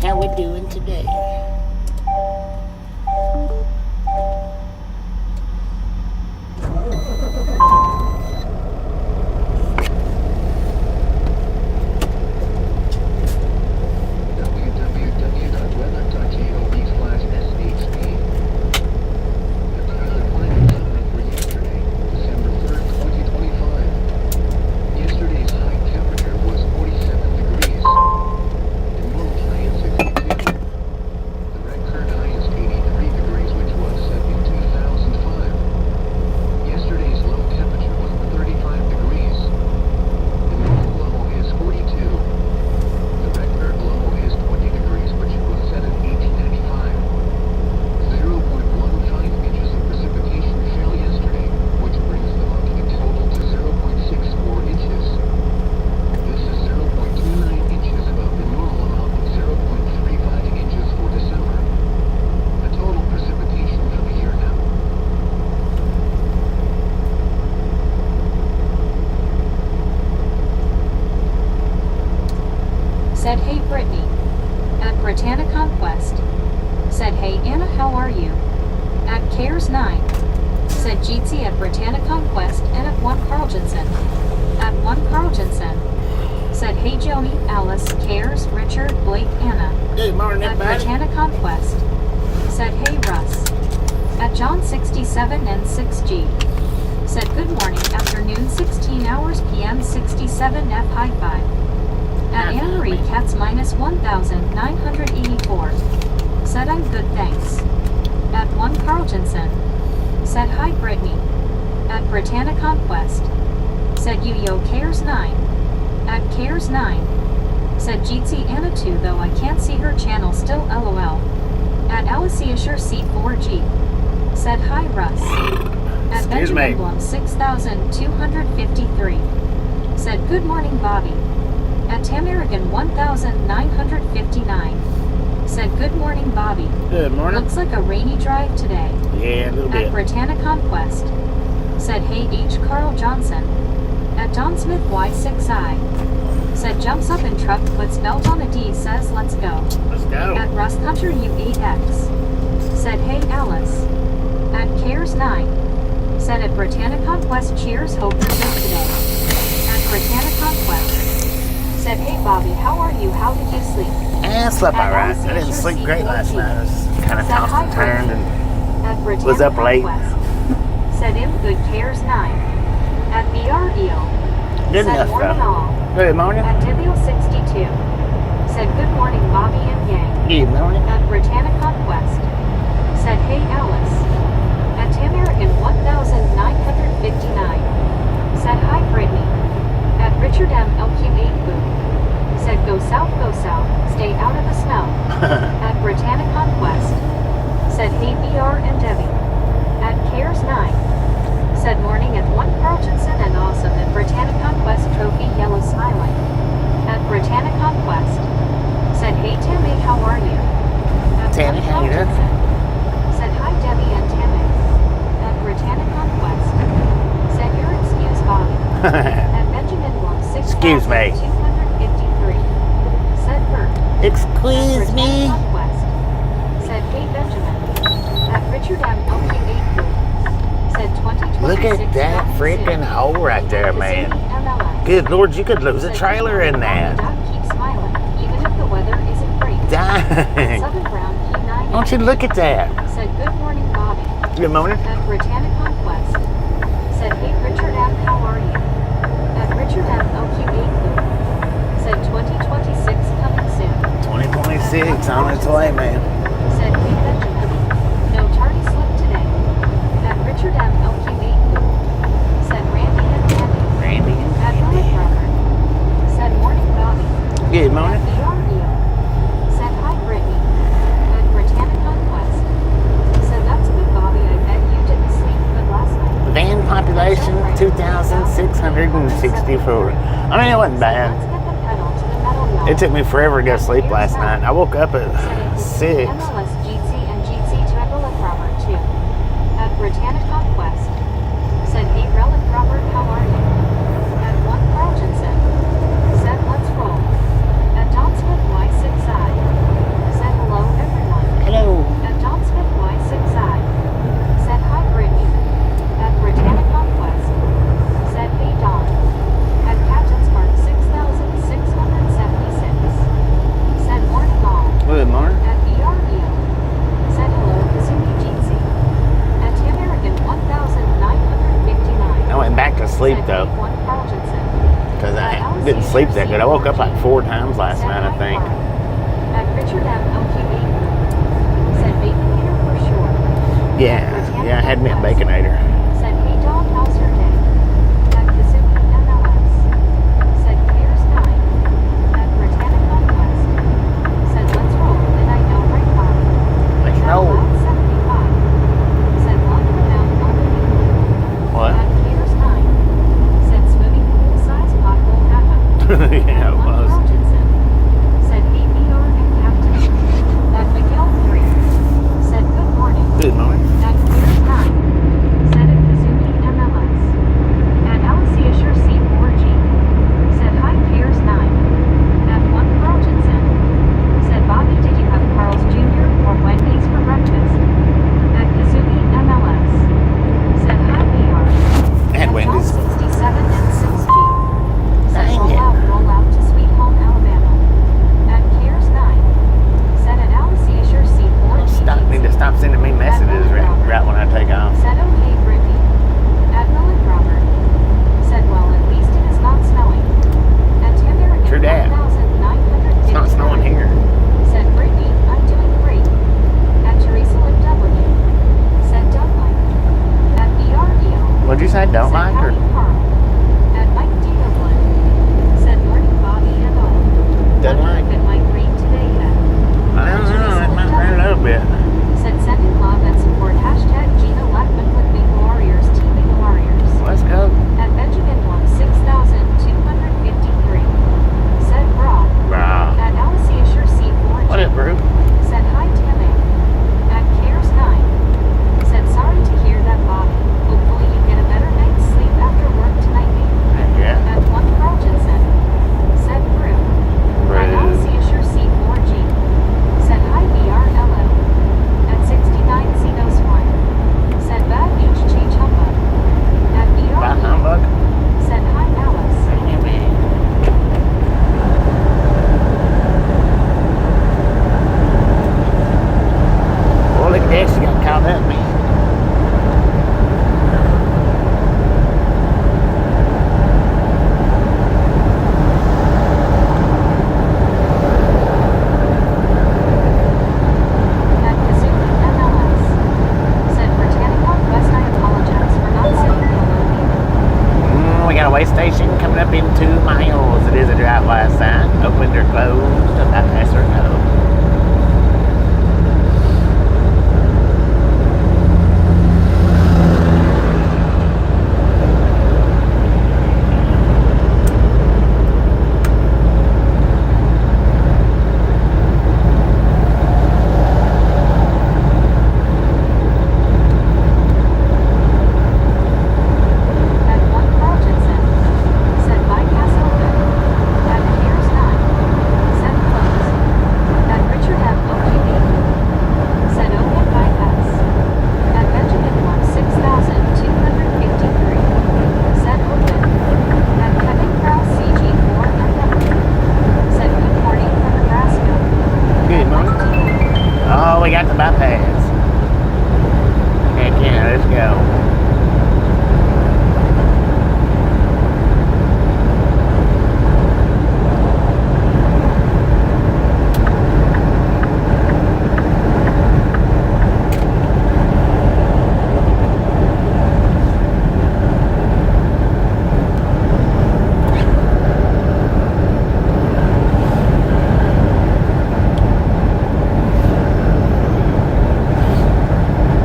How we doing today? Said, hey Brittany, at Britannia Conquest. Said, hey Anna, how are you? At Cares 9. Said Jeetsy at Britannia Conquest and at 1 Carl Jensen. At 1 Carl Jensen. Said, hey Joni, Alice, Cares, Richard, Blake, Anna. Good morning, At everybody. Britannia Conquest. Said, hey Russ. At John 67 and 6G. Said, good morning, afternoon 16 hours PM 67 F high 5. At Anna Marie Katz minus 1,984. Said, I'm good, thanks. At 1 Carl Jensen. Said, hi Brittany. At Britannia Conquest. Said, Yo Cares 9. At Cares 9. Said, Jeetsy Anna 2, though I can't see her channel still, lol. At Alicia C4G. Said, hi Russ. At Benjamin Blum 6,253. Said, good morning Bobby. At Tamarigan 1,959. Said, good morning Bobby. Good morning. Looks like a rainy drive today. Yeah, a little At bit. Britannia Conquest. Said, hey H. Carl Johnson. At Don Smith Y6I. Said, jumps up in truck, puts belt on a D, says, let's go. Let's go. At Rust Hunter U8X. Said, hey Alice. At Cares 9. Said, at Britannia Conquest, cheers, hope you're good today. At Britannia Conquest. Said, hey Bobby, how are you? How did you sleep? I slept alright. I didn't sleep great last night. I was kind of tossed and turned and was up late. Said, I'm good, Cares 9. At BREO. Good Said, enough, morning though. all. Good morning. At Divio 62. Said, good morning Bobby and Yang. Good morning. At Britannia Conquest. Said, hey Alice. At Tamarigan 1,959. Said, hi Brittany. At Richard M. LQ8 Boom. Said, go south, stay out of the snow. At Britannia Conquest. Said, hey BR and Debbie. At Cares 9. Said, morning at 1 Carl Jensen and awesome at Britannia Conquest trophy yellow smiling. At Britannia Conquest. Said, hey Tammy, how are you? At Tammy, how you doing? Said, hi Debbie and Tammy. At Britannia Conquest. Said, your excuse Bobby. At Benjamin Blum 6,253. Excuse me. Said Bert. Excuse me. Conquest. Said, hey Benjamin. At Richard M. LQ8 Group. Said 2026. Look at that freaking hole right there, man. Good Lord, you could lose a trailer in that. Keep smiling, even if the weather isn't great. Dang. Southern Brown P9. Don't you look at that. Said, good morning, Bobby. Good morning. At Britannia Conquest. Said, hey Richard M. How are you? At Richard M. LQ8 Group. Said 2026 coming soon. 2026 on its way, man. Said, hey Benjamin. No tardy slip today. At Richard M. LQ8 Group. Said Randy and Andy. Randy and At Andy. Robert. Said morning Bobby. Good morning. At BREO. Said hi Brittany. At Britannia Conquest. Said that's good Bobby, I bet you didn't sleep good last night. Van population 2,664. I mean, it wasn't bad. Let's get the pedal to the metal wall. It took me forever to go to sleep last night. I woke up at 6. MLS GC and GC to Evelyn Robert too. At Britannia Conquest. Said hey Relic Robert, how are you? At 1 Carl Jensen. Said let's roll. At Don Smith Y6I. sleep that good. I woke up like 4 times last night, I think. At Richard M. LQB. Said Baconator for sure. Yeah, I had me a Baconator. Said, hey dog, how's your day? At Kazuki MLS. Said, Clears 9. At Britannic Northwest. Said, let's roll, and I know right Bobby. Let's At roll. Loud 75. Said, lock her down on the new. What? At Clears 9. Said, swimming pool size pothole, haha. Yeah, it was. Said, hey VR and Captain. At Miguel 3. Said, good morning. Good morning. At Clears 9. Said at Kazuki MLS. At Alicia C4G. Said hi Clears 9. At 1 Carltonson. Said Bobby, did you have Carl's Jr. or Wendy's for breakfast? At Kazuki MLS. Said hi VR. At Wendy's. John 67 and 6G. Said Dang it. roll out to Sweet Home, Alabama. At Clears 9. Said at Alicia C4G. Need to stop sending me messages right when I take off. Said okay, Brittany. Admiral and Robert. Said well, at least it is not snowing. At Tamara True dat. 1959. It's not snowing here. Said Brittany, I'm doing great. At Teresa Lynn W. Said don't like. At BREO. What'd you say? Don't Said like her? howdy Carl. At Mike D. Dublin. Said morning Bobby and all. Doesn't like. That might read today yet. I don't know. It might rain a little bit. Said send in love and support hashtag Gina Lackman with Big Warriors, Team Big Warriors. Let's go. At Benjamin 6253. Said Brock. Wow. At Alicia C4G. What up, bro? Said hi Timmy. At Cares 9. Said sorry to hear that Bobby. Hopefully you get a better night's sleep after work tonight, baby. Yeah. At 1 Carltonson. Said Brew. At Alicia C4G. Said hi VRLO. At 69 Xenos 1. Said bad beach change humbug. At VR. Bad humbug? Said hi Alice. Well, look at that. She got caught up, man. At Kazuki MLS. Said Britannic Northwest, I apologize for not saying hello. We got a way station coming up in 2 miles. It is a drive last sign. Opened or closed. About pass or no. At 1 Carltonson. Said bypass open. At Piers 9. Said close. At Richard M. OQB. Said open bypass. At Benjamin 6253. Said open. At Kevin Krause CG4 MW. Said good morning from Nebraska. Good morning. Oh, we got the bypass. Heck yeah, let's go.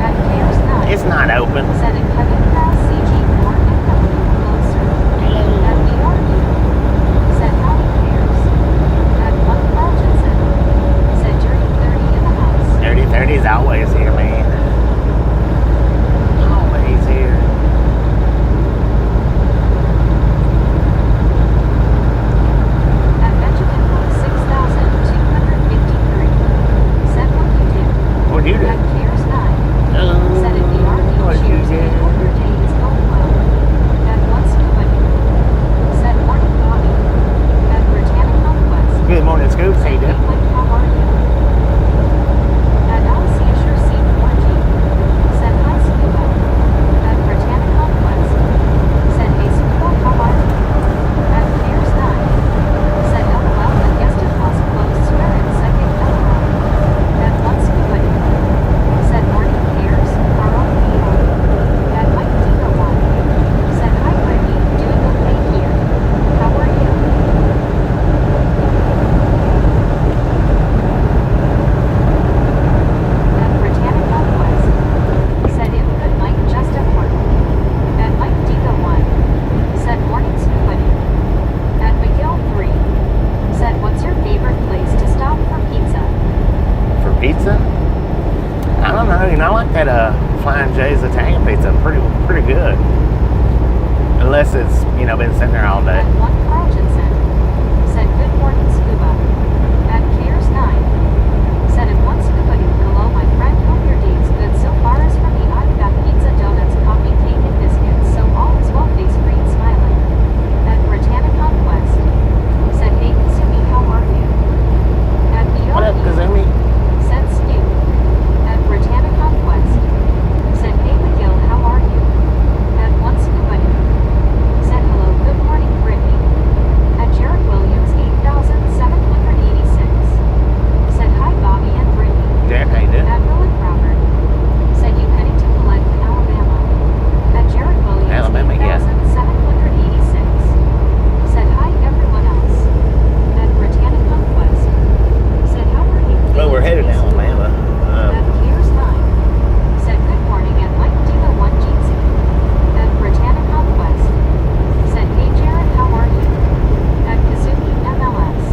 At Piers 9. It's not open. Said at Kevin Krause CG4 MW. Closer. At BRU. Said howdy Piers. At 1 Carltonson. Said Dirty 30 in the house. 30 is always here, man. Always here. At Benjamin 6253. Said what you did. What'd you do? At Piers 9. Said at BRU. What'd you Cheers. do? We hope your day is going well. At what's doing. Said morning Bobby. At Britannic Northwest. Good morning, Scoops. How you doing? Cleveland, how are you? At Alicia C4G. like that Flying J's Italian pizza. Pretty good. Unless it's, been sitting there all day. At 1 Carltonson. Said good morning scuba. At Cares 9. Said at 1 scuba dude. Hello my friend, hope your day's good so far. As for me, I've got pizza, donuts, coffee, cake, and biscuits. So all is well, face green smiling. At Britannic Conquest. Said hey Kasumi, how are you? At What up, Beyond Kazumi? said Stu. At Britannic Conquest. Said hey McGill, how are you? At 1 scuba dude. Said hello, good morning Brittany. At Jared Williams 8786. Said hi Bobby and Brittany. Jack, how you doing? At Rowan Robert. Said you heading to Paletti, Alabama. At Jared Williams Alabama, yeah. 8786. Said hi everyone else. At Britannic Conquest. Said how are you? Well, we're headed to Alabama. At Cares 9. Said good morning at Mike Diva 1 Jeezy. At Britannic Conquest. Said hey Jared, how are you? At Kazumi MLS.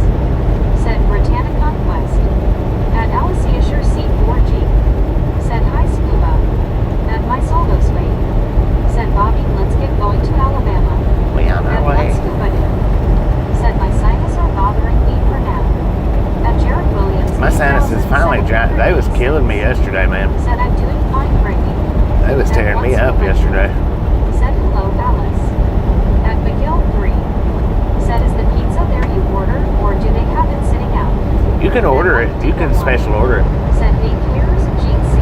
Said Britannic Conquest. At Alicia Sure C4G. Said hi Scuba. At My Soldos Wait. Said Bobby, let's get going to Alabama. We on At our One way. Scuba Dude. Said my sinus are bothering me for now. At Jared Williams. My sinus is finally dry. They was killing me yesterday, man. Said I'm doing fine, Brittany. They was tearing me up yesterday. Said hello, Alice. At McGill 3. Said is the pizza there you ordered, or do they have it sitting out? You can order it. You can special order it. Said hey Cares GC.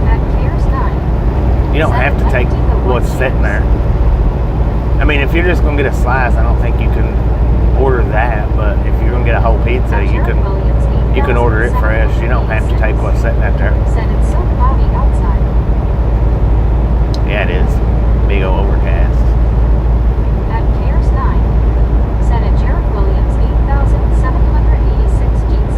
At Cares 9. You don't have to take what's sitting there. I mean, if you're just gonna get a slice, I don't think you can order that. But if you're gonna get a whole pizza, At you Jared can Williams, order it fresh. You don't have to take what's sitting out there. Said it's so cloudy outside. Yeah, it is. Big old overcast. At Cares 9. Said at Jared Williams 8786 GC.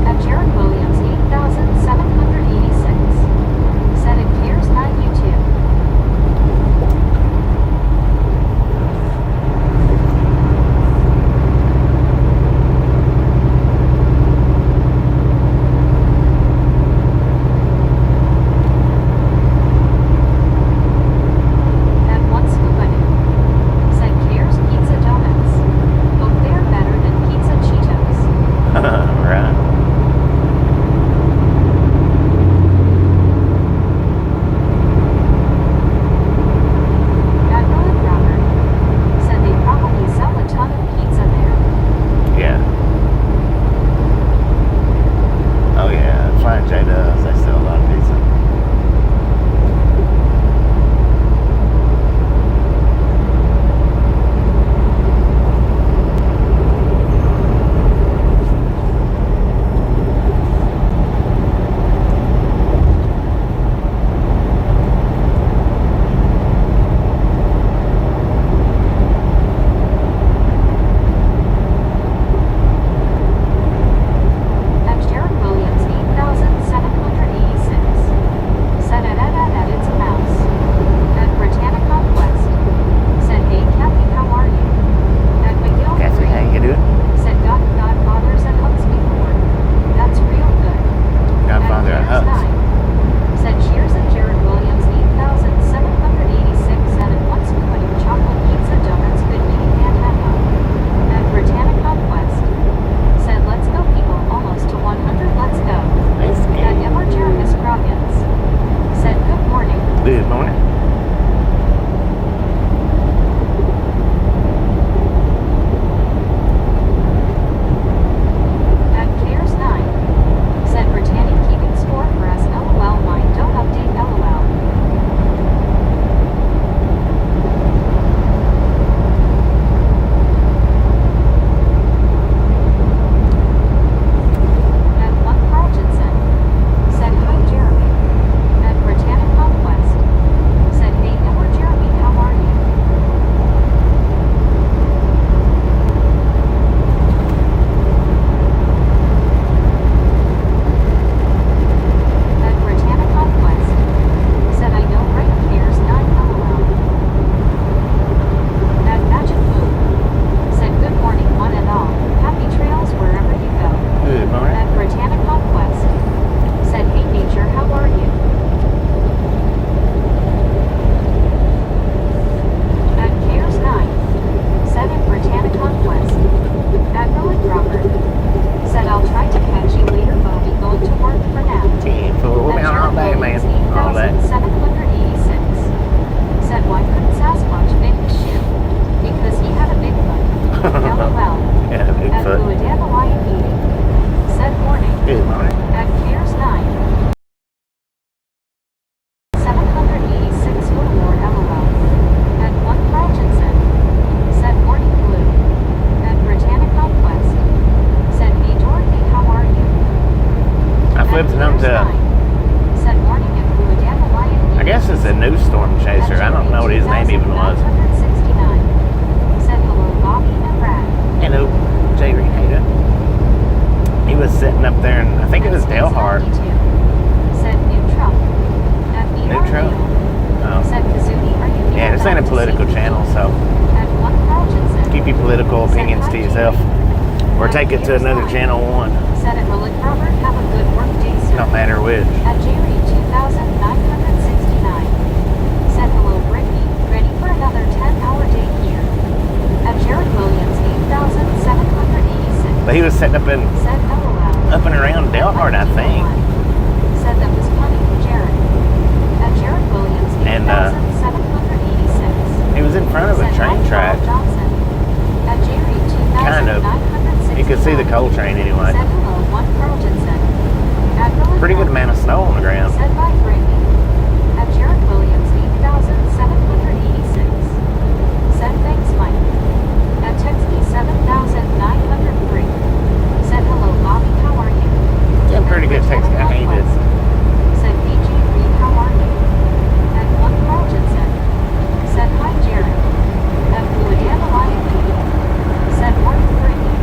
At Jared Williams 8786. Said at Cares 9 YouTube. At 1 Scuba Dude. Said Cares Pizza Donuts. Hope they're better than Pizza Cheetos. Right. At Rowan Robert. Said they probably sell a ton of pizza there. Yeah. Oh yeah, Flying J does. They sell a lot of pizza. At Jared Williams 8786. Said at it's a mouse. At Britannic Conquest. Said hey Kathy, how are you? At McGill Cassie, 3. how you doing? Said Godfathers and hugs me forward. That's real good. Godfather At and Cares Hugs. 9. Said cheers at Jared Williams 8786. And at 1 Scuba Dude chocolate pizza donuts good meeting and hemma. At Britannic Conquest. Said let's go people, almost to 100, let's go. Nice At game. Emma Jeremiah Scroggins. Said good morning. Good morning. At Cares 9. Said Britannia keeping score for us, lol, mine don't update, lol. At 1 Carltonson. Said hi Jeremy. At Britannic Conquest. this is a new storm chaser. I don't know what his name even was. 969. Said hello, Bobby and Brad. Hello, J. Renata. He was sitting up there, and I think it was Delhart. Said new truck. New truck? Oh. Said Kazumi, are you Yeah, this ain't a political channel, so keep your political opinions to yourself. Or take it to another channel one. Said it will Robert, have a good work day, sir. No matter which. At Jerry 2969. Said hello, Brittany. Ready for another 10-hour day here. At Jared Williams 8786. But he was sitting up in Said LOL. up and around Delhart, I think. Said that was funny, Jared. At Jared Williams And, 8786. he was in front of a train track. Johnson. At Jerry 2969. Kind of. You could see the coal train anyway. Said hello, one Carltonson. Pretty good amount of snow on the ground. Said by Brittany. At Jared Williams 8786. Said thanks, Mike. At Texty 7903. Said hello, Bobby, how are you? Yeah, pretty good text. I hate it. Said PG Reed, how are you? At one Carltonson. Said hi, Jared. At Fluidiana Lion Lee. Said Mark Brittany.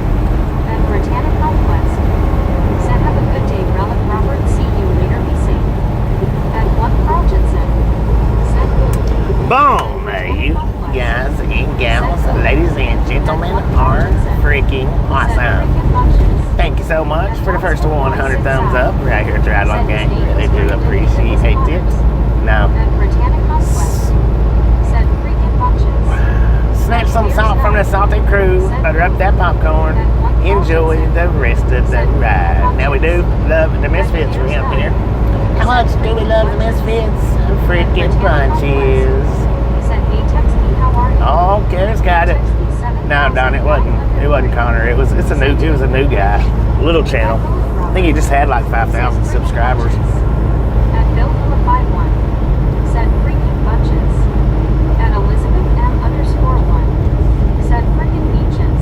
At Britannic Conquest. Said have a good day, Relic Robert. See you later. Be safe. At one Carltonson. Said Boom! You guys and gals, ladies and gentlemen, are freaking awesome. Thank you so much for the first 100 thumbs up right here at the Ride Along Gang. Really do appreciate it. Now, At Britannic Conquest. Said freaking bunches. snatch some salt from the salted crew, butter up that popcorn, enjoy the rest of the ride. Now, we do love the Misfits around here. How much do we love the Misfits? Freaking bunches. Said hey, Texty, how are you? Oh, Kara's got it. No, Don, it wasn't Connor. It was a new guy. Little channel. I think he just had like 5,000 subscribers. At Bill 51. Said freaking bunches. At Elizabeth M_1. Said freaking beaches.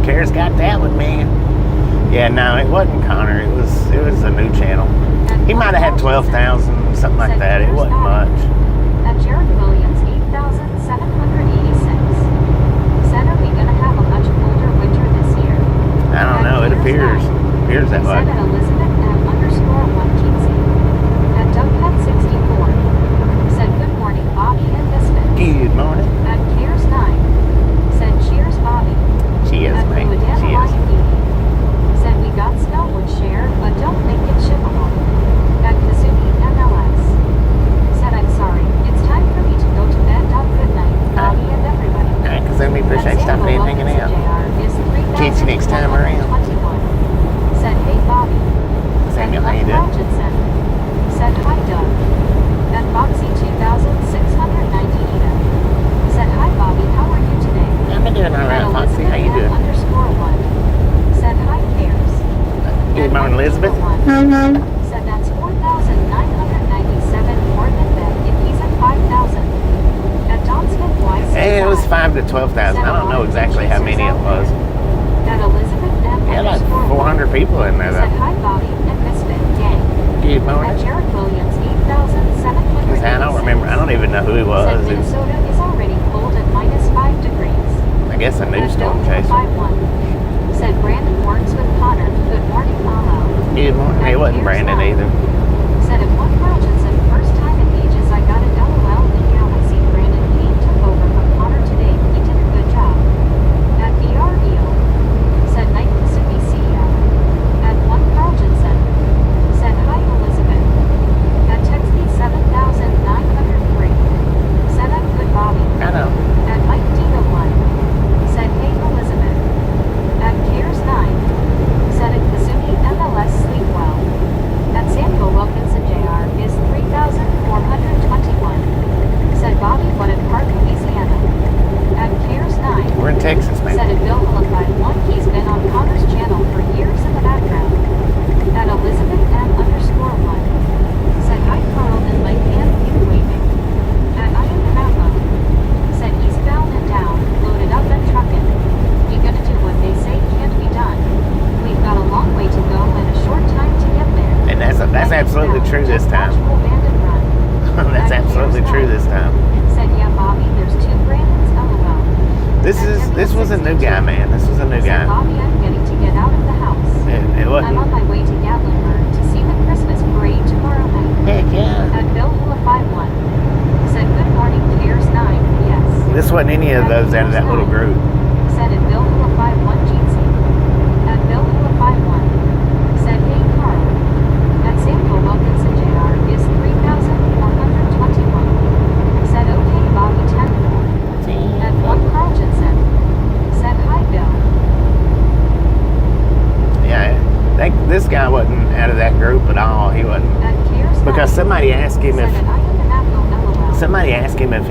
Kara's got that one, man. Yeah, no, it wasn't Connor. It was a new channel. He might have had 12,000, something like that. It wasn't much. At Jared Williams 8786. Said are we gonna have a much colder winter this year? I don't know. It appears that way. Said at Elizabeth M_1 Keatsy. At Doughead 64. Said good morning, Bobby and Misfits. Good morning. At Cares 9. Said cheers, Bobby. Cheers, At mate. Fluidiana Cheers. Lion Lee. Said we got snow would share, but don't make it shippable. At Kazumi MLS. Said I'm sorry, it's time for me to go to bed. Good night, Bobby and everybody. All right, Kazumi, appreciate stopping in and hanging out. Catch you next time around. Said hey, Bobby. Samuel, how you doing? Said hi, Doug. At Boxy 2698. Said hi, Bobby. How are you today? I've been doing all right, Foxy. How you doing? _1. Said hi, Cares. Good morning, Elizabeth. Said that's 4,997 more than Ben if he's at 5,000. At Donsmith Wise. Hey, it was 5 to 12,000. I don't know exactly how many it was. At Elizabeth M. Yeah, like 400 people in there, Said though. hi, Bobby and Misfit Gang. Good At morning. Jared Williams 8700. I don't remember. I don't even know who he Said was. It was, Minnesota is already cold at -5 degrees. I guess, a new At storm Bill chaser. 51. Said Brandon works with Connor. Good morning, Mama. Good morning. Hey, it wasn't Brandon either. Said at one Carltonson, first time in ages I got a LOL. Now I see Brandon Kane took over from Connor today. He did a good job. At VREO. Said night Mississippi see ya. At one Carltonson. Said hi, Elizabeth. At Texty 7903. Said I'm good, Bobby. I know. At Mike Dino 1. Said hey, Elizabeth. At Cares 9. Said at Kazumi MLS sleep well. At Samuel was a new guy, man. This was a new Said guy. Bobby, I'm getting to get out of the house. It I'm wasn't. on my way to Gatlinburg to see the Christmas parade tomorrow night. Heck yeah. At Bill Hula 51. Said good morning, Piers 9, yes. This wasn't any of those out of that little group. Said at Bill Hula 51 Jeetsy. At Bill Hula 51. Said hey Carl. At Samuel Wilkinson Jr. is 3,421. Said okay Bobby 10. At one Carl Jensen. Said hi Bill. Yeah, this guy wasn't out of that group at all. He wasn't. At Piers Because somebody asked him said if that I am an apple LOL. somebody asked him if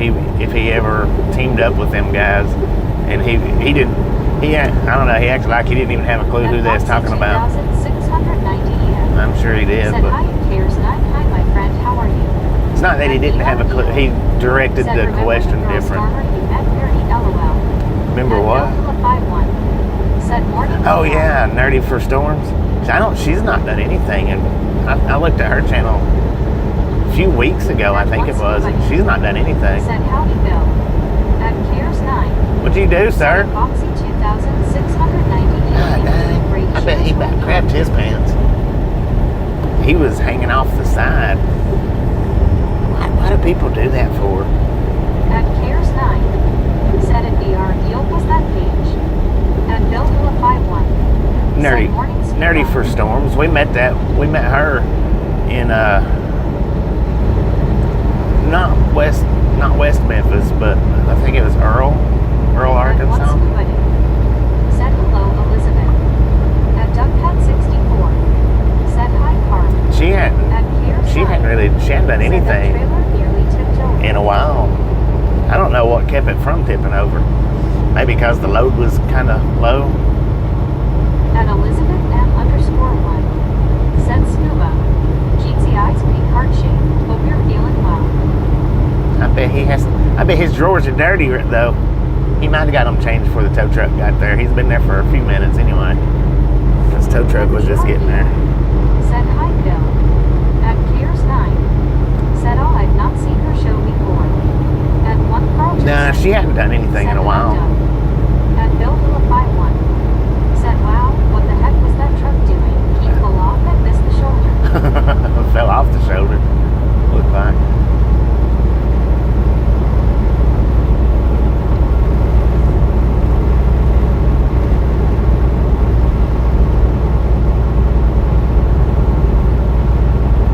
he ever teamed up with them guys, and he didn't. I don't know. He acted like he didn't even have a clue who they was talking about. 2,690 yen. I'm sure he did, Said but hi Piers 9, hi my friend, how are you? it's not that he didn't have a clue. He directed Said, the remember question the girl different. Stormer you met Nerdy LOL. Remember At what? Bill Hula 51. Said morning. Oh yeah, Nerdy for Storms. She's not done anything, and I looked at her channel a few weeks ago, I think it was, and she's not done anything. Said howdy Bill. At Piers 9. What'd you do, sir? Said Foxy 2,690 God dang. I bet he about crapped his pants. He was hanging off the side. Why do people do that for? At Piers 9. Said at VR Eel was that page. At Bill Hula 51. Nerdy. Said morning Nerdy for Storms. We met her in not West Memphis, but I think it was Earl, Arkansas. Said hello, Elizabeth. At Duckpad 64. Said hi, Carl. She hadn't done anything in a while. I don't know what kept it from tipping over. Maybe because the load was kind of low. At Elizabeth M_1. Said Scuba. Jeetsy eyes pink heart shape. Hope you're feeling well. I bet his drawers are dirty though. He might have got them changed before the tow truck got there. He's been there for a few minutes anyway. This tow truck was just getting there. Said hi, Bill. At Piers 9. Said oh, I've not seen her show before. At one Carl. Nah, she hadn't done anything in a while. At Bill Hula 51. Said wow, what the heck was that truck doing? He fell off and missed the shoulder. Fell off the shoulder. Looked like.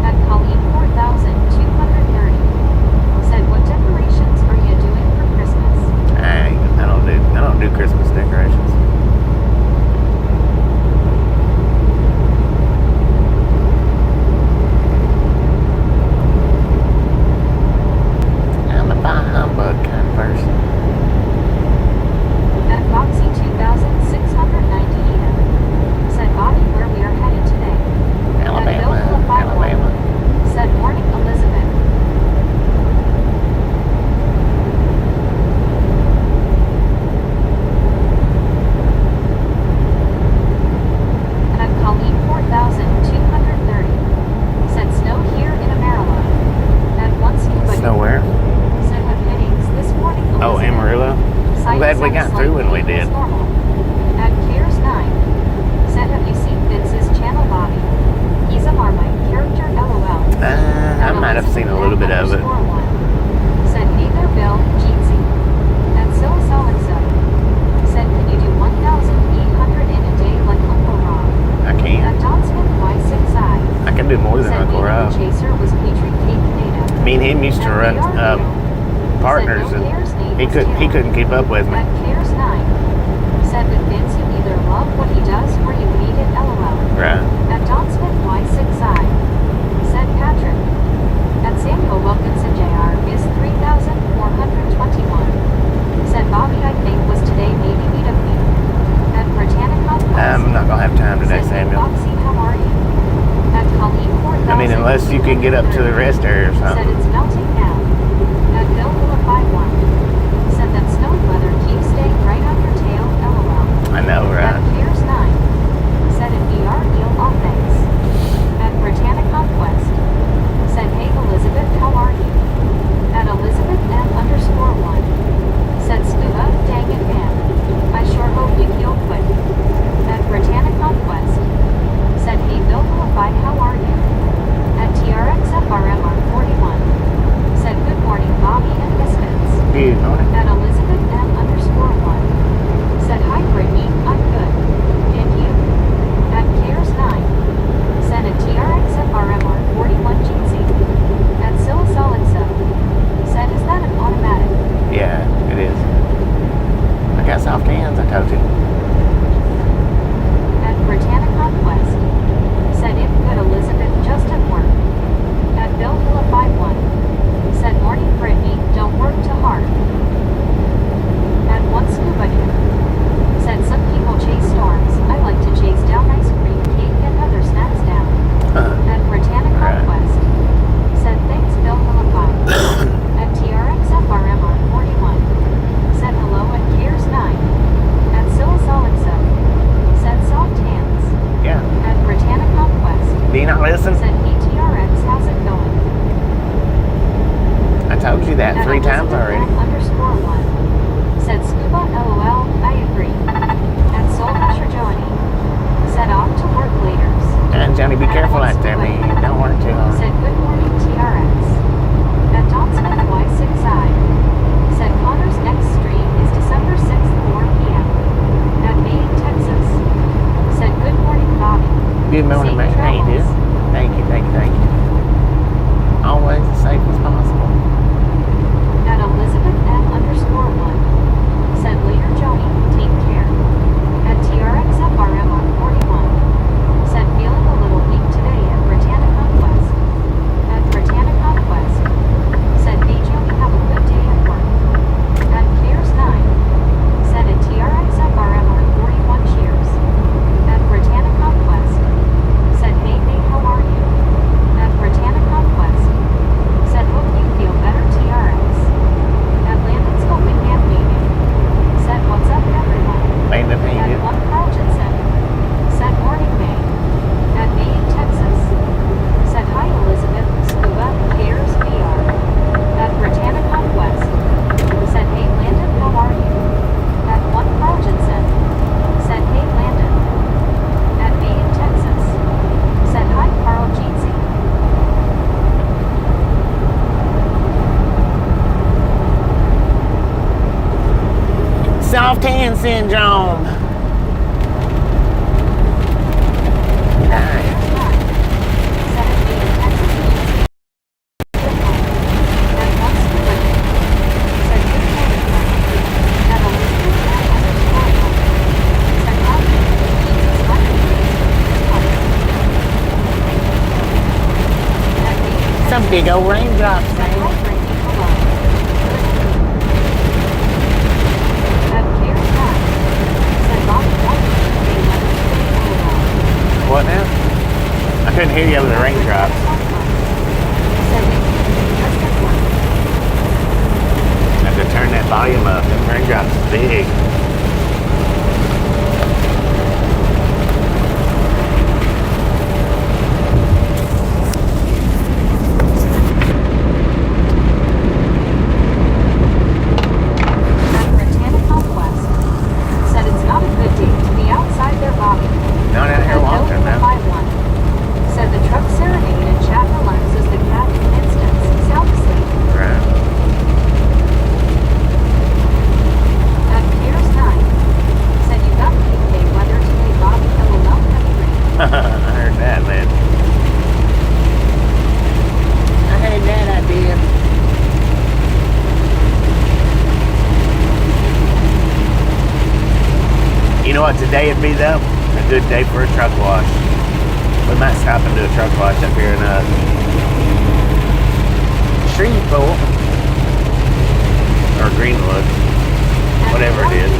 At Colleen 4,230. Said what decorations are you doing for Christmas? I don't do Christmas decorations. I'm a bah humbug kind of person. At Foxy 2,690 yen. Said Bobby where we are headed today. Alabama. Said morning Elizabeth. At Colleen 4,230. Said snow here in Amarillo. At once you Nowhere. said have headings this morning Elizabeth. Oh, Amarillo. I'm glad we got through when we did. At Piers 9. Said have you seen Vince's channel Bobby? He's a Marmite character LOL. I might have seen a little bit of it. Said hey there Bill, Jeetsy. At Silisolixo. Said can you do 1,800 in a day like Uncle Rob? I can. At Don Smith Y6I. I can do more than Said Uncle Needle Rob. Chaser was Patriot Cake Native. Me and him used to run partners, and he couldn't keep up with me. At Piers 9. Said that Vince you either love what he does or you hate it LOL. Right. At Don Smith Y6I. Said Patrick. At Samuel Wilkinson Jr. is 3,421. Said Bobby I think was today maybe meet up me. At Britannica. I'm not gonna have time today, Said Samuel. Foxy how are you? At Colleen 4,000. I mean, unless you can get up to the rest area or Said something. it's melting now. At Bill Hula 51. Said that snowy weather keeps staying right on your tail, LOL. I know, At right? Piers 9. Said at VR Eel all thanks. At Britannic Conquest. Said hey Elizabeth, how are you? At Elizabeth M_1. Said Scuba, dang it man. I sure you that At 3 times already. _1 said scuba LOL, I agree. At Soul Crusher Johnny said off to work leaders. And Johnny, be careful out there, man. Don't work too hard. Said good morning TRX. At Don Smith Y6I said Connor's next stream is December 6th 4 p.m. At Maine, Texas said good morning Bobby. Good morning, man. How you doing? Thank you, thank you, thank you. Always as safe as possible. At Elizabeth M_1 said later Joni, take care. At TRXFRM on 41 said feeling a little weak today at Britannica Quest. At Britannica Quest said hey Joni, have a good day at work. At Clears 9 said at TRXFRM on 41 cheers. At Britannica Quest said hey how are you? At Britannica Quest said hope you feel better TRX. At Landon's Copenhagen meeting said what's up everyone. Landon, how you At doing? One Carlton said morning May. At Maine, Texas said hi Elizabeth, Scuba, Cares, VR. At Britannica West said hey Landon, how are you? At One Carlton said hey Landon. At Maine, Texas said hi Carl Jeezy. Soft hand syndrome. Nice. Some big old raindrops, man. What now? I couldn't hear you over the raindrops. I have to turn that volume up. Them raindrops is big. Not out here walking now. Said the truck serenade and chat relaxes the cat in instance, sound asleep. Right. At Piers 9 said you got PK weather today, Bobby, LOL, heavy rain. I heard that, man. I heard that, I did. You know what today would be, though? A good day for a truck wash. We might stop and do a truck wash up here in Shreveport or Greenwood, whatever it is.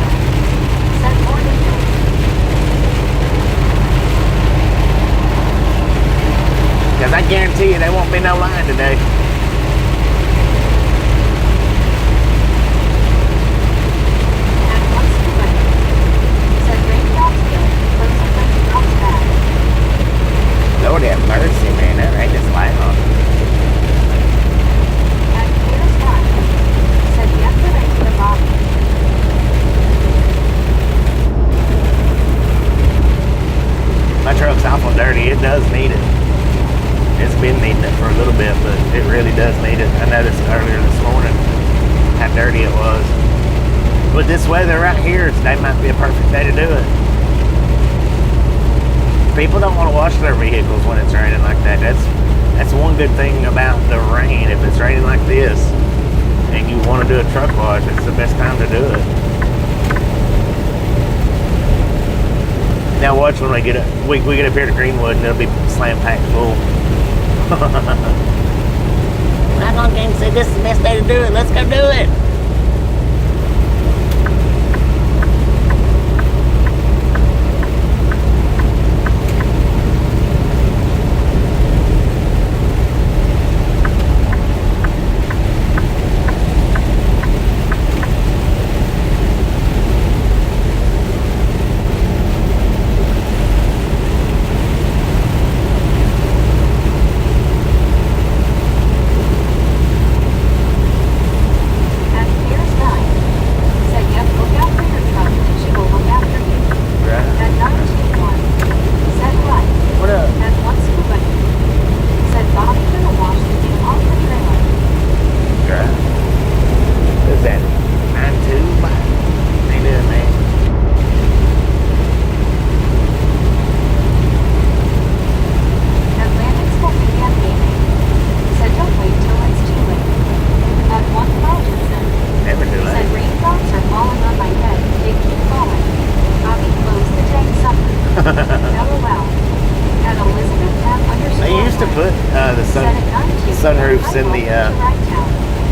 Said morning rain. Because I guarantee you there won't be no line today. At once to rain. Said raindrops good, frozen raindrops bad. Lord have mercy, man. That ain't just loud. At Piers 9 said yes the rain for Bobby. My truck's awful dirty. It does need it. It's been needing it for a little bit, but it really does need it. I noticed earlier this morning how dirty it was. With this weather right here, today might be a perfect day to do it. People don't want to wash their vehicles when it's raining like that. That's one good thing about the rain. If it's raining like this and you want to do a truck wash, it's the best time to do it. Now watch when we get up here to Greenwood and it'll be slam packed full. I'm on game said this is the best day to do it. Let's go do it.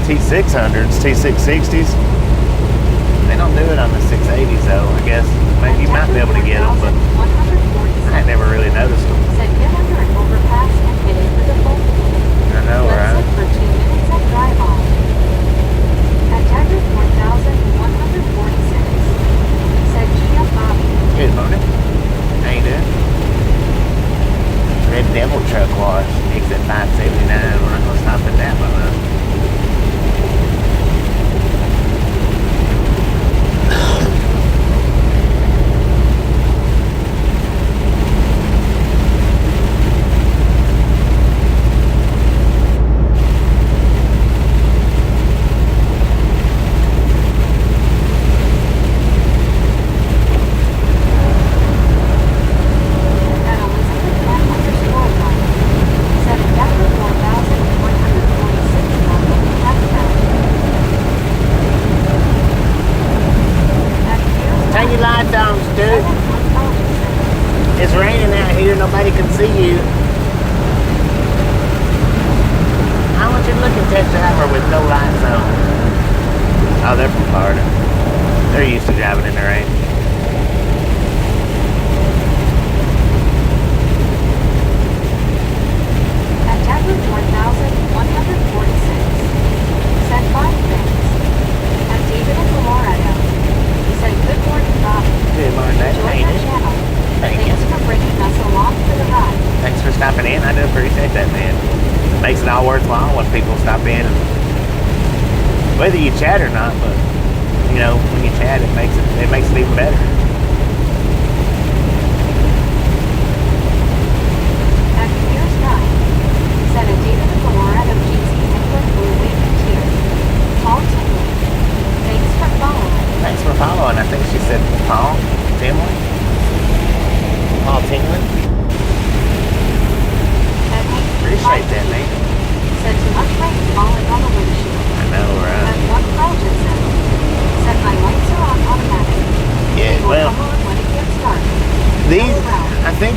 T600s, T660s. They don't do it on the 680s though. I guess maybe you might be able to get them, but I never really noticed them. Said get under an overpass and hit it with a bolt. I know, Let's right? sit for 2 minutes and drive on. At Dagger 4146. Said Gia Bobby. Good morning. How you doing? Red Devil Truck Wash, exit 579. We're not gonna stop at that one, huh? It's raining out here, nobody can see you. I want you to look at that driver with no lights on. Oh, they're from Florida. They're used to driving in the rain. At Dagger 4146. Said fine things. At David and Colorado. Said good morning, Bob. Good morning, Enjoy your channel. Thank you. Thanks for bringing us along for the ride. Thanks for stopping in. I do appreciate that, man. Makes it all worthwhile when people stop in. And whether you chat or not, but you know, when you chat, it makes it even better. At Here's Right. Said a David and Colorado GC England Blue Waving Tier. Paul Tingley. Thanks for following. Thanks for following. I think she said Paul Tingley. Paul Tingley. At Appreciate that, man. Said too much rain falling on the windshield. I know, right? At one Belgian said my lights are on automatic. Yeah, They will well, come on when it gets dark. these, I think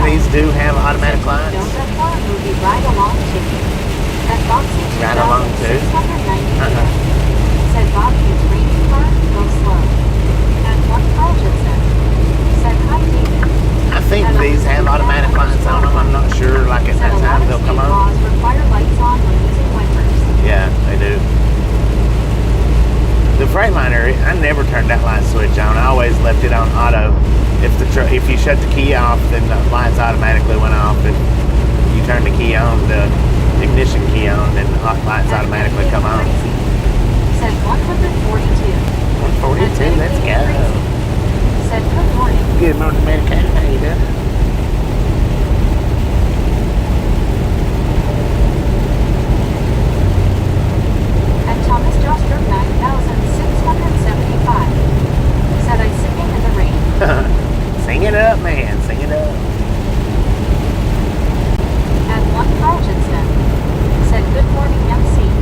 these do have automatic lights. Don't that far, movie Ride Along too. At Boxy Ride Along too? 690 Said Bobby, it's raining car, go slow. At one Belgian said hi David. I think these have automatic lights on them. I'm not sure, like at that time they'll come on. Laws require lights on when using wipers. Yeah, they do. The Freightliner, I never turned that light switch on. I always left it on auto. If you shut the key off, then the lights automatically went off. If you turn the key on, the ignition key on, then the lights automatically come on. Said 142. 142, let's go. Said good morning. Good morning, Medicaid. How you doing? At Thomas Joster 9675. Said I singing in the rain. Sing it up, man. Sing it up. At one Belgian said good morning MC.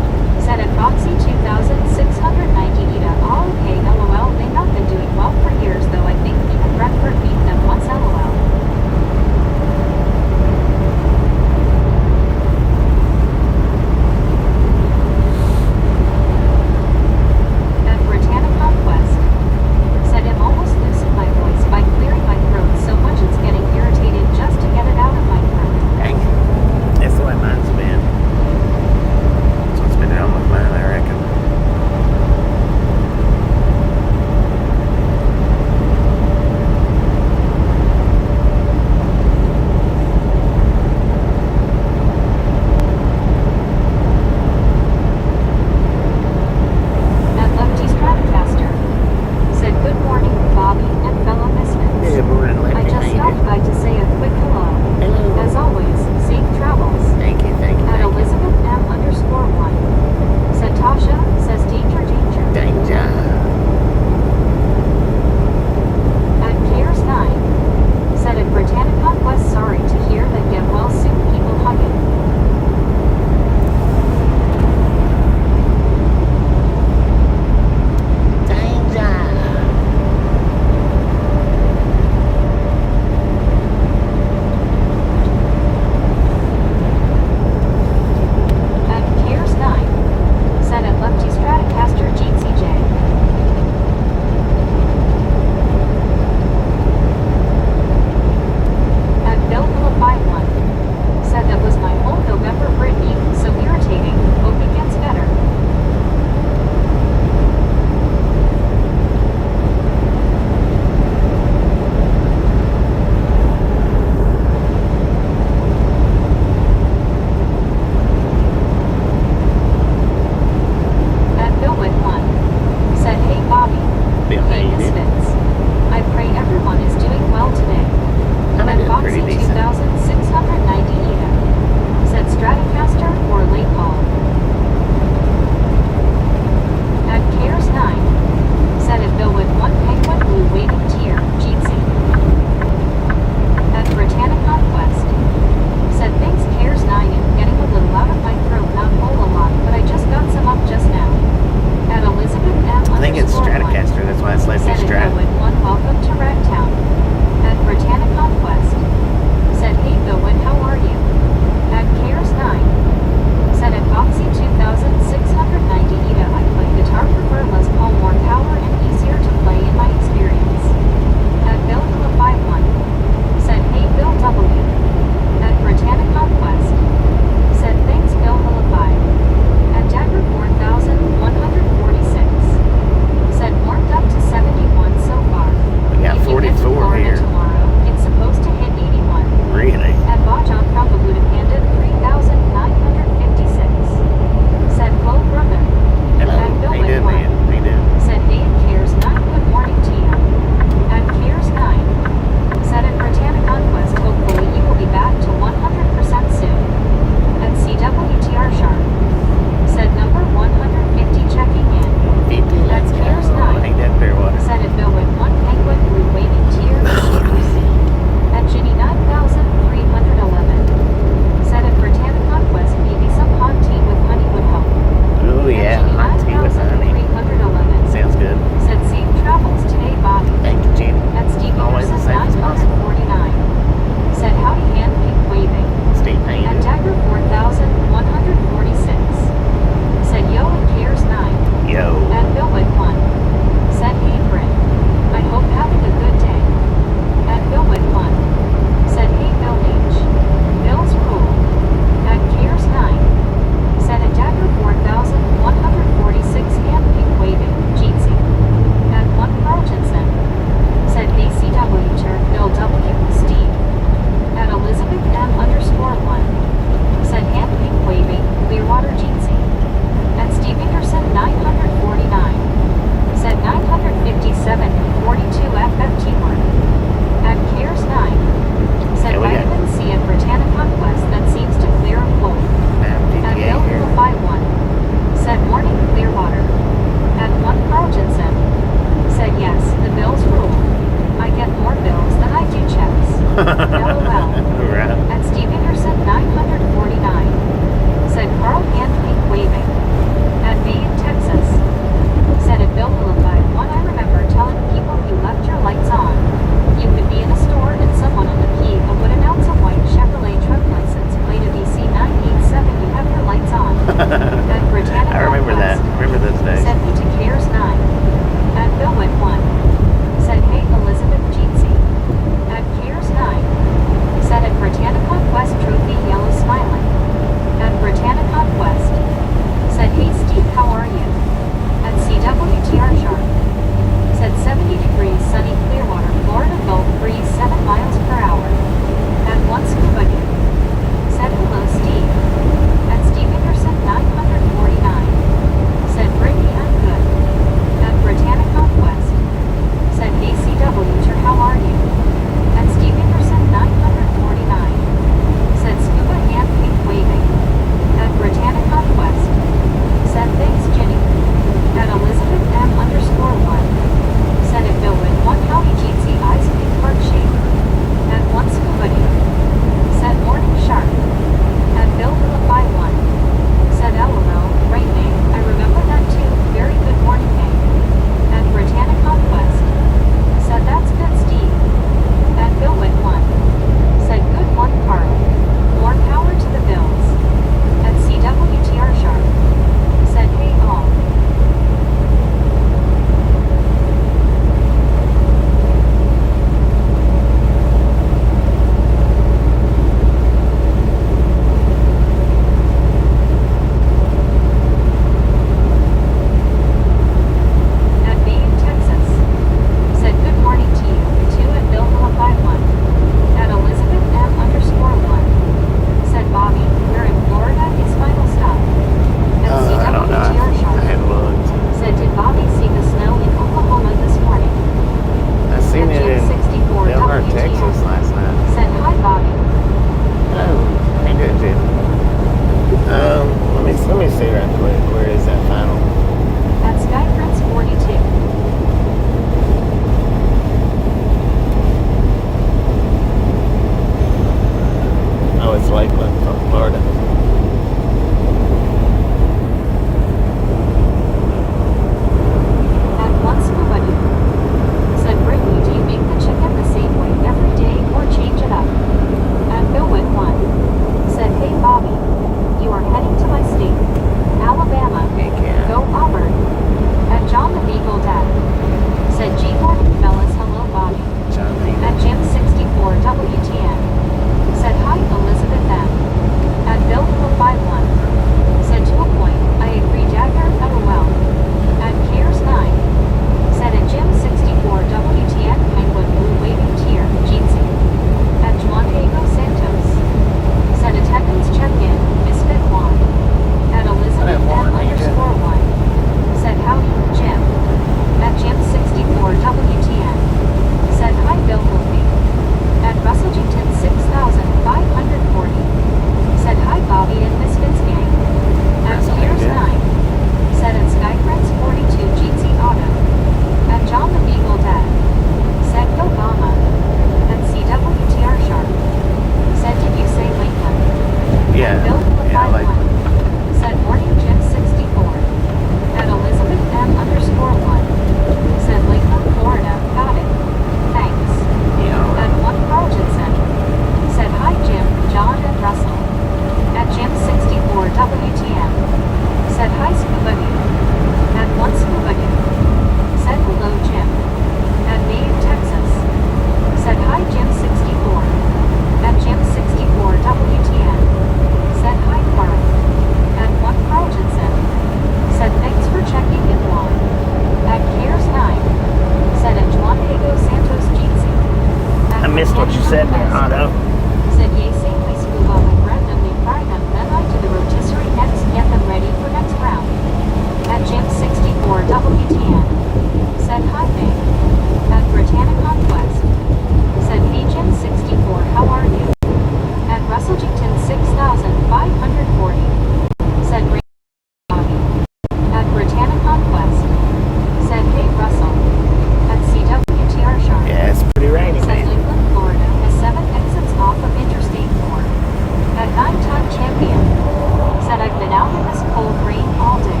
out in this cold rain all day.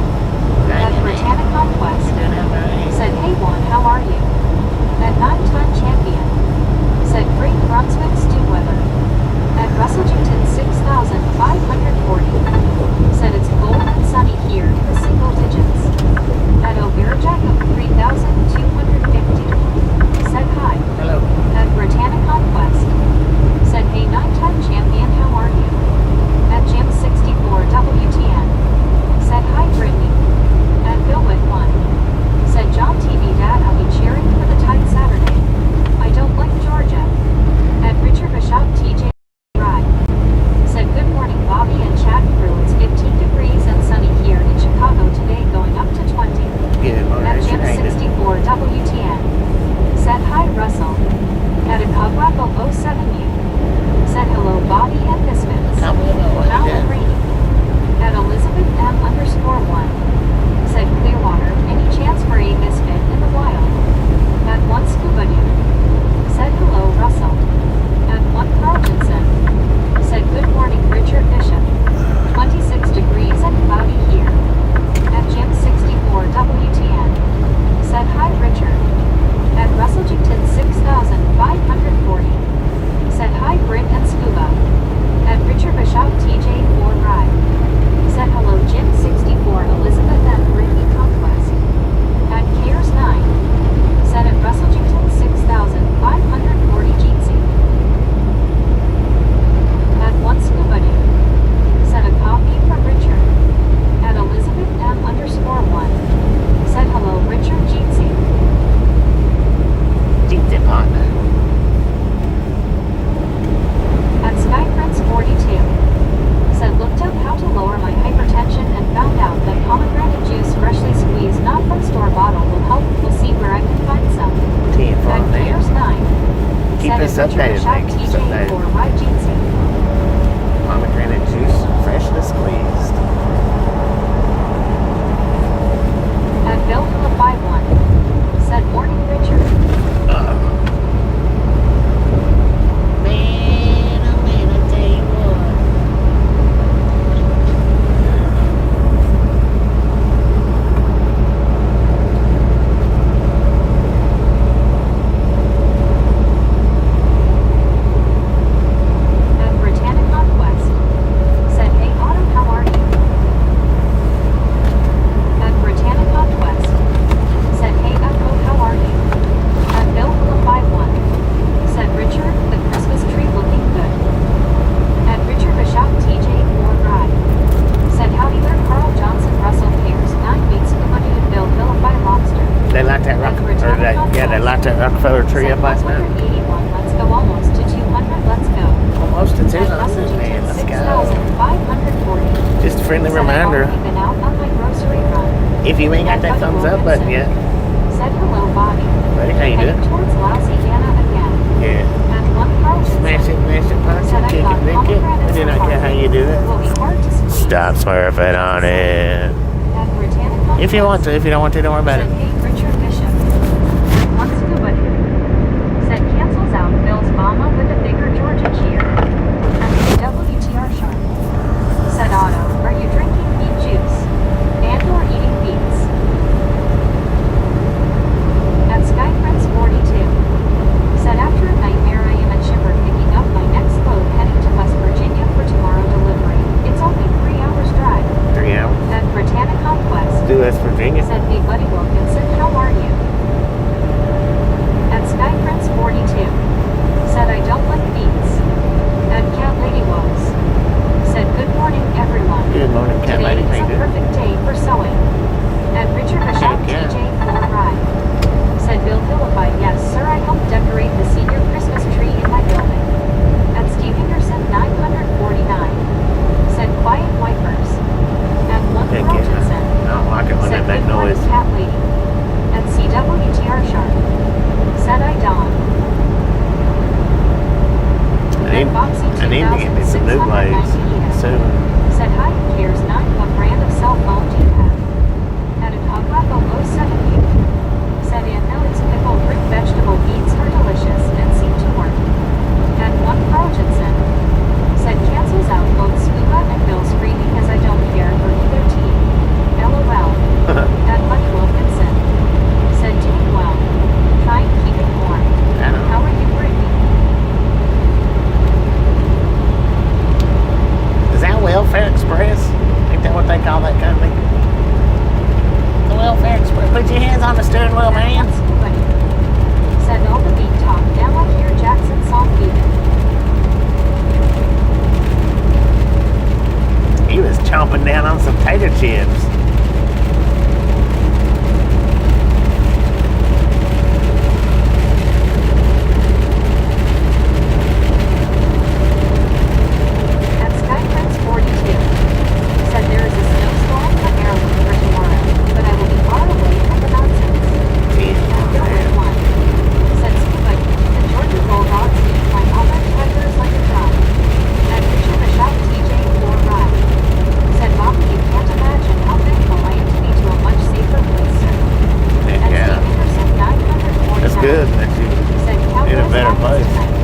At Britannic Conquest. Said, hey Juan, how are you? At 9-time champion. Said, great Brunswick stew weather. At Russellington 6,540. Said, it's cold and sunny here in the single digits. At O'Barajack of 3,250. Said, hi. Hello. At Britannic Conquest. Said, hey 9-time champion, how are you? At Jim 64 WTN. Said, hi Brittany. At Billwick 1. Said, John TV Dad, I'll be cheering for the Tide Saturday. I don't like Georgia. At Richard Bishop TJ Rye. Said, good morning Bobby and chat crew. It's 15 degrees and sunny here in Chicago today, going up to 20. Good morning. At Jim 64 WTN. Said, hi Russell. At a Cobwapple 07U. Said, hello Bobby and Misfits. Mal Green. At Elizabeth M_1. Said, Clearwater, any chance for a misfit in the wild? At 1 Scuba Dude. Said, hello Russell. At 1 Carltonson. Said, good morning Richard Bishop. 26 degrees and cloudy here. At Jim 64 WTN. Said, hi Richard. At Russellington 6,540. Said, hi Britt and Scuba. At Richard Bishop TJ Ford Ride. Said, hello Jim 64 Elizabeth and Brittany Conquest. At Cares 9. Said, at Russellington 6,540 Jeetsy. At 1 Scuba Dude. Said, a copy for Richard. At Elizabeth M_1. Said, hello Richard Jeetsy. Jeetsy partner. At Sky Prince 42. Said, looked up how to lower my hypertension and found out that pomegranate juice freshly squeezed, not from store bottle, will help. We'll see where I can find some. Tea and At farm Cares 9. Keep Said, us at Richard updated, Bishop mate. Keep us TJ updated. for Ride Jeetsy. Pomegranate juice, freshly squeezed. At Bill Phillip 51. Said, morning Richard. Man, oh man, I tell you what. At Britannic Conquest. Said, hey Autumn, how are you? At Britannic Conquest. Said, hey Echo, how are you? At Bill Phillip 51. Said, Richard, the Christmas tree looking good. At Richard Bishop TJ Ford Ride. Said, howdy there Carl Johnson Russell Pierce, 9 weeks collected at Bill Phillip by Lobster. They light that rock, or that, yeah, they light that Rockefeller tree Said, up last night. 181, let's go almost to 200, let's go. Almost to At 200, Russellington man. Let's go. 6,540. Just a friendly Said, I've reminder. already been out on my grocery run. If you ain't got that thumbs up button yet, Said, hello Bobby. buddy, how you Heading doing? towards Louisiana again. Yeah. At 1 Carlton. Smash it, punch Said, it, I've kick got it, lick it. I pomegranates do and not care how you do Will it. be hard to squeeze. Stop smurfing on it. At Britannic If you want to, if you don't want to, don't worry about Said, it. hey Richard Bishop. At 1 Scuba Dude. Said, cancels out Bill's mama with a bigger Georgia cheer. At WTR Sharp. Said, Otto, are you drinking beet juice? And or eating beets? At Sky Prince 42. Said, after a nightmare I am at Shipper picking up my next load heading to West Virginia for tomorrow delivery. It's only 3 hours drive. 3 hours. At Britannic Conquest. Do West Virginia. Said, hey Buddy Wilkinson, how are you? At Sky Prince 42. Said, I don't like beets. At Cat Lady Woes. Said, good morning everyone. Good morning, Cat Today Lady. is How you a doing? perfect day for sewing. At Richard Bishop Heck yeah. TJ Ford Ride. Said, Bill Phillippi, yes sir, I helped decorate the senior Christmas tree in my building. At Steve Henderson 949. Said, quiet wipers. At 1 Heck yeah. Carltonson. I don't like it when Said, that good morning noise. Cat Lady. that company. The Welfare Express. Put your hands on the steering wheel, man. Said all the beat talk. Now I hear Jackson song beating. He was chomping down on some tater chips. At Skyprince 42. Said there is a snowstorm for Maryland for tomorrow, but I will be far away from the nonsense. At Gilbert 1. Said Scuba, the Georgia Bulldogs need my other tigers like a drum. At Richard the Shop TJ 4 Ride. Said Bobby, you can't imagine how thankful I am to be to a much safer place, sir. At Yeah. Steve Anderson 949. That's good that you Said in a Cowboys better Lions place. tonight.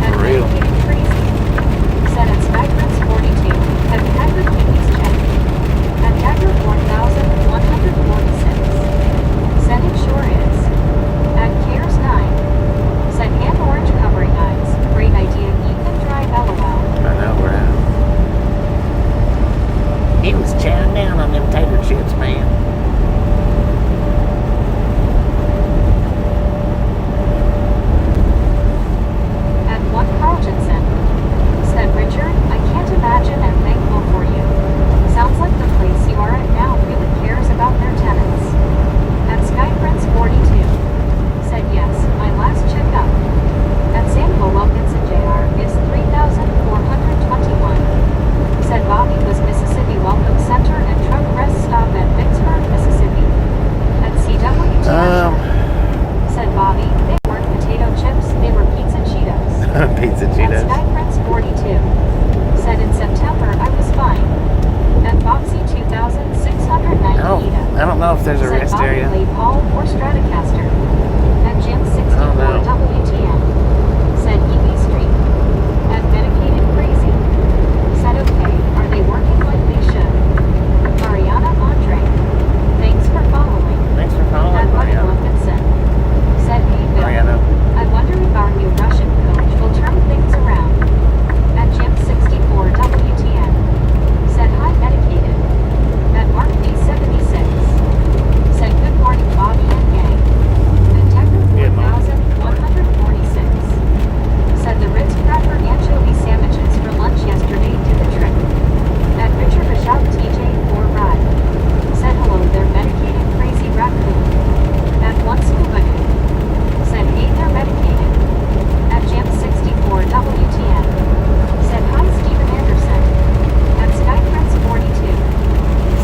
At For real. Getting Crazy. Said at Skyprince 42. At Tiger Kiwis check. At Tiger 4146. Said it sure is. At Cares 9. Said hand orange covering eyes. Great idea. Ethan drive LOL. I know, right? He was chowing down on them tater chips, man. At 1 Carltonson. Said Richard, I can't imagine and thankful for you. Sounds like the place you are at now really cares about their tenants. At Skyprince 42. Said yes, my last checkup. At Samuel Wilkinson Jr. is 3,421. Said Bobby was Mississippi Welcome Center and truck rest stop at Vicksburg, Mississippi. At CWTF. Said Bobby, they weren't potato chips, they were pizza Cheetos. Pizza At Cheetos. Skyprince 42. Said in September I was fine. At Foxy 2690 Oh, Eda. I don't know if there's a Said rest Bobby area. Lee Paul or Stratocaster. At Jim 64 Oh, no. WTN. Said EV Street. At Medicated Crazy. Said okay, are they working like they should? Mariana Andre. Thanks for following. Thanks for At calling, Buddy Mariana. Wilkinson. Said hey Bill. Mariana. I wonder if our new Russian coach will turn things around. At Jim 64 WTN. Said hi medicated. At Mark B76. Said good morning Bobby and gang. At Tecker Good morning. 4146. Said the Ritz Cracker anchovy sandwiches for lunch yesterday did the trick. At Richard Bishop TJ 4 Ride. Said hello there medicated crazy raccoon. At one scuba dude. Said hey they're medicated. At Jim 64 WTN. Said hi Stephen Anderson. At Skyprince 42.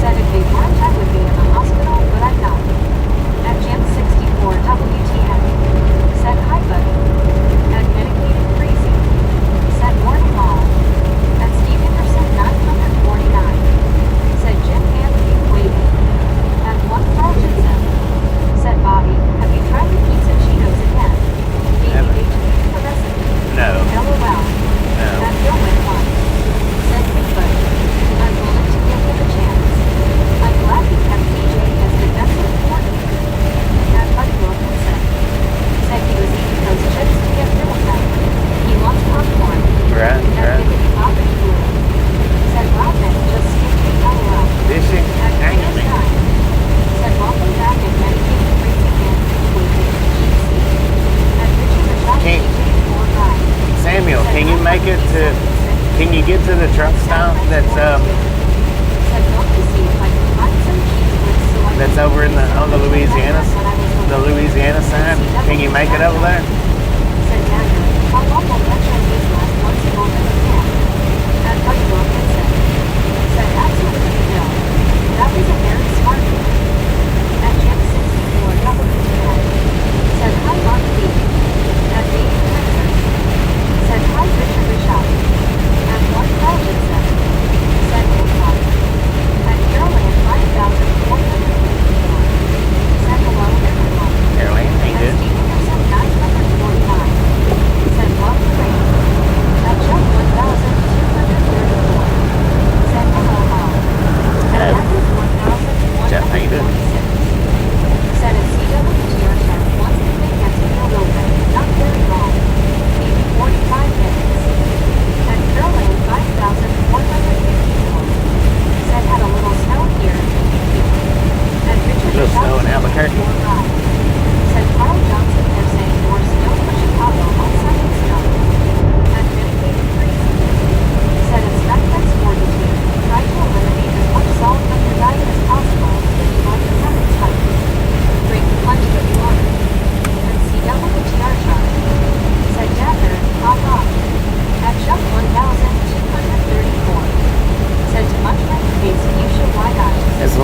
Said if they weren't I would be in the hospital but I'm not. At Jim 64 WTN. Said hi buddy. At Medicated Crazy. Said morning all. At Steve Anderson 949. Said Jim Anthony waiting. At 1 Carltonson. Said Bobby, have you tried the pizza Cheetos again? Never. Maybe they changed the recipe. No. LOL. No. That Gilman one. Said hey buddy. I'm willing to give him a chance. I'm glad he kept DJ as defensive coordinator. At Buddy Wilkinson. Said he was eating those chips to get rid of them. He wants popcorn. Right, At right. Giggity Poppity Blue. Said wow then just skip me LOL. Did she? At Dang Chris it. 9. Said welcome back and medicated crazy man. Waiting. At Richard the Shop King. DJ 4 Ride. Samuel, can you make it to? Can you get to the truck stop that's Said look to see if I can find some cheese whiz so I that's can over in the on the Louisiana when I was the looking. Louisiana side? Can you make it over there? Said Dagger, how long will franchisees last once you open the can? At Buddy Wilkinson. Said absolutely no. That was a very smart move. At Jim 64 WTN. Said hi Mark B. At David Hector. Said hi Richard Bishop. At 1 Carltonson. Said hey Mark. At Caroline 5454. Said hello everyone. Caroline, ain't At good. Steve Anderson 949. Said love the rain.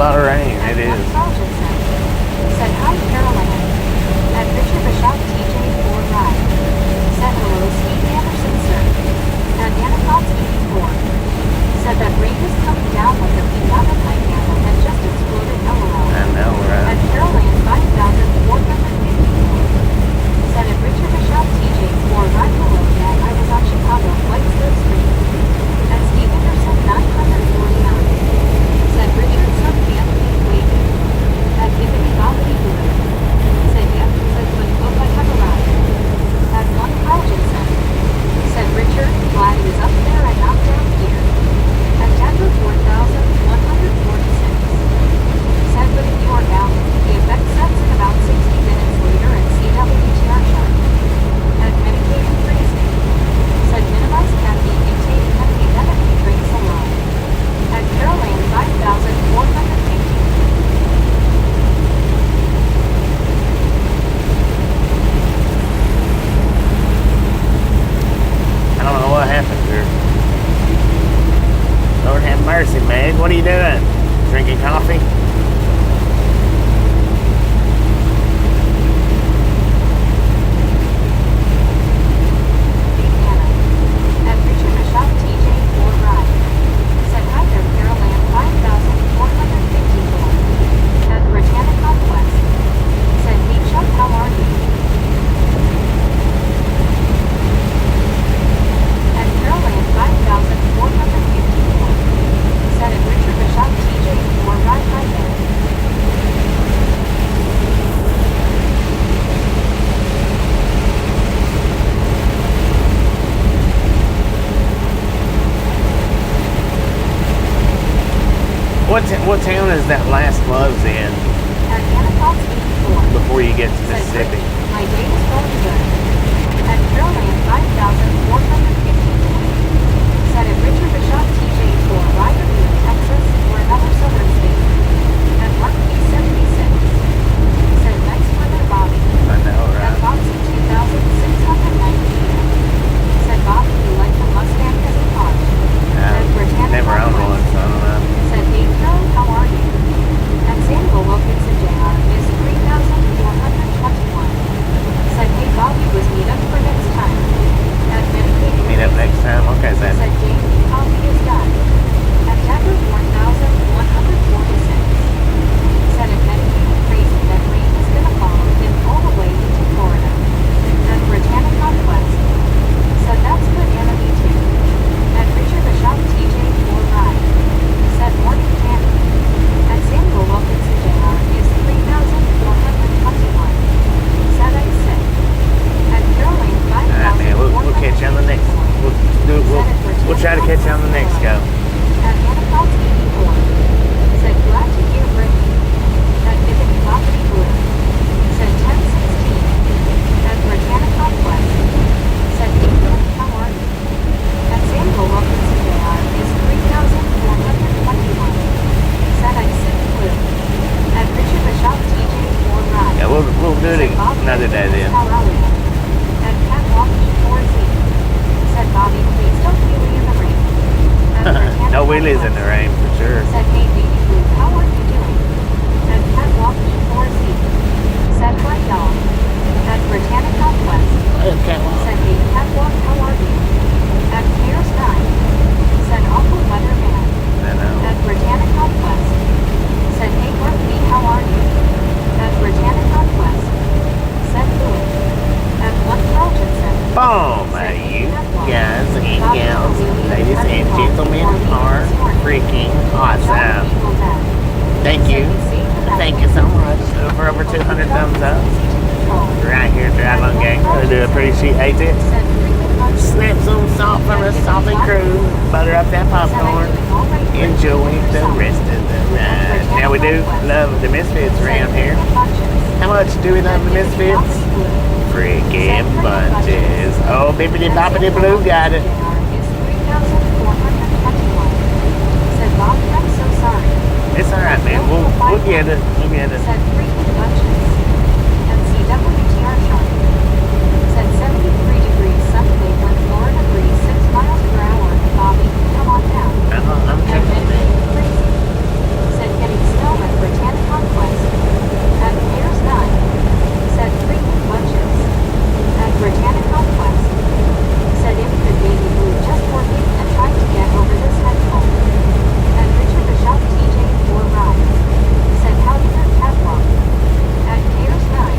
lot of rain. It is. Said hi, Caroline. At Richard Bishop TJ for ride. Said hello, Steve Anderson, sir. At Anapods 84. Said that rain is coming down like a piñata pineapple that just exploded. LOL. I know, right? At Caroline 5454. Said at Richard Bishop TJ for ride. Hello, Dad. I was on Chicago Whitesburg Street. At Steve Anderson 949. Said Richard son Anthony Wavy. At Gibbony Bobbity Blue. Said yep. Said couldn't hope I have a ride. At one Carlton. Said Richard, glad he was up there and knocked down here. At Denver 4146. Said but if you are down, the effect sets in about 60 minutes later at CWTR chart. At medication freezing. Said minimize caffeine intake caffeine that he drinks alone. At Caroline 5450. I don't know what happened here. Lord have mercy, Meg. What are you doing? Drinking coffee? At Richard Bishop TJ for ride. Said hi there, Caroline 5454. At Britannica West. Said hey Chuck, how are you? At Caroline 5454. Said at Richard Bishop TJ for ride right there. What town is that last Love's in At Anapods 84. before you get to Said Mississippi? Rich, my day is going good. At Caroline 5454. Said at Richard Bishop TJ for Rider View, Texas, or another southern state. At Mark P76. Said nice weather, Bobby. I know, At right? Boxy 2690. Said Bobby, you like the Mustang as a car. At Britannica Never owned one, so I don't know. Said hey Carol, how are you? At Samuel Wilkinson Jr. is 3421. Said hey Bobby, was meet up for next time. At Medicaid. Meet up next time? Okay, then. Said James, coffee is done. At Denver 4146. Said at Medicaid crazy that rain is gonna fall in all the way to Florida. At Britannica West. Said that's good Anna me too. At Richard Bishop TJ for ride. Said morning candy. At Samuel Wilkinson Jr. is 3421. Said I'm sick. At Caroline Alright, man, we'll catch you on the next. We'll try to catch you on the next go. At Anapods 84. Said glad to hear Brittany. At Gibbony Bobbity Blue. Said 1016. At Britannica West. Said April, how are you? At Samuel Wilkinson Jr. is 3421. Said I'm sick blue. At Richard Bishop TJ for ride. Yeah, we'll do it another day then. How are you? At Catwalk E4Z. Said Bobby, please don't wheelie in the rain. At Britannica No wheelies in the West. rain for sure. Said hey baby blue, how are you doing? At Catwalk E4Z. Said hi y'all. At Britannica West. Said hey Catwalk, how are you? At Piers 9. Said awful weather man. I know. At Britannica West. Said hey Mark B, how are you? At Britannica West. Said Louis. At one Carlton said. Boom, you guys and gals, ladies and gentlemen are freaking awesome. Thank you. Thank you so much. For over 200 thumbs up. Right here at the Ride Along Gang. I do appreciate it. Snap some salt from a salty crew. Butter up that popcorn. Enjoy the rest of the ride. Now we do love the Misfits around here. How much do we love the Misfits? Freaking bunches. Oh, bippity boppity blue got it. Said Bobby, I'm so sorry. It's alright, man. We'll get it. We'll get it. Said freaking bunches. And CWTR chart. Said 73 degrees Sunday when Florida breeze 6 miles per hour. Bobby, come on down. I'm And coming. then crazy. Said said getting snow at Britannic Conquest. At Piers 9, said freaking bunches. At Britannic Conquest, said if the baby blue just working and trying to get over this headphone. At Richard Bishop TJ 4 Ride, said howdy there catwalk. At Piers 9,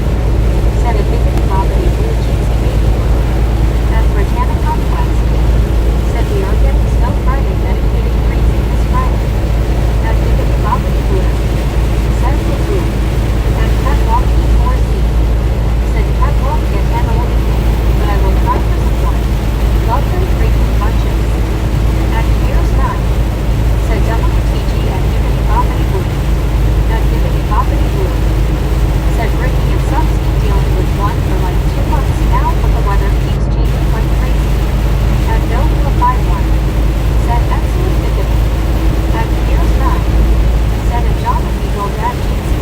said a biggity bobbity blue cheesy baby blue. At Britannic Conquest, said we are getting Snow Friday dedicated crazy this Friday. At biggity bobbity blue, said the blue. At catwalk E4C, said catwalk get handled but I will try for support. Love them freaking bunches. At Piers 9, said WTG at biggity bobbity blue. At biggity bobbity blue, said Brittany it sucks dealing with one for like 2 months now but the weather keeps changing like crazy. At Nova 51, said excellent biggity. At Piers 9, said a John of Eagle Dad Jeezy.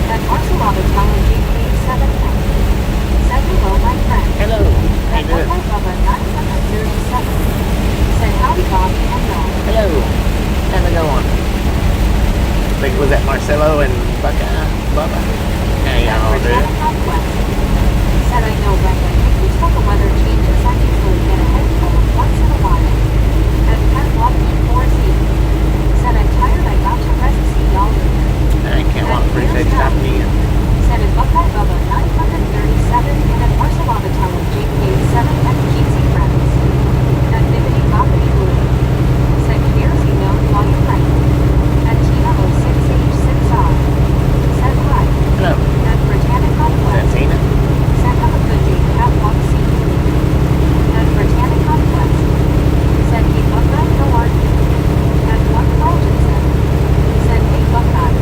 At Marcelava Tower JK7F, said hello my friend. Hello. How At you doing? Bubba 937, said howdy Bobby and Noel. Hello. How's it going? Like, was that Marcelo and Bubba? How y'all doing? Britannic Conquest, said I know right I think we till the weather changes I usually get a head cold once in a while. At Catwalk E4Z, said I'm tired I got to rest see y'all later. I can't walk. Appreciate you stopping in. Said at Buckeye Bubba 937 and at Marcelava Tower JK7F Jeezy friends. At Bibbidi Bobbidi Blue, said here's you know while you're right. At Tina 06H6R, said hi. Hello. At Britannic Is that Conquest, Tina? said have a good day catwalk C. At Britannic Conquest, said hey Buckeye how are you? At One Fulgenson, said hey Buckeye,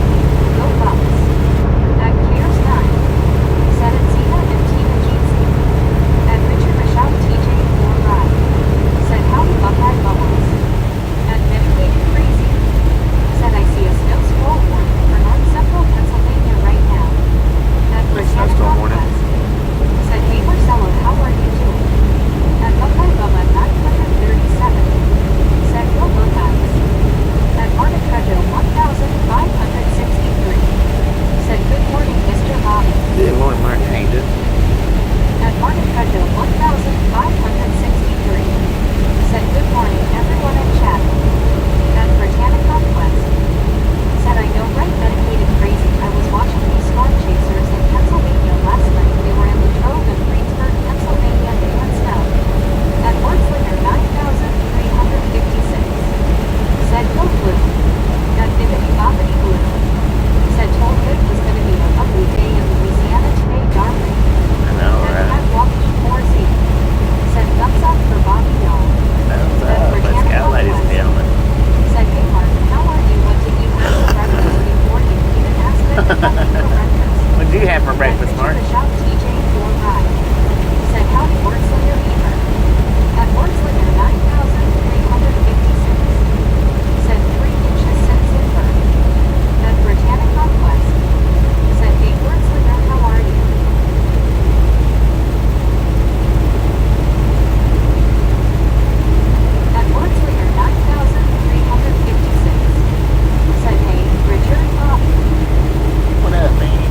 go Bucks. At Piers 9, said it's Zena and Tina Jeezy. At Richard Michelle TJ 4 Ride, said howdy Buckeye Bubbles. At Medicated Crazy, said I see a snow squall warning for north central Pennsylvania right now. At Britannic snowstorm warning. Conquest, said hey Marcelo how are you doing? At Buckeye Bubba 937, said go Buckeyes. At Martin Trejo 1563, said good morning Mr. Bobby. Good morning, Mark. How you doing? At Martin Trejo 1563, said good morning everyone in chat. At Britannic Conquest, said I know right dedicated crazy I was watching these storm chasers in Pennsylvania last night. They were in Latrobe and Greensburg, Pennsylvania doing snow. At Wordslinger 9356, said go blue. At Bibbidi Bobbidi Blue, said told it was going to be a lovely day in Louisiana today darling. I know, At right? Catwalk E4Z, said thumbs up for Bobby y'all. Thumbs At up. Let's Britannic go, ladies and Conquest, gentlemen. said hey Mark how are you what did you have for breakfast before you even asked them to come eat for breakfast? What'd you have for breakfast, Mark? At Richard Bishop TJ 4 Ride, said howdy Wordslinger Beaver. At Wordslinger 9356, said 3 inches since Vicksburg. At Britannic Conquest, said hey Wordslinger how are you? At Wordslinger 9356, said hey Richard Bobby. What up, man?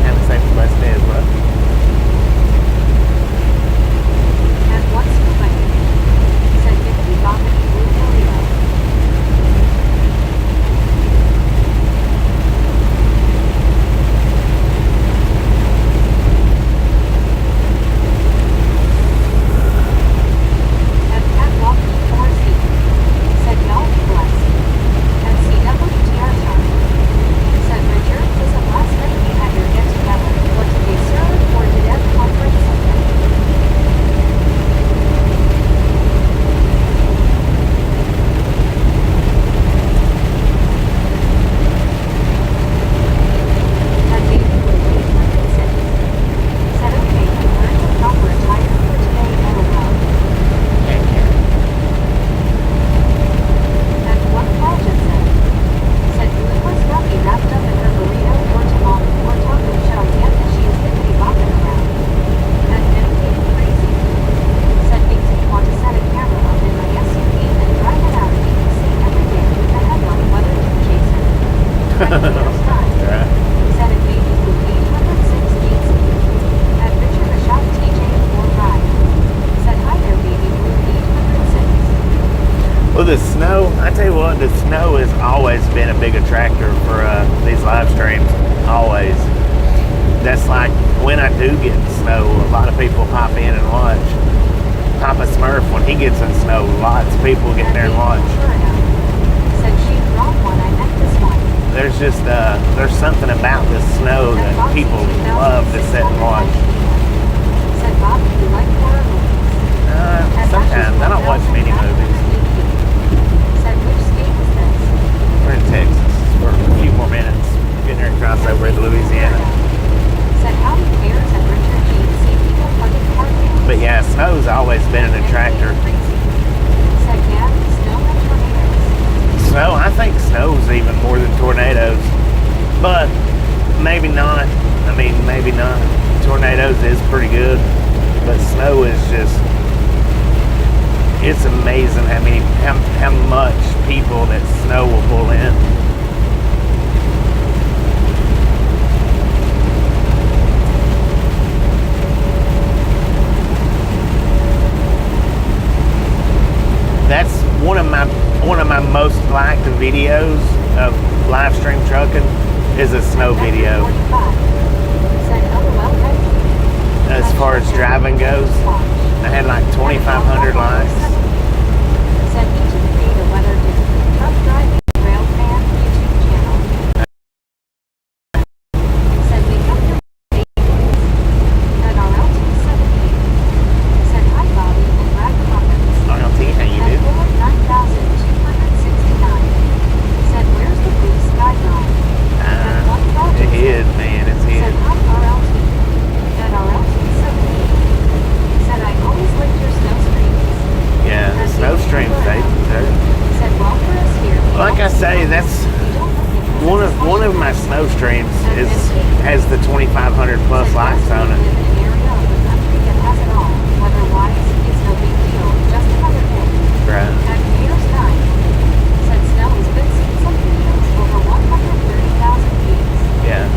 Have a safe and blessed day as well. And what's the way? Said Bibbidi Bobbidi Blue Burrito. And Catwalk E4Z. Said y'all be blessed. And CWTR time. Said Richard, was it last night you had your get together? What did they serve, or did Ed conference something? And David was 800 cents. Said okay, you learned the proper attire for today, LOL. Heck yeah. And what Paul just said. Said Blue was lucky wrapped up in her burrito or tamale or taco shell yet that she is hippity bopping around. And then being crazy. Said makes me want to set a camera up in my SUV and drive it out and see every day with the headline weather to chase her. And here's time. Right. Said it made me blue 806 jeans. And Richard the shop TJ for ride. Said hi there baby blue 806. Well, the snow, I tell you what, the snow has always been a big attractor for these live streams. Always. That's like when I do get snow, a lot of people pop in and watch. Papa Smurf, when he gets in snow, lots of people get there and watch. Said she's wrong one, I meant this one. There's just, there's something about the snow that people love to sit and watch. Said Bob, do you like horror movies? Sometimes. I don't watch many movies. Said which state is this? We're in Texas for a few more minutes. Getting ready to cross over into Louisiana. Said how do bears and Richard G see people hugging car cans? But yeah, snow's always been an attractor. Said yeah, snow and tornadoes. Snow, I think snow's even more than tornadoes. But maybe not. I mean, maybe not. Tornadoes is pretty good. But snow is just, it's amazing how much people that snow will pull in. That's one of my most liked videos of live stream trucking is a snow video. Said LOL next. As far as driving goes, I had like 2,500 likes. Said each of the weather is truck driving rail fan YouTube channel. Said we come to and RLT 78. Said hi Bobby and Brad comments. RLT, how you And do? Bullet 9,269. Said where's the blue sky line? And one project It is, man, it's said hid. hi RLT. And RLT 78. Said I always liked your snow streams. Yeah, the snow streams, they're Said well for us here. like I say, that's one of my snow streams has the 2,500 plus likes on it. Right. Yeah.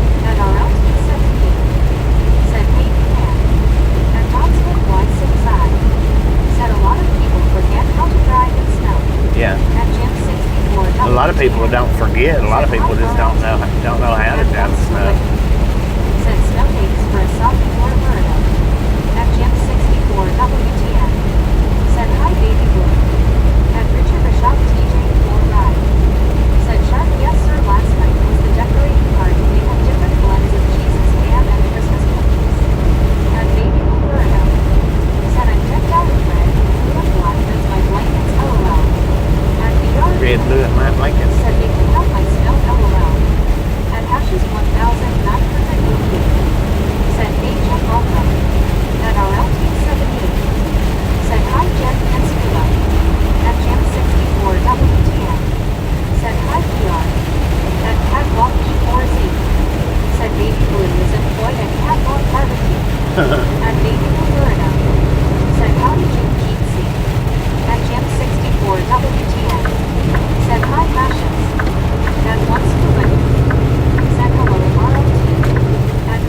Yeah. A lot of people don't forget. A lot of people just don't know how to drive the snow. Said snow days for a sophomore Meridian. At Gym 64 WTN. Said hi baby boy. At Richard the shop TJ for ride. Said sharp yes sir last night was the decorating party. They had different blends of cheeses, ham, and Christmas cookies. At baby boy Meridian. Said I'm decked out in red, blue and black, that's my blankets LOL. At VR. Red, blue, and my blankets. Said they can help my snow LOL. At hashes 1,988. Said hey Jen welcome. At RLT 78. Said hi Jen and Scuba. At Jam 64 WTN. Said hi PR. At Catwalk E4Z. Said Baby Blue is employed at Catwalk Barbecue. At Baby Blue Florida. Said howdy Jim Keatsy. At Jam 64 WTN. Said hi Hashes. At once Scuba. Said hello RLT. At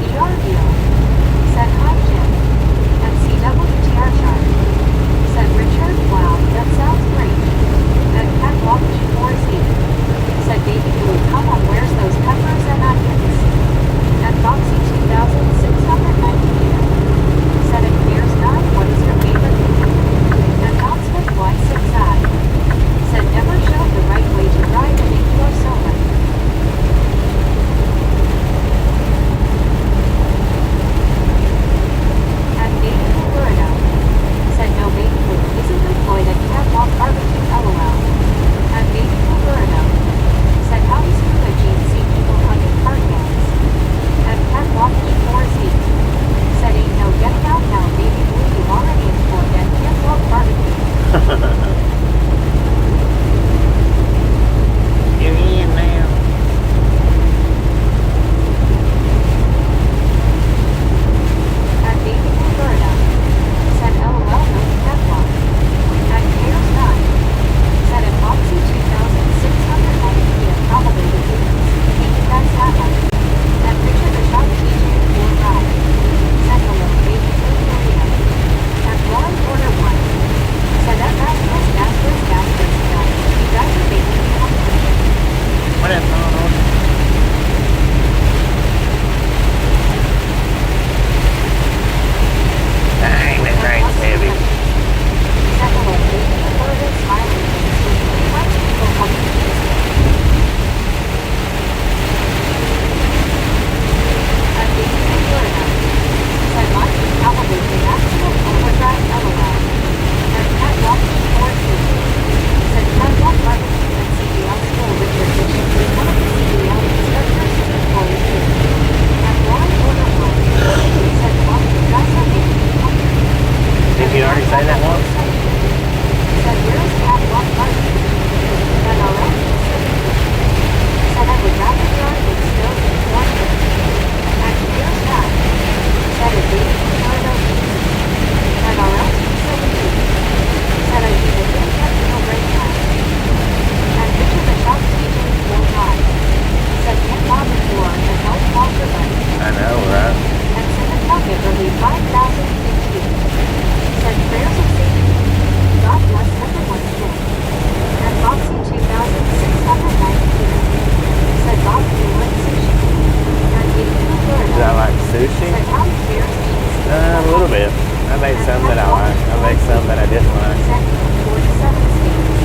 Is she? Said how your beers eats. A little bit. I've ate some that I like. I've ate some that I didn't like. Said 47 states.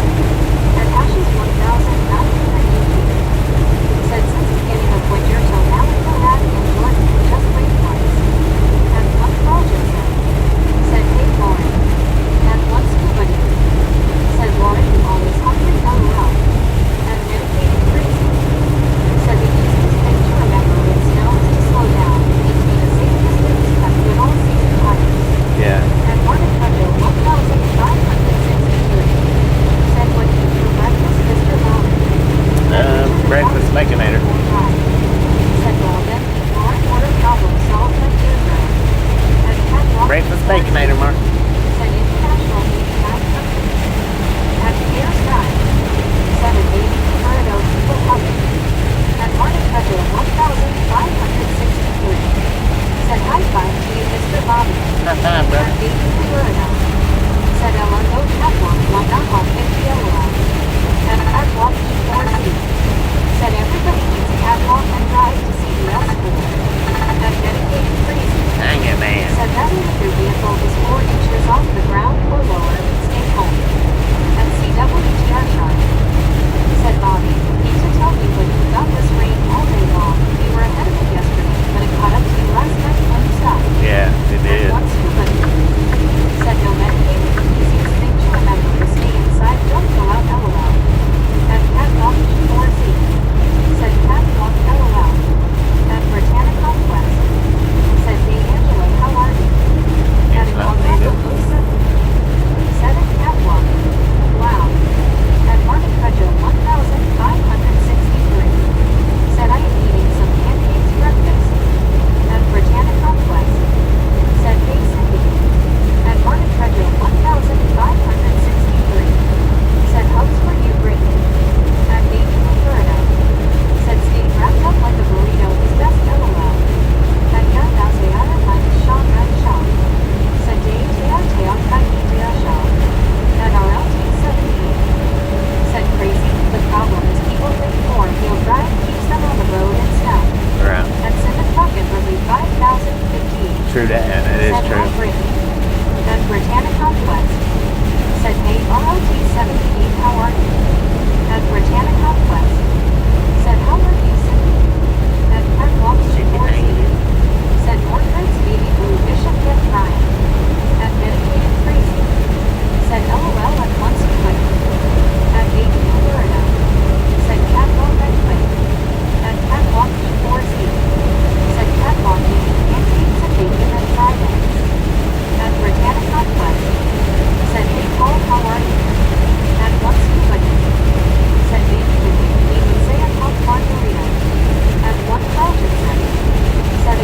And Ashes 1,918. Said since the beginning of winter till now in Meridian and Jordan, just wait twice. And one Brockton said, hey Lauren. And one scuba dude. Said Lauren, always hungry, LOL. And medicated crazy. Said the easiest thing to remember when snow is to slow down, maintain a safe distance, and good all season tires. Yeah. And Martin Cudjoe 1,563. Said what you for breakfast, Mr. Bob. Breakfast baconator. Said well then, Lauren order problem solved by Israel. And catwalk. Breakfast baconator, Mark. Said international meeting 9 countries. And Air Sky. Said a baby Meridian people hugging. And Martin Cudjoe 1,563. Said high five to you, Mr. Bobby. High five, brother. And baby Meridian. Said Ella no catwalk 1.50 LOL. And catwalk E4C. Said everybody needs a catwalk and drive to CBS school. And dedicated crazy. Dang it, man. Said that if your vehicle is 4 inches off the ground or lower, stay home. And CWTR sharp. Said Bobby, need to tell you when you got this rain all day long, you were ahead of it yesterday, but it caught up to you last night when you stopped. Yeah, it did. And one scuba dude. Said no medicated, easiest thing to remember is stay inside, don't go out LOL. And catwalk E4Z. Said catwalk LOL. And Britannic Conquest. Said hey Angela, how are you? And Angela, Colorado 07. Said a catwalk. Wow. And Martin Cudjoe 1,563. Said I am eating some pancakes breakfast. And Britannic Conquest. Said hey Cindy. And Martin Cudjoe 1,563. Said hugs for you greatly. And baby Roberta. Said staying wrapped up like a burrito is best LOL. And Yanda Seara minus Sean Red Shaw. Said Day Tea Tea Kai Tea Shaw. And RLT 78. Said crazy, the problem is people think four-wheel drive keeps them on the road and stuff. Right. And Civic Rocket Ridley 5,015. True that, it is Said true. hi Brittany. And Britannic Conquest. Said hey RLT 78, how are you? And Britannic Conquest. Said how are you Cindy? And Catwalk G4Z. Said more Prince baby blue Bishop Gift Ryan. And medicated crazy. Said LOL at once quick. And baby Florida. Said catwalk red quick. And catwalk E4Z. Said catwalk eating pancakes and bacon and fried eggs. And Britannic Conquest. Said hey Paul, how are you? And one scuba dude. Said baby say a hot margarita. And one Carlton said a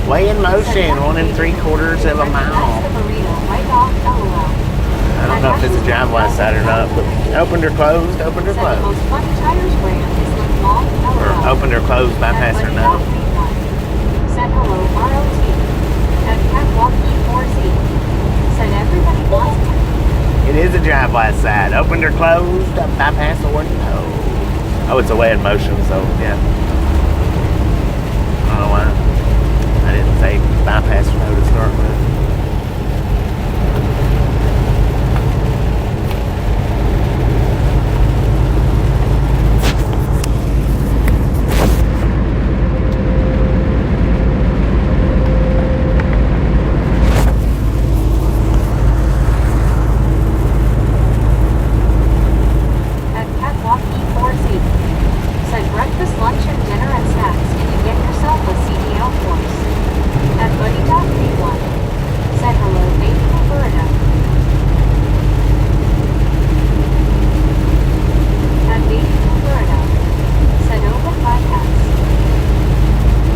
Way in motion, 1 3/4 of a That's mile. the burrito, right off, LOL. I don't know if it's a driveway side or not, but opened or closed, opened or Said the closed. most funny tires brand is like long, Or LOL. opened or closed, bypass or no. Said hello, ROT. At Catwalk E4Z. Said everybody wants me. It is a driveway side, opened or closed, bypass or no. Oh, it's a way in motion, so yeah. I don't know why I didn't say bypass or no to start with.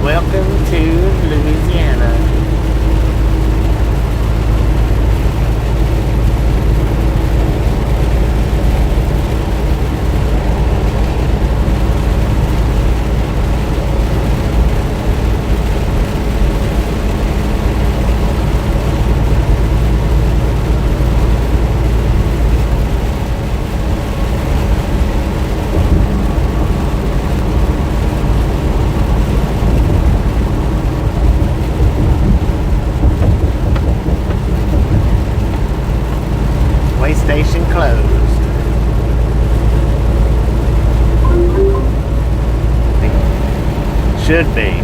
Welcome to Louisiana. Way station closed. Should be.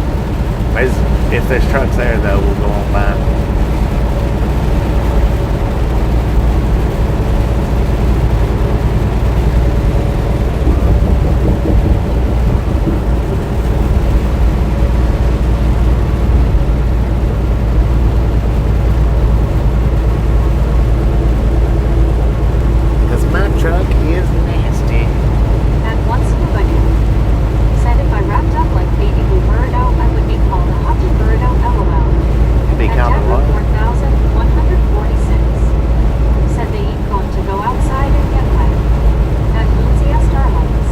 If there's trucks there though, we'll go on by. Truck is nasty. And once in a bucket. Said if I wrapped up like baby blue burrito, I would be called a hot burrito, LOL. Be At called a Denver, what? 4146. Said they ain't going to go outside and get wet. At enthusiast Starlinks.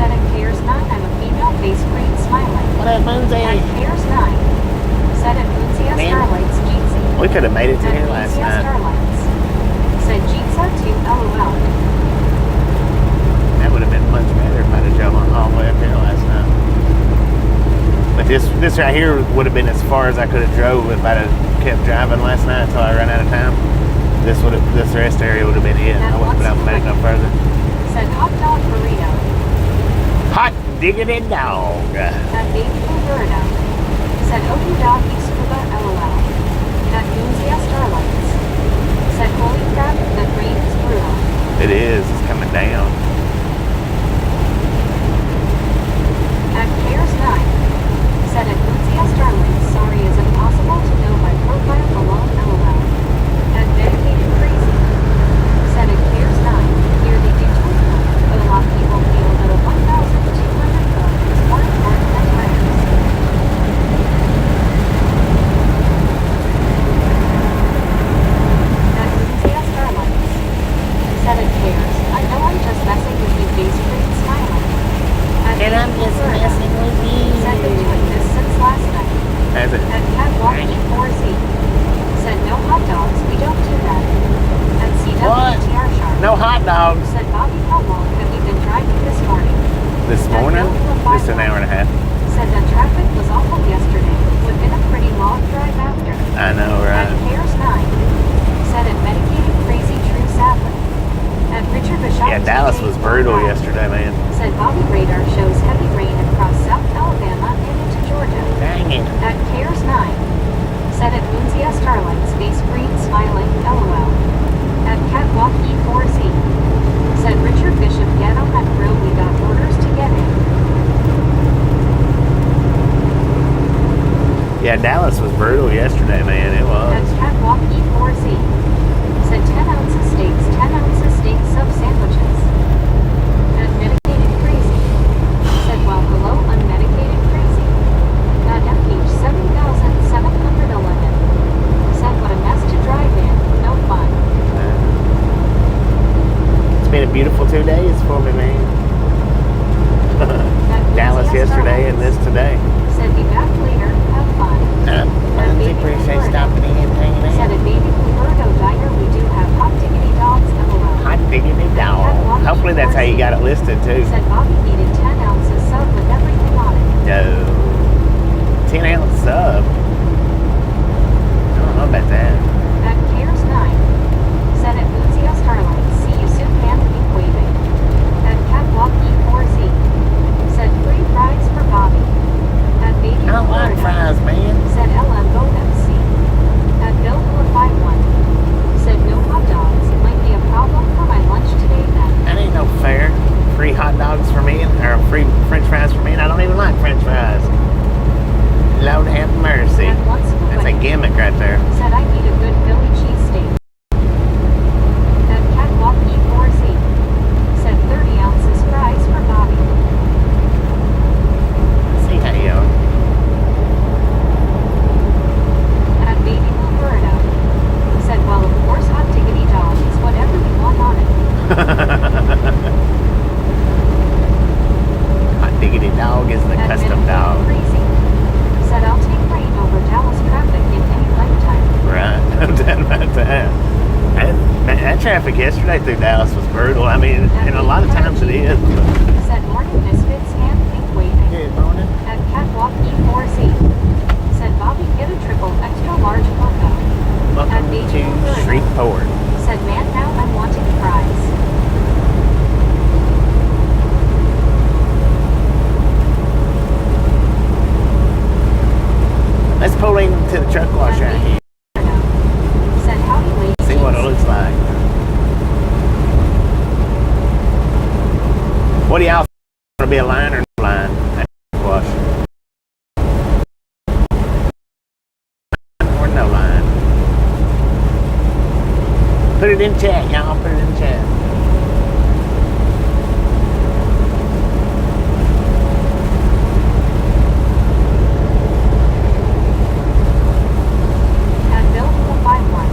Said at Cares 9, I'm a female face green smiling. What up, Moonsy? At Cares 9. Said at enthusiast Man. Starlinks, Jeetsy. We could have made it to here last Enthusiast night. Starlinks. Said Jeetsa to LOL. That would have been much better if I'd have drove all the way up here last night. But this right here would have been as far as I could have drove if I'd have kept driving last night until I ran out of time. This rest area would have been it. I wouldn't have been able to make it no further. Said hot dog burrito. Hot diggity dog. At baby blue burrito. Said okie dokie scuba LOL. At enthusiast Starlights. Said holy crap, the green is brutal. It is. It's coming down. At Cares 9. Said enthusiast Starlights, sorry is impossible to know by profile alone LOL. At dedicated crazy. Said at Cares 9, here they do total, but a lot of people feel that a 1,200 phone is more important than tires. At enthusiast Starlights. Said at Cares, I know I'm just messing with you face green smiling. And I'm just messing with you. Said been doing this since last night. Has it? At Catwalk E4Z. Said no hot dogs, we don't do that. At What? CWTR Sharp. No hot dogs. Said Bobby, how long have you been driving this morning? This morning? Just an hour and a half. Said that traffic was awful yesterday. Would been a pretty long drive after. I know, right? At Cares 9. Said at medicated crazy true sadly. At Richard Bishop. Yeah, Dallas was brutal yesterday, man. Said Bobby radar shows heavy rain across South Alabama and into Georgia. Dang it. At Cares 9. Said at enthusiast Starlight, space green smiling, LOL. At Catwalk E4Z. Said Richard Bishop, get on that grill, we got orders to get in. Yeah, Dallas was brutal yesterday, man. It At was. Catwalk E4Z. Said 10 ounces steaks, 10 ounces steak sub sandwiches. At medicated crazy. Said well hello unmedicated crazy. At MH 7000 listed too. Said Bobby needed 10 ounces sub with everything on it. No. 10-ounce sub. I don't know about that. At Cares 9. Said enthusiast Starlink. See you soon, man. Keep waving. At Catwalk E4Z. Said free fries for Bobby. At Baby I don't like Florida. fries, man. Said LMOMC. At Bill 51. Said no hot dogs. It might be a problem for my lunch today then. That ain't no fair. Free hot dogs for me, or free French fries for me, and I don't even like French fries. Lord have mercy. At once That's a gimmick right there. Said I need a good Philly cheesesteak. At Catwalk E4Z. Said 30 ounces fries for Bobby. See how you are. At Baby Roberto. Said, well, of course, hot diggity dog is whatever you want on it. Hot diggity dog is the At custom Minute dog. Crazy. Said I'll take rain over Dallas traffic in any lifetime. Right. I'm done about that. That traffic yesterday through Dallas was brutal. I mean, and a lot of times it is. Said morning misfits and pink waving. Good morning. At Catwalk E4Z. Said Bobby get a triple extra large cocoa. Welcome to Shreveport. Said man now I'm wanting fries. Let's pull into the truck wash right here. Said howdy ladies. See what it looks like. What do y'all think? Want to be a line or no line at the truck wash? Or no line? Put it in chat, y'all. Put it in chat. At Bill 51.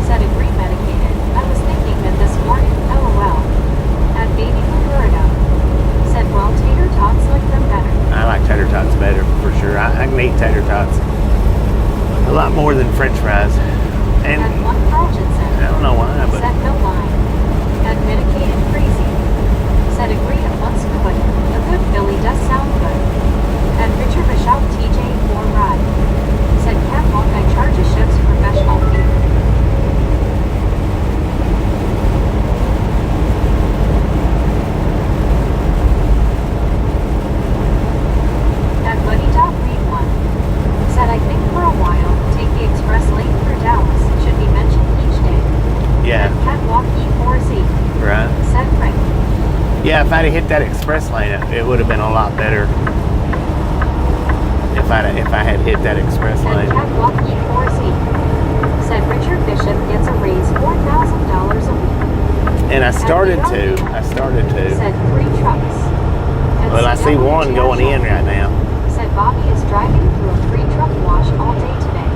Said agree medicated. I was thinking that this morning. LOL. At Baby Roberto. Said well tater tots like them better. I like tater tots better for sure. I can eat tater tots a lot more than French fries. And At one Carltonson. I don't know why, but Said no line. At medicated crazy. Said agree at once good. A good Philly does sound good. At Richard Bishop TJ 4 ride. Said catwalk I charge a ship's professional fee. At Buddy Dog Read 1. Said I think for a while, take the express lane through Dallas. Should be mentioned each day. yeah, At Catwalk E4Z. right. Said Frank. Yeah, if I'd have hit that express lane, it would have been a lot better. If I had hit that express Said lane. Catwalk E4Z. Said Richard Bishop gets a raise $4,000 a week. And I started to. Said 3 trucks. At Well, I see Scenic one going in right now. Said Bobby is driving through a 3-truck wash all day today.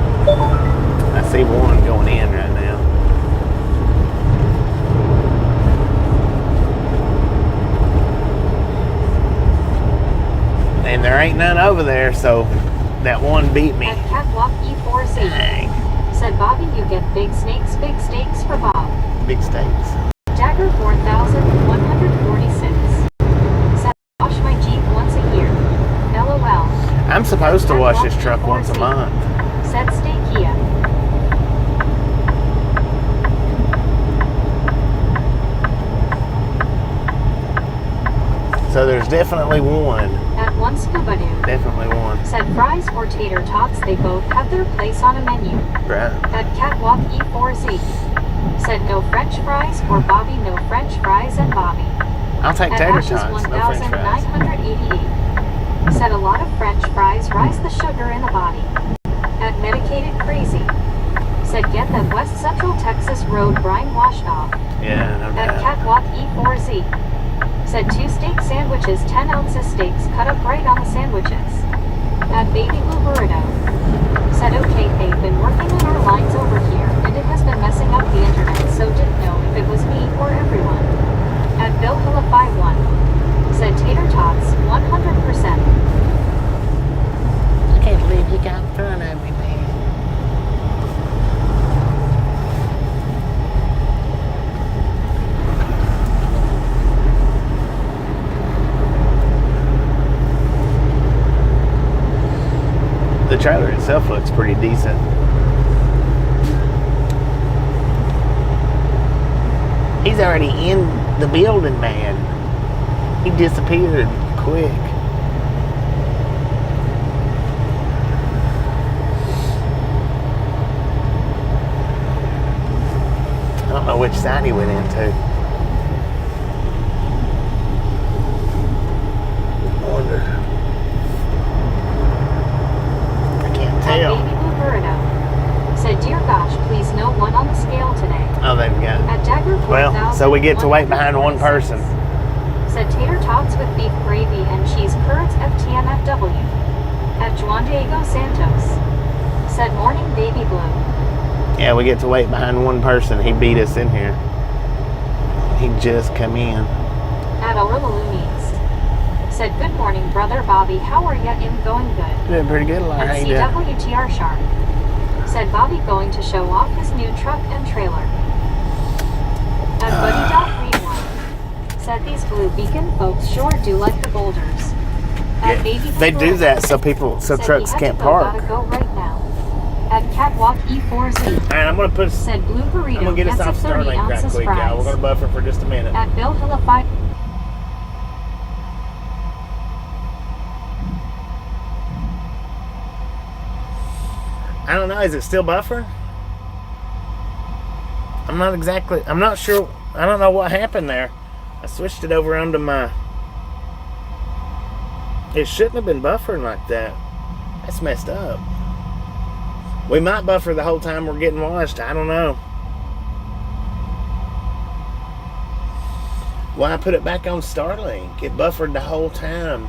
I see one going in right now. And there ain't none over there, so that one beat me. At Catwalk E4Z. Dang. Said Bobby you get big snakes, big steaks for Bob. Big steaks. Dagger 4146. Said wash my Jeep once a year. LOL. I'm supposed to wash this truck once a month. Said stay Kia. So there's definitely one. At one scuba dude. Definitely one. Said fries or tater tots, they both have their place on a menu. Right. At Catwalk E4Z. Said no French fries or Bobby no French fries and Bobby. I'll take At tater Ashes tots, no French fries. 1988. Said a lot of French fries rise the sugar in the body. At Medicated Crazy. Said get that West Central Texas Road brine washed off. Yeah, no At doubt. Catwalk E4Z. Said 2 steak sandwiches, 10 ounces steaks cut up right on the sandwiches. At Baby Blue Burrito. Said okay, they've been working on our lines over here and it has been messing up the internet, so didn't know if it was me or everyone. At Bill Hilla 51. Said tater tots, 100%. I can't believe you got in front of me, man. trailer itself looks pretty decent. He's already in the building, man. He disappeared quick. I don't know which side he went into. I wonder. I can't tell. Baby Blue Burrito said, "Dear gosh, please no one on the scale today." Oh, they've got. At Dagger Well, so we get to wait behind one person. Said tater tots with beef gravy and cheese curds FTMFW. At Juan Diego Santos. Said morning baby blue. Yeah, we get to wait behind one person. He beat us in here. He just come in. At Loonies. Said good morning brother Bobby, how are ya? Going good. Doing pretty good, Laura. How At you doing? CWTR Sharp. Said Bobby going to show off his new truck and trailer. At Buddy Dog 31. Said these Blue Beacon folks sure do like the boulders. At Yeah, Baby they Blue do that so Burrito. so Said trucks he had can't to go, park. Gotta go right now. At Catwalk E4Z. All right, I'm gonna put. Said Blue Burrito I'm gonna get us gets a off 30 Starlink right ounces quick, y'all. We're fries. gonna buffer for just a minute. At Bill Hillify. I don't know. Is it still buffering? I'm not sure. I don't know what happened there. I switched it over onto my. It shouldn't have been buffering like that. That's messed up. We might buffer the whole time we're getting washed. I don't know. Well, I put it back on Starlink. It buffered the whole time.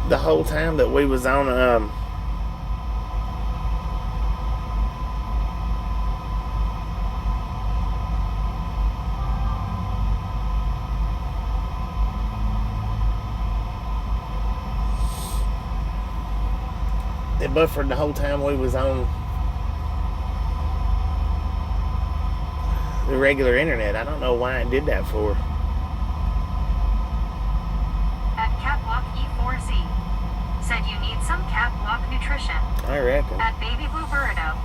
The whole time that we was on it buffered the whole time we was on the regular internet. I don't know why it did that for. At Catwalk E4Z. Said you need some catwalk nutrition. I reckon. At Baby Blue Burrito.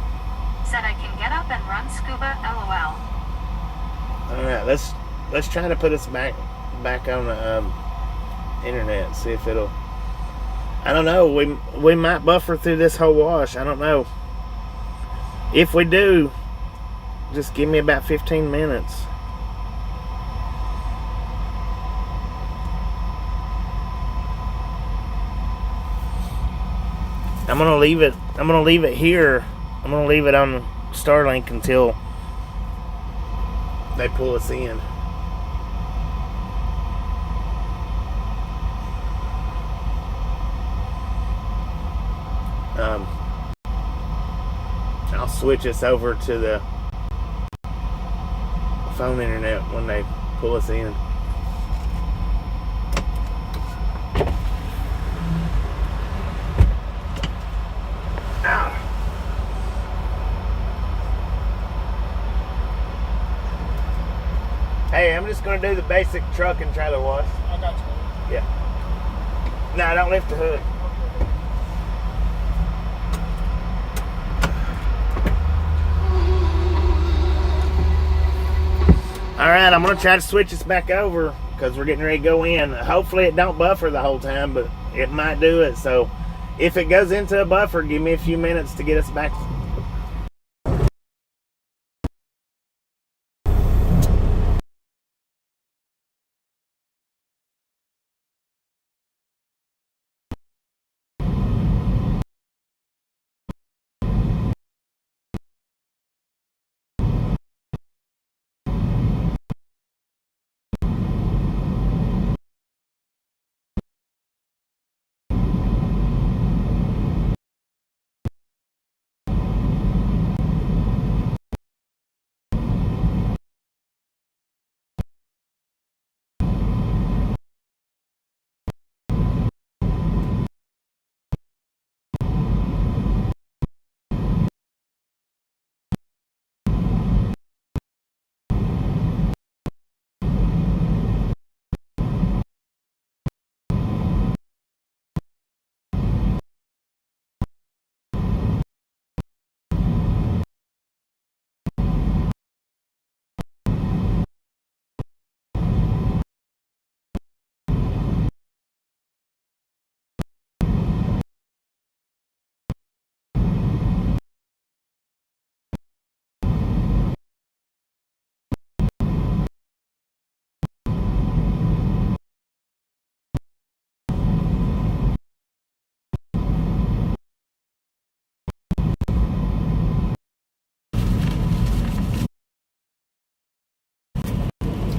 Said I can get up and run scuba LOL. All right, let's try to put us back on the internet. See if it'll. I don't know. We might buffer through this whole wash. I don't know. If we do, just give me about 15 minutes. I'm gonna leave it. I'm gonna leave it here. I'm gonna leave it on Starlink until they pull us in. I'll switch us over to the phone internet when they pull us in. Hey, I'm just going to do the basic truck and trailer wash. I got you. Yeah. No, don't lift the hood. All right, I'm going to try to switch us back over because we're getting ready to go in. Hopefully it don't buffer the whole time, but it might do it. So if it goes into a buffer, give me a few minutes to get us back.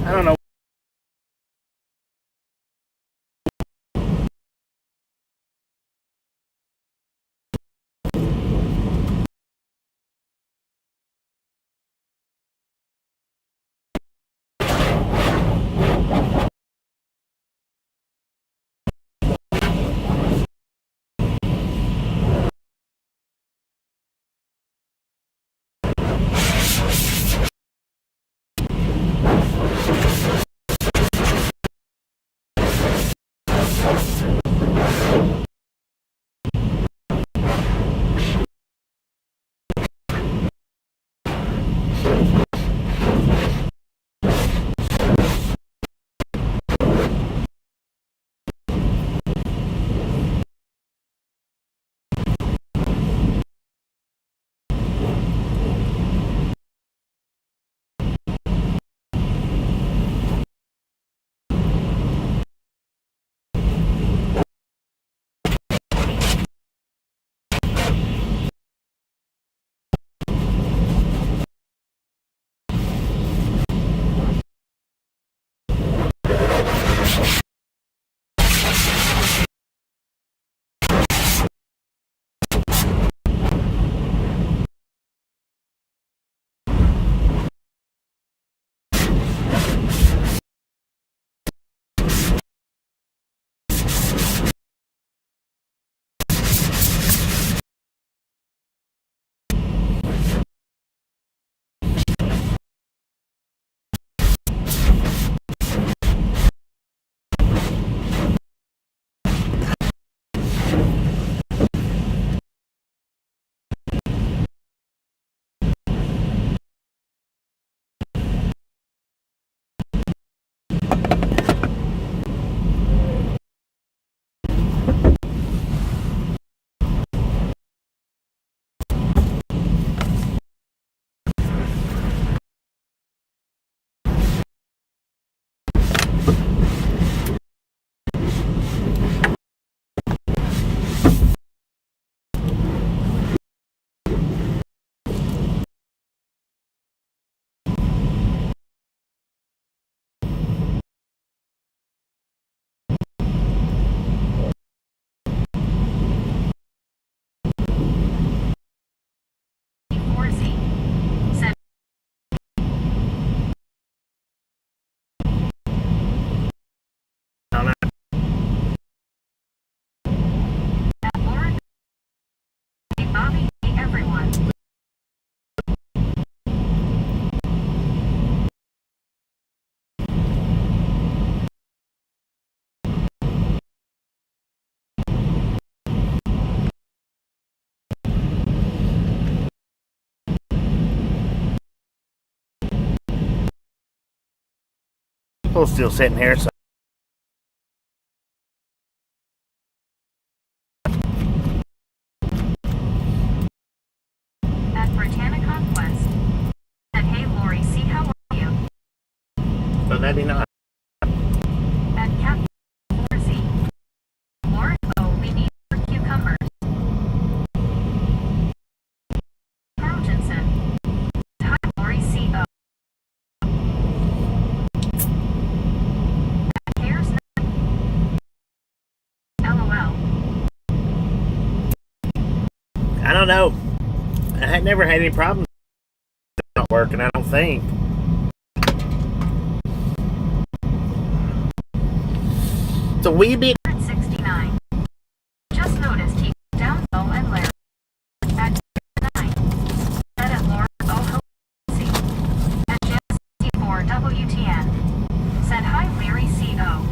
I don't know. People still sitting here, so At Britannia Conquest. Said, hey Lori, see how are you? but maybe not. At Captain 4Z. Lauren, oh, we need more cucumbers. Carl Jensen. Hi Lori, C.O. At Cares LOL. I don't know. I had never had any problems not working, I don't think. It's a wee bit. 69. Just noticed he down low and Larry. At 9. Said at Lauren, oh hello. At Jen 64 WTN. Said hi Larry C.O.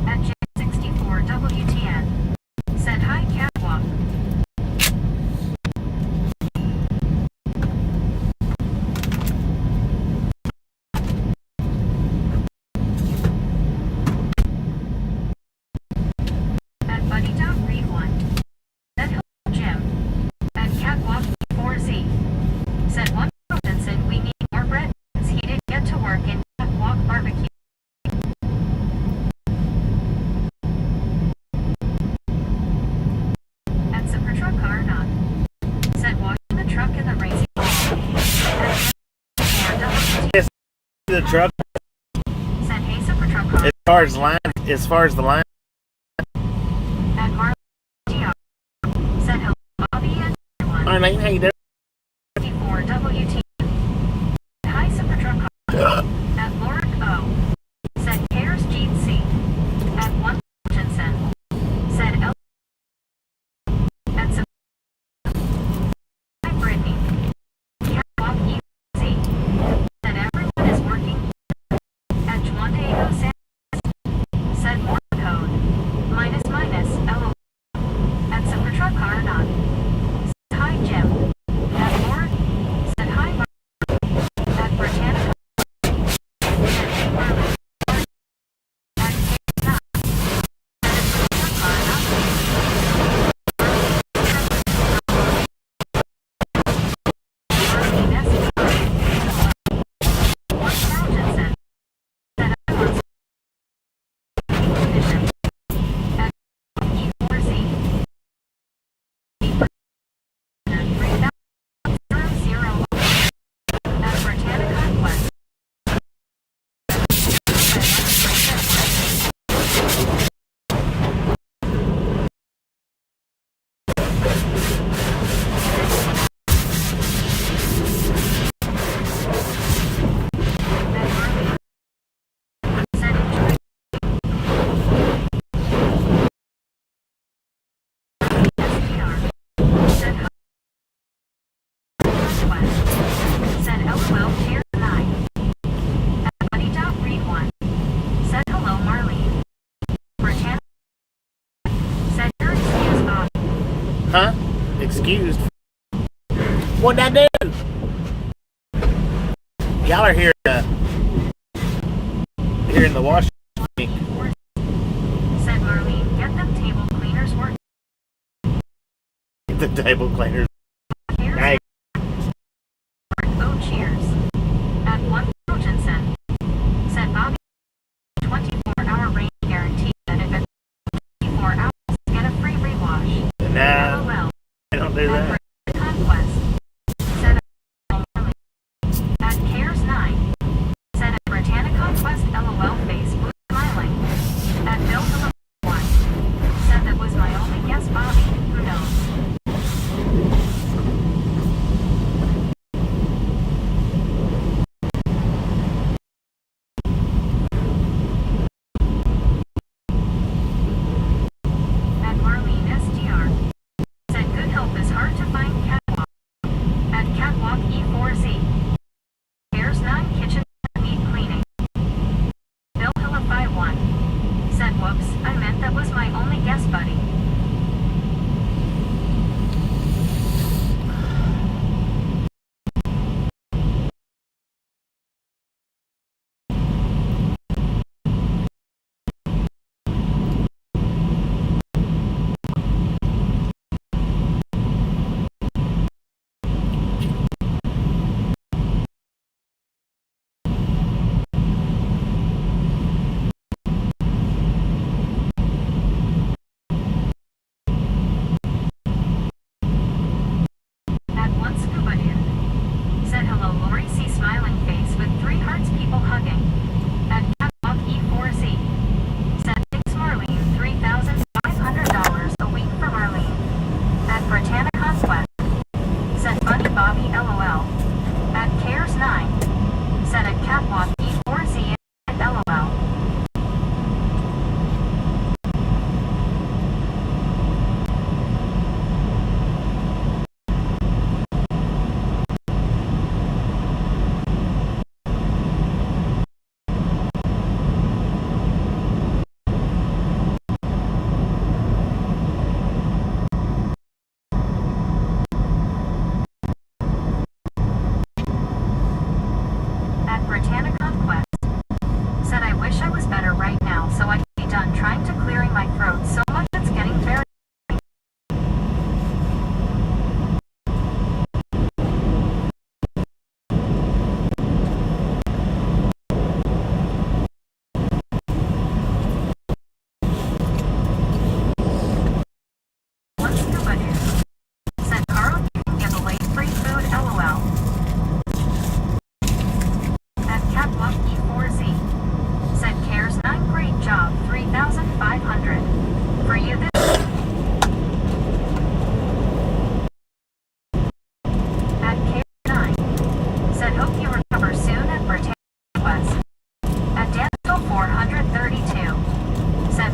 At Jen 64 WTN. Said hi Catwalk. the truck. Said, hey, super truck car. As far as the line. At Marlene DR. Said, hello, Bobby and everyone. Arlene, how you doing? 54 WT. Hi, super truck car. At Lord O. Said, Cares Gene C. At 1 Jensen. Said, L. At some. Hi, Brittany. Catwalk EZ. Said, everyone is working. At Juande O. Said, more code. Minus minus. LO. At super truck car not. Said, hi, Jim. At Lord. Said, hi, Mark. At Britannica. Said, hey, Marley. At K. Not. Said, at super truck car not. Marley Nessie. 1000 said, I want condition. At E4Z. And 3000. At Britannica West. Said enjoy. SDR. Said hi. West. Said LOL tier 9. At buddy.read1. Said hello Marlene. Britannica. Said you're excused Bob. Huh? Excused. What'd I do? Y'all are here in the wash. Said Marlene, get them table cleaners working. The table cleaners. Here's Hey. Oh cheers. At 1 Jensen. Said Bobby 24-hour rain guarantee that if it's 24 hours get a free rewash. Nah, LOL. I don't do that. At Conquest. Said Marlene. At Cares 9. Said at Britannica Conquest LOL face blue smiling. At Bill Phillip 1. Said that was my only guess Bobby, who knows. At Marlene SDR. Said good help is hard to find catwalk. At Catwalk E4Z. Cares 9 kitchen need cleaning. Bill Hilla 51. Said whoops, I meant that was my only guess buddy.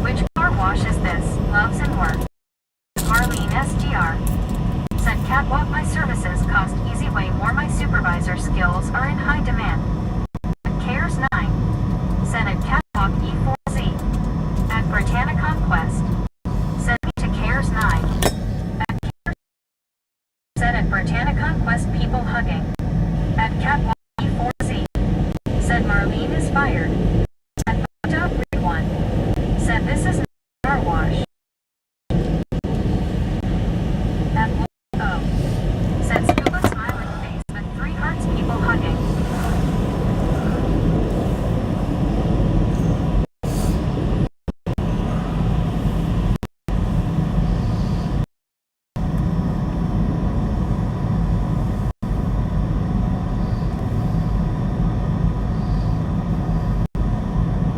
Which car wash is this? Loves and work. Marlene SGR. Said catwalk, my services cost easy way more, my supervisor skills are in high demand. Cares 9. Said at catwalk E4Z. At Britannicon Quest. Said me to Cares 9. At Cares. Said at Britannicon Quest people hugging. At catwalk E4Z. Said Marlene is fired. At Dot Read 1. Said this is car wash. At O. Said scuba smiling face with 3 hearts people hugging.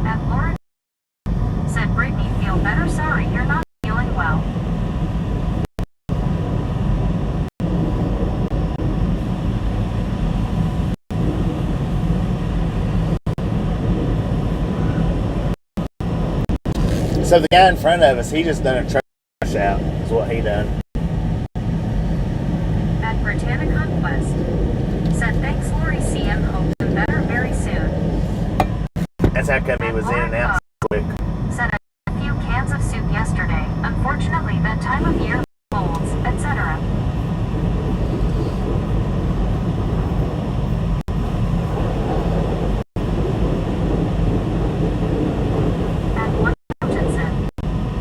At Laura. Said Brittany, feel better, sorry you're not feeling well. So the guy in front of us, he just done a trash out, is what he done. At Britannicon Quest. Said thanks Lori CM, hope you're better very soon. That's how come he was in and out so quick. Said a few cans of soup yesterday. Unfortunately that time of year, molds, etc. At one Hutchinson.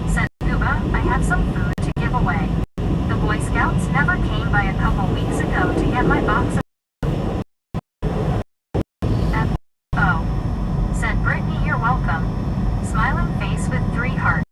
Said Scuba, I have some food to give away. The Boy Scouts never came by a couple weeks ago to get my box of at O. Said Brittany, you're welcome. Smiling face with 3 hearts.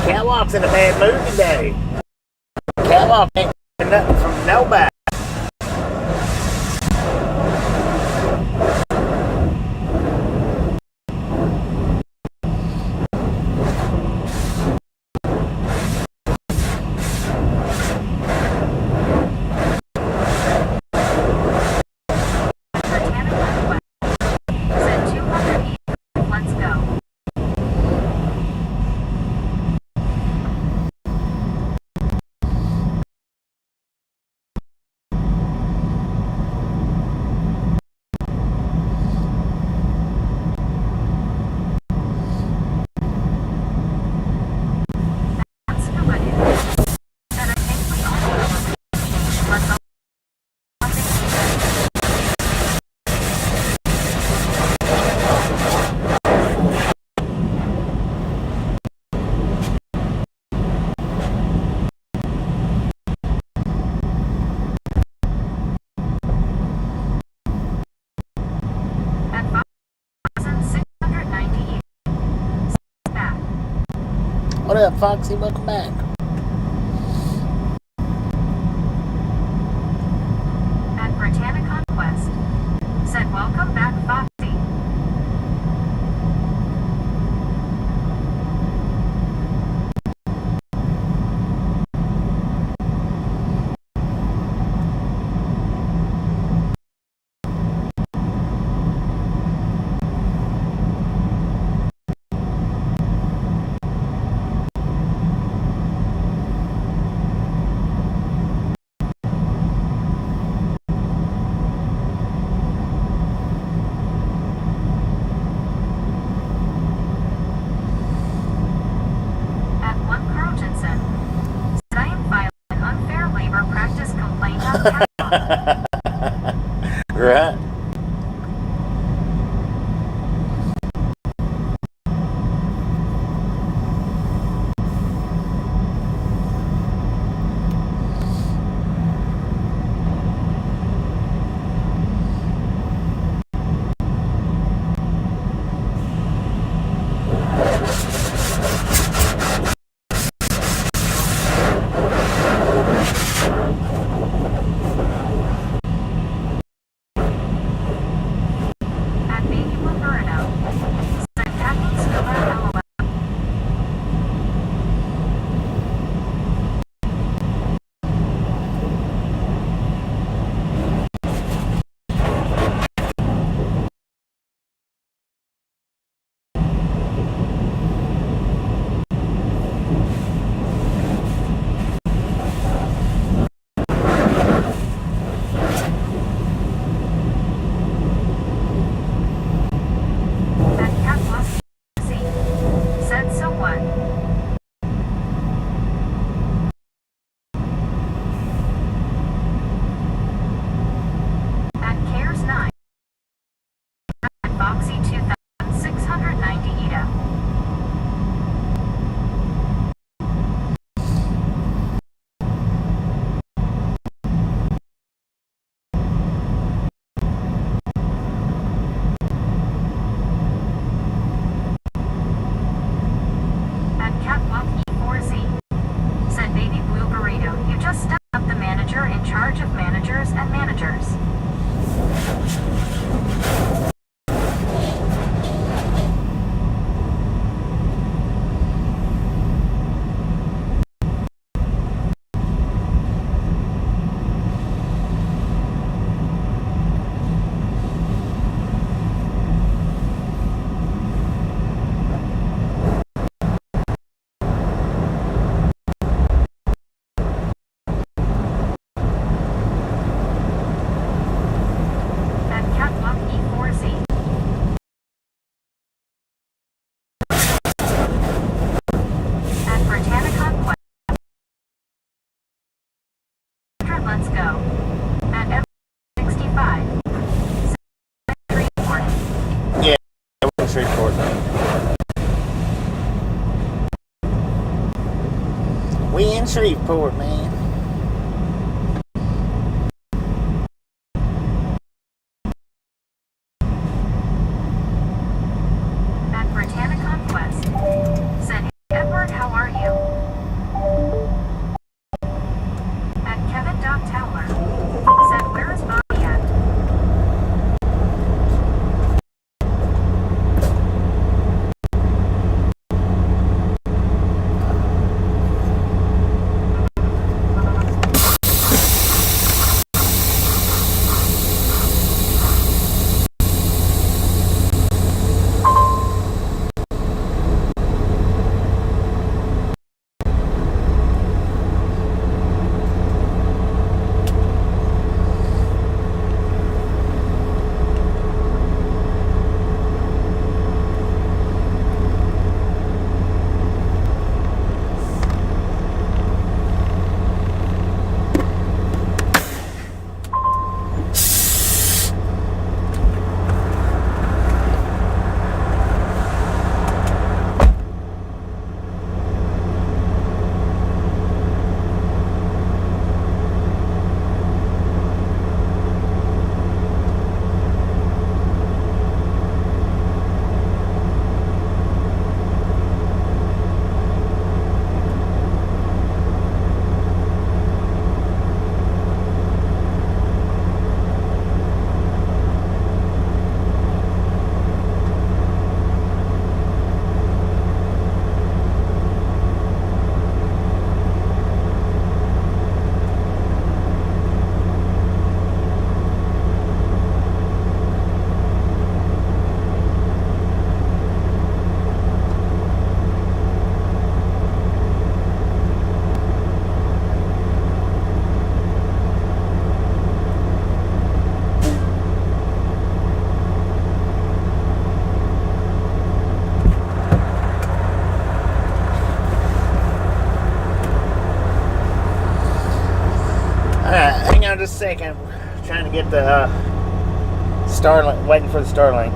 Catwalk's in a bad mood today. Catwalk ain't nothing from nobody. What up, Foxy? Welcome back. At Britannicon Quest. Said welcome back, Foxy. Right. At Baby Monroe, said Captain Stiller LOL. At Catwalk Z, said so what? At Cares 9, at Foxy 2690 Ida. At Catwalk E4Z, said Baby Blue Burrito, you just stepped up the manager in charge of managers and managers. At Catwalk E4Z, at Britannicon Quest, let's go. At F65, said Shreveport. Yeah, we're in Shreveport. We in Shreveport, man. At Britannicon Quest, said Edward, how are you? At Kevin Towler, said where is Bobby at? Alright, hang on just a second. We're trying to get the Starlink, waiting for the Starlink.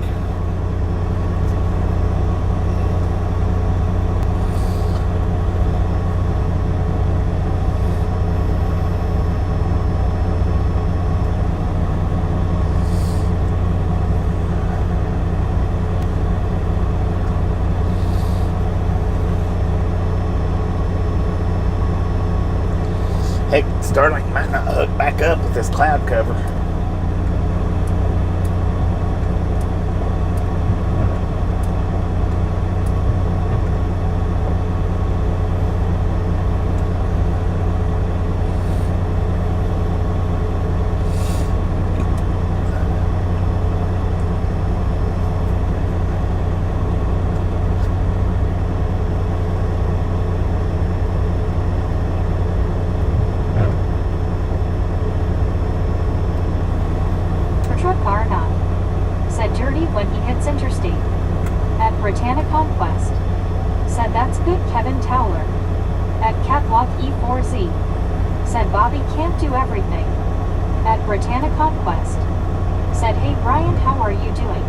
Heck, Starlink might not hook back up with this cloud cover. When he hits interstate. At Britannia Conquest. Said that's good Kevin Towler. At Catwalk E4Z. Said Bobby can't do everything. At Britannia Conquest. Said hey Brian, how are you doing?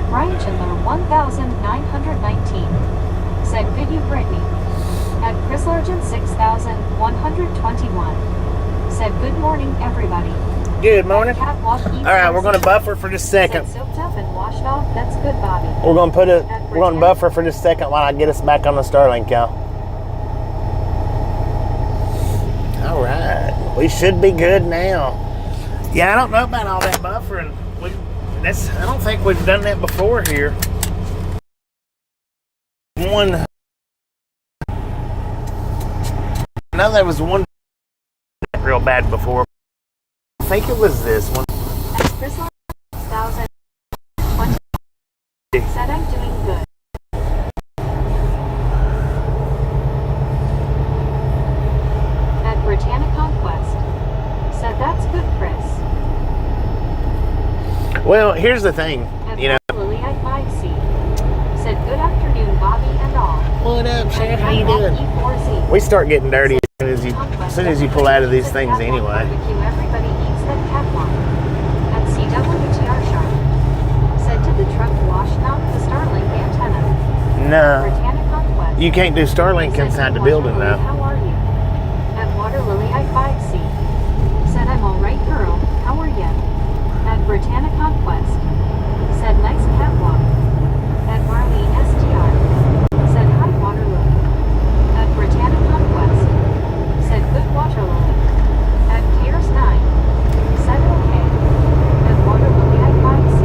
Brian Chandler 1919 said good you Brittany. At Chris Largent 6121 said good morning everybody. Good morning. Alright, we're gonna buffer for just a second. Soaked up and washed off, that's good Bobby. We're gonna buffer for just a second while I get us back on the Starlink, y'all. Alright. We should be good now. Yeah, I don't know about all that buffering. I don't think we've done that before here. I know there was one real bad before. I think it was this one. Chris 1020 said I'm doing good. At Britannia Conquest said that's good Chris. Well, here's the thing, you know. Lily at 5C said good afternoon Bobby and all. What up, Chef? How you doing? E4Z. We start getting dirty as soon as you pull out of these things anyway. Everybody eats that catwalk. At CWTR Sharp said did the truck wash out the Starlink antenna? No. Britannia Conquest. You can't do Starlink inside the building though. How are you? At Water Lily at 5C said I'm alright girl. How are you? At Britannia Conquest said nice catwalk. At Marley STR said hi Water Lily. At Britannia Conquest said good Water Lily. At Cares 9 said okay. At Water Lily at 5C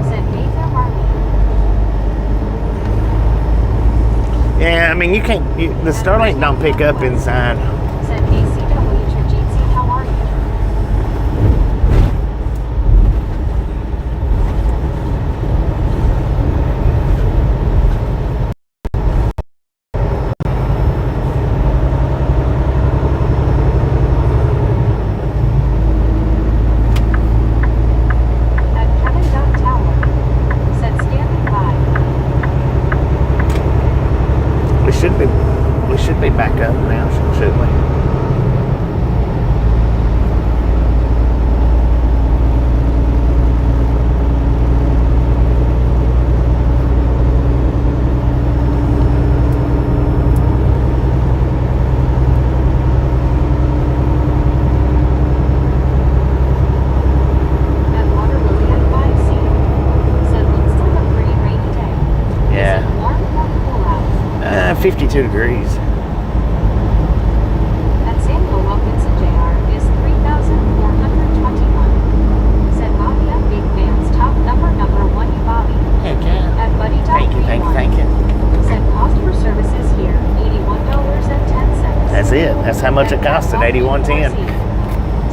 said Nathan Marley. Yeah, I mean you can't. The Starlink don't pick up inside. Said ACW Trajitsi, how are you? We should be back up now, shouldn't we? At Water Lily at 5C said looks like a pretty rainy day. Yeah. Is it warm or cool out? 52 degrees. At Samuel Wilkinson Jr. is 3,421. Said Bobby at Big Fans top number 1 you Bobby. Heck yeah. At Buddy Thank you. said cost for services here $81.10. That's it. That's how much it costs at $81.10.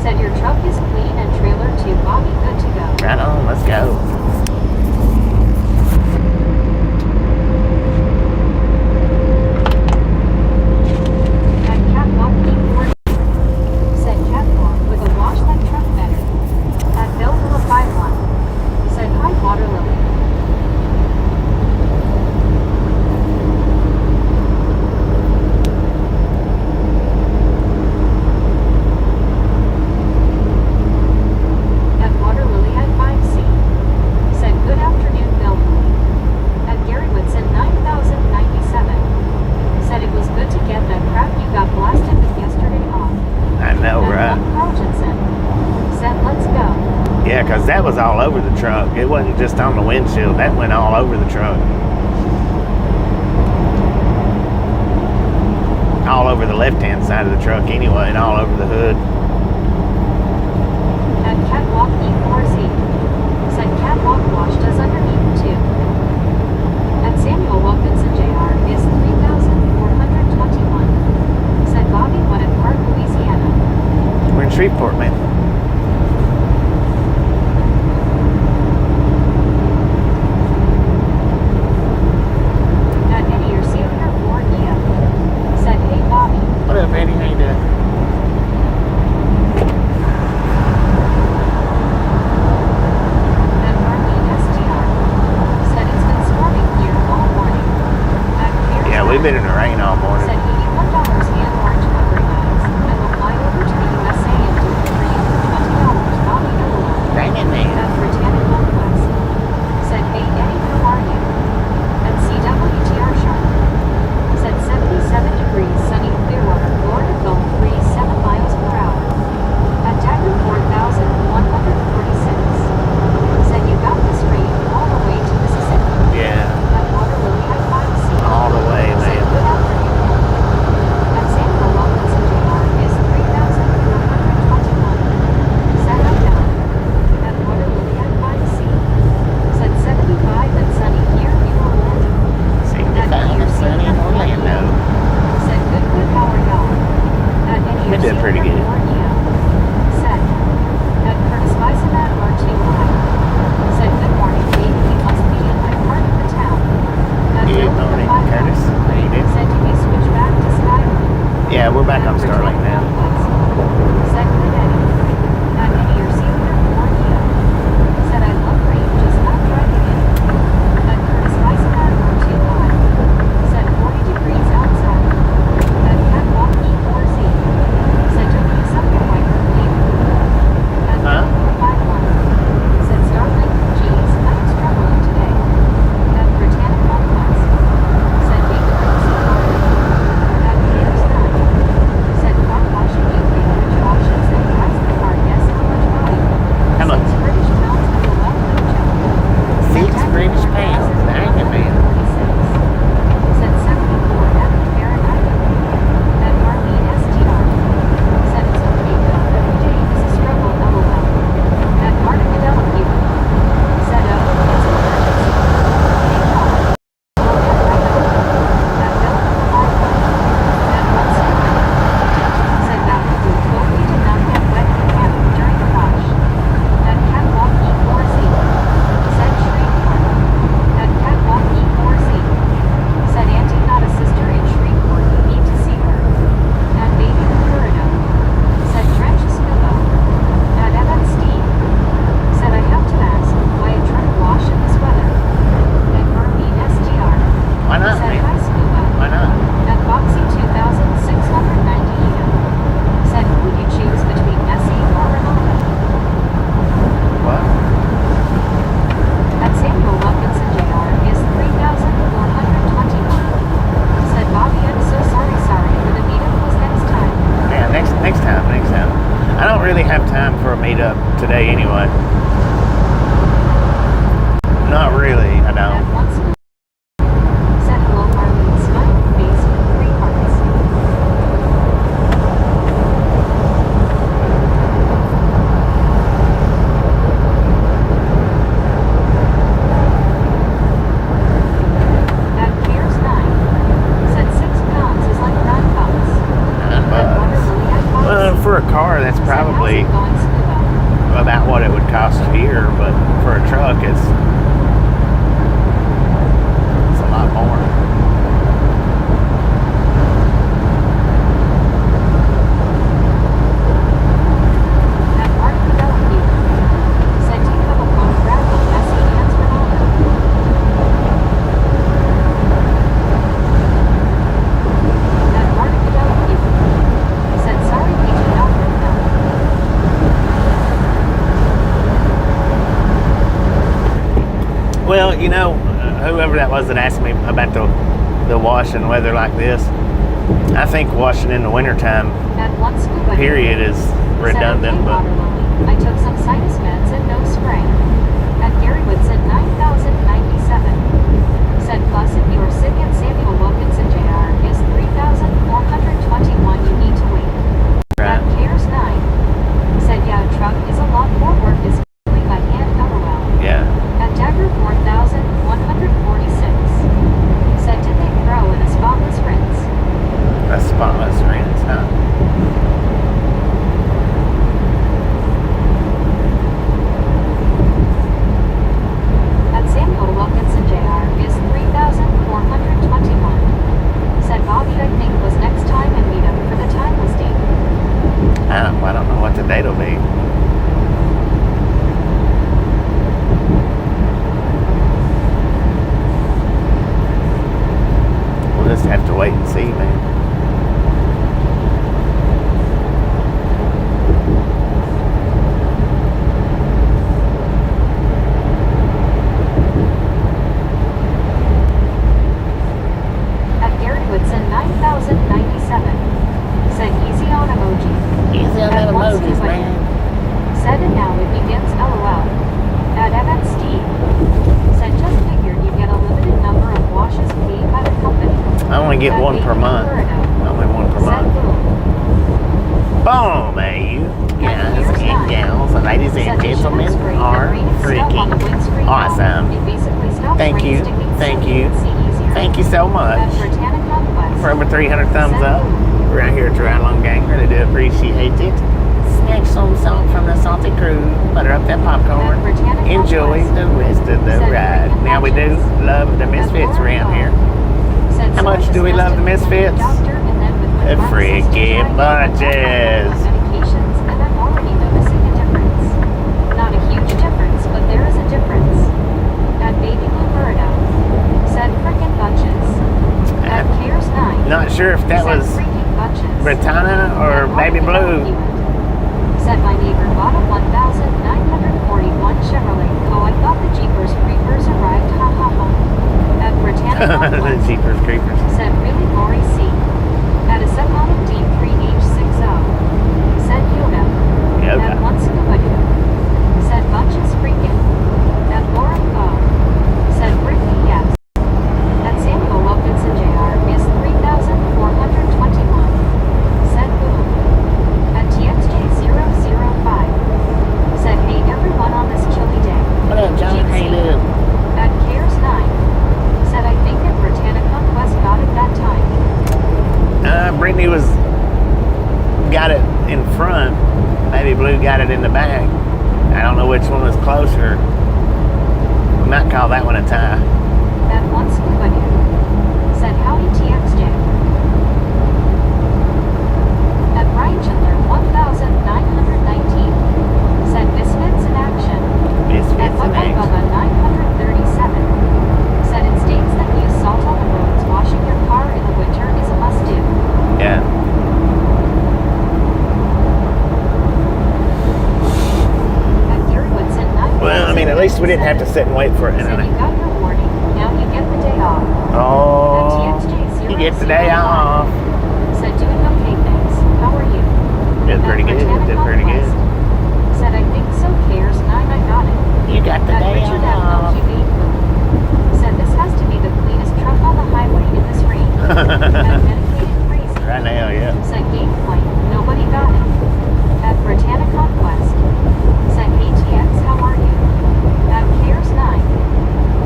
Said your truck is clean and trailer too Bobby good to go. Right on. Let's go. Because that was all over the truck. It wasn't just on the windshield. That went all over the truck. All over the left-hand side of the truck anyway, and all over the hood. At Catwalk E4Z. Said Catwalk wash does underneath too. At Samuel Wilkinson Jr. is 3,421. Said Bobby Wood at Park, Louisiana. We're in Shreveport, man. At Eddie or Senior 4EM. Said, hey Bobby. What up, Eddie? How you doing? At Marlene STR. Said it's been storming here all morning. At Pierce Yeah, we've been in the rain all morning. Said $81 and orange covering eyes. And will fly over to the USA and do it for you for $20. Bobby Noah. Dang it, man. At Britannic Northwest. Said, hey Eddie, how are you? At CWTR Sharp. Said 77 degrees, sunny, Clearwater, Florida, Gulf breeze 7 miles per hour. At Dagger 4,146. Said you got this rain all the way to Mississippi. Yeah, At Water Lily at 5C. all the way, Said man. good afternoon. At Samuel Wilkinson Jr. is 3,421. Said I'm down. At Water Lily at 5C. Said 75 and sunny here in Orlando. 75 and sunny in Orlando. Said good, how are y'all? At any We did pretty good. Said at Curtis Bison at R2Y. Said good morning, baby. We must be in my part of the town. At Good Bill morning, 5. Curtis. How you doing? Said you may switch back to Skyline. Yeah, we're back on Starlink now. Said good Eddie. At Eddie or Senior 4EM. Said I love rain, just not driving in. At Curtis Bison at R2Y. Said 40 degrees outside. At Catwalk E4Z. Said don't use up your wife for leaving. At Huh? 51. Said Starlink, geez, I'm struggling today. At Britannic Northwest. Said big crazy party. At Peters 9. Said car washing you big rich washes and price the car, yes, how much volume? How much? 6 British pounds of the welcome job. 6 British pounds. Dang it, man. Said 74 at Meridian. At Marlene STR. Said it's okay, though every day is a struggle, LOL. At Martin Fidelity. Said it's an emergency. Hey God. We'll get right on. At Bill 51. At Hudson. Said that food hope we did not get wet in camp during the wash. At Catwalk E4Z. Said Shreveport. At Catwalk E4Z. Said auntie not a sister in Shreveport, you need to see her. At Baby the Florida. Said Drench Scuba. At Evan Steve. Said I have to ask, why a truck wash in this weather? At Marlene STR. Why not, Said man? hi Scuba. Why not? At Foxy 2690 EM. Said who would you choose between Nessie or Renata? What? At Samuel Wilkinson Jr. is 3,421. Said Bobby, I'm so sorry for the meetup was next time. Yeah, next time. I don't really have time for a meetup today anyway. Not really, I At don't. one school. Said hello Marlene, smile face with 3 hearts. At Piers 9. Said 6 pounds is like $9. At Water Lily at 5. Well, for a car, that's Said, probably how's it going, Scuba? about what it would cost here, but for a truck, it's a lot more. At Mark Fidelity. Said do you have a photograph of Nessie and Renata? At Mark Fidelity. Said sorry we do not know them. Well, you know, whoever that was that asked me about the washing weather like this, I think washing in the wintertime, At one scuba. period, is redundant, Said, okay, but Water Lily. I took some sinus meds and no spray. only get one per month. Only one per month. Boom, you guys and gals, ladies and gentlemen, are freaking awesome. Thank you, thank you, thank you so much for over 300 thumbs up. We're out here at Triathlon Gang. Really do appreciate it. Snack some salt from the salty crew. Butter up that popcorn. Enjoy the rest of the ride. Now we do love the Misfits around here. How much do we love the Misfits? The freaking bunches. Not a huge difference, but there is a difference. At Baby Blue Meridian said frickin' bunches. At Cares 9. Not sure if that was Britannia or Baby Blue. Said my neighbor bought a 1,941 Chevrolet. Oh, I thought the Jeepers Creepers arrived. Ha ha ha. At Britannia. The Jeepers Creepers. Said really Lori C. At a Second D3H60. Said Yoda. At one Scooby-Doo. Said bunches freaking. At Laura O. Said Brittany yes. At Samuel Wilkinson Jr. is 3,421. Said boom. At TXJ005. Said hey everyone on this chilly day. What up, John? How you doing? At Cares 9. Said I think at Britannica Quest got it that time. Brittany got it in front. Baby Blue got it in the back. I don't know which one was closer. We might call that one a tie. That one Scooby-Doo said howdy TXJ. At Brian Chandler 1,919 said Misfits in action. At Bubba 937 said in states that use salt on the roads, washing your car in the winter is a must-do. Yeah. Well, I mean, at least we didn't have to sit and wait for it. Said you got your warning, now you get the day off. Oh, you get the day off. Said doing okay, thanks. How are you? Did pretty good, did pretty good. Said I think so, Cares 9, I got it. You got the day Richard off. LGB said this has to be the cleanest truck on the highway in this range. That dedicated crazy. Right now, yeah. Said Game Point, nobody got it. At Britannia Conquest. Said ATX, how are you? At Cares 9.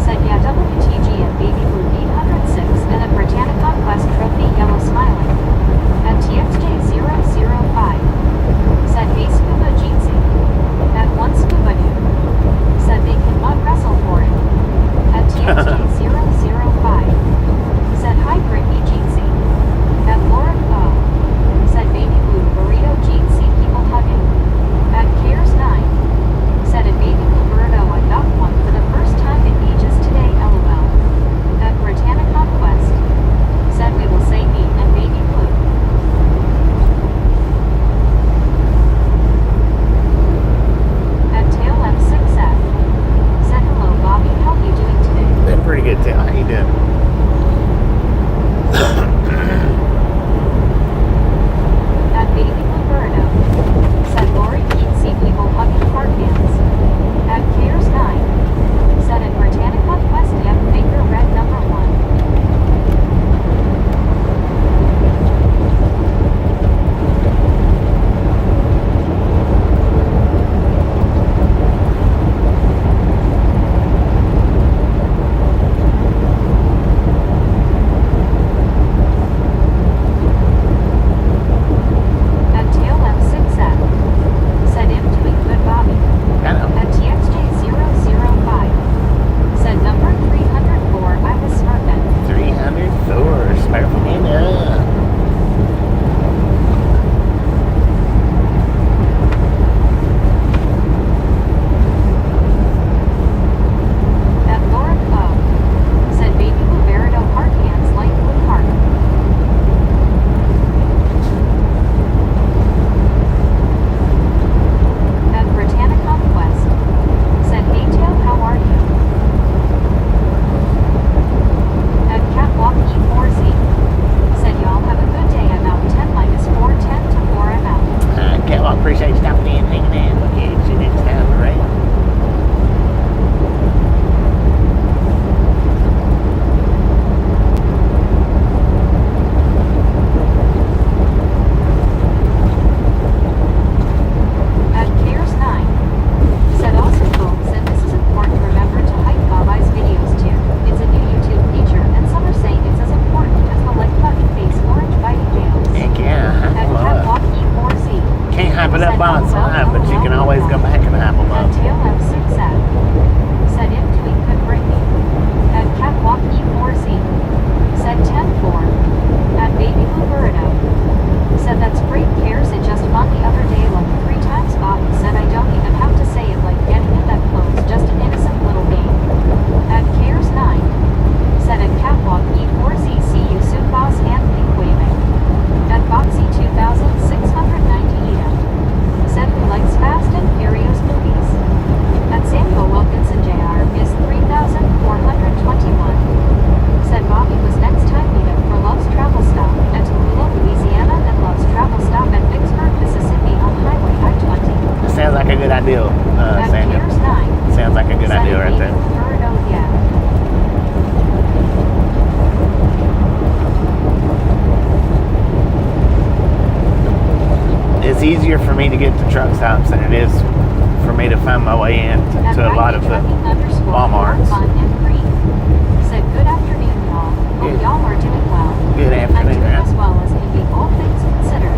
Said yeah, WTG and Baby Blue 806 and at Britannia Conquest Trophy Yellow Smiling. At TXJ005. Said hey Scoop. truck stops than it is for me to find my way in to a lot of the Walmarts. Said good afternoon, y'all. Hope y'all are doing well. Good I'm afternoon. doing as well as can be, all things considered.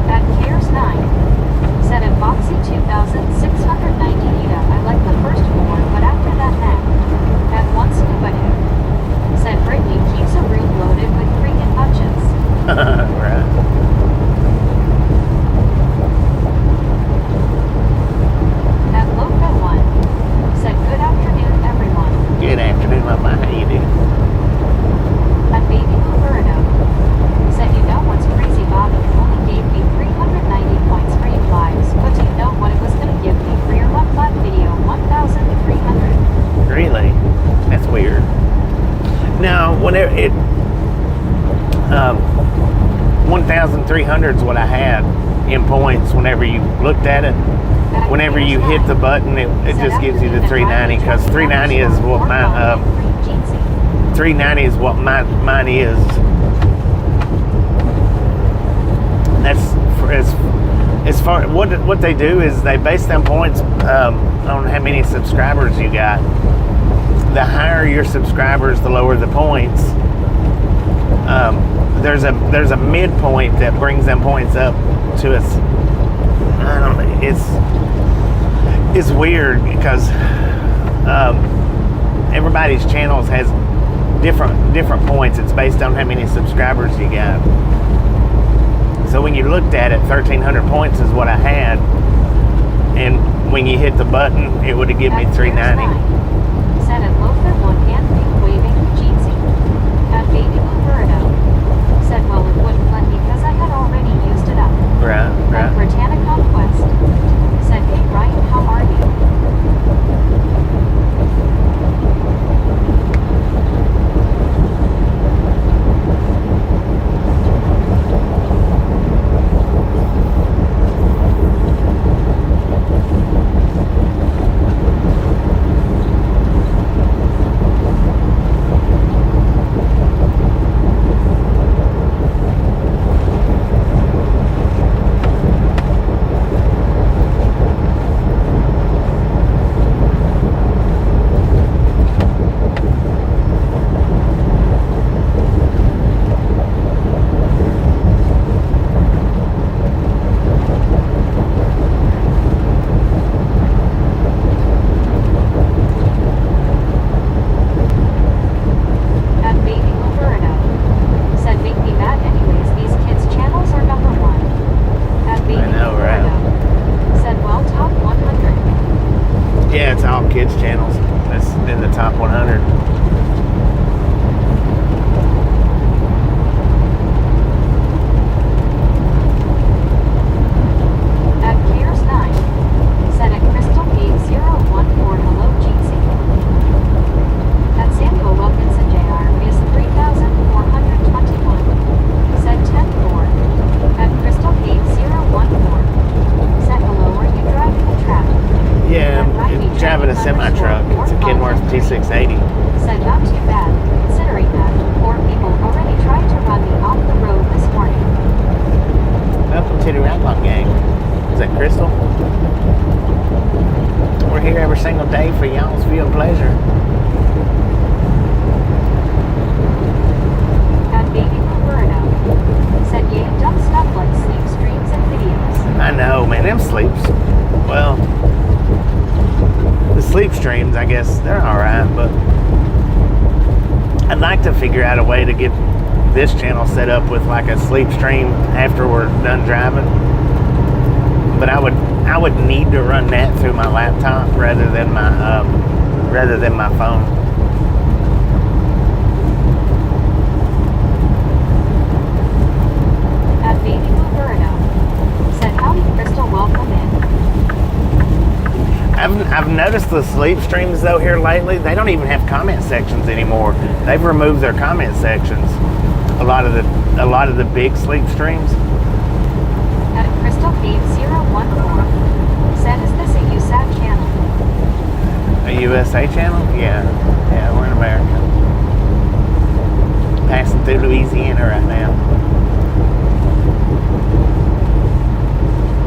At Cares 9 said at Boxy 2690 Nita, I like the first four, but after that nah. At one scuba dude said Brittany keeps a room loaded with freaking bunches. Right. At Loco 1 said good afternoon, everyone. Good afternoon, Mama. How you doing? At Baby Roberto said, you know what's crazy, Bobby only gave me 390 points for you lives, but do you know what it was going to give me for your one flat video? 1,300. Really? That's weird. Now, whenever it 1,300 is what I had in points whenever you looked at it. Whenever you hit the button, it just gives you the 390, because 390 is what my 390 is what mine is. That's for, as far what they do is they base them points on how many subscribers you got. The higher your subscribers, the lower the points. There's a midpoint that brings them points up to us. I don't know. It's weird because everybody's channels has different points. It's based on how many subscribers you got. So when you looked at it, 1,300 points is what I had, and when you hit the button, it would have given me 390. Said at Lofer 1 hand thing waving Jeezy. At Baby Roberto said, well, it wouldn't let me because I had already used it up. Right. At Britannic Conquest said, hey Ryan, how are you? kids channels. That's in the top 100. At Gears 9, set at Crystal Peak 014 hello GC. At Samuel Wilkinson JR is 3,421. Set 10-4. At Crystal Peak 014. Set hello, are you driving a tractor? Yeah, I'm driving a semi-truck. It's a Kenworth T680. Said not too bad, considering that 4 people already tried to run me off the road this morning. Welcome to the Roundblock Gang. Is that Crystal? We're here every single day for y'all's viewing pleasure. At Baby Roberto said yeah, dumb stuff like sleep streams and videos. I know, man, them sleeps. Well, the sleep streams, I guess, they're alright, but I'd like to figure out a way to get this channel set up with like a sleep stream after we're done driving. But I would need to run that through my laptop rather than my phone. At Baby Roberto said howdy Crystal, welcome in. I've noticed the sleep streams though here lately, they don't even have comment sections anymore. They've removed their comment sections. A lot of the big sleep streams. At Crystal Cave 014 said is this a USAT channel? A USA channel? Yeah, we're in America. Passing through Louisiana right now.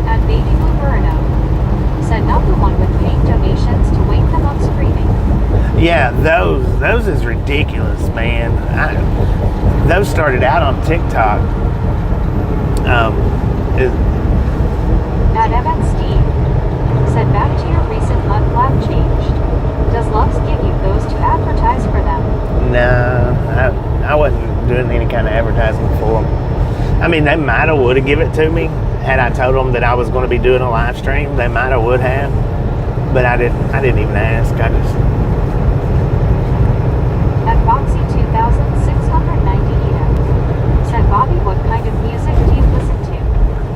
At Baby Roberto not the one with paying donations to wake them up screaming. Yeah, those is ridiculous, man. Those started out on TikTok. At Evan Steve said, back to your recent love flap change. Does Loves give you those to advertise for them? No, I wasn't doing any kind of advertising for them. I mean, they might have would have given it to me had I told them that I was going to be doing a live stream. They might have would have, but I didn't even ask. I just. At Foxy 2690 said, Bobby, what kind of music do you listen to?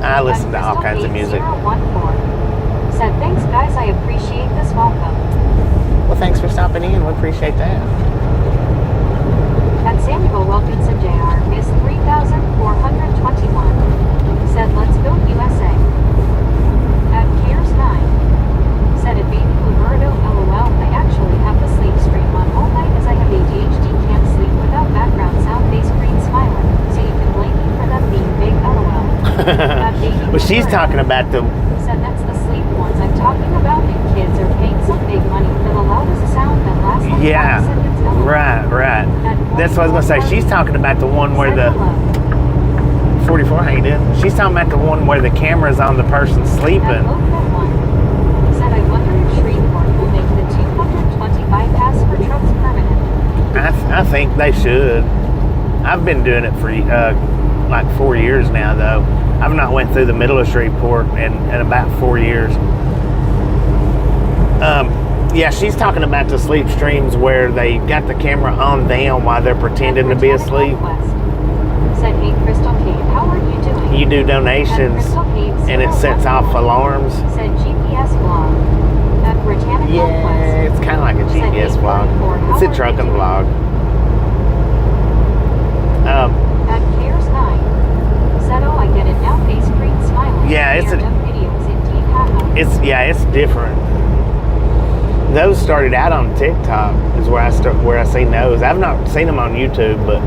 I listen to all kinds of music. 014 said, thanks guys, I appreciate this welcome. Well, thanks for stopping in. We appreciate that. At Samuel Wilkinson Jr. is 3421 said, let's go USA. At Cares 9 said, at Baby Roberto, LOL, I actually have the sleep stream on all night as I have ADHD, can't sleep without background sound, face green smiling, so you can blame me for them being big, LOL. At Baby Well, she's Roberto talking about the. said, that's the sleep ones I'm talking about, and kids are paying some big money for the loudest sound that lasts like 5 Yeah, seconds, LOL. right. That's what I was gonna say. She's talking about the one where the 44. How you doing? She's talking about the one where the camera's on the person sleeping. Said, I wonder if Shreveport will make the 220 bypass for trucks permanent. I think they should. I've been doing it for like 4 years now, though. I've not went through the middle of Shreveport in about 4 years. Yeah, she's talking about the sleep streams where they got the camera on them while they're pretending to be asleep. Said, hey, Crystal Cave, how are you doing? You do donations and it sets off alarms. Said, GPS vlog. At Britannica Yeah, it's kind of like a GPS vlog. It's a trucking vlog. At Cares 9 said, oh, I get it now, face green smiling. Yeah, it's videos, indeed, haha. it's different. Those started out on TikTok is where I seen those. I've not seen them on YouTube, but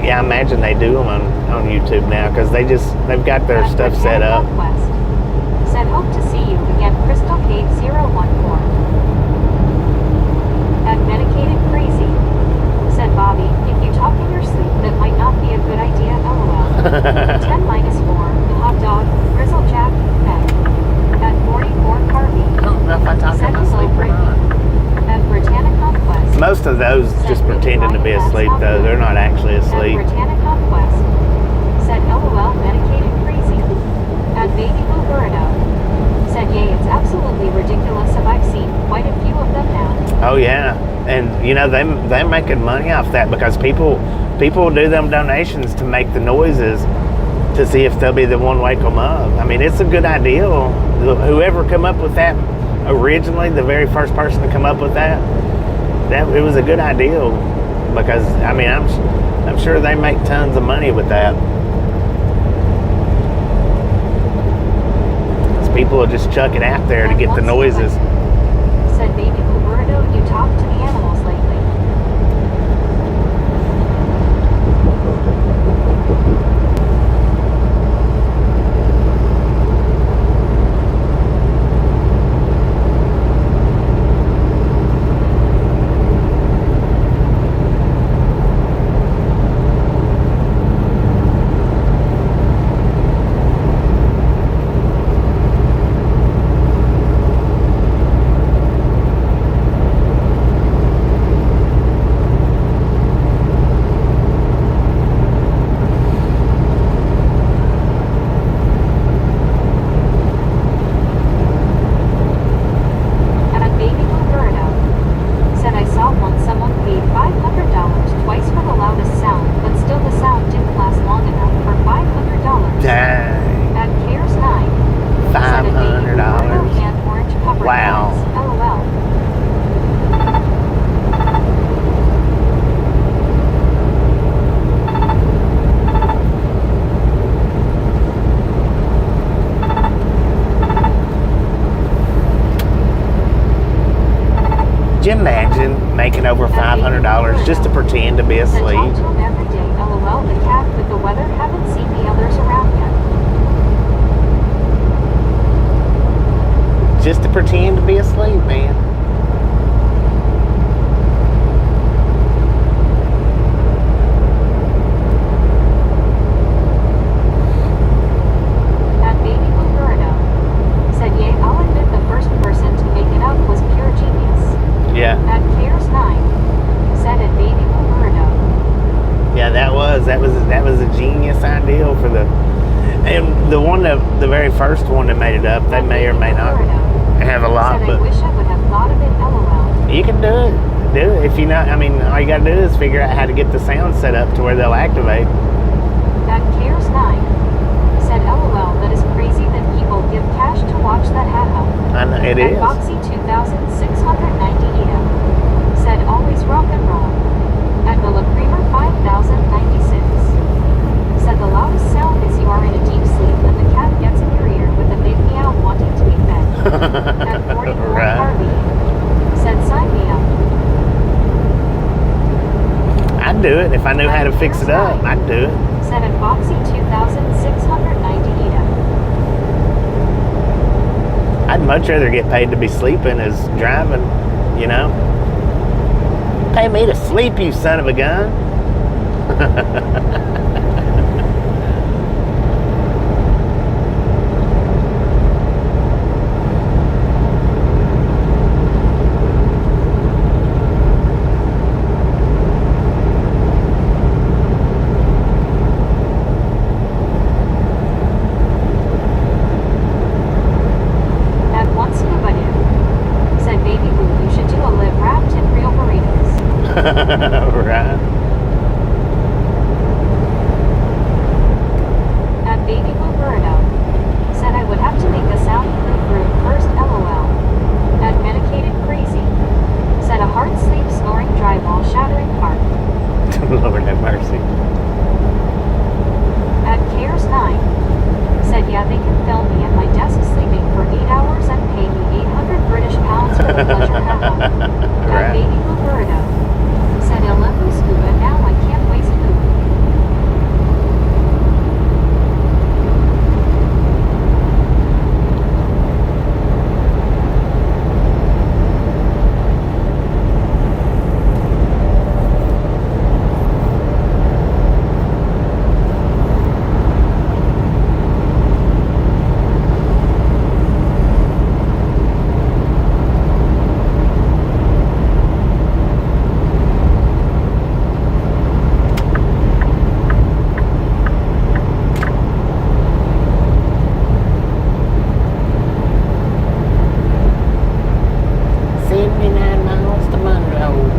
yeah, I imagine they do them on YouTube now because they've got their stuff set up. Said, hope to see you again, Crystal Cave 014. At Medicated Crazy said, Bobby, if you talk in your sleep, that might not be a good idea, LOL. 10 minus 4, hot dog, Grizzle Jack, Meg. At 44 Carvey. I don't know if I talk in my sleep or not. At Britannica Conquest. Most of those just pretending to be asleep, though. They're not actually asleep. At Britannica Conquest said, LOL, Medicated Crazy. At Baby Blue Burrito said, yay, it's absolutely ridiculous, and I've seen quite a few of them now. Oh yeah, and you know they're making money off that because people do them donations to make the noises to see if they'll be the one wake them up. I mean, it's a good idea. Whoever come up with that originally, the very first person to come up with that it was a good idea because I mean I'm sure they make tons of money with that. People will just chuck it out there to get the noises. Said, Baby Roberto, you talk to the animals lately. you imagine making over $500 just to pretend to be asleep? Talk to him every day. LOL, the cat with the weather. Haven't seen the others around yet. just to pretend to be asleep, man. At Baby Blue Burrito said, "Yay, I'll admit the first person to make it up was pure genius." Yeah. At Cares9 said, "At Baby Blue Burrito." Yeah, that was a genius idea for the, and the one that the very first one that made it up, they may or may not have a lot, said, but "I wish I would have thought of it, LOL." you can do it. If you not, I mean, all you gotta do is figure out how to get the sound set up to where they'll activate. At Cares9 said, "LOL, that is crazy that people give cash to watch that hat up." I know it At is. Boxy 2690 Eda said, "Always rock and roll." At the La Creamer 5096 said, "The loudest sound is you are in a deep sleep and the cat gets in your ear with a big meow wanting to be fed." At 44 Right. Harvey said, "Sign me up." I'd do it if I knew how to fix it up. I'd do it. Said at Boxy 2690 Eda. I'd much rather get paid to be sleeping as driving, you know. Pay me to sleep, you son of a gun. At one scuba dude said, "Baby Blue, you should do a live wrapped in real burritos." Right. At Baby Blue Burrito said, "I would have to make a soundproof room first, LOL." At Medicated Crazy said, "A hard sleep snoring drywall shattering heart." Lord have mercy. At Cares9 said, "Yeah, they can film me at my desk sleeping for 8 hours and pay me 800 British pounds for the pleasure, haha." At Right. Baby Blue Burrito said, "Aleppo scuba, now I can't waste food." To Monroe.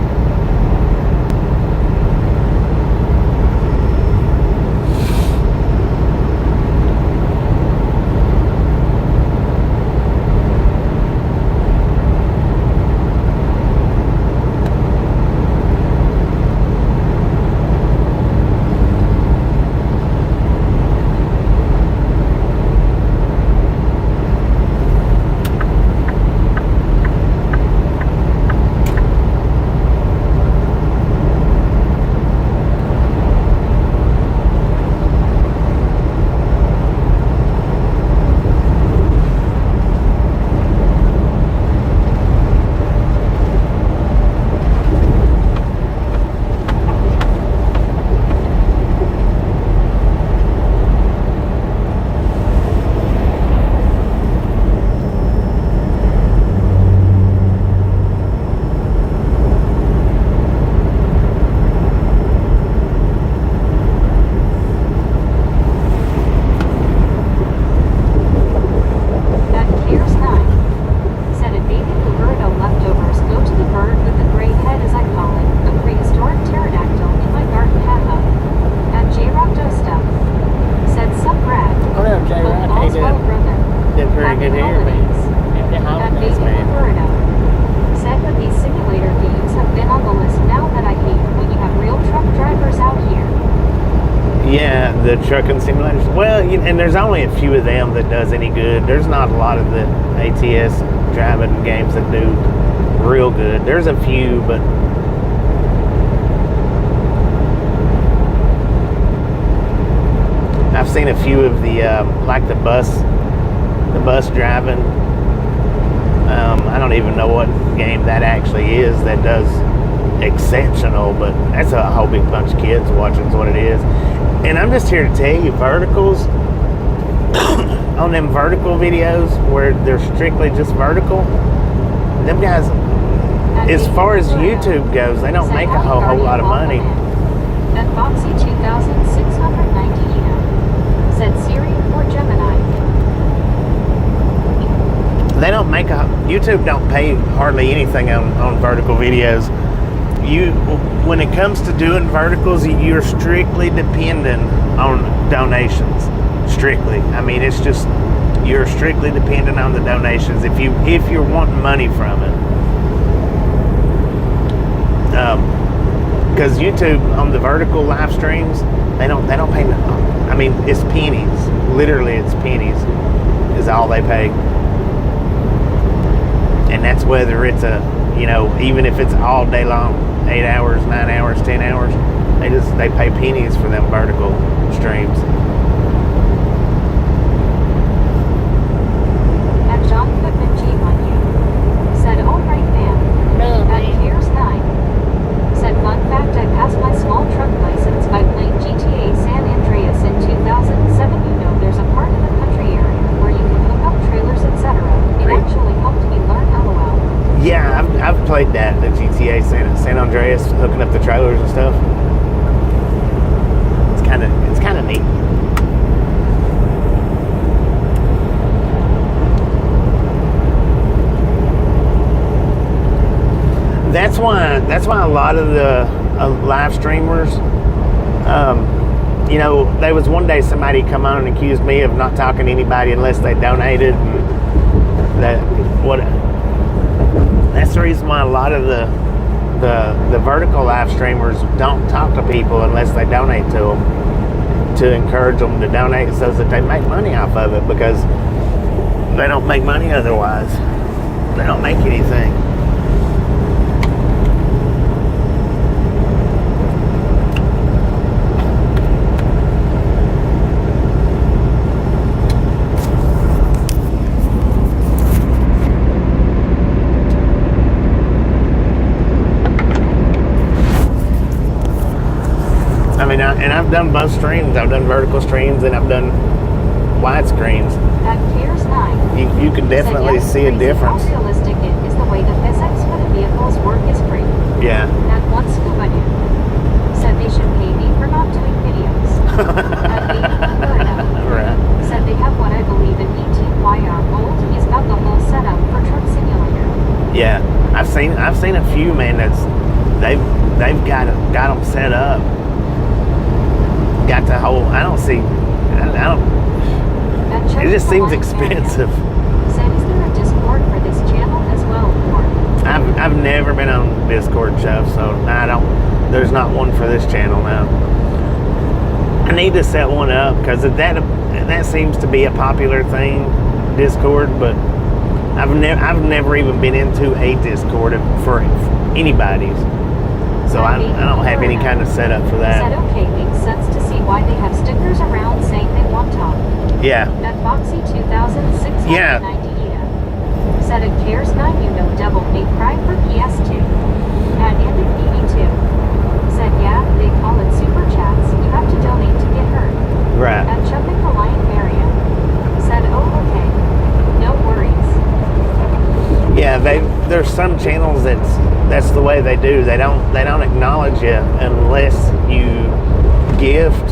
Yeah, the trucking simulators. Well, and there's only a few of them that does any good. There's not a lot of the ATS driving games that do real good. There's a few, but I've seen a few of the like the bus driving I don't even know what game that actually is that does exceptional, but that's a whole big bunch of kids watching is what it is. And I'm just here to tell you, verticals, on them vertical videos where they're strictly just vertical, them guys, as far as YouTube goes, they don't make a whole lot of money. At Foxy 2690 said Siri or Gemini. They don't make YouTube don't pay hardly anything on vertical videos. When it comes to doing verticals, you're strictly dependent on donations. Strictly. I mean, it's just, you're strictly dependent on the donations if you're wanting money from it. Because YouTube on the vertical live streams, they don't pay. I mean, it's pennies. Literally, it's pennies is all they pay. And that's whether it's even if it's all day long, 8 hours, 9 hours, 10 hours, they pay pennies for them vertical streams. At John Goodman G on you said, "All right, man." At Gears 9 said, "Fun fact: I passed my small truck license by playing GTA San Andreas in 2007. You know, there's a part of the country area where you can hook up trailers, etc. It actually helped me learn LOL." Yeah, I've played that, the GTA San Andreas, hooking up the trailers and stuff. It's kind of neat. That's why a lot of the live streamers, there was one day somebody come on and accused me of not talking to anybody unless they donated. That's the reason why a lot of the vertical live streamers don't talk to people unless they donate to them, to encourage them to donate so that they make money off of it, because they don't make money otherwise. They don't make anything. And I've done both streams. I've done vertical streams and I've done wide screens. At Gears 9, you can definitely see a difference. How realistic it is the way the physics for the vehicles work is great. Yeah. At one scuba dude said they should pay me for not doing videos. Right. Said they have what I believe an 18YR old. He's got the whole setup for Truck Simulator. Yeah, I've seen a few, man. They've got them set up. Got the whole. I don't. It just seems expensive. Said, "Is there a Discord for this channel as well?" Or I've never been on Discord, Chuff, so I don't. There's not one for this channel now. I need to set one up because that seems to be a popular thing, Discord. But I've never even been into a Discord for anybody's. So I don't have any kind of setup for that. Said, "Okay, makes sense to see why they have stickers around saying they want top." Yeah. At Foxy 2690 Yeah. said, "At Cares 9, Devil May Cry for PS2." At Ended82 said, "Yeah, they call it super chats. You have to donate to get heard." Right. At Chumping the Lion Meridian said, "Oh, okay, no worries." Yeah, there's some channels that's the way they do. They don't acknowledge you unless you gift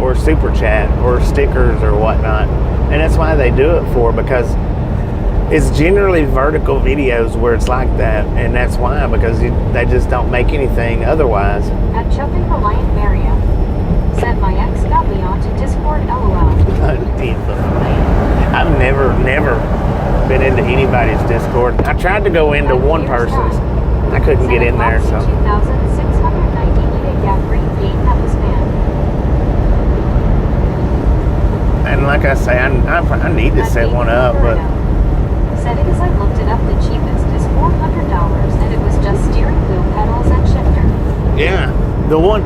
or super chat or stickers or whatnot, and that's why they do it for, because it's generally vertical videos where it's like that, and that's why, because they just don't make anything otherwise. At Chumping the Lion Meridian said, "My ex got me onto Discord, LOL." I've never been into anybody's Discord. I tried to go into one person's. I couldn't get in there, so. 2690 yeah, great game, that was banned. And like I say, I need to set one up, but. Settings, I looked it up, the cheapest is $400, and it was just steering wheel, pedals, and shifter. Yeah, the one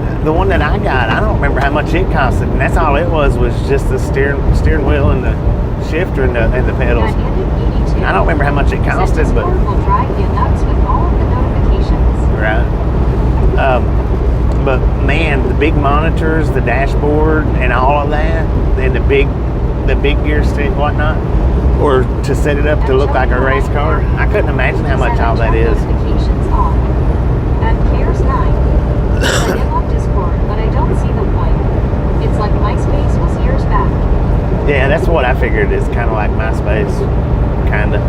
that I got, I don't remember how much it costed, and that's all it was just the steering wheel and the shifter and the pedals. At Ended 82 Burrito. I don't remember how much it Said costed, but Discord will drive you nuts with all of the notifications. right. But man, the big monitors, the dashboard, and all of that, and the big gear stick, whatnot, or to set it up to look like a race car. I couldn't imagine how much all that is. Notifications on. At Cares 9. I did love Discord, but I don't see the point. It's like MySpace was years back. Yeah, that's what I figured. It's kind of like MySpace, kind of.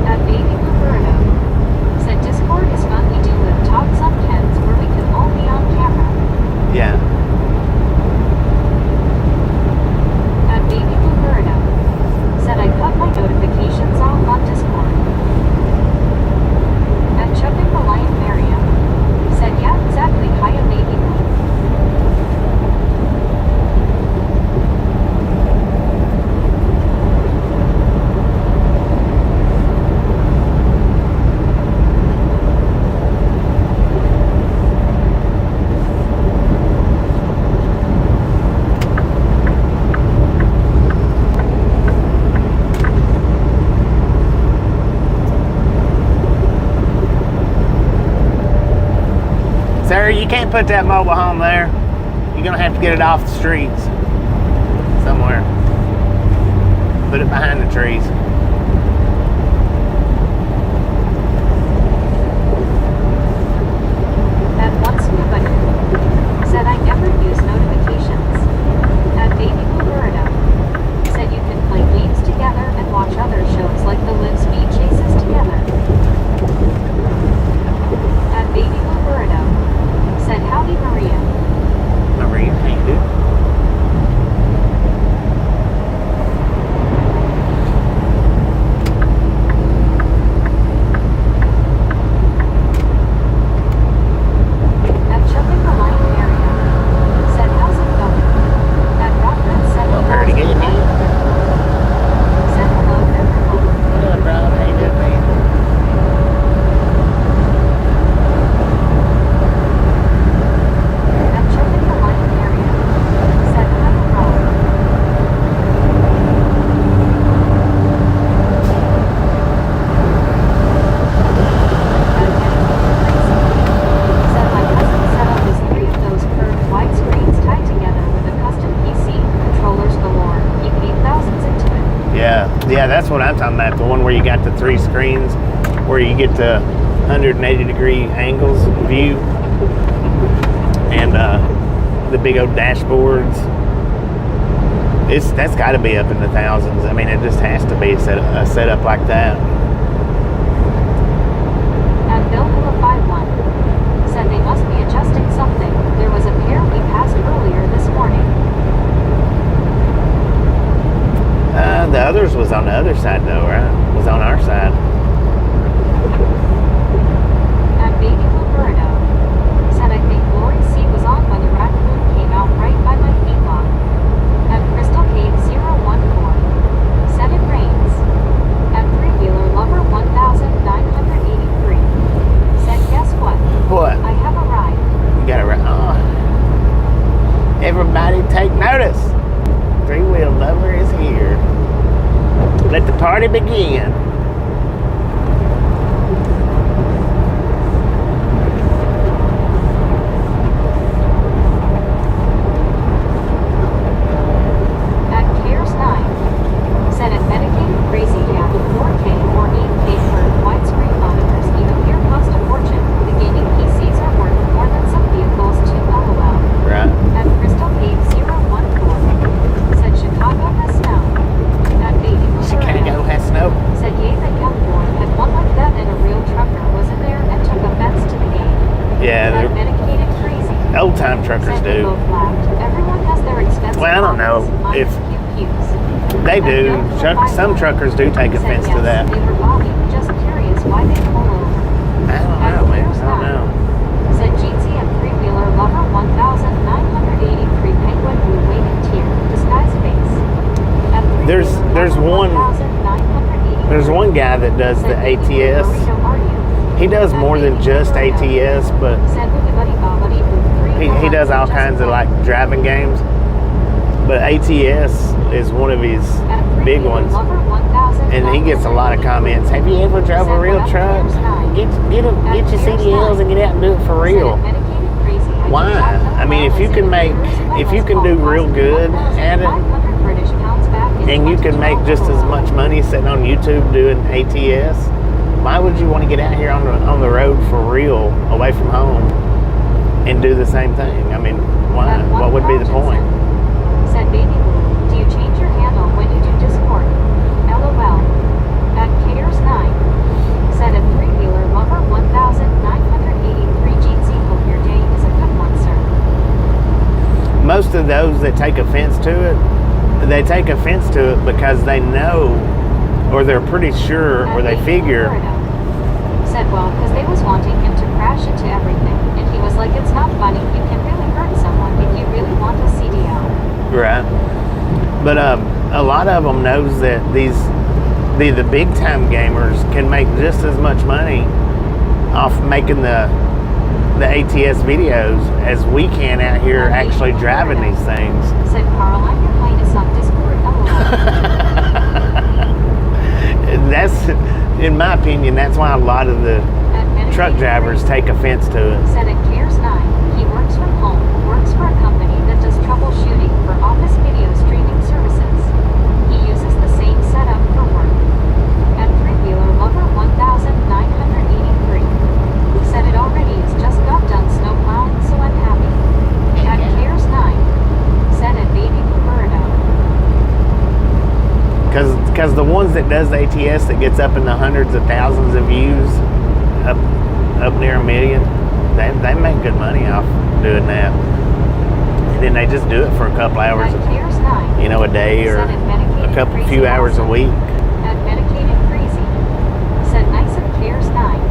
At Baby Roberto. Said Discord is fun. We do live talks on Kens where we can all be on camera. Yeah. At Baby Roberto. Said I cut my notifications off on Discord. At Chubbing the Lion Meridian. Said yeah, exactly. Hiya Baby Blue. Sir, you can't put that mobile home there. You're gonna have to get it off the streets somewhere. Put it behind the trees. At once nobody. Said I never use notifications. At Baby Roberto. Said you can play games together and watch other shows like the Live Speed Chases together. At Baby Roberto. Said howdy Maria. Maria, how you doing? At Chubbing the Lion area. Said how's it going? At Brockton said Well, pretty good, man. Said hello everyone. What up, bro? How you doing, man? At Chubbing the Lion area. Said hi Rob. Said my cousin set up his 3 of those curved white screens tied together with a custom PC, controllers galore. He paid thousands into it. Yeah, that's what I'm talking about. The one where you got the 3 screens, where you get the 180-degree angles view, and the big old dashboards. That's got to be up in the thousands. I mean, it just has to be a setup like that. And Bill Hula 51 said they must be adjusting something. There was a pair we passed earlier this morning. The others was on the other side though, right? Was on our side. And Baby Roberto said I think Glory C was on when the raccoon came out right by my feedlot. And Crystal Cave 014 said it rains. And Three-Wheeler Lover 1983 said guess what? What? I have a ride. You got it right. Oh. Everybody take notice. Three-wheel lover is here. Let the party begin. At Cares 9 said at Medicaid Crazy Cat 4K or 8K for widescreen monitors even here cost a fortune. The gaming PCs are worth more than some vehicles too. LOL. Right. At Crystal Cave 014 said Chicago has snow. At Baby Chicago has snow. said yay that California had one like that and a real trucker was in there and took offense to the game. Yeah, At Medicated Crazy old time truckers said they do. both laughed. Everyone has their expensive Well, I don't know hobbies, if- minus QQs. They do. Some truckers do take Said offense yes, to that. They were bobbing, just curious why they pull over. I don't know, man. I don't know. Said Jeezy and Three-Wheeler Lover 1983 Penguin Blue Waiting Tear, disguise face. At There's Three-Wheeler Lover one- 1983 There's one guy that does the said, ATS. Burrito, are you? He does more than just ATS, but Said Boogity Bobbity Boo 3. he does all kinds of like driving games, but ATS is one of his big ones, and he gets a lot of comments. Have you ever drove a real truck? Get your CDLs and get out and do it for real. Why? I mean, if you can do real good at it, and you can make just as much money sitting on YouTube doing ATS, why would you want to get out here on the road for real, away from home, and do the same thing? I mean, why? What would be the point? Said Baby Blue, do you change your handle when you do Discord? LOL. At Caters 9. Said a three-wheeler lover 1983 Jeezy, hope your day is a good one, sir. Most of those that take offense to it, they take offense to it because they know, or they're pretty sure, or they figure. Said, well, because they was wanting him to crash into everything, and he was like, it's not funny, you can really hurt someone if you really want a CDL. Right. But a lot of them knows that the big time gamers can make just as much money off making the ATS videos as we can out here actually driving these things. Said Carl, I'm your highness on Discord. That's, in my opinion, that's why a lot of the truck drivers take offense to it. Said at Cares 9, he works from home, works for a company that does troubleshooting for office video streaming services. He uses the same setup for work. At three-wheeler lover 1983. Said it already is just got done snow plowing, so I'm happy. At Cares 9. Said at Baby Bluebirdo. Because the ones that does ATS that gets up in the hundreds of thousands of views, up near $1 million, they make good money off doing that. And then they just do it for a couple hours, a day, or a few hours a week. At Medicated Crazy. Said nice at Cares 9.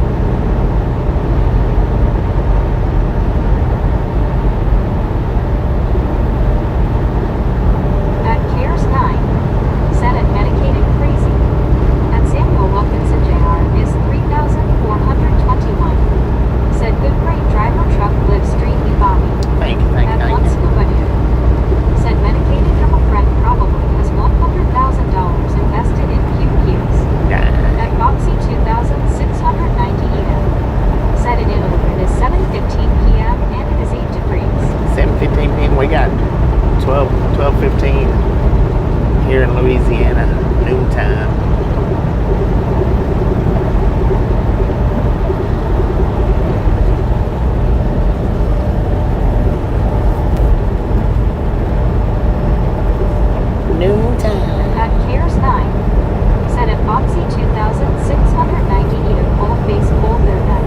We got 12:15 here in Louisiana, noontime. Noontime. At Cares 9. Said at Foxy 2690 eat a full face cold there then.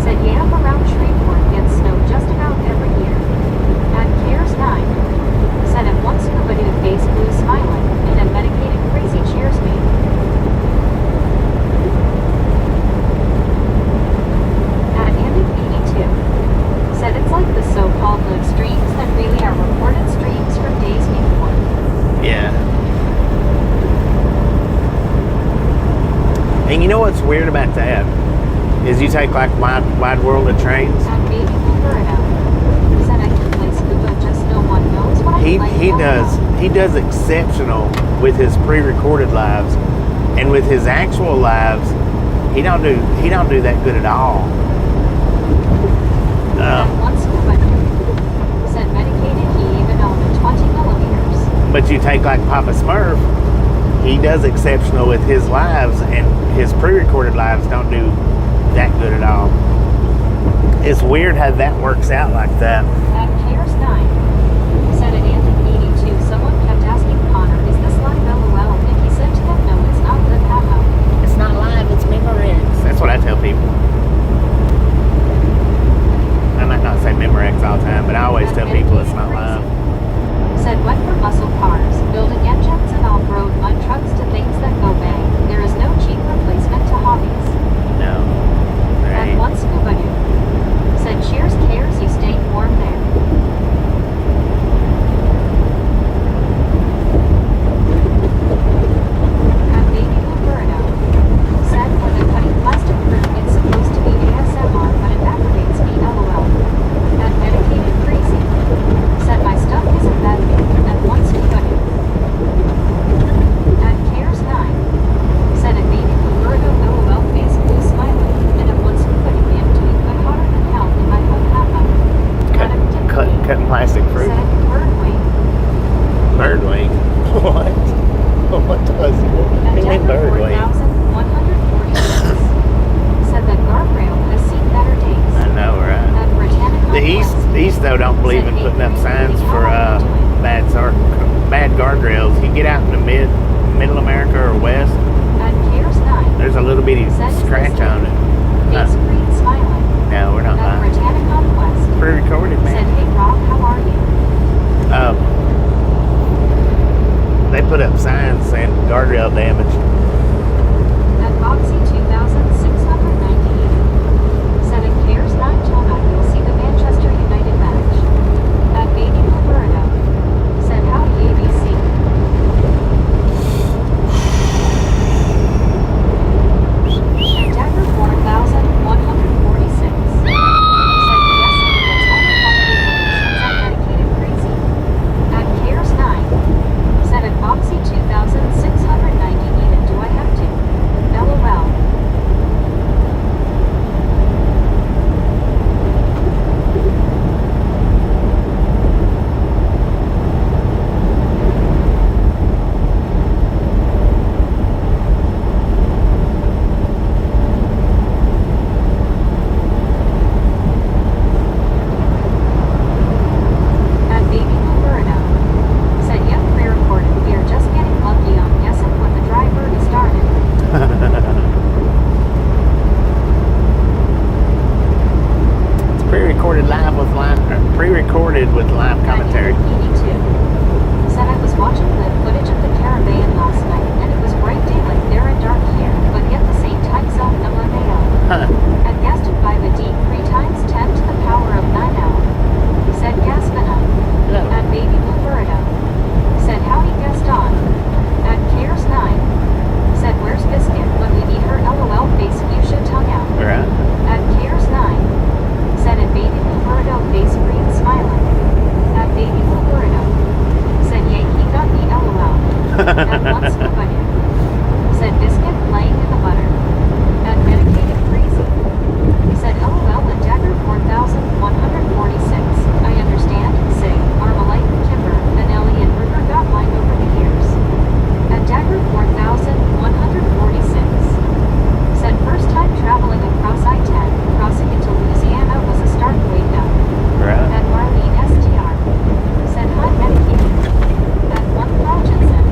Said, yeah, around Shreveport gets snow what's weird about that is you take like wide world of trains. At baby Roberto. Said I can play scuba, just no one knows what I like. He does exceptional with his pre-recorded lives, and with his actual lives, he don't do that good at all. At one scuba. Said medicated heave element 20 millimeters. But you take like Papa Smurf, he does exceptional with his lives, and his pre-recorded lives don't do that good at all. It's weird how that works out like that. At Cares 9. Said at Antic 82, someone kept asking Connor, is this live LOL? And he said to them, no, it's not good, haha. It's not live, it's Memorex. That's what I tell people. I might not say Memorex all the time, but I always tell people it's not live. Said went from muscle cars, building engines and off-road mud trucks to things that go bang. There is no cheap replacement to hobbies. No. Right. At one scuba dude. Said cheers Cares, you stayed warm there. At baby Roberto. Said when the cutting plastic fruit, it's supposed to be ASMR, but it aggravates me, LOL. At medicated crazy. Said my stuff isn't that big. At one scuba dude. At Cares 9. Said at baby Roberto, LOL, face blue smiling. And at one scuba dude, am doing good hotter than hell in my home haha. Cutting plastic fruit. Said bird wing. Bird wing. What? What does it? What do you mean bird wing? 4146. Said that guardrail has seen better days. I know, right? At Britannica The East though don't believe in putting up signs for bad guardrails. You get out in the middle America or west, At Cares 9. there's a little bitty scratch on it. Face green smiling. No, we're not At lying. Britannica West. Pre-recorded, Said, man. hey Rob, how are you? They put up signs saying guardrail damage. At Boxy 2698. Said at Cares 9 tonight you'll see the Manchester United match. At Baby Roberto. Said howdy ABC. At Dagger 4146. Said yes, it's only holiday since I'm dedicated crazy. At Cares 9. Said at Boxy 2690 even do I have to? LOL. At Baby Roberto. Said yep, pre-recorded. We are just getting lucky on guessing when the driver is started. It's pre-recorded with live commentary. At 82. Said I was watching the footage of the Caribbean last night, and it was bright daylight there and dark here, but yet the same time zone LMAO. Huh. And guessed by the D 3 times 10 to the power of 9 L. Said Gaspina. Hello. At Baby Roberto. Said howdy guest on. At Cares 9. Said where's Biscuit when we need her LOL face fuchsia tongue out. Right. At Cares 9. Said at Baby Roberto face green smiling. At Baby Roberto. Said yay he got me LOL. At one scuba dude. Said Biscuit playing in the butter. At medicated crazy. Said LOL and Dagger 4146. I understand, say, Armalite, Kimber, and Ellie and River got mine over the years. At Dagger 4146. Said first time traveling across I-10, crossing into Louisiana was a stark wake up. Right. At Marlene STR. Said hi medicated. At one Rogerson.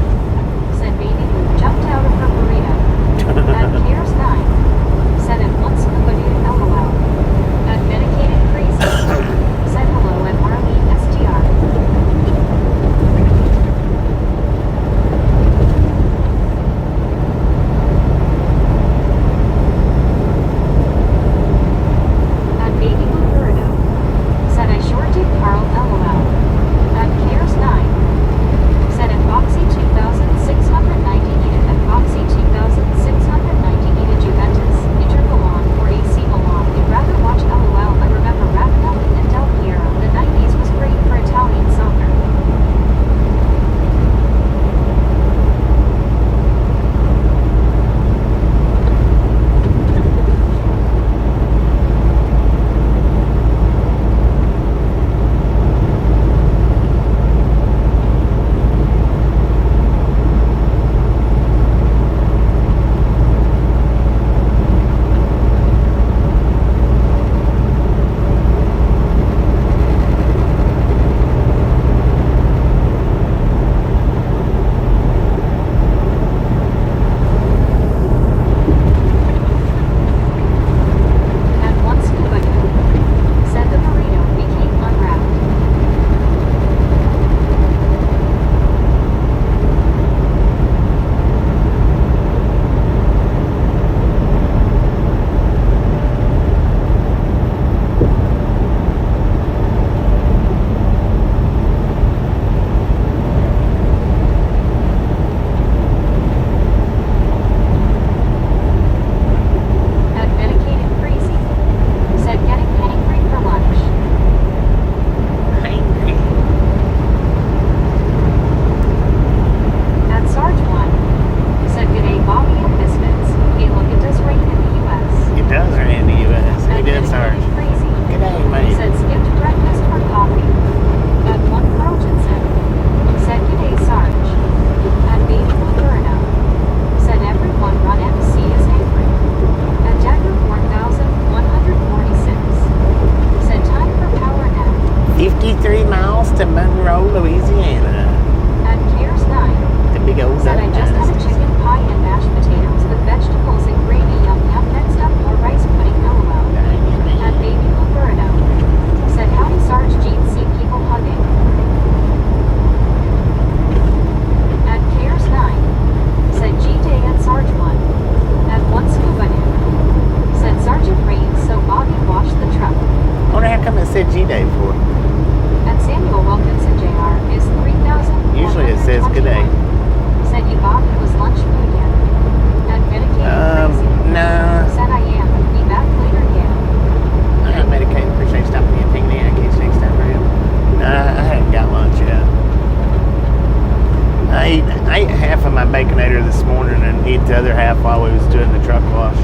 Said baby miles to Monroe, Louisiana. At Cares 9. The big old Said I just had a chicken pie and mashed potatoes with vegetables and gravy. Yum yum. Next up, more rice pudding. LOL. At Baby Luperado. Said howdy Sarge Jeans. See people hugging. At Cares 9. Said G-Day at Sarge 1. At 1 Scuba Dip. Said Sergeant Rains, so Bobby washed the truck. I wonder how come it said G-Day for? At Samuel Wilkinson Jr. is 3,000. Usually it says good day. Said you Bobby was lunch food yet. At Medicated Crazy. No. Said I am. Be back later, yeah. I'm medicated. Appreciate you stopping in, picking me. I'll catch you next time around. Nah, I hadn't got lunch yet. I ate half of my Baconator this morning and ate the other half while we was doing the truck wash.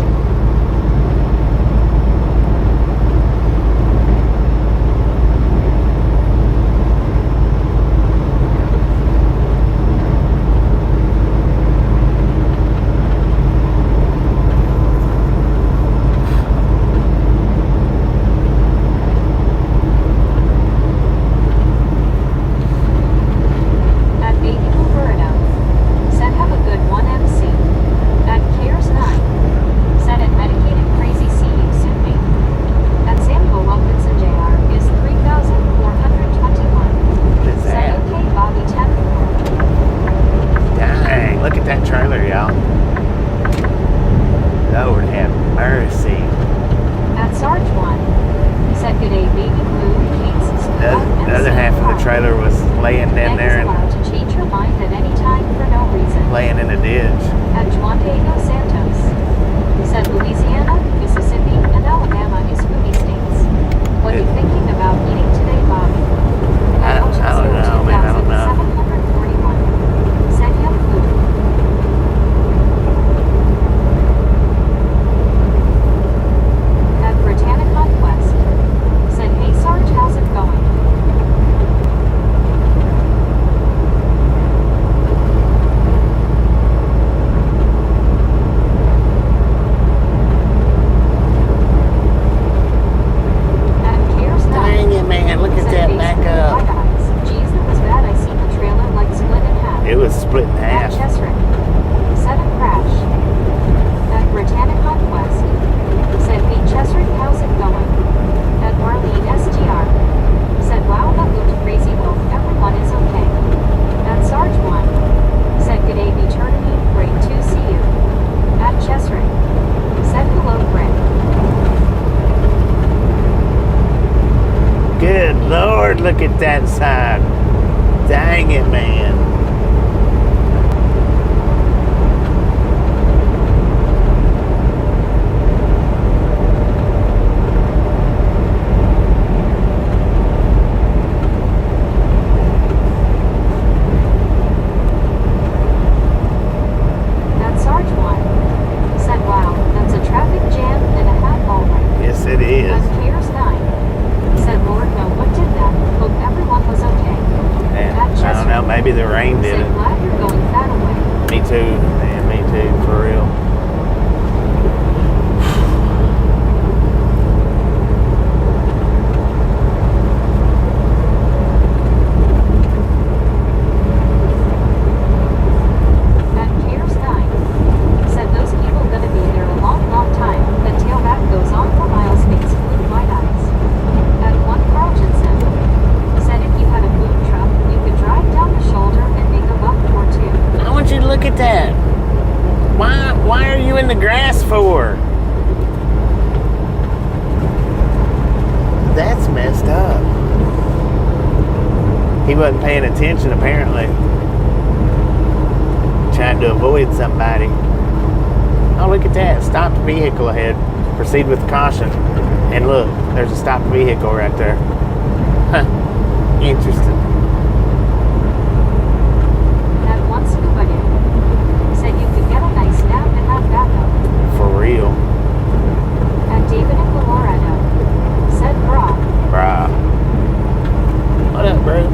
Look at that side. Dang it, man. That Sarge one said, wow, that's a traffic jam and a half all right. Yes, it is. On Cares 9 said, Lord, no, what did that? Hope everyone was okay. I don't know, maybe the rain did it. Glad you're going that away. Me too, man, me too, for real. At Cares 9 said those people gonna be there a long, long time. The tailback goes on for miles, makes blue white eyes. At 1 Carl Jensen said if you had a boom truck, you could drive down the shoulder and make a buck or two. I want you to look at that. Why are you in the grass for? That's messed up. He wasn't paying attention apparently. Trying to avoid somebody. Oh, look at that. Stopped vehicle ahead. Proceed with caution. And look, there's a stopped vehicle right there. Huh. Interesting. At 1 Scuba Dip said you could get a nice nap and have backup. For real. At David in Colorado said Brock. Bruh. What up, bro?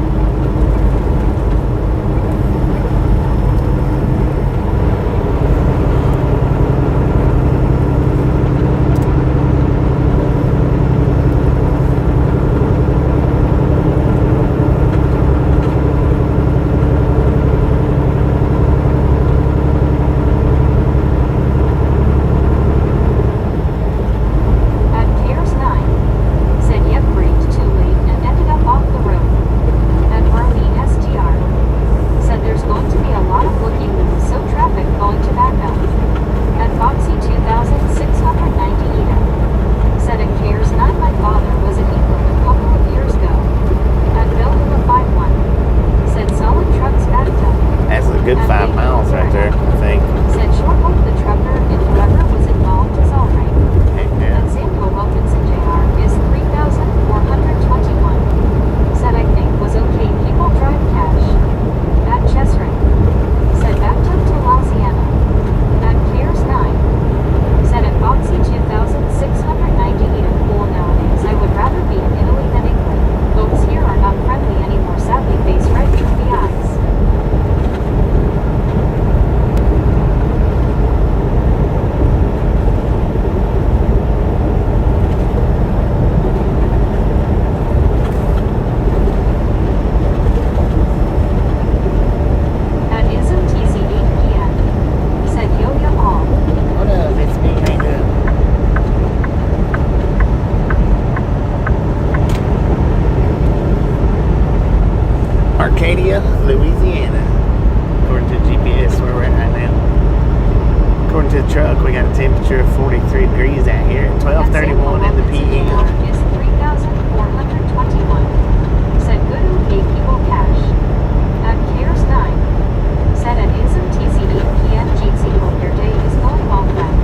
Columbia, Louisiana. According to GPS, where we're at right now. According to the truck, we got a temperature of 43 degrees out here at 12:31 in the PM. Is 3,421. Said good okay people cash. At Cares 9. Said at ism TCE PNGC hope your day is going all well.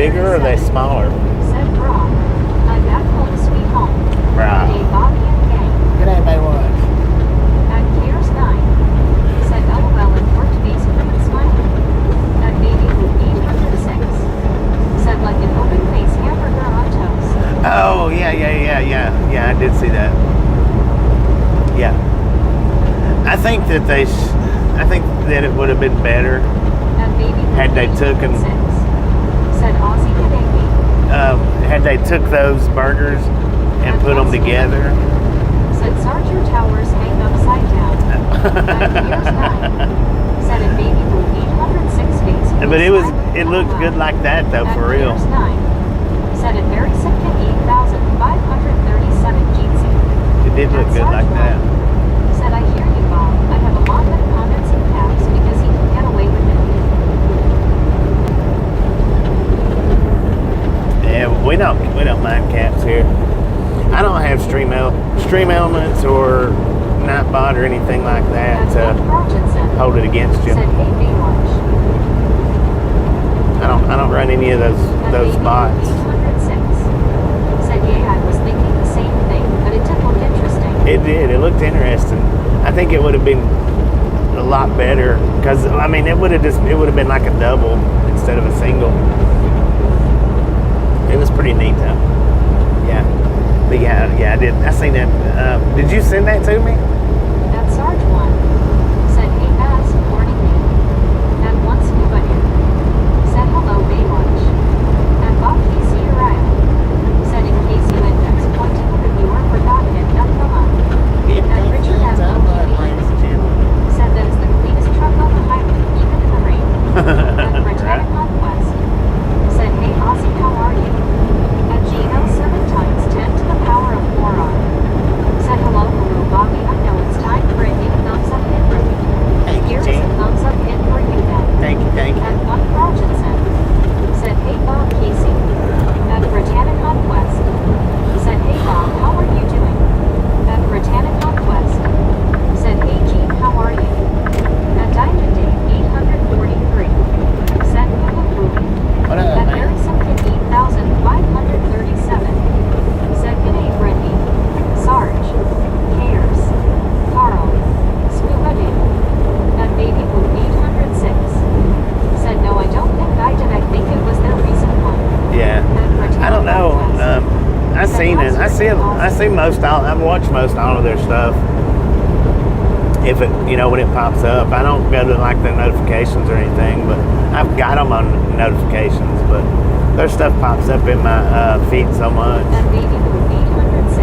bigger or are they smaller? Said Brock. I'm back home, sweet home. Right. Good day, Bobby and gang. Good day, Baywatch. At Cares 9. Said LOL and worked face pretty smiling. At baby with 806. Said like an open face hamburger on toast. Oh, yeah. Yeah, I did see that. Yeah. I think that it would have been better At baby had they took and said Aussie Kaneki. had they took those burgers and put them together. Said Sarge, your towers hang upside down. At Cares 9. Said a baby with 806 face. But it looked good like that though, for real. At 9. Said it very simple 8,537 Jeetsy. It did look good like that. Said I hear you, Bob. I have a lot that comments in caps because he can get away with it. Yeah, we don't mind caps here. I don't have stream elements or Nightbot or anything like that to hold it against you. Said hey, Baywatch. I don't run any of those bots. 806. Said yeah, I was thinking the same thing, but it did look interesting. It did. It looked interesting. I think it would have been a lot better because I mean it would have been like a double instead of a single. It was pretty neat though. Yeah. But yeah, I did. I seen that. Did you send that to me? That Sarge one said, hey, Baz, morning me. At once scuba here. Said hello, Baywatch. At Bob Casey Uriah. Said in case you index pointing the viewer forgot it, not come on. At Richard at said that is the cleanest truck on the highway, even in the rain. At Britannic Conquest. Said, hey, Aussie, how are you? At GL 7 times 10 to the power of 4 on. Said hello, Bobby. I know it's time for a new thumbs up hit for you. Here's a thumbs up hit for you then. Thank you. At one Rogerson. Said, hey, Bob Casey. At Britannic Conquest. Said, hey, Bob, how are you doing? At Britannic Conquest. Said, hey, Gene, how are you? At Diamond Day 843. Said, Google. What up, At man? Mary Simpkin 8,537. Said, good day, Brittany. Sarge. Cares. Carl. Scuba Doo. At Baby Blue 806. Said, no, I don't think I did. I think it was their recent one. Yeah. I don't know. I've seen it. I see most all. I've watched most all of their stuff. If it, when it pops up, I don't go to like the notifications or anything, but I've got them on notifications. But their stuff pops up in my feed so much. At Baby Blue 806.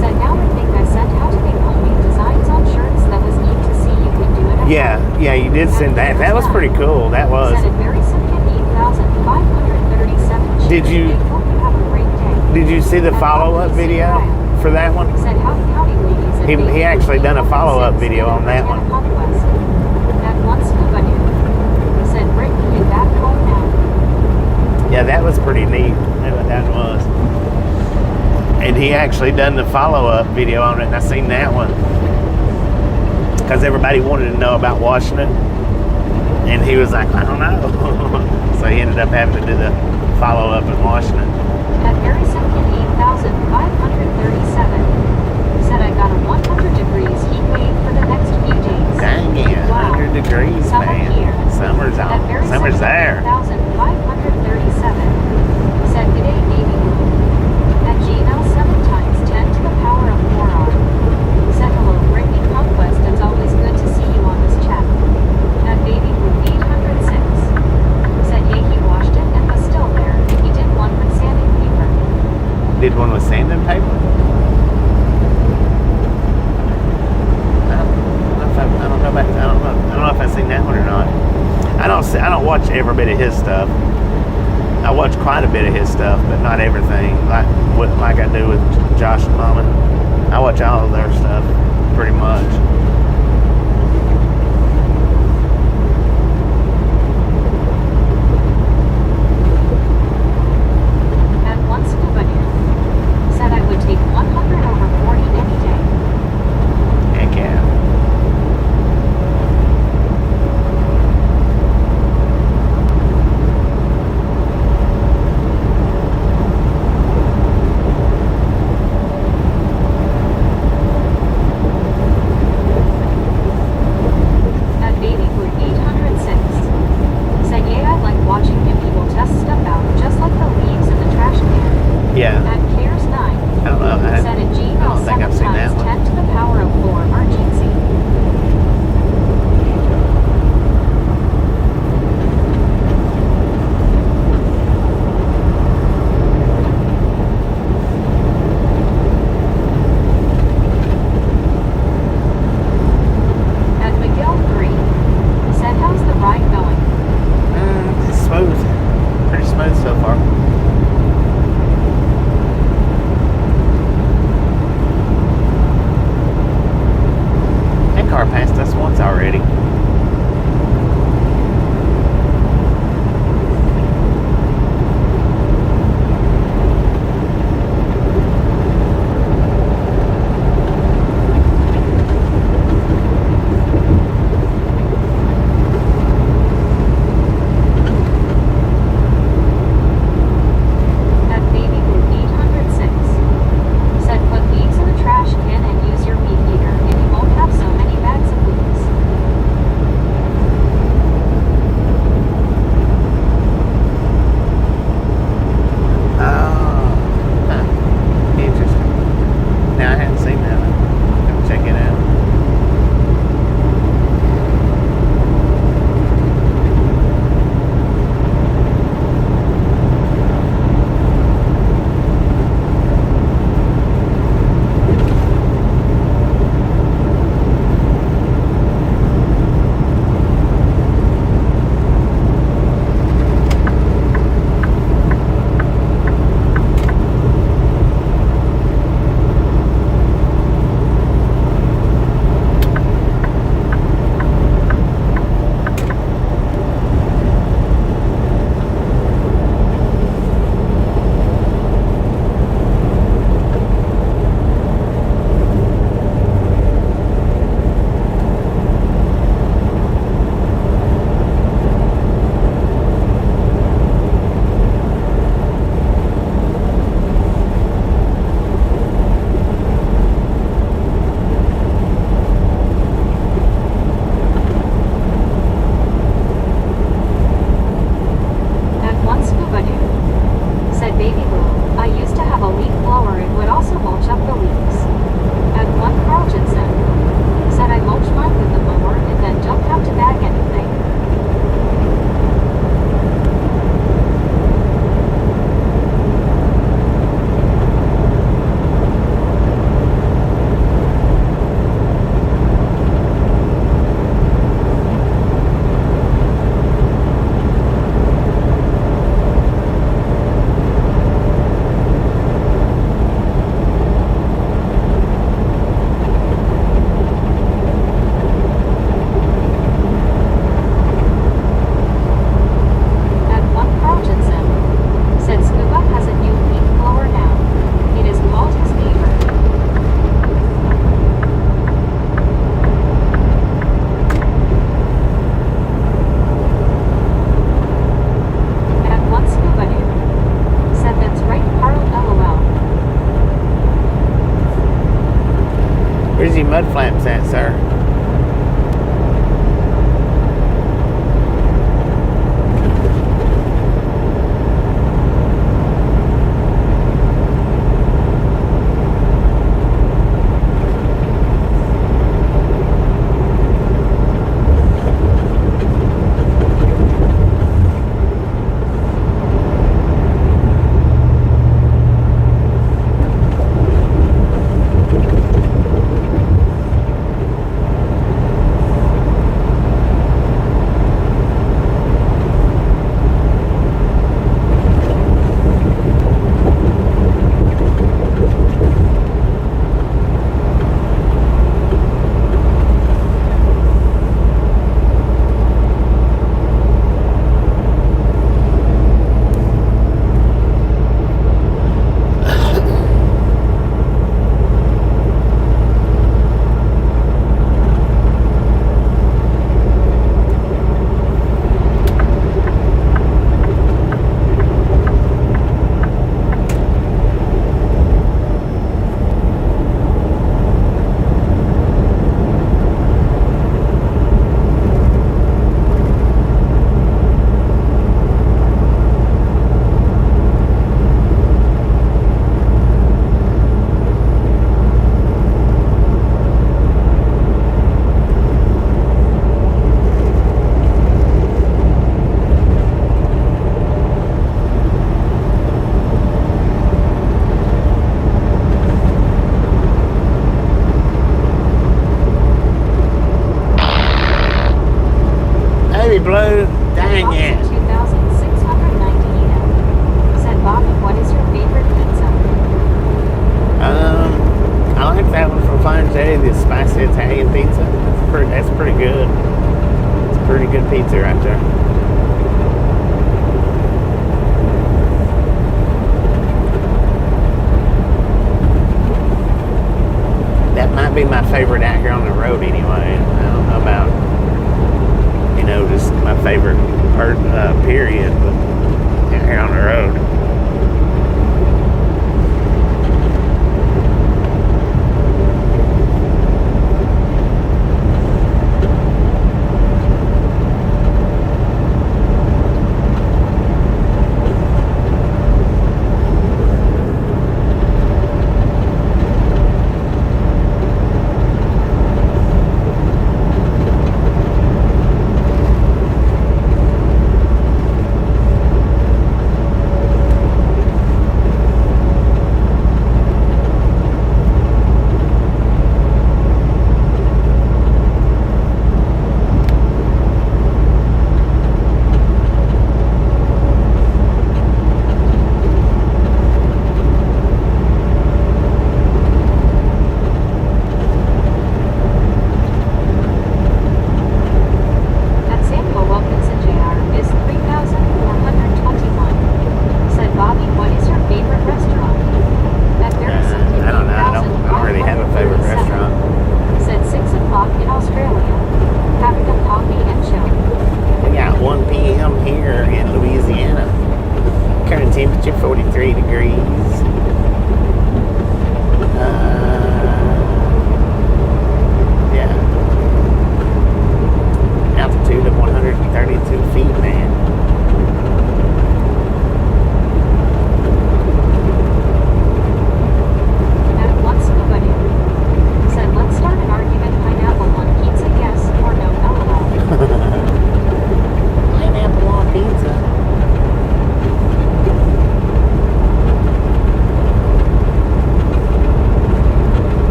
Said, now I think I sent how to make homemade designs on shirts. That was neat to see you can do it. At Yeah, you did send that. That was pretty cool. That was. Said it very simple 8,537. Did you- I hope you have a great day. Did you see the follow-up video for that one? Said howdy ladies. And He actually done a follow-up video on that one. At one scuba dude. Said Brittany, you back home now. Yeah, that was pretty neat. That was. And he actually done the follow-up video on it, and I seen that one. Because everybody wanted to know about washing it. And he was like, I don't know. So he ended up having to do the follow-up and washing it. At Mary Simpkin 8,537. Said I got a 100 degrees heat wave for the next few days. Dang yeah, Wow. 100 degrees, Summer man. here. Summer's At on. Mary Summer's Simpkin there. 8,537. Said good day, baby. At Gmail 7 times 10 to the power of 4 on. Said hello, Brittany Conquest. It's always good to see you on this chat. At Baby Blue 806. Said yeah, he washed it and was still there. He did one with sanding paper. Did one with sanding paper? I don't know if I've seen that one or not. I don't watch every bit of his stuff. I watch quite a bit of his stuff, but not everything. Like I do with Josh and Mama. I watch all of their stuff pretty much. At one scuba dude. Said I would take 100 over 40 any day. Heck yeah. car passed us once already. Where's your mud flaps at, sir? That's pretty good. It's pretty good pizza right there. That might be my favorite out here on the road anyway. I don't know about, just my favorite period, but out here on the road.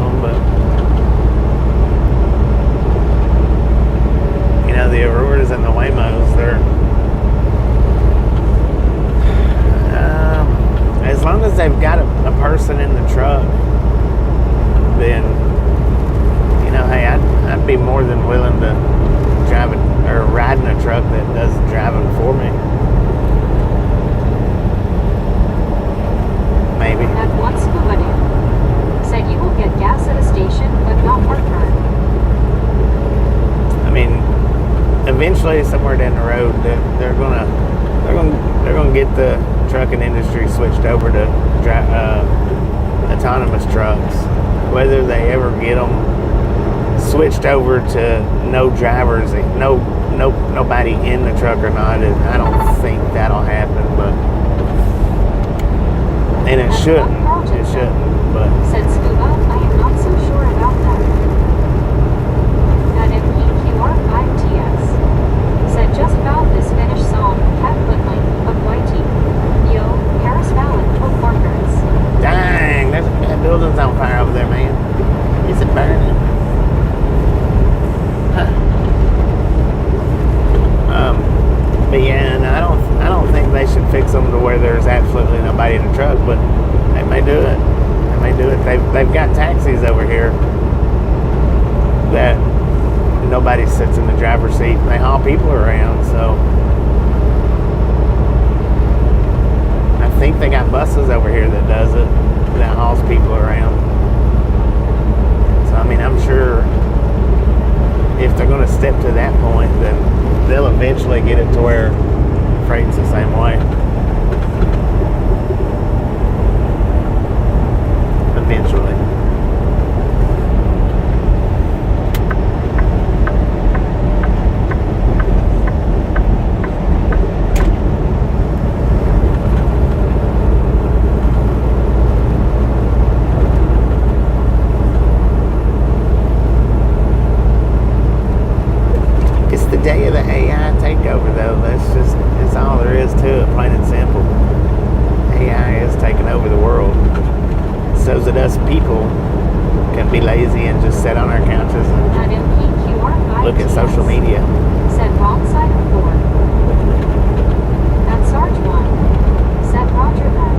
them, but you know, the Auroras and the Waymos, as long as they've got a person in the truck, then, you know, hey, I'd be more than willing to drive it or ride in a truck that does the driving for me. Maybe. At one scuba dude said you will get gas at a station, but not heartburn. I mean, eventually, somewhere down the road, they're gonna get the trucking industry switched over to autonomous trucks. Whether they ever get them switched over to no drivers, nobody in the truck or not, I don't think that'll happen. But and it shouldn't. It shouldn't. But said Scuba, I am not so sure about that. At MPQR5TS said just about this finished song, Cat Woodling of YT. Yo, Paris Valley for workers. dang, that building's on fire over there, man. Is it burning? Huh. But yeah, and I don't think they should fix them to where there's absolutely nobody in the truck, but they may do it. They may do it. They've got taxis over here that nobody sits in the driver's seat. They haul people around, so I think they got buses over here that does it, that hauls people around. So I mean, I'm sure if they're going to step to that point, then they'll eventually get it to where freight's the same way. Eventually. It's the day of the AI takeover, though. It's all there is to it, plain and simple. AI is taking over the world, so that us people can be lazy and just sit on our couches and look at social media. Said wrong side of board. At Sarge 1. Said Roger that.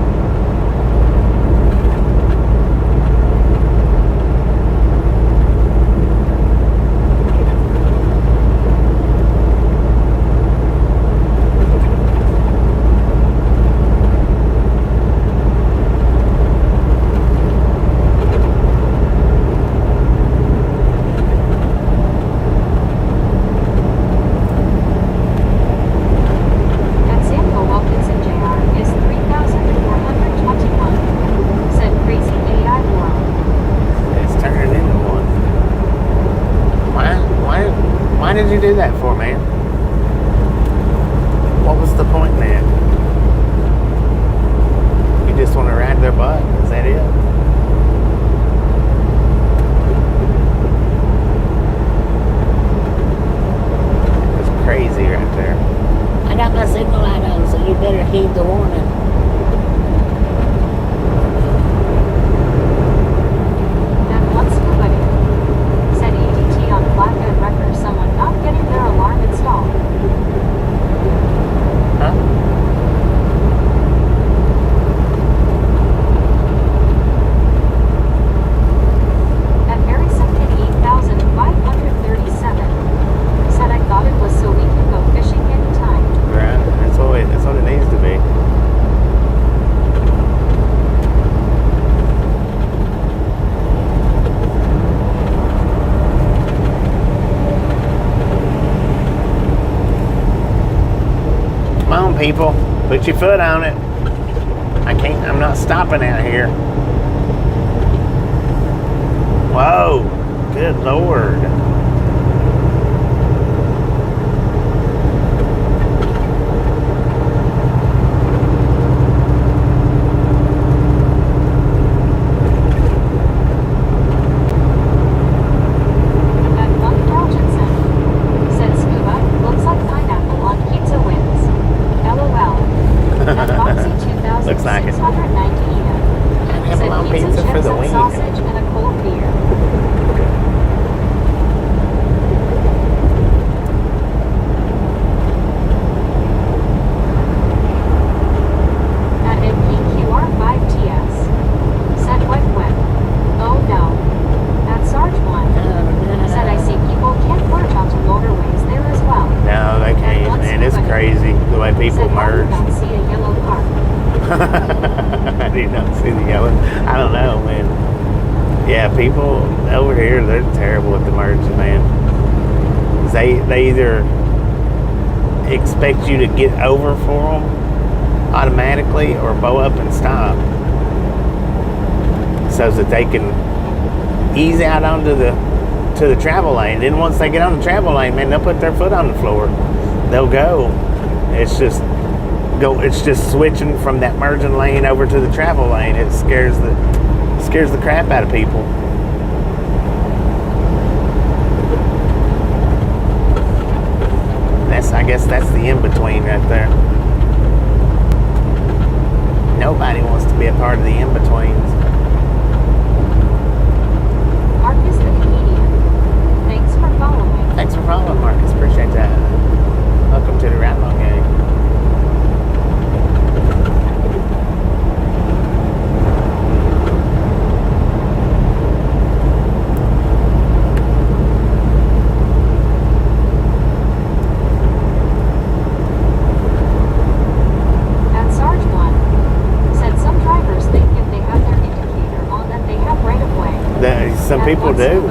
Why did you do that for, man? What was the point, man? You just want to ride their butt? Is that it? It's crazy right there. I got my signal light on, so you better heed the warning. People, put your foot on it. I'm not stopping out here. Whoa, good Lord. Looks like it. I'd have a long pizza for the wing. Sausage and a cold beer. here, they're terrible at the merging, man. They either expect you to get over for them automatically or bow up and stop so that they can ease out onto the travel lane. Then once they get on the travel lane, man, they'll put their foot on the floor. They'll go. It's just switching from that merging lane over to the travel lane. It scares the crap out of people. I guess that's the in-between right there. Nobody wants to be a part of the in-betweens. Marcus the comedian. Thanks for following. Thanks for following, Marcus. Appreciate that. Welcome to the Ride Along Gang. Some people do.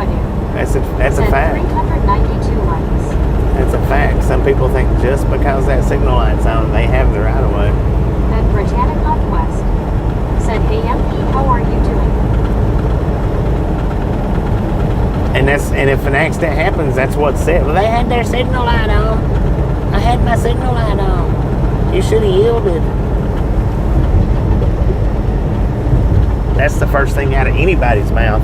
That's a fact. 392 likes. That's a fact. Some people think just because that signal light's on, they have the right of way. And Britannic Conquest said, "Hey MP, how are you doing?" And if an accident happens, that's what's said. Well, they had their signal light on. I had my signal light on. You should have yielded. That's the first thing out of anybody's mouth.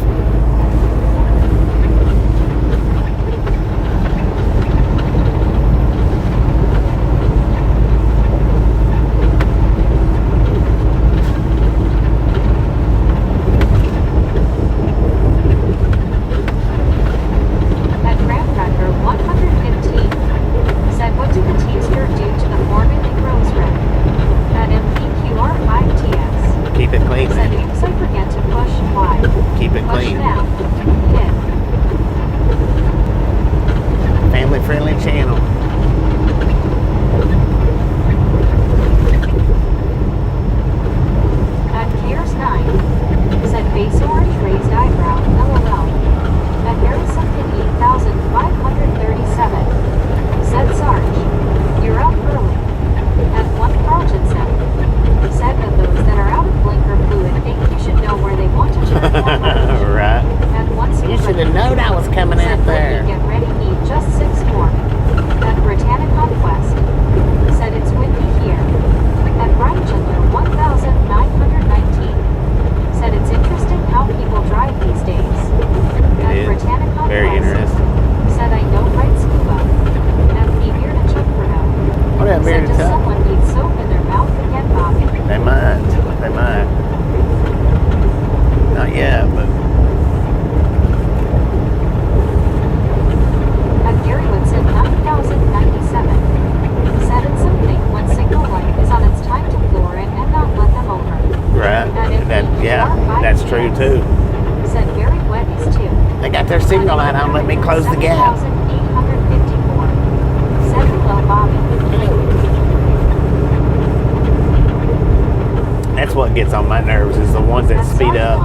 Gets on my nerves is the ones that speed up.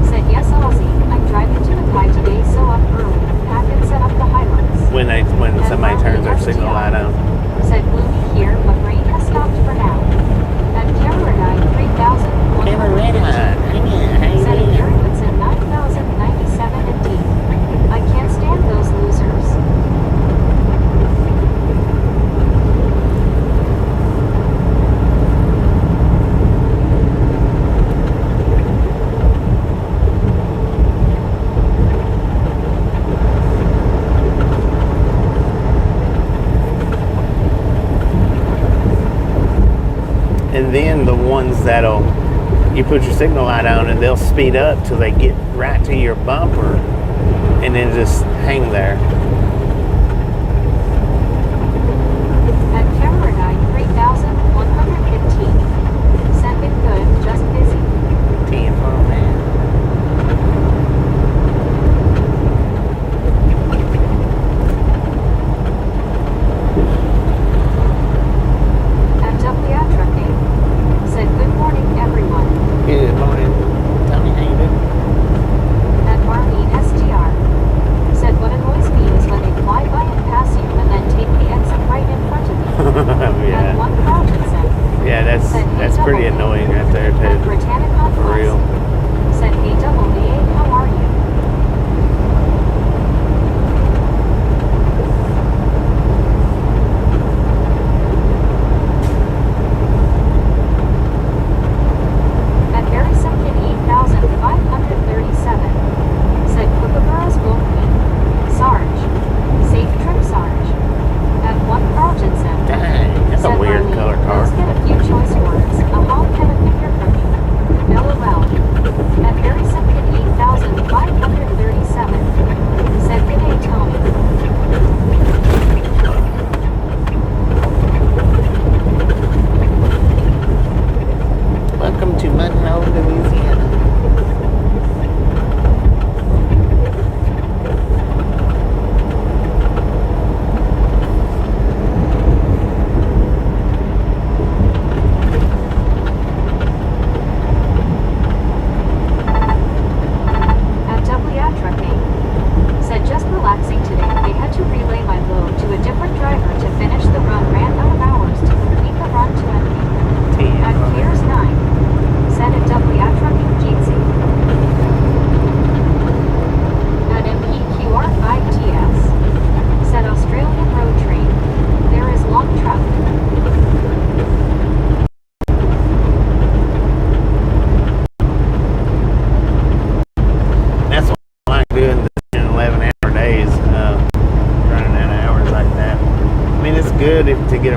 Said yes, Aussie. I'm driving to the pie today, so up early. Pack and set up the highlights. When somebody turns their signal light on. Said gloomy here, but rain has stopped for now. At Cameron 3000. Cameron said Gary would send 9097 and D. I can't stand those losers. And then the ones you put your signal light on and they'll speed up till they get right to your bumper and then just hang there. At Cameron 3115. Send it good, just busy. 10 for a man. Good morning, everyone. Good morning. Tell me how you doing. At Marlene STR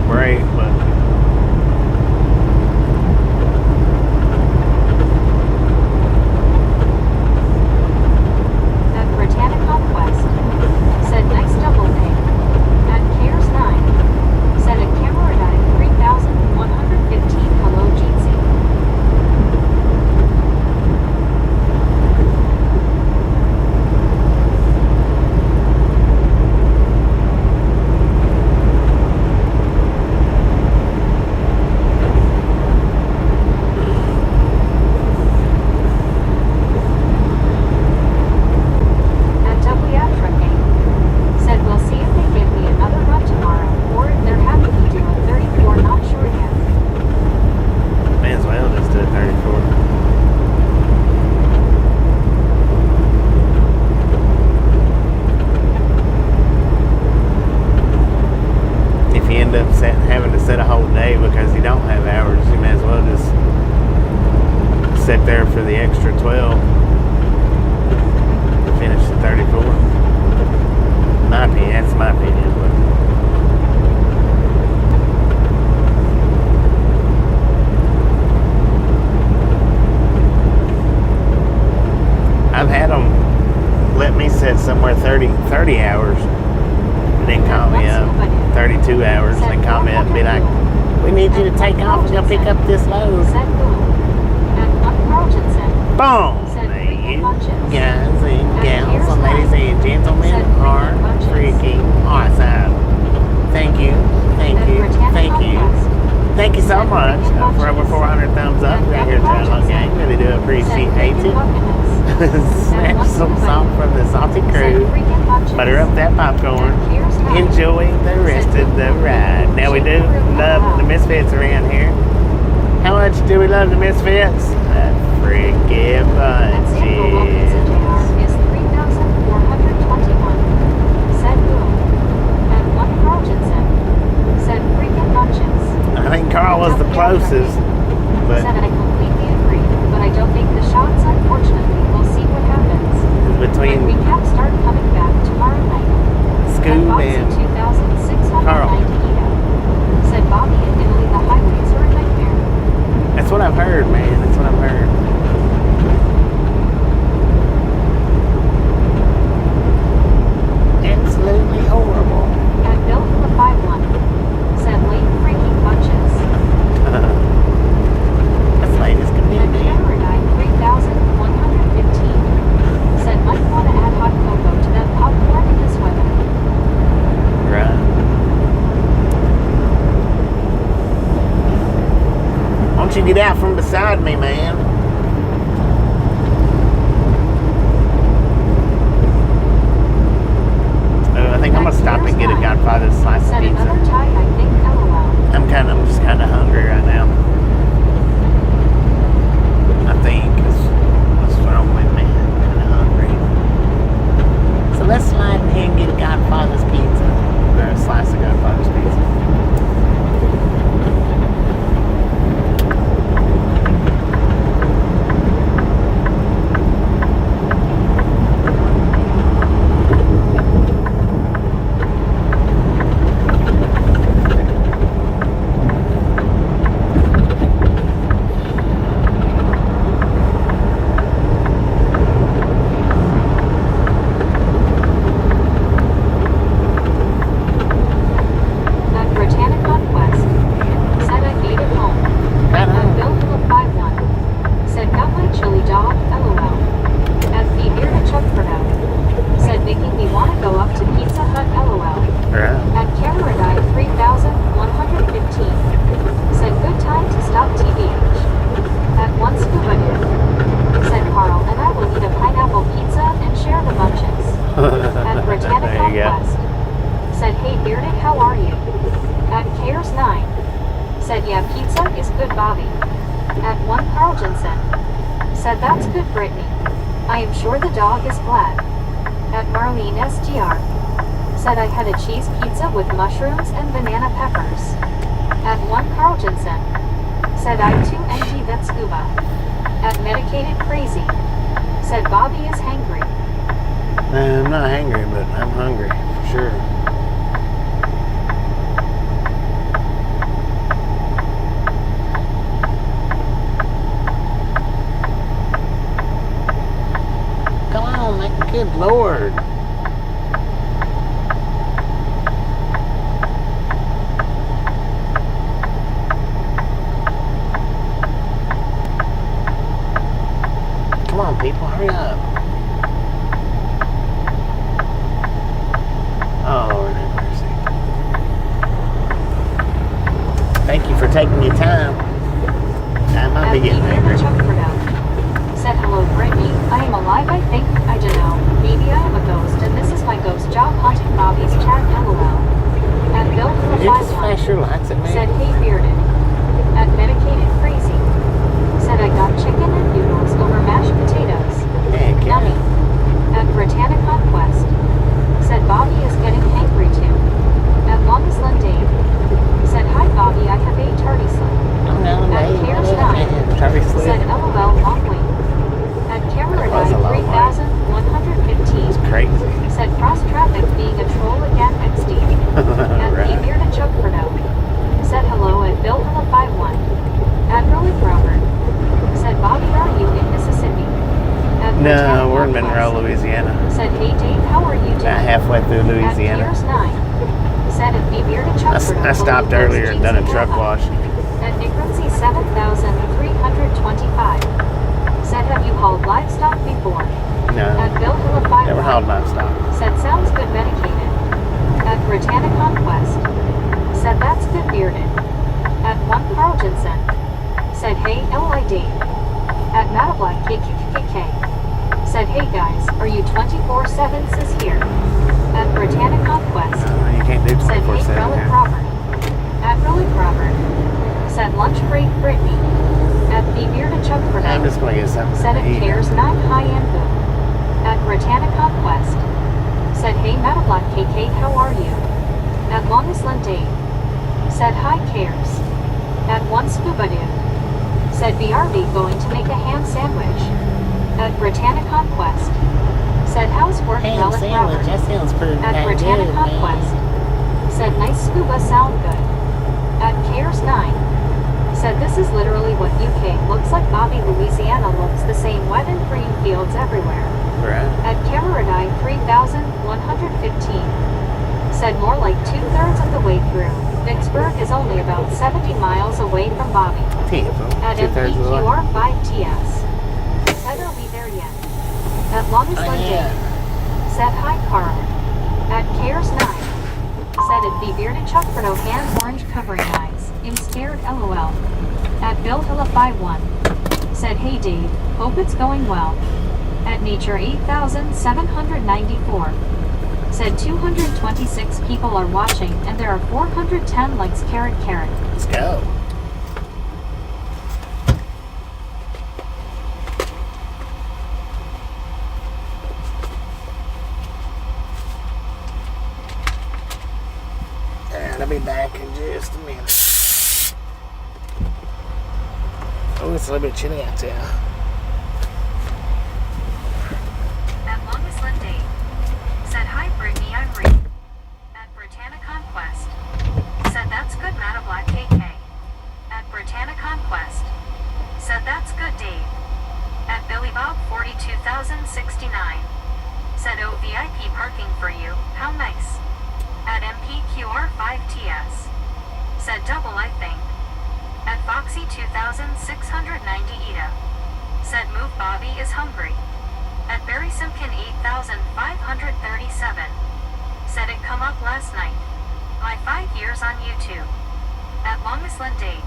break, but At Britannic Conquest. Said nice double day. At Cares 9. Said at Cameradine 3115 hello Jeetsy. At Wiatrake. Said we'll see if they give me another run tomorrow, or if they're happy to do a 34 not sure yet. may as well just do a 34. If you end up having to set a whole day because you don't have hours, you may as well just sit there for the extra 12 and finish the 34. My opinion, that's my opinion. But I've had them let me sit somewhere 30 hours and then call me up. 32 hours and they call me up and be like, we need you to take off and go pick up this load. Said boom. At one Carltonson. Boom! You guys and gals, ladies and gentlemen, are freaking awesome. Thank you, thank you, thank you. Thank you so much for over 400 thumbs up right here at Starlink Gang. Really do appreciate it. Snatch some salt from the salty crew. Butter up that popcorn. Enjoy the rest of the ride. Now we do love the Misfits around here. How much do we love the Misfits? A freaking bunches. Is 3,421. Said boom. At one Carltonson. Said freaking bunches. I think Carl was the closest, but Said I completely agree, but I don't make the shots unfortunately. We'll see what happens. between And recap start coming back tomorrow night. Scoob and 2,690 Carl. Said Bobby in Italy the highways are a nightmare. That's what I've heard, man. That's what I've heard. Absolutely horrible. At Bill for the 5-1. Said late freaking bunches. That's latest At community. Cameradine 3,115. Said might want to add hot cocoa to that popcorn in this weather. Right. Why don't you get out from beside me, man? I think I'm gonna stop and get a Godfather's slice of Said pizza. another tie, I think, LOL. I'm just kind of hungry right now. I think is what's wrong with me. I'm kind of hungry. So let's slide in here and get a Godfather's pizza. Or a slice of Godfather's pizza. At Britannic Conquest. Said I made it home. Right At on. Bill for the 5-1. Said got my chili dog, LOL. At the here to Chuckford. Said making me want to go up to Pizza Hut, LOL. Right. At Cameradine 3,115. Said good time to stop TBH. At one scuba dip. Said Carl and I will eat a pineapple pizza and share the bunches. At Britannic There you go. Conquest. Said hey Bearded, how are you? At Cares 9. Said yeah pizza is good Bobby. At one Carltonson. Said that's good Brittany. I am sure the dog is glad. At Marlene SGR. Said I had a cheese pizza with mushrooms and banana peppers. At one Carltonson. Said I too NG vet scuba. At Medicated Crazy. Said Bobby is hangry. I'm not hungry, but I'm hungry for sure. Good Lord. Come on, people, hurry up. Oh, Lord have mercy. Thank you for taking your time. I might be getting angry. Said, hello, Brittany. I am alive, I think. I don't know. Maybe I am a ghost, and this is my ghost job hunting Bobby's chat, lol. And Bill from Did you just flash your lights at me? said, hey, bearded. And medicated crazy. Said, I got chicken and noodles over mashed potatoes. Heck yeah. Yummy. At Britannia Conquest. Said, Bobby is getting hangry too. At Longest Dave. Said, hi, Bobby, I have a tardy slip. Oh, no, At Cares 9. Tardy slip. Said, lol, long wait. At Cameradine 3115. It's crazy. Said, cross traffic being a troll again, XD. At Right. Beard and Chuck Furno. Said, hello at Bill Hilla 51. At Rolling Robert. Said, Bobby, are you in Mississippi? At No, Britannia we're in Conquest. Monroe, Louisiana. Said, hey Dave, how are you doing? About halfway through At Louisiana. Piers 9. Said, at Beard and Chuck Furno. I stopped earlier and done a truck wash. At Nick Rumsey 7325. Said, have you hauled livestock before? No, At Bill Hilla 51. never hauled livestock. Said, sounds good medicated. At Britannia Conquest. Said, that's good bearded. At 1 Carl Jensen. Said, hey, LID. At Matablack KKKK. Said, hey guys, are you 24/7 is here? At Britannia Conquest. You can't do Said, hey, 24/7 Relic here. Robert. At Relic Robert. Said, lunch break Brittany. At the Bearded Chuck for I'm just going to get something Said, to it eat. cares 9 high and boom. At Britannia Conquest. Said, hey, Matablack KK, how are you? At Longest Dave. Said, hi, cares. At 1 Scuba Dude. Said, BRB going to make a ham sandwich. At Britannia Conquest. Said, how's work, Ham Relic sandwich, Robert? that sounds pretty At dang Britannia good, Conquest. man. Said, nice scuba sound good. At Cares 9. Said, this is literally what UK looks like. Bobby, Louisiana looks the same, wet and green fields everywhere. Right. At Camaradine 3115. Said, more like 2/3 of the way through. Vicksburg is only about 70 miles away from Bobby. At 2/3 of the way. MPQR 5TS. Said, are we there yet? At Longest Oh, Dave. yeah. Said, hi, Carl. At Cares 9. Said, it be bearded Chuck Furno hand orange covering eyes. I'm scared, lol. At Bill Hilla 51. Said, hey Dave, hope it's going well. At Nature 8794. Said, 226 people are watching and there are 410 likes. Carrot. Let's go. And I'll be back in just a minute. Oh, it's a little bit chilly out there. At Longest Dave. Said, hi Brittany, I'm Reed. At Britannia Conquest. Said, that's good, Matablack KK. At Britannia Conquest. Said, that's good, Dave. At Billy Bob 42069. Said, oh, VIP parking for you, how nice. At MPQR 5TS. Said, double, I think. At Foxy 2690 Ida. Said, move, Bobby is hungry. At Barry Simpkin 8537. Said, it come up last night. My 5 years on YouTube. At Longest Dave.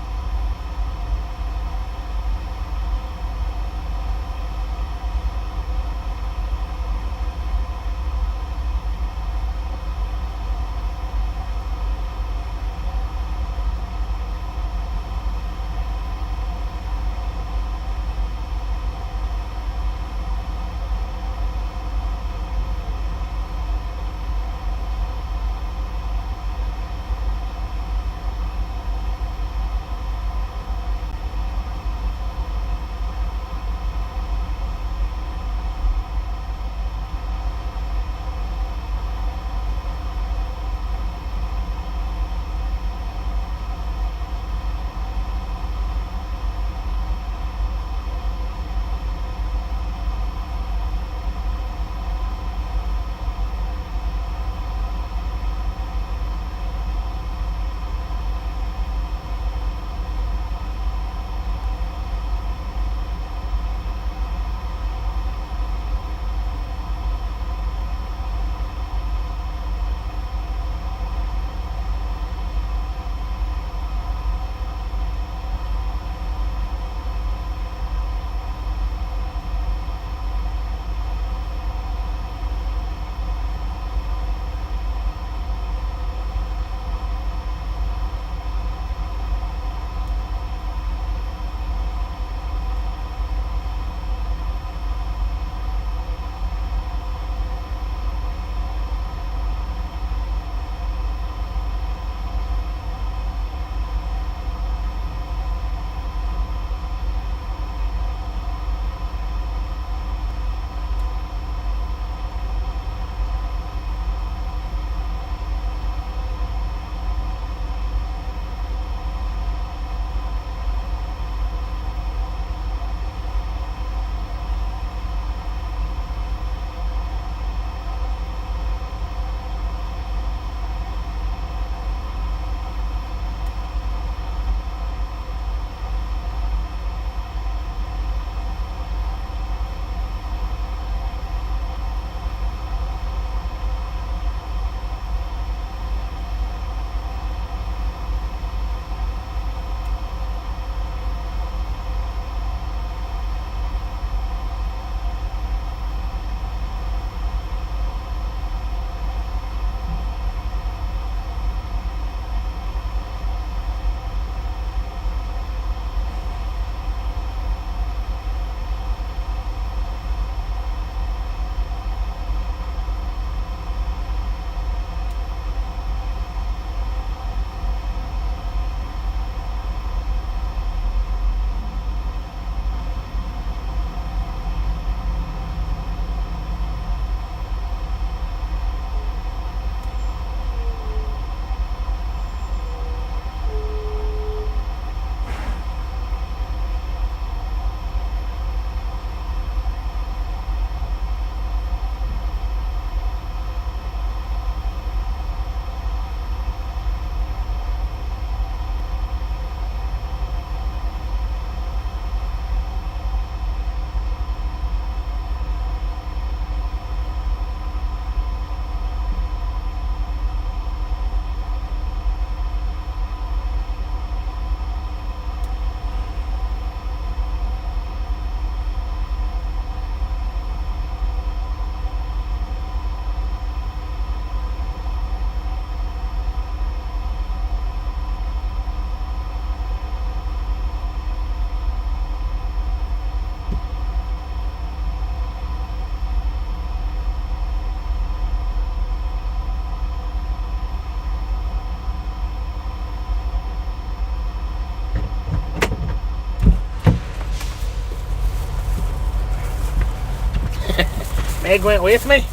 Meg went with me.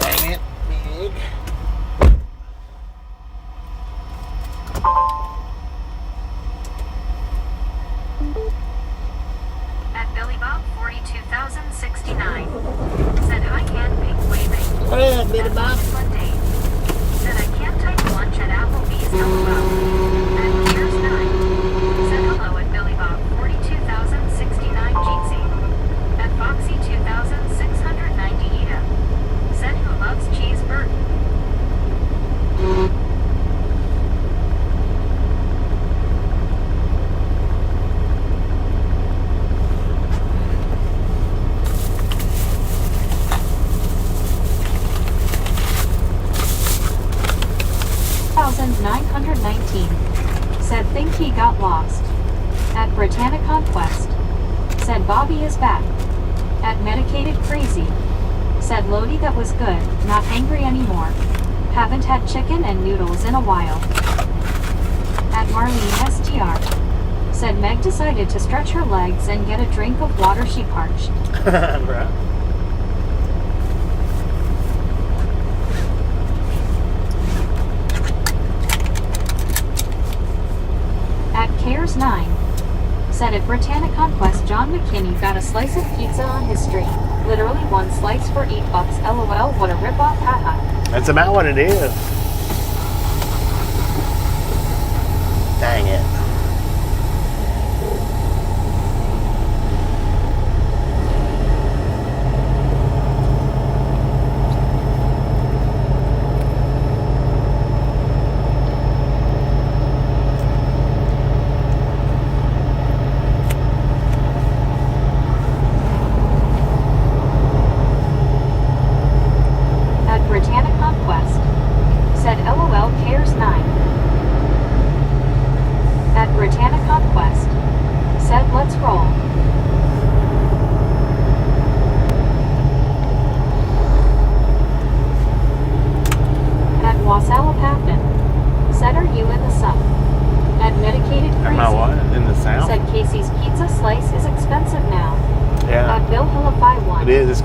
Dang it, Meg. At Billy Bob 42,069. Said hi hand pink waving. What up, Billy Bob? Monday. Said I can't type lunch at Applebee's. LOL. At Tears 9. Said hello at Billy Bob 42,069 Jeetsy. At Foxy 2,690 Eda. Said who loves cheeseburger. Said think he got lost. At Britannia Conquest. Said Bobby is back. At Medicated Crazy. Said Lodi that was good, not angry anymore. Haven't had chicken and noodles in a while. At Marlene STR. Said Meg decided to stretch her legs and get a drink of water she parched. Right. At Cares 9. Said at Britannia Conquest John McKinney got a slice of pizza on his stream. Literally one slice for $8. LOL, what a ripoff, haha. That's about what it is. Dang it.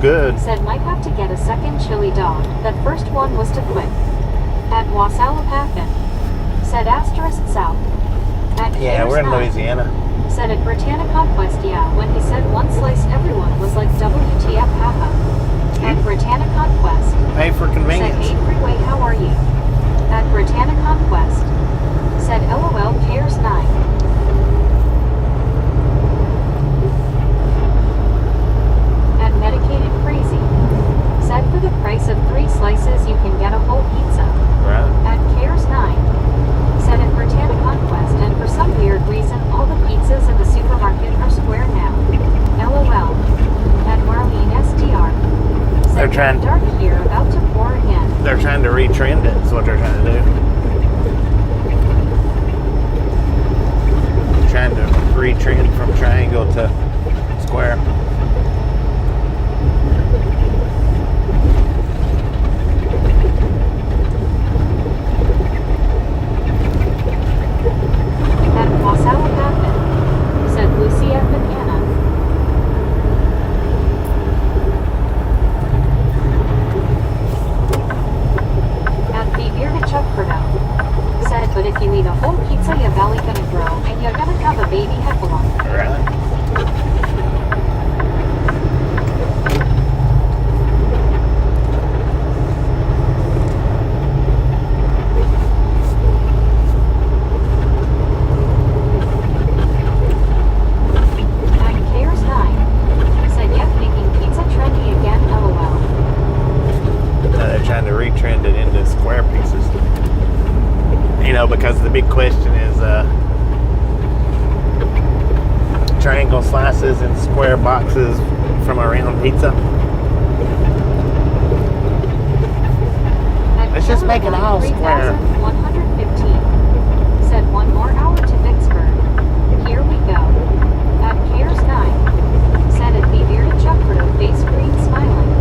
Good. Said might have to get a second chili dog. That first one was to quit. At Wasalapapin. Said asterisk south. At yeah, we're in Louisiana. Said at Britannia Conquest, yeah, when he said one slice everyone was like WTF, haha. At Britannia Conquest. Pay for convenience. Said hey freeway, how are you? At Britannia Conquest. Said LOL Cares 9. Medicated Crazy. Said for the price of 3 slices you can get a whole pizza. Right. At Cares 9. Said at Britannia Conquest and for some weird reason all the pizzas in the supermarket are square now. LOL. At Marlene STR. Said they're trying dark here about to pour again. They're trying to retrend it is what they're trying to do. Trying to retrend from triangle to square. Because the big question is triangle slices and square boxes from a round pizza. Let's just make it all square. 115. Said 1 more hour to Vicksburg. Here we go. At Cares 9. Said at the bearded Chuckford face green smiling.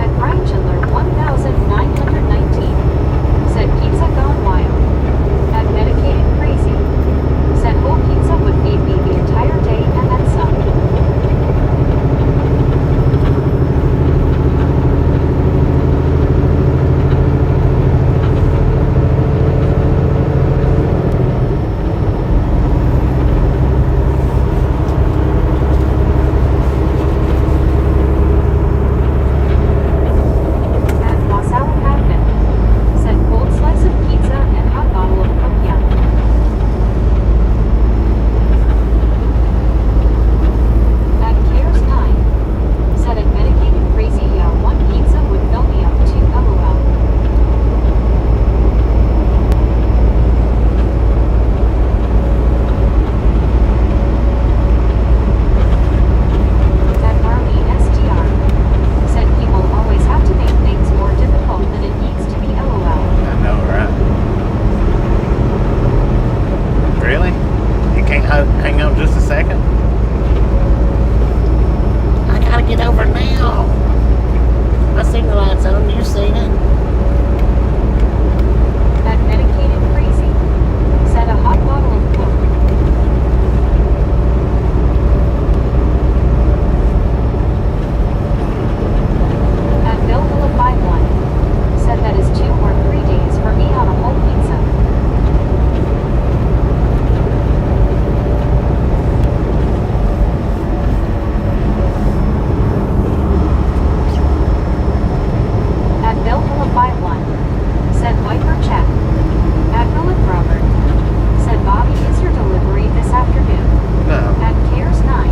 At Brian Chandler 1919. Said pizza gone wild. At Medicated Crazy. Said whole pizza would feed me the entire day and then some. You seen it? At Medicated Crazy, said a hot bottle of Coke. At Bill Villa 51, said that is 2 or 3 days for me on a whole pizza. At Bill Villa 51, said Viper Chat. At Philip Robert, said Bobby, is your delivery this afternoon? No. At Cares 9,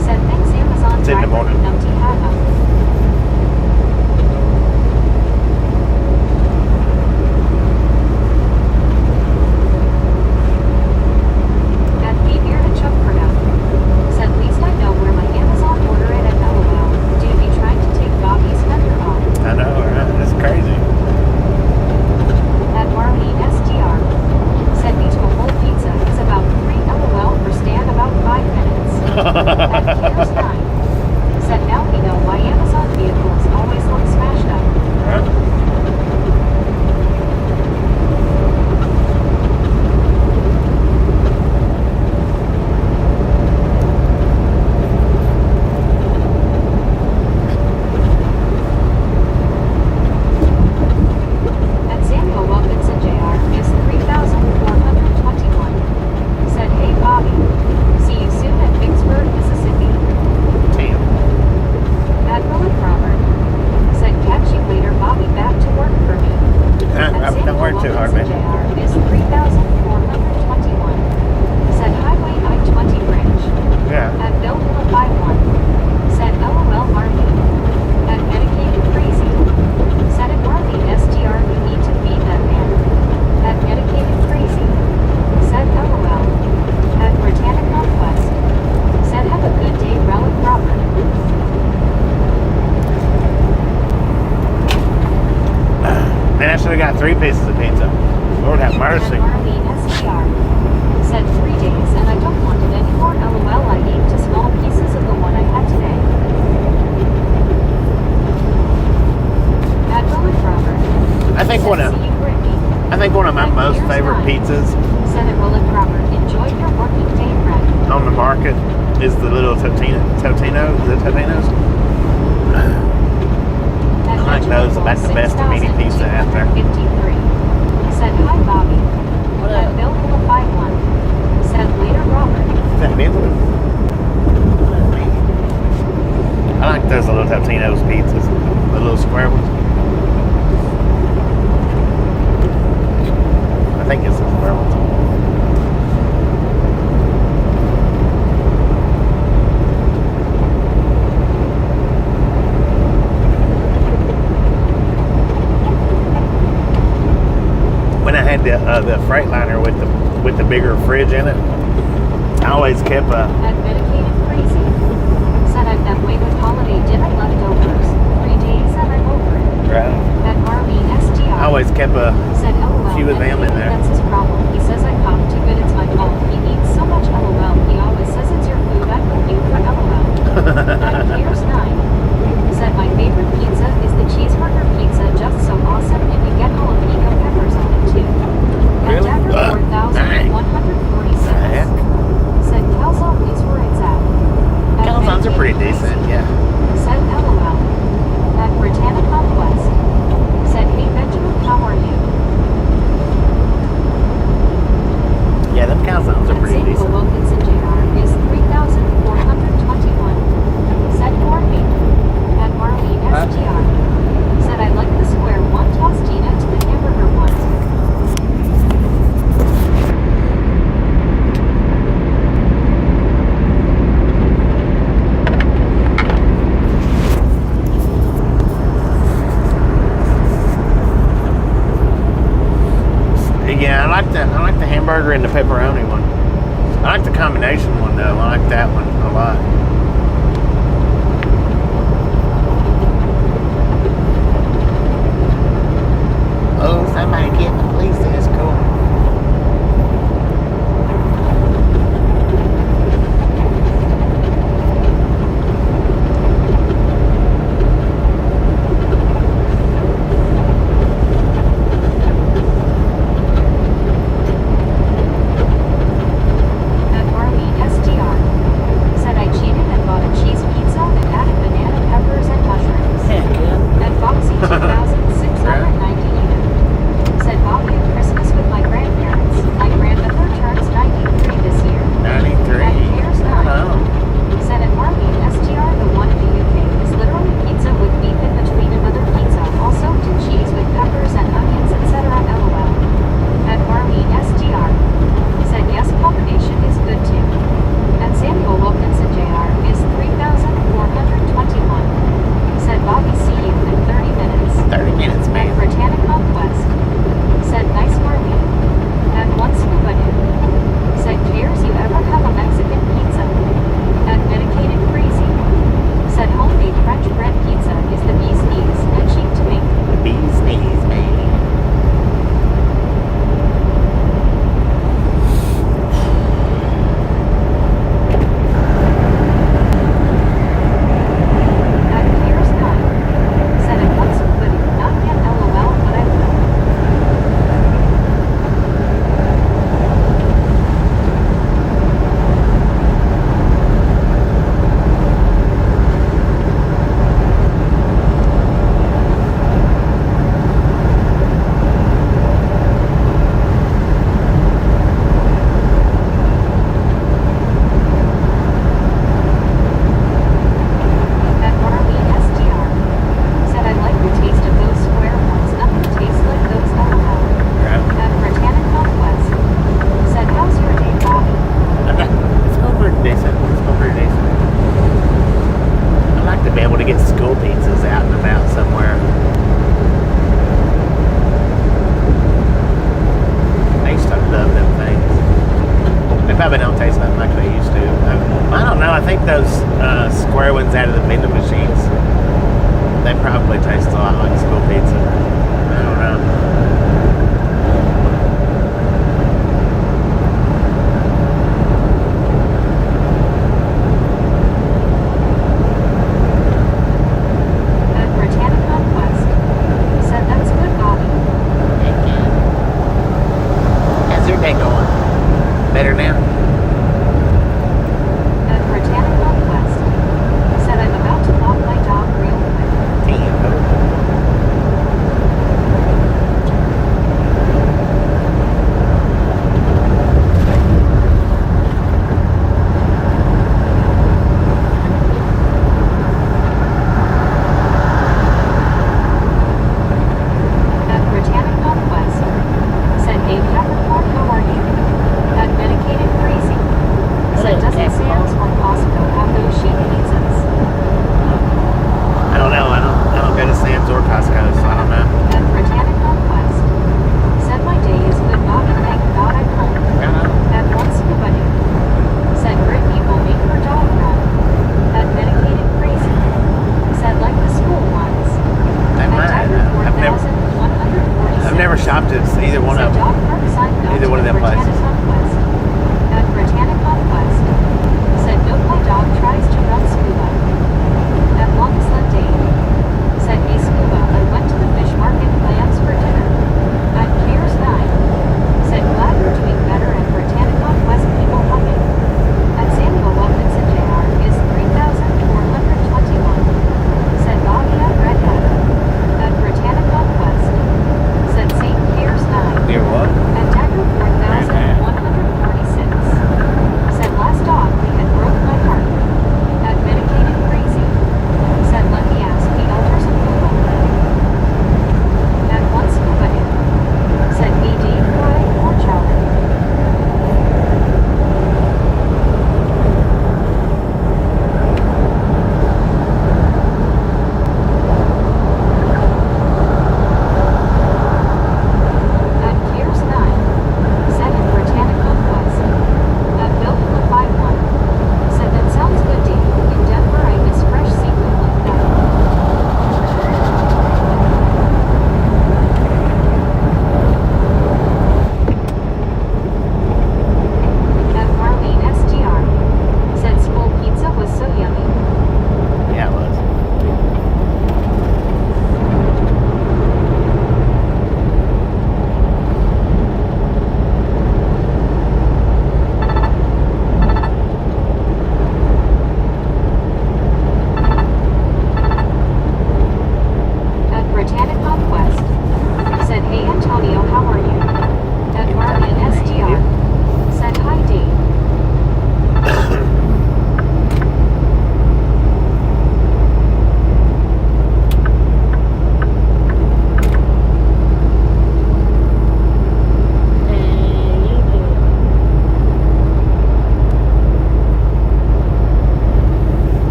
said thanks Amazon It's in the driver morning. Numpty Hava. At The Bearded Chuck Product, said least I know where my Amazon order it at LOL. Do you be trying to take Bobby's vendor off? I know, right? That's crazy. At Marlene SDR, said me to a whole pizza is about 3 LOL per stand about 5 minutes. At Cares 9, said now we know why Amazon vehicles always look smashed up. Right? At Samuel Wilkinson Jr. is 3,421. Said hey Bobby, see you soon at Vicksburg, Mississippi. Damn. At Philip Robert, said catch you later Bobby, back to work for me. Don't work too hard, man. Jr. is 3,421. Said highway I-20 branch. Yeah. At Bill Villa 51, said LOL Marlene. At Medicated Crazy, said at Marlene SDR you need to feed that man. At Medicated Crazy, said LOL. At Britannic Conquest, said have a good day Relic Robert. Man, I should have got 3 pieces of pizza. Lord have mercy. At Marlene SDR, said 3 days and I don't want it anymore LOL I ate 2 small pieces of the one I had today. At Relic Robert, I think said one of see you Brittany. my most favorite pizzas Said at Relic Robert, enjoy your working day, friend. on the market is the little Totinos. The Totinos. At I like those. That's the best mini pizza out there. 53. Said hi Bobby. What At up? Bill Villa 51. Said later Robert. Is that Bentley? I like those little Totinos pizzas, the little square ones. I think it's the square ones. When I had the Freightliner with the bigger fridge in it, I always kept a. At Medicated Crazy. Said I've that way with holiday dinner leftovers. 3 days and I'm over it. Right. At Marlene SDR. I always kept a. Said LOL. few of them in there. That's his problem. He says I pop too good, it's my fault. He eats so much LOL. He always says it's your food. I love you for LOL. At Cares 9. Said my favorite pizza is the cheeseburger pizza, just so awesome, and you get jalapeno peppers on it too. Really? At Dagger 4,146. Heck. Said Calzone is where it's at. Calzones are pretty decent, yeah. Said LOL. At Britannic Conquest. Said hey Benjamin, how are you? Yeah, them calzones are At pretty Samuel decent. Wilkinson Jr. is 3,421. Said Corby. At Marlene SGR. Said I like the square one, toss Tina to the hamburger one. Yeah, I like the hamburger and the pepperoni one. I like the combination one though. I like that one a lot. Oh, somebody get the police. That's cool.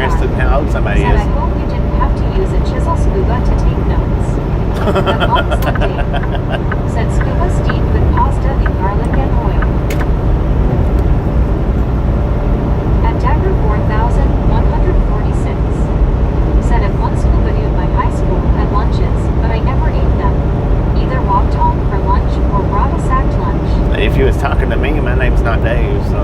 interested in how old somebody Said, is. I hope you didn't have to use a chisel scuba to take notes. At Long Sunday, said scuba steamed with pasta and garlic and oil. At Dagger 4146, said at one scuba dude my high school had lunches, but I never ate them. Either walked home for lunch or brought a sacked lunch. If you was talking to me, my name's not Dave, so.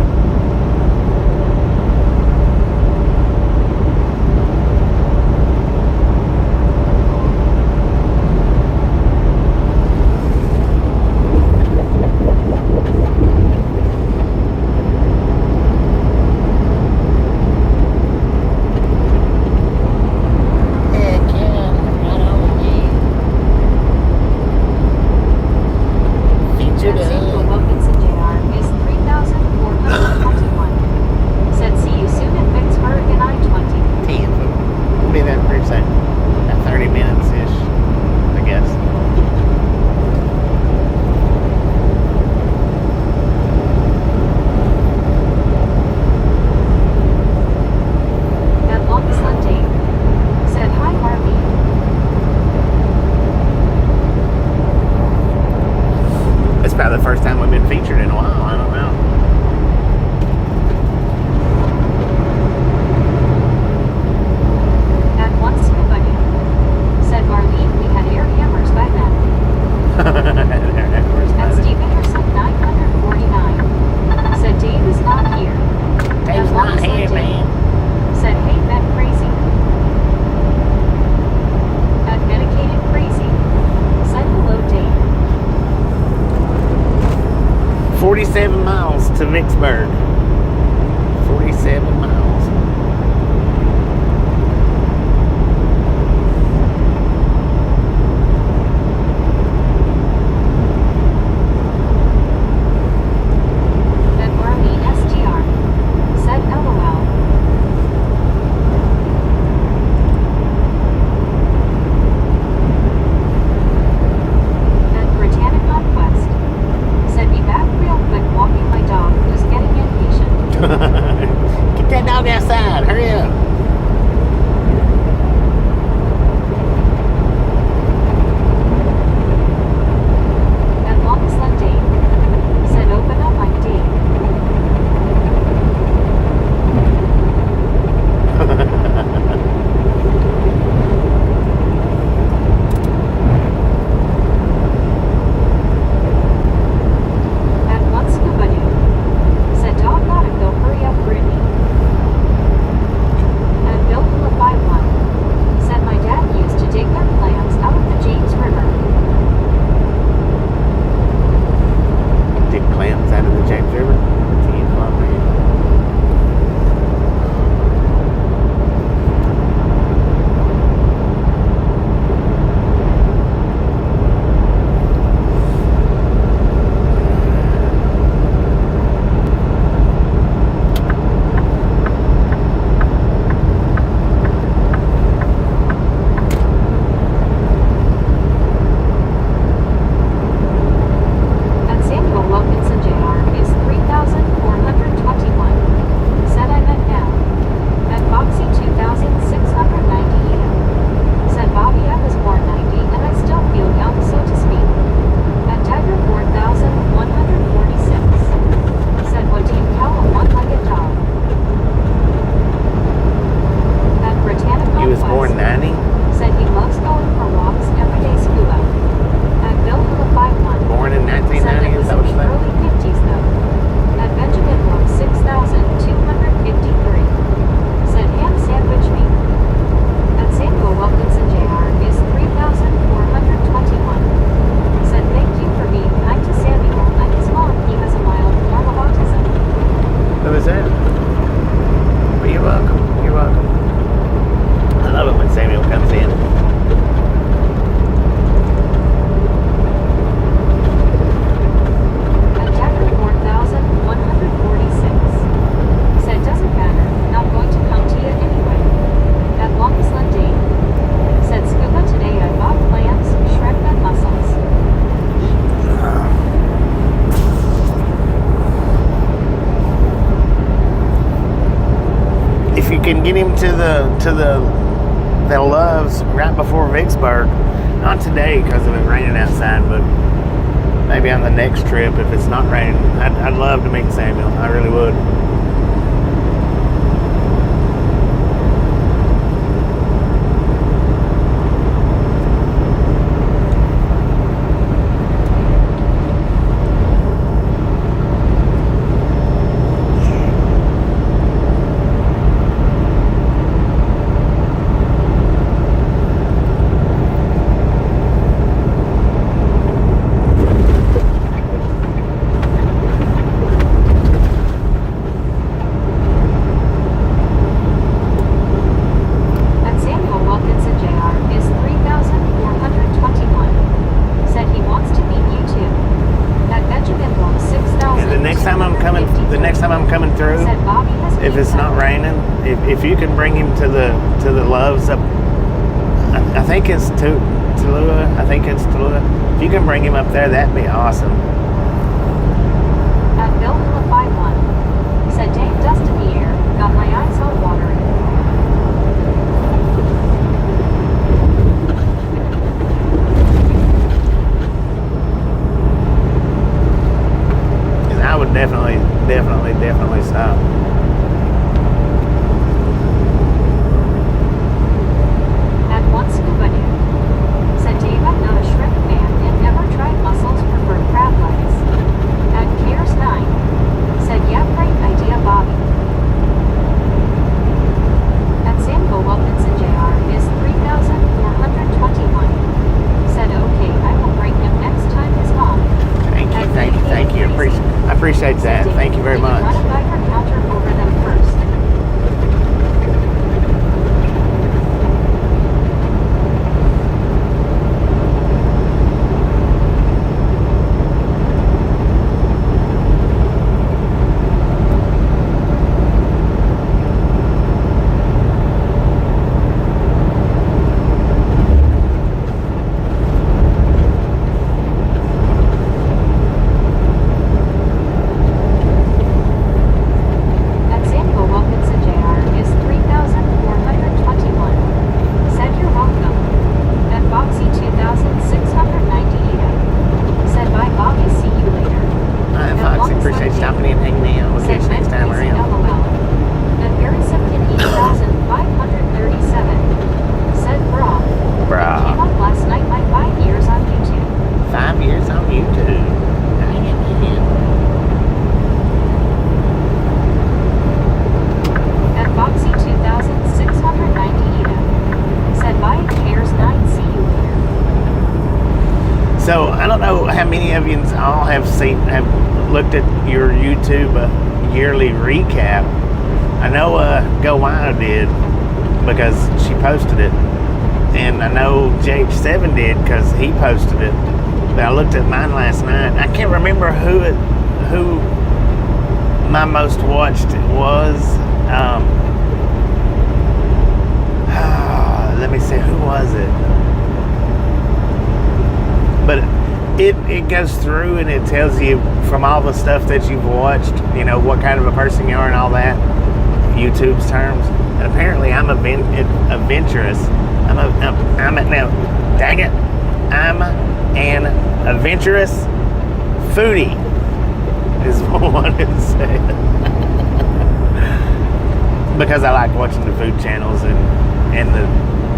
The first time we've been featured in a while. I don't know. At one scuba dude, said Marlene, we had air hammers by then. At Steve Anderson 949, said Dave is not here. Dave's not here, man. Said hey Ben crazy. At medicated crazy, said hello Dave. 47 miles to Vicksburg. 47 miles. At Marlene STR, said LOL. At Britannicon Quest, said be back real quick walking my dog who's getting impatient. Get that dog outside. Hurry up. At Longest Left Dave, said open up like Dave. At one scuba dude, said dog gotta go hurry up Brittany. At Bill Hula 51, said my dad used to dig their clams out of the James River. Dig clams out of the James River. Can't find me. At Samuel Wilkinson Jr. is 3,421. Said I meant now. At Foxy 2,698. Said Bobby I was born 90 and I still feel young so to speak. At Tiger 4,146. Said what do you call a one-legged dog? At Britannica You was born 90? said he loves going for walks every day scuba. At Bill Hula 51. Born in Said 1990? it Is was that in what you the said? early 50s though. At Benjamin Brooks 6,253. Said ham sandwich me. At Samuel Wilkinson Jr. is 3,421. Said thank you for being kind to Samuel and his mom. He has a mild form of autism. Who is that? Well, you're welcome. You're welcome. I love it when Samuel comes in. At Jacker 4,146. Said doesn't matter. Not going to come to you anyway. At Longest Left Dave. Said scuba today I bought clams, shrimp and mussels. If you can get him to the Loves right before Vicksburg. Not today because of it raining outside, but maybe on the next trip if it's not raining. I'd love to meet Samuel. I really would. If it's not raining, if you can bring him to the Loves up, I think it's Tallulah. I think it's Tallulah. If you can bring him up there, that'd be awesome. At Bill 51 said, "Dang, dust in the air, got my eyes all watering." Because I would definitely stop. Appreciate that. Thank you very much. Run a biker counter over them first. So I don't know how many of you all have looked at your YouTube yearly recap. I know Go Wild did because she posted it, and I know JH7 did because he posted it. But I looked at mine last night. I can't remember who my most watched was. Let me see, who was it? But it goes through and it tells you from all the stuff that you've watched, you know, what kind of a person you are and all that, YouTube's terms. And apparently I'm adventurous. I'm an adventurous foodie is what it said. Because I like watching the food channels and the,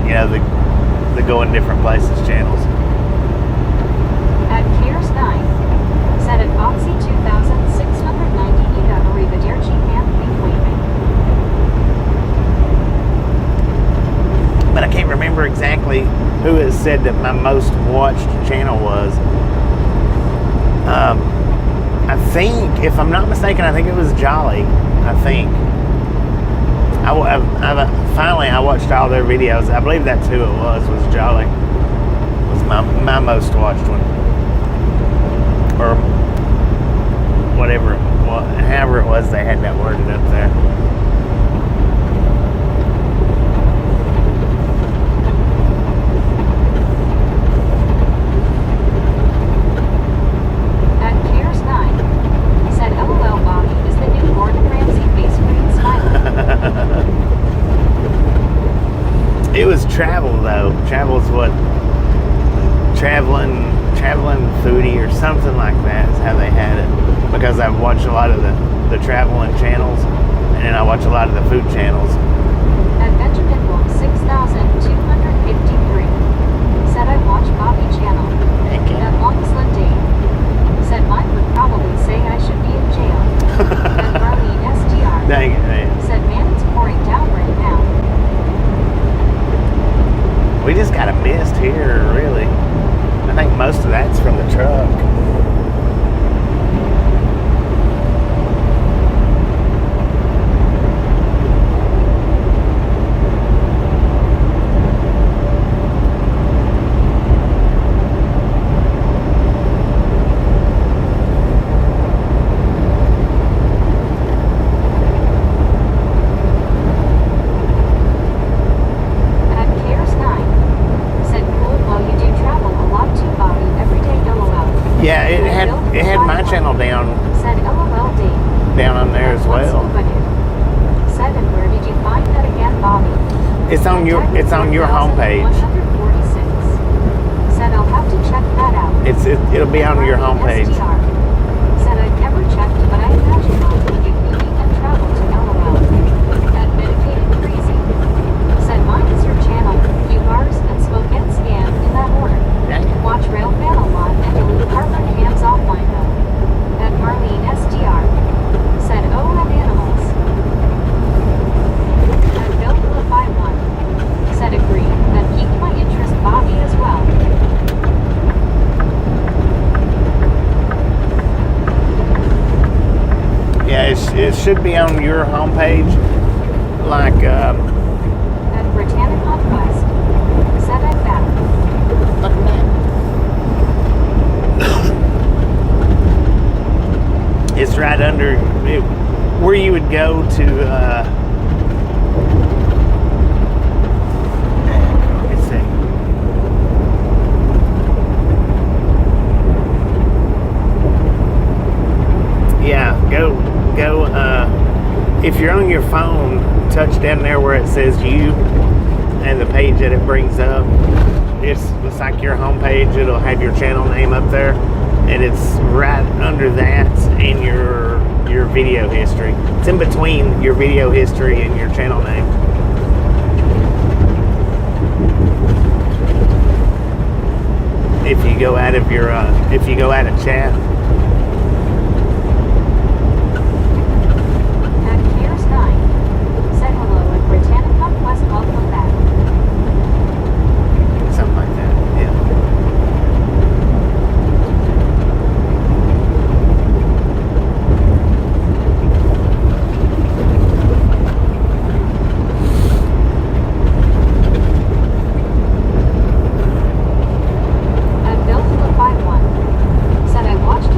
you know, the going different places channels. At Cares 9, said at Boxy 2690 Ida Arrivederci and Pink Waving. But I can't remember exactly who it said that my most watched channel was. I think, if I'm not mistaken, I think it was Jolly. I think. Finally, I watched all their videos. I believe that's who it was Jolly. Was my most watched one. Or whatever, however it was they had that worded up there. At Cares 9, said LOL Bobby is the new Gordon Ramsay face green smiley. It was travel though. Travel's what traveling foodie or something like that is how they had it. Because I've watched a lot of the traveling channels, and then I watch a lot of the food channels. At Benjamin Wolf 6253 said I watch Bobby channel. Heck yeah. At Longslin Dave said mine would probably say I should be in jail. At Marlene STR Dang it, man. said man it's pouring down right now. We just got a mist here, really. I think most of that's from the truck. At Cares 9 said cool, well you do travel a lot too, Bobby, every day LOL. Yeah, it had my channel down Said LOL Dave. on there as well. Said, and where did you find that again, Bobby? It's on your homepage. 146. Said I'll have to check that out. It'll be on your homepage. SDR. Said I've never checked, but I imagine Mom would give meaning and travel to LOL. That medicated crazy. Said mine is your channel, few bars and Spokane Scam in that order. Watch Rail Fan a lot and delete Harvard hands off line though. At Marlene SDR. Said oh and animals. At Bill Flip by one. Said agree, that piqued my interest, Bobby as well. Yeah, it should be on your homepage, like At Britannic Conquest. Said I'm back. look at that. It's right under it, where you would go to. Let's see. Yeah, go. If you're on your phone, touch down there where it says you, and the page that it brings up. It's like your homepage. It'll have your channel name up there, and it's right under that and your video history. It's in between your video history and your channel name. If you go out of chat. At Cares 9. Said hello at Britannic Conquest, welcome back. Something like that, yeah. At Bill Flip by one. Said I watched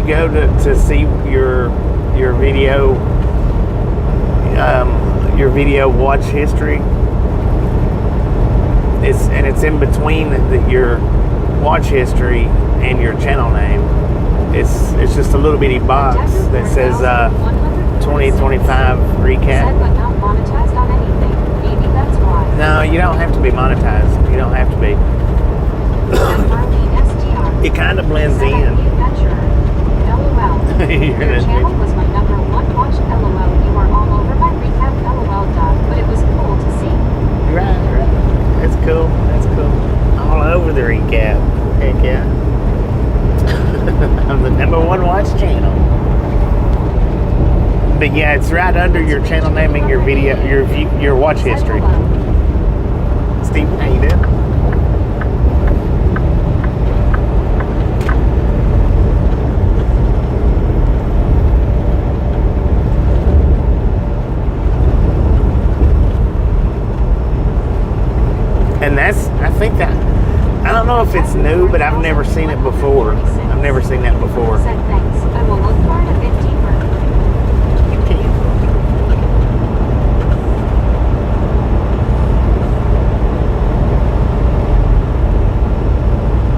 go to see your video watch history, it's in between your watch history and your channel name. It's just a little bitty box that says 2025 recap. Said but not monetized on anything. Maybe that's why. No, you don't have to be monetized. You don't have to be. It kind of blends in. LOL. Your channel was my #1 watch. LOL. You are all over my recap. LOL. But it was cool to see. Right. That's cool. All over the recap. Heck yeah. I'm the #1 watch channel. But yeah, it's right under your channel name and your video, your watch history. Steven, how you doing? And I don't know if it's new, but I've never seen it before. I've never seen that before. Said thanks. I will look for it a bit deeper.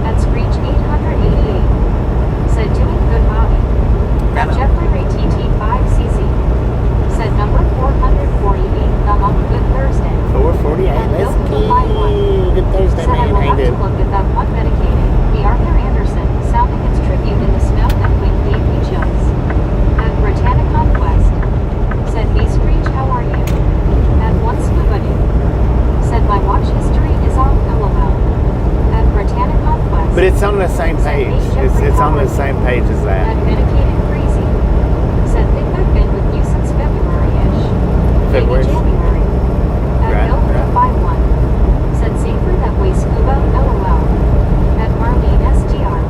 At Screech 888. Said doing good, Bobby. At Jeffrey Ray TT5CZ. Said number 448. Thumb up. Good Thursday. 448. Let's go. Good Thursday, Said I man. will How you have to doing? look at that one medicated. The Arthur Anderson, sounding its tribute in the snow that week gave me chills. At Britannicon Quest. Said hey Screech, how are you? At one scuba dude. Said my watch history is off. LOL. At Britannicon Quest. But it's on the same page. It's on the same page as At that. Medicated Crazy. Said think I've been with you since February-ish. February. Maybe January. At Right, Bill with a right. 5-1. Said safer that way scuba. LOL. At Marlene SDR.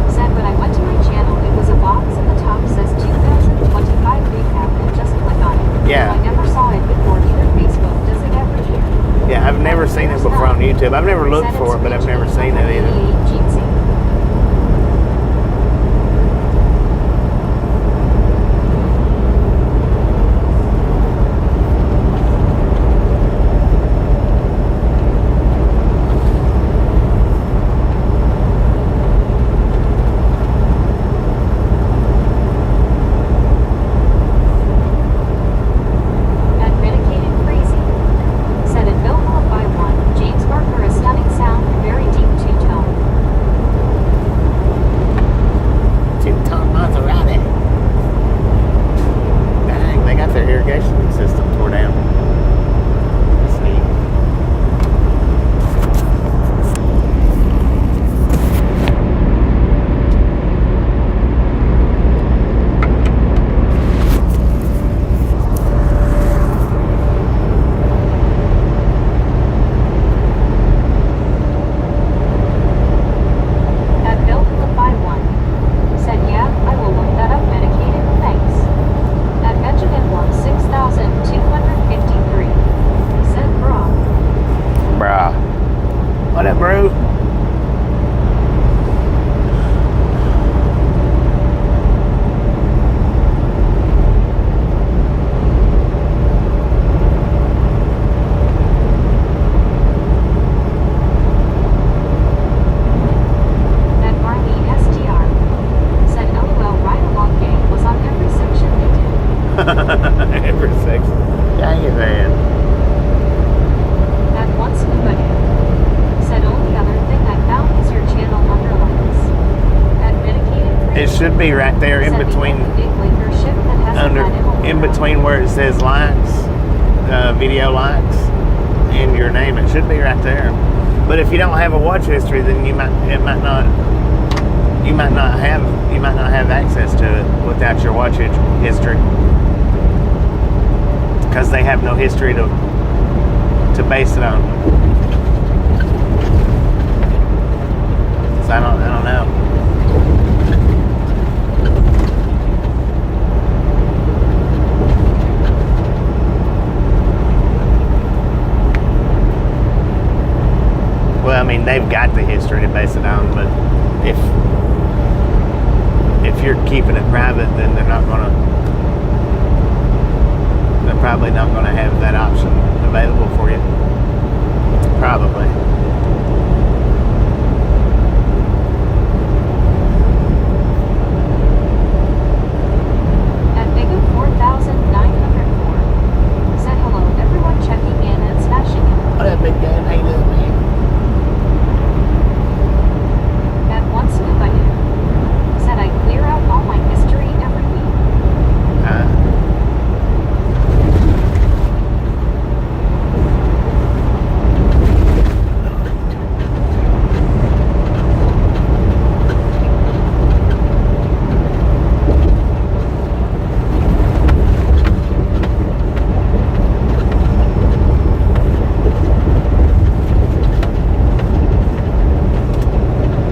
Said when I went to my channel it was a box at the top says 2025 recap and just click on it. Yeah. So I never saw it before either. Facebook does it every year. Yeah, I've never seen it before on YouTube. I've never looked for it, but I've never seen it either. Jeetsy. At Medicated Crazy. Said it Bill Hall by 1. James Barker, a stunning sound, very deep two-tone. Two-tone Maserati. Dang, they got their irrigation system tore down. That's neat. At Bill Hall by 1. Said yeah, I will look that up. Medicated, thanks. At Benjamin 6253. Said bra. Bruh. What up, bro? At Marlene SDR. Said LOL ride along gang was on every section they did. Every section. Dang it, man. At one scuba dude. Said only other thing I found is your channel underlines. At Medicated Crazy. It should be right there in Said between, behold the big Laker ship that hasn't under, had him in around. between where it says likes, video likes, and your name. It should be right there. But if you don't have a watch history, then you might not have access to it without your watch history, because they have no history to base it on. So I don't know. Well, I mean, they've got the history to base it on, but if you're keeping it private, then they're probably not gonna have that option available for you. Probably. At Bigger 4904 said hello, everyone checking in and smashing it. What up, big Dan? How you doing, man? At One Scoop I Knew said I clear out all my history every week.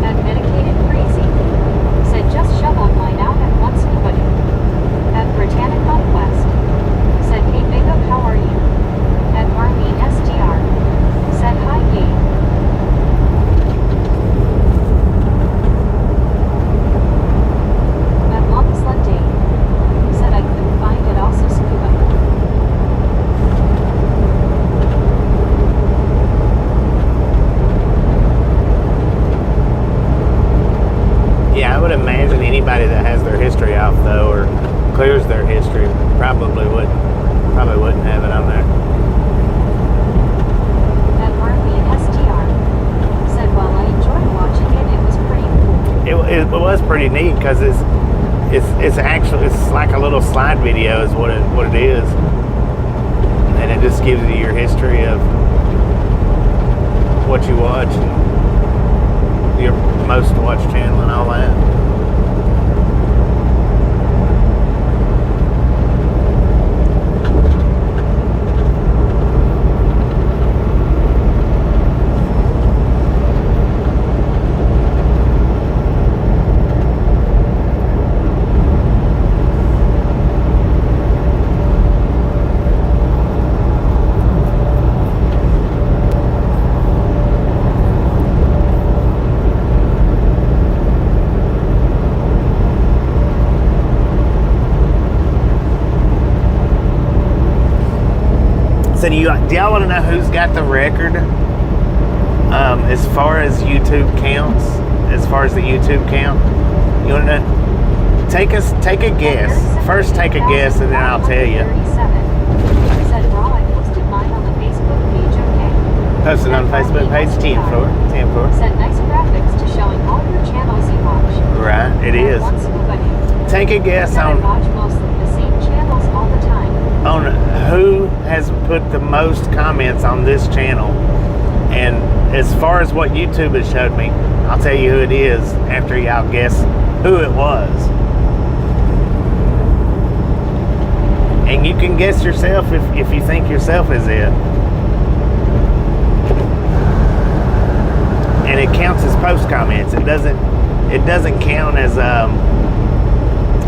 At Medicated Crazy said just shoveled mine out at One Scoop I Knew. At Britannica Quest said hey big up, how are you? At Marlene STR said hi Gabe. At Longest Let Dave said I couldn't find it, also scuba. Yeah, I would imagine anybody that has their history off though, or clears their history, probably wouldn't have it on there. At Marlene STR said while I enjoyed watching it, it was pretty cool. It was pretty neat because it's like a little slide video is what it is, and it just gives you your history of what you watch and your most watched channel and all that. So do y'all want to know who's got the record as far as YouTube counts? As far as the YouTube count, you want to know? Take a guess. First, take a guess, and then I'll tell you. Said raw, I posted mine on the Facebook page. Okay. Posted on the Facebook page, 10 floor. Said nice graphics to showing all your channels you watch. Right, it is. One Scoop I Knew Take a guess said I on watch mostly the same channels all the time. who has put the most comments on this channel. And as far as what YouTube has showed me, I'll tell you who it is after y'all guess who it was. And you can guess yourself if you think yourself is it. And it counts as post comments. It doesn't count as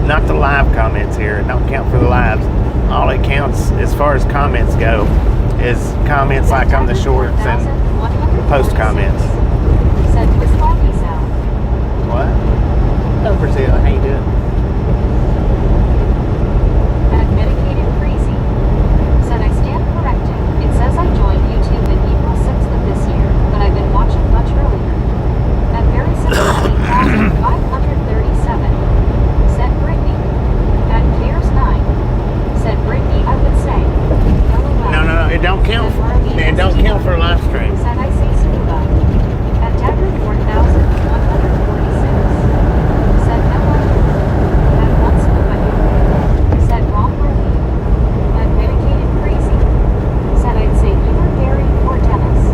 not the live comments here. It don't count for the lives. All it counts as far as comments go is comments like on the shorts and post comments. Said this foggy sound. What? Oh, Brazil, how you doing? At Medicated Crazy said I stand corrected. It says I joined YouTube in April 6th of this year, but I've been watching much earlier. At Very Simple 537 said Brittany. At Cares 9 said Brittany, I would say. No, it don't count. It don't count for a live stream. Said I say scuba. At Dagger 4146 said no idea. At One Scuba said wrong review. At Medicated Crazy said I'd say either Gary or Dennis.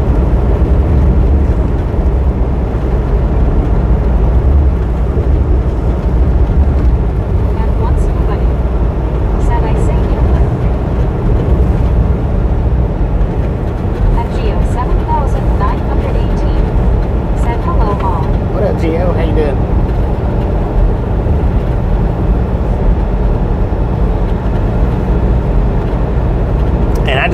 At One Scuba said I say England. At Geo 7918 said hello all. What up, Gio? How you doing? And I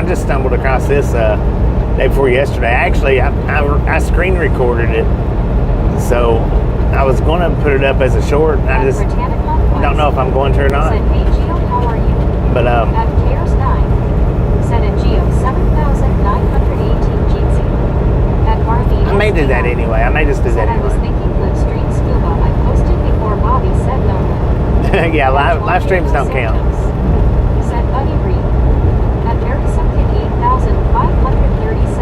just stumbled across this day before yesterday. Actually, I screen recorded it, so I was going to put it up as a short, and I just don't know if I'm going to or not. Said, hey Geo, how are you? But At Cares 9. Said at Geo 7,918 GZ. At Barbie. I may do that anyway. I may just do that I was anyway. thinking Live Stream Scuba. I posted before Bobby said no. Yeah, live streams don't count. Said Buddy Reed. At Barry Sunken 8,537.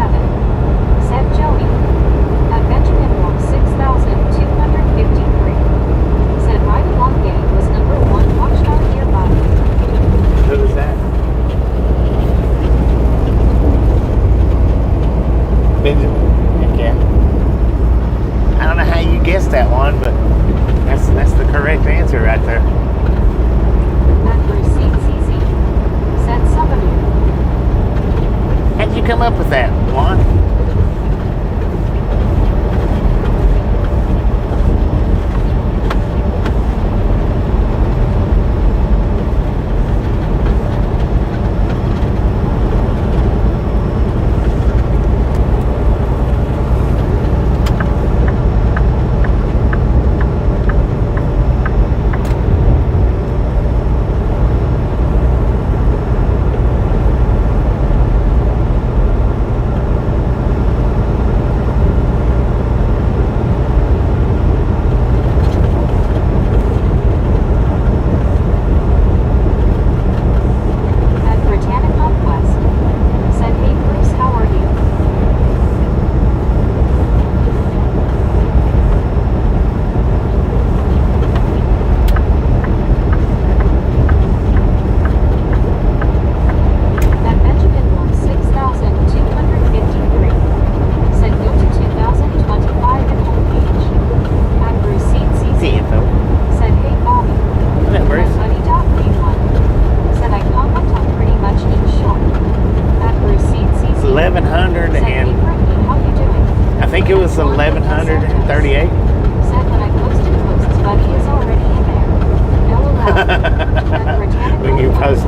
Said Jody. At Benjamin Walk 6,253. Said Mighty Long Game was number 1 watchdog nearby. Who was that? Benjamin. Yeah. I don't know how you guessed that one, but that's the correct answer right there. At Receipt CZ. Said somebody. How'd you come up with that, Juan?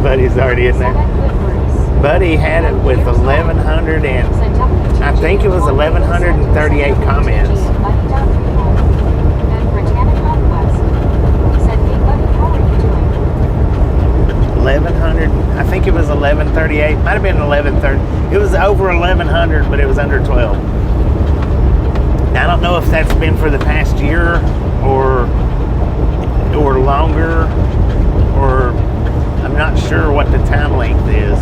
Buddy's already in there. Buddy had it with 1,100 and I think it was 1,138 comments. 1,100. I think it was 1,138. Might have been 1,130. It was over 1,100, but it was under 12. Now, I don't know if that's been for the past year or longer, or I'm not sure what the time length is.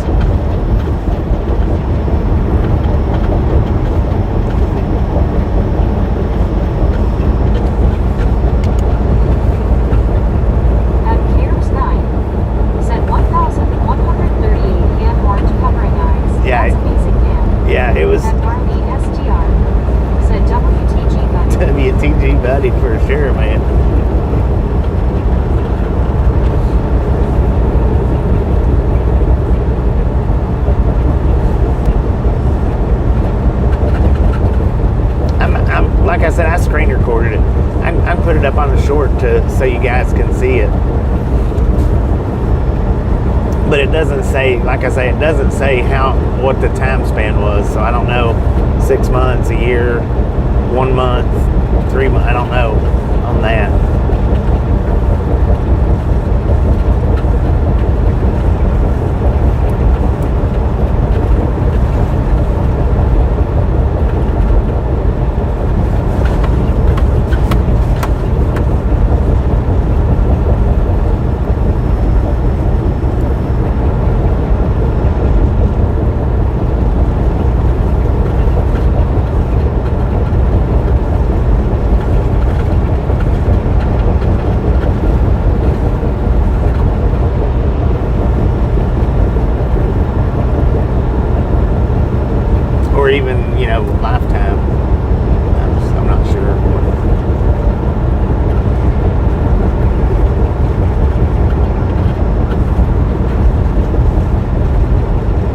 At Cares 9, said 1,138 hand orange covering eyes. Yeah. That's amazing, man. Yeah, it was. At Barney STR, said WTG buddy. WTG buddy for sure, man. Like I said, I screen recorded it. I put it up on the short so you guys can see it. But it doesn't say, like I say, it doesn't say what the time span was. So I don't know, 6 months, a year, 1 month, 3 months. I don't know on that. Or even, lifetime. I'm not sure.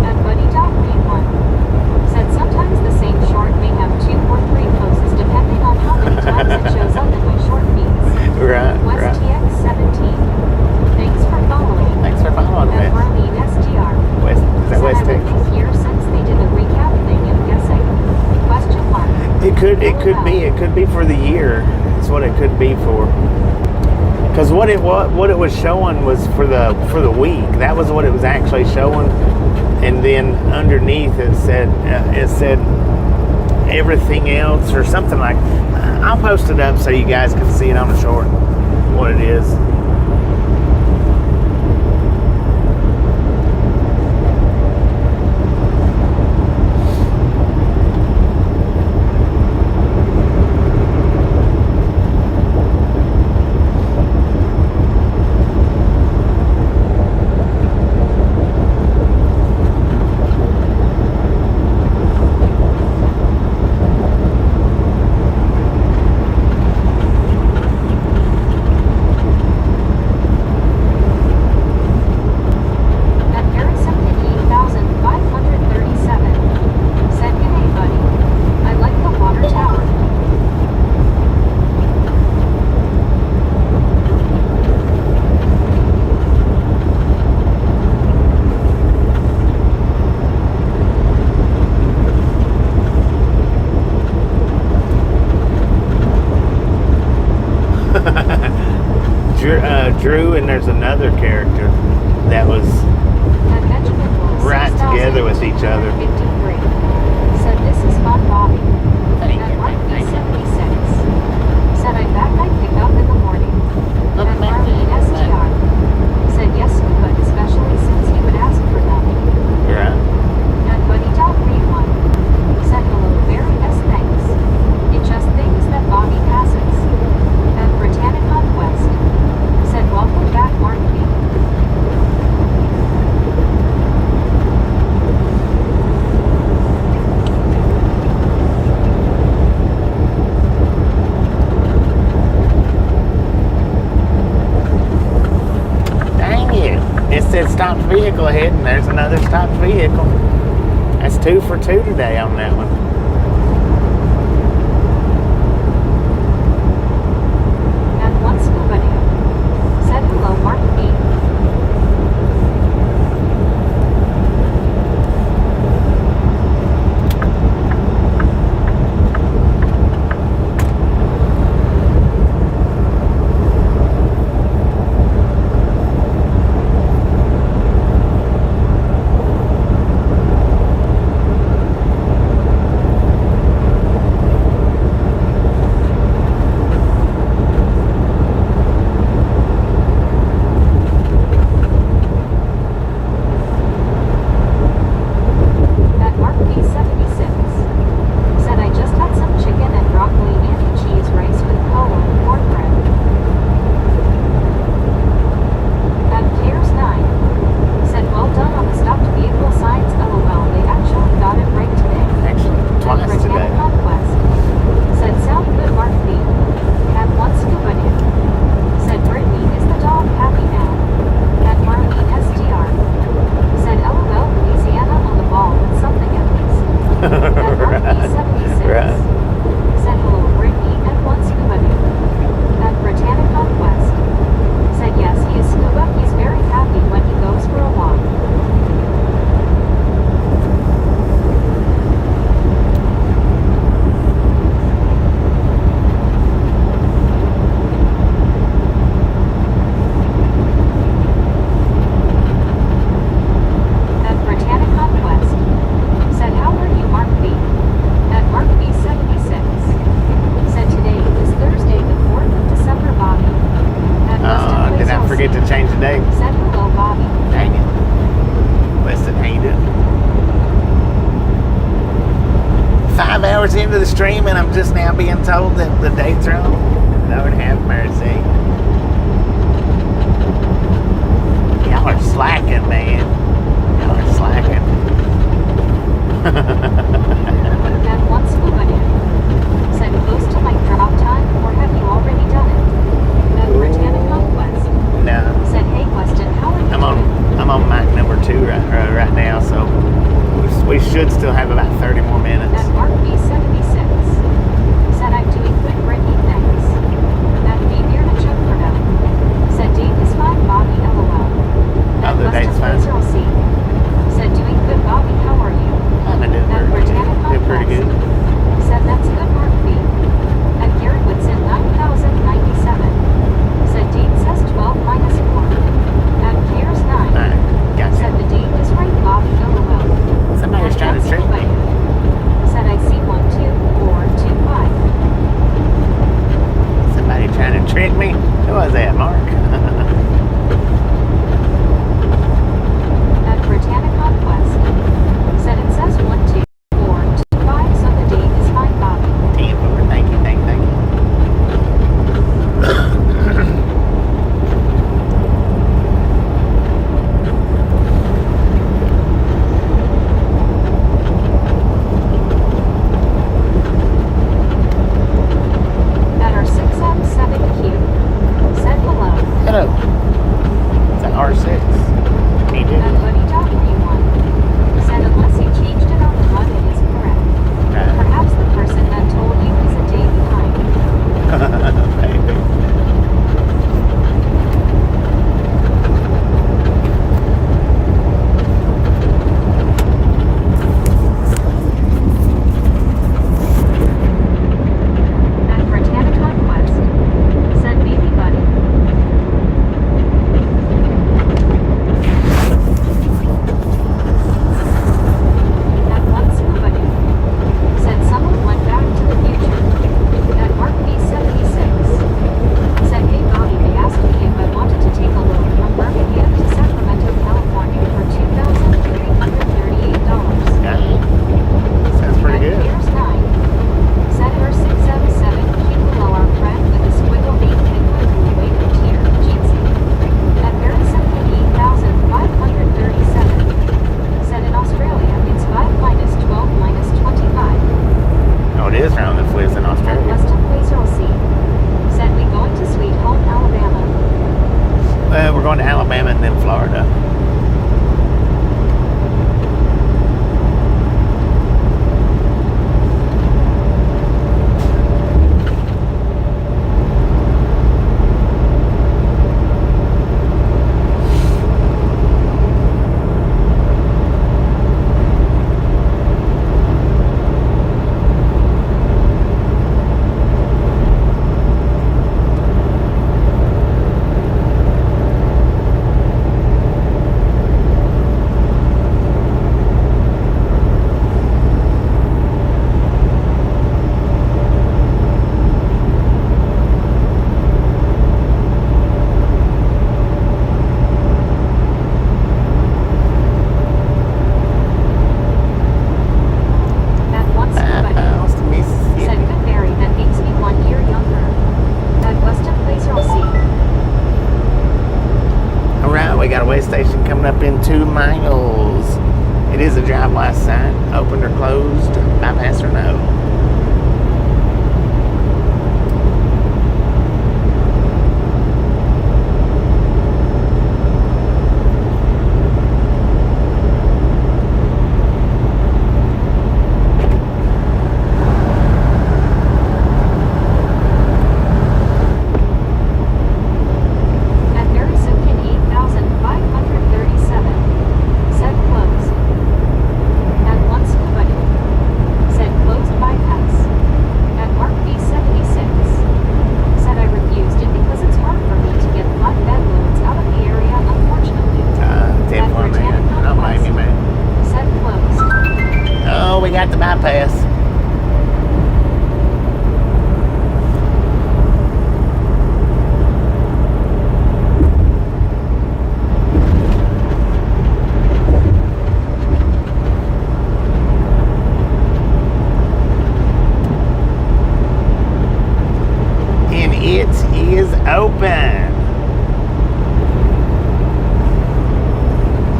At Buddy.Read1, said sometimes the same short may have 2 or 3 posts depending on how many times it shows up in my short feeds. Right. WestTX17, thanks for following. Thanks for following, At man. Marlene STR, Is that said West I've been Texas? here since they did the recap thing, I'm guessing. Question mark. It could be for the year. that's what it could be for. Because what it was showing was for the week. That was what it was actually showing, and then underneath it said everything else or something like. I'll post it up so you guys can see it on the short what it is. Drew, and there's another character that was right together with each other. Said this is fun, Bobby. Thank At you. Mark B76 said I bet I'd pick up in the morning. At Marlene STR said yes you would, especially since you would ask for them. Yeah. And Buddy Dog Read One said hello, very best thanks. It just things that Bobby passes. And Britannic Conquest said welcome back, Mark B. Dang it. It said stopped vehicle ahead, and there's another stopped vehicle. That's 2 for 2 today on that one. And one scuba dude said hello, Mark B. At Mark B76 said I just had some chicken and broccoli and cheese rice with cola and cornbread. At Cares 9 said well done on the stopped vehicle signs, LOL, they actually got it right today. Actually, And twice Britannic today. Conquest said sound good, Mark B. At one scuba dude said Brittany is the dog happy now. At Marlene STR said LOL, Louisiana on the ball with something at least. At Mark B76 Right. said hello, Brittany, and one scuba dude. At Britannic Conquest said yes, he is scuba, he's very happy when he goes for a walk. At Britannic Conquest said how are you, Mark B. At Mark B76 said today is Thursday the 4th of December, Bobby. At Weston Did I Place forget to LC change the date? said hello, Bobby. Dang it. Weston, how you doing? 5 hours into the stream, and I'm just now being told that the date's wrong. Lord have mercy. Y'all are slacking, man. Y'all are slacking. At one scuba dude said close to like drop time, or have you already done it? At Britannic Conquest No. said hey Weston, how are you doing? I'm on mic number 2 right now, so we should still have about 30 more minutes. At Mark B76 said I'm doing good, Brittany, thanks. At B Beer to Chuck for now said date is fine, Bobby, LOL. At the date's Weston fine. Place LC said doing good, Bobby, how are you? I'm doing At Britannic pretty good. Conquest said that's good, Mark B. At Gary Woodson 9000 opened or closed, bypass or no.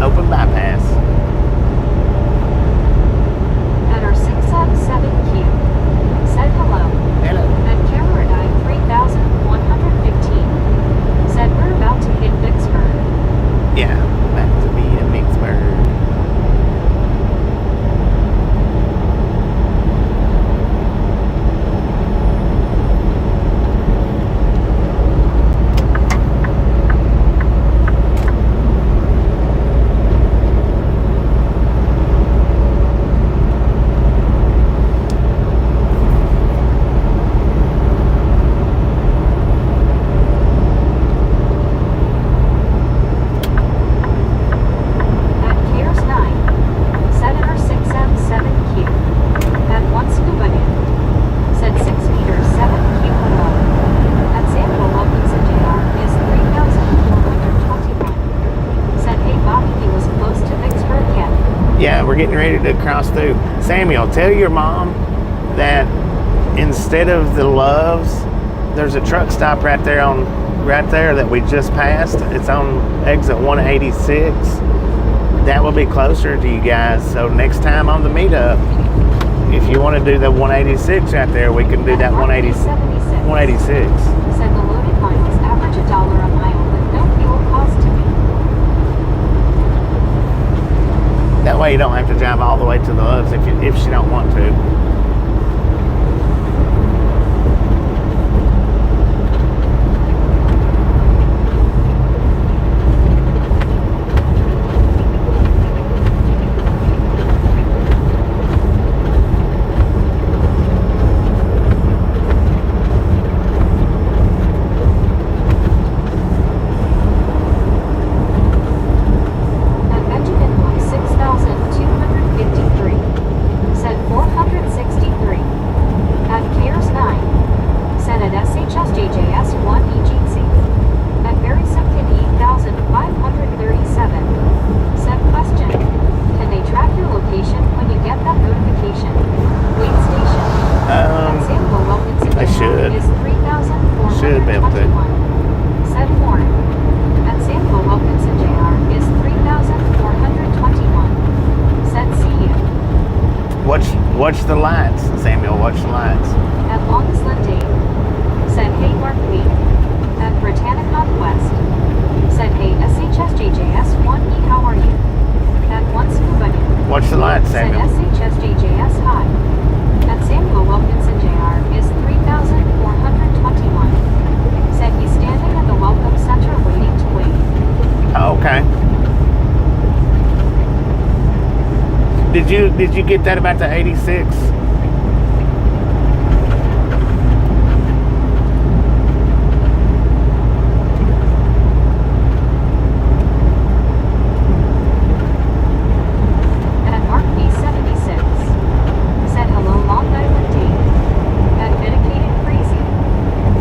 Open bypass. At our 677Q, said hello. Hello. At Meridian 3115, said we're about to hit Vicksburg. Yeah, about to be in Vicksburg. Yeah, we're getting ready to cross through. Samuel, tell your mom that instead of the Loves, there's a truck stop right there that we just passed. It's on exit 186. That will be closer to you guys. So next time on the meetup, if you want to do the 186 right there, we can do that 186. Said the loaded miles average $1 a mile with no fuel cost to me. That way you don't have to drive all the way to the Loves if she don't want to. Watch the lights, Samuel, watch the lights. At Long Slim Dave, said, hey, Mark me. At Britannica West, said, hey, SHSJJS1E, how are you? At One Scuba Dude, Watch the lights, Samuel. said, SHSJJS, hi. At Samuel Wilkinson Jr. is 3,421. Said he's standing at the Welcome Center waiting to wait. Oh, okay. Did you get that about the 86? At Mark B76, said hello Long Island Dave. At Medicated Crazy,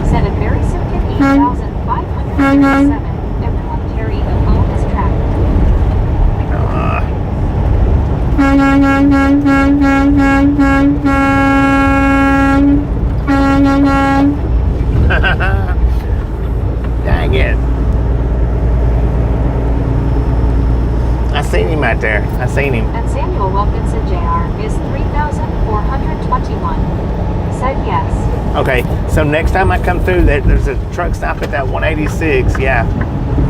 said at Barry Simpkin 8,537. Everyone carry the phone is tracked. Dang it. I seen him right there. I seen him. And Samuel Wilkinson Jr. is Okay, so next time I come through, there's a truck stop at that 186. Yeah,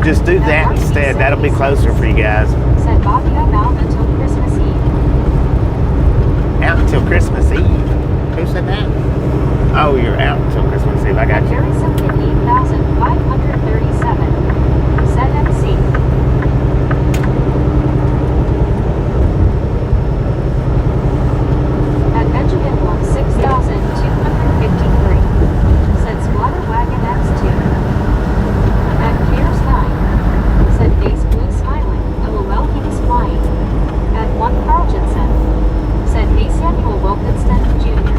just do that instead. That'll be closer for you guys. Said Bobby, I'm out until Christmas Eve. Out until Christmas Eve. Who said that? Oh, you're out until Christmas Eve. I got you. Jerry Simpson 8,537. Said MC. At Benjamin 6,253. Said Squatter Wagon X2. At Piers 9. Said Base Blue Smiling. LOL, he was flying. At 1 Carl Jensen. Said hey Samuel Wilkinson Jr.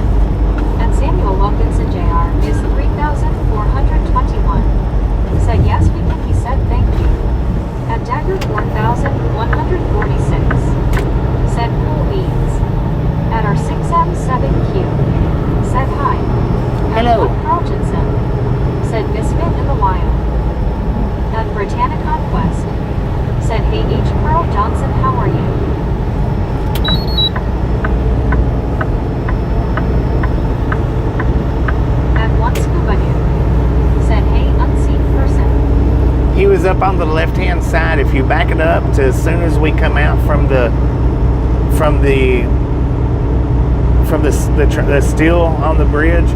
And Samuel Wilkinson Jr. is 3,421. Said yes we can, he said thank you. At Dagger 4,146. Said cool beans. At our 6M7Q. Said hi. At Hello. 1 Carl Jensen. Said Misfit in the Wild. At Britannia Conquest. Said hey H. Carl Johnson, how are you? Said, hey, unseen person. He was up on the left-hand side. If you back it up to as soon as we come out from the steel on the bridge,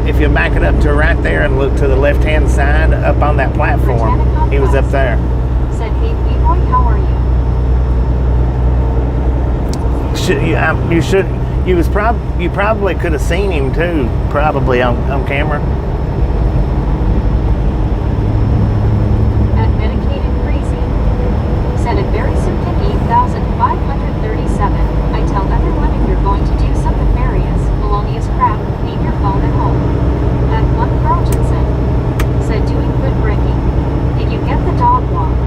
if you back it up to right there and look to the left-hand side up on that platform, he was up there. Said, hey, B-boy, how are you? You probably could have seen him too, probably on camera. At Medicated Crazy. Said at Barry Simpkin 8,537. I tell everyone if you're going to do some nefarious, felonious crap, leave your phone at home. At 1 Carl Jensen. Said doing good breaking. Did you get the dog walk?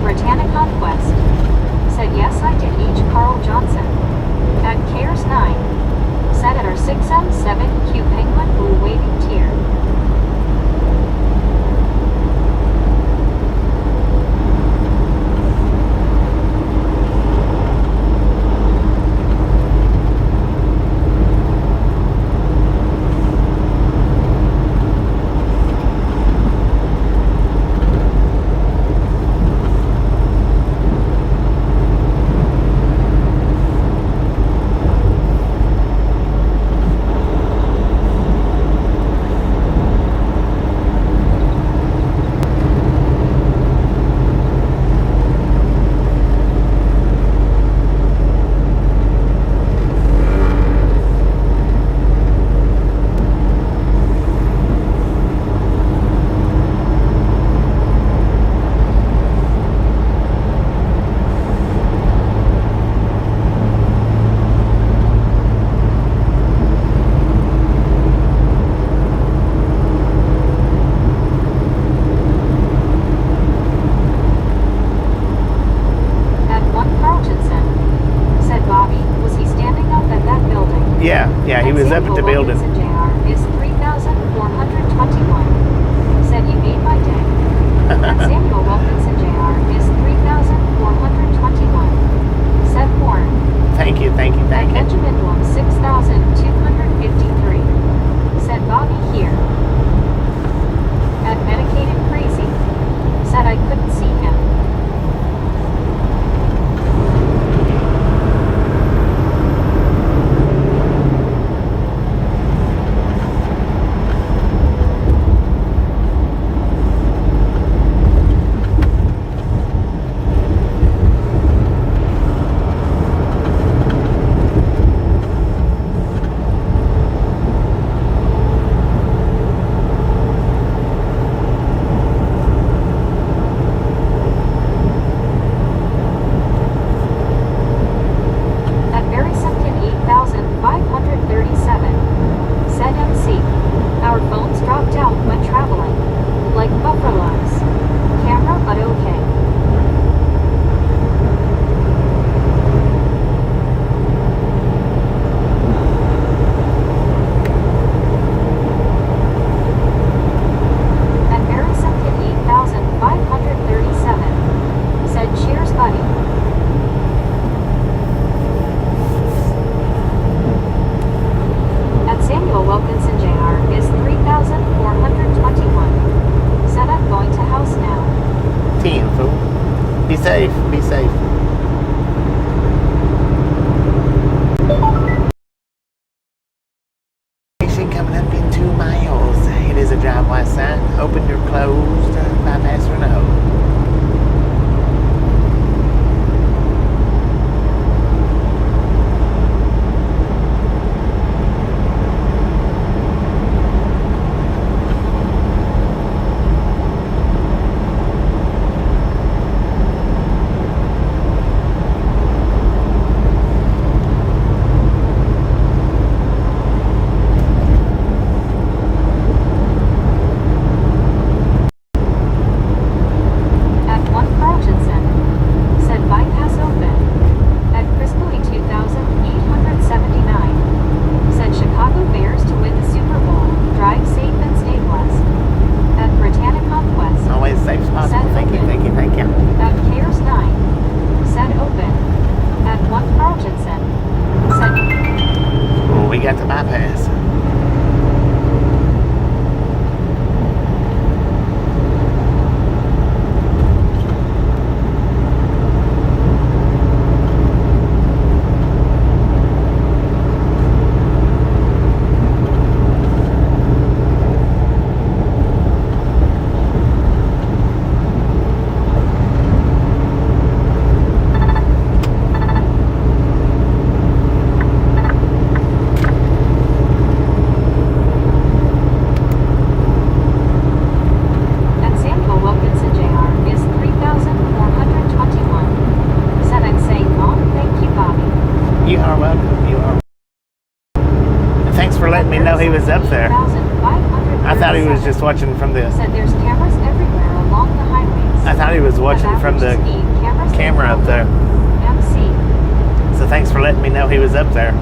Britannia Conquest. Said yes I did H. Carl Johnson. At Cares 9. Said at our 6M7Q Penguin Blue waving tear. Yeah, he was up at the building. Is 3,421. Said you made my day. And Samuel Wilkinson Jr. is 3,421. Said Warren. Thank you. And Benjamin Blum 6,253. Said Bobby here. At Medicated Crazy. Said I couldn't see him. traffic coming up in 2 miles. It is a driveway sign. Open or closed. Bypass or no. He was up there. I thought he was just watching from the. Said there's cameras everywhere along the highways. I thought he was watching from the camera up there. MC. So thanks for letting me know he was up there.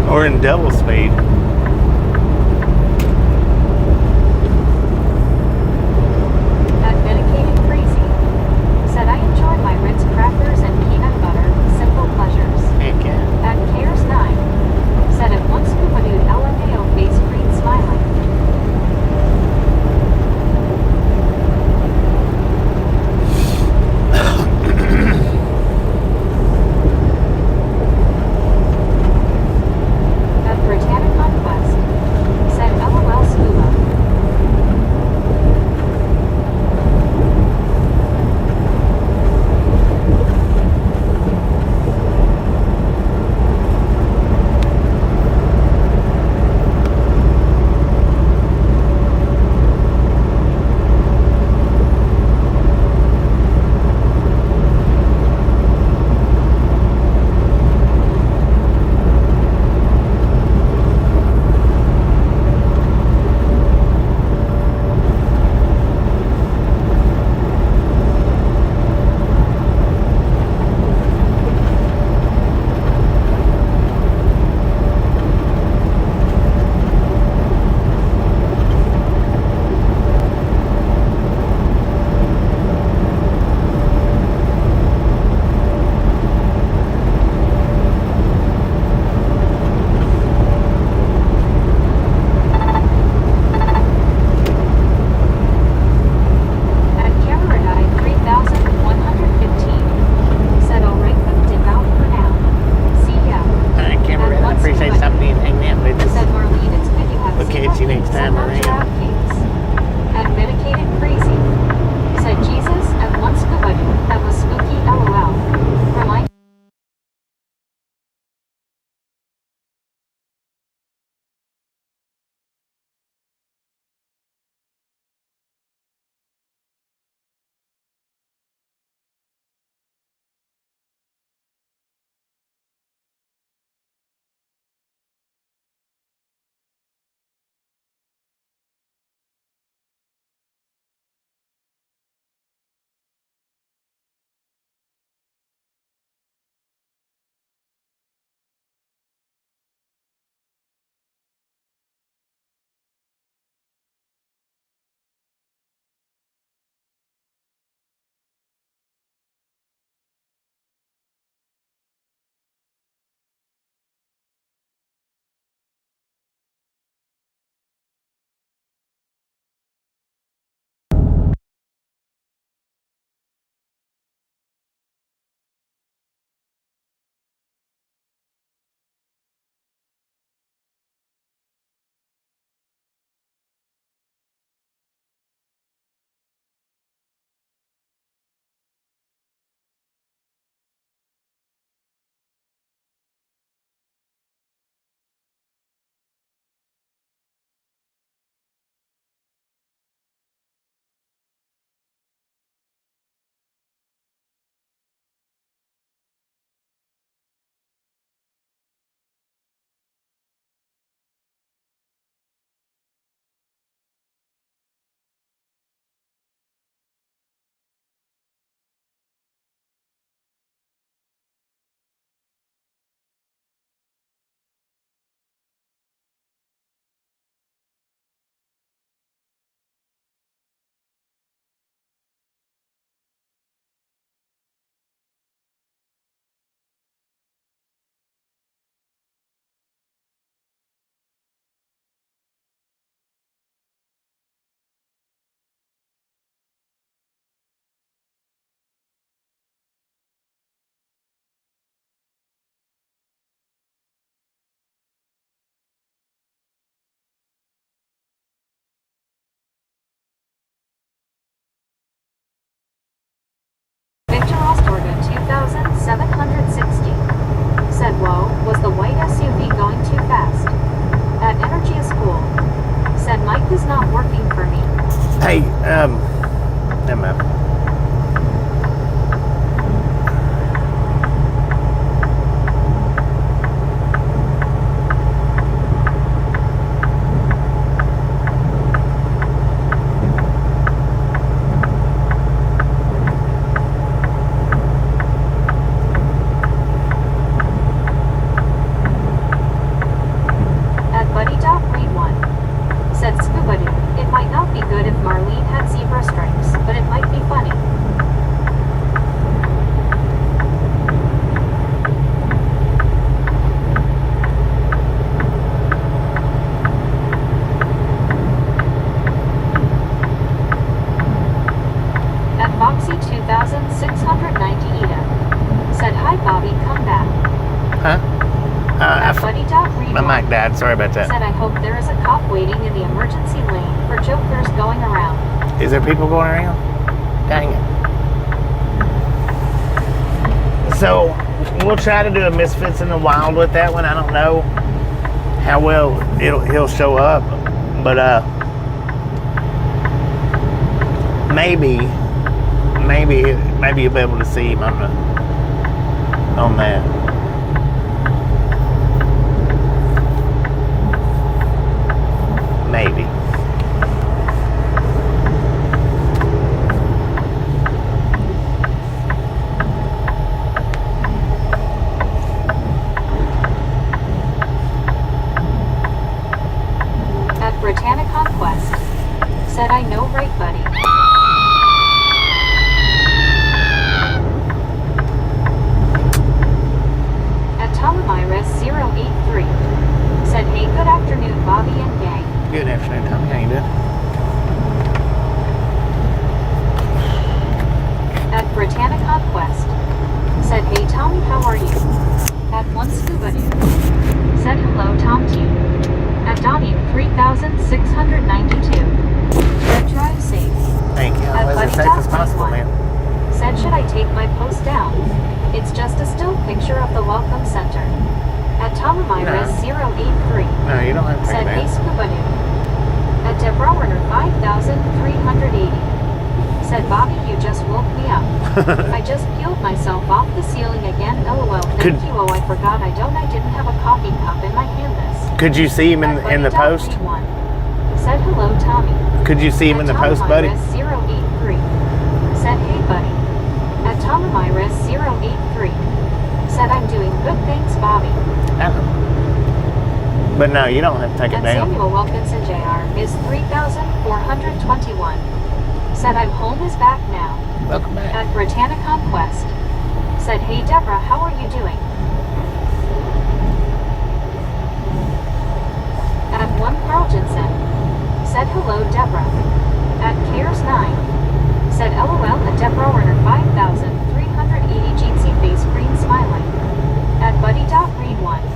Or in double speed. 760. Said, whoa, was the white SUV going too fast? At Energy School. Said, Mike is not working for me. Hey, never mind. My mic died. Sorry about that. Said, I hope there is a cop waiting in the emergency lane for jokers going around. Is there people going around? Dang it. So, we'll try to do a Misfits in the Wild with that one. I don't know how well he'll show up. But, maybe you'll be able to see him on that. Maybe. At Britannic Conquest. Said, I know, right, buddy. At Tomomiris 083. Said, hey, good afternoon, Bobby and gang. Good afternoon, Tommy. How you doing? At Britannic Conquest. Said, hey, Tommy, how are you? At One Scuba Dude. Said, hello, Tom T. At Donnie 3692. Said, drive safe. Thank you. Always as safe as possible, man. Said, should I take my post down? It's just a still picture of the Welcome Center. At Tomomiris 083. No, you don't have to take Said, that. hey, Scuba Dude. At Debrauerner 5380. Said, Bobby, you just woke me up. I just peeled myself off the ceiling again. LOL. Thank you. Oh, I forgot. I didn't have a coffee cup in my hand this. Could you see him in the post? Said, hello, Tommy. Could you see him in the post, buddy? 083. Said, hey, buddy. At Tomomiris 083. Said, I'm doing good, thanks, Bobby. But no, you don't have to take it And down. Samuel Wilkinson Jr. is 3,421. Said, I'm home is back now. Welcome back. At Britannic Conquest. Said, hey, Deborah, how are you doing? At 1 Carl Jensen. Said, hello, Deborah. At Cares 9. Said, LOL. At Deborah Werner 5380 Jeansy face green smiling. At Buddy.Read 1.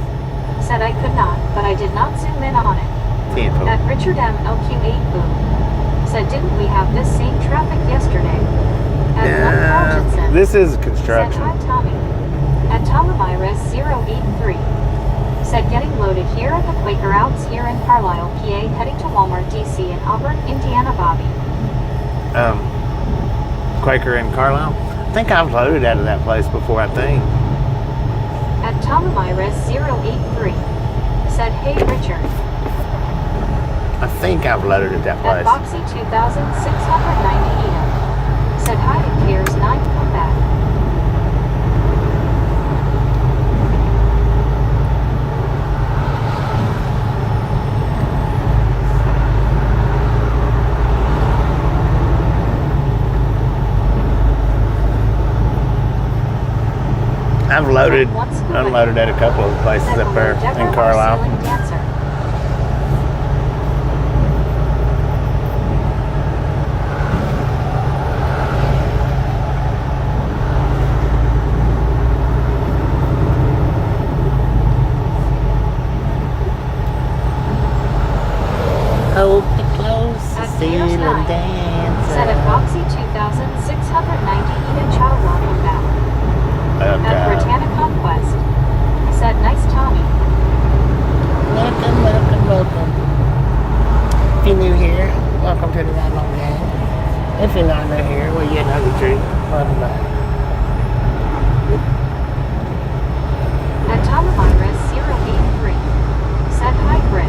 Said, I could not, but I did not zoom in on it. Beautiful. At Richard M. LQ8 Boom. Said, didn't we have this same traffic yesterday? At This is construction. Said, hi, Tommy. At Tomomiris 083. Said, getting loaded here at the Quaker Outs here in Carlisle, PA, heading to Walmart, DC, and Auburn, Indiana, Bobby. Quaker in Carlisle? I think I've loaded out of that place before, I think. At Tomomiris 083. Said, hey, Richard. I think I've loaded at that At place. Boxy 2690 Edom. Said, hi, at Cares 9, come back. I've loaded, unloaded at a couple of places up there in Carlisle. Hold me close, Cecile and dance. Said at Boxy 2690 Eden Child, welcome back. At Britannic Conquest. Said nice Tommy. Welcome, welcome, welcome. If you're new here, welcome to the Ride Along Gang. If you're not new here, well, you know the truth. Welcome back. At Tomavirus 083. Said hi Brit.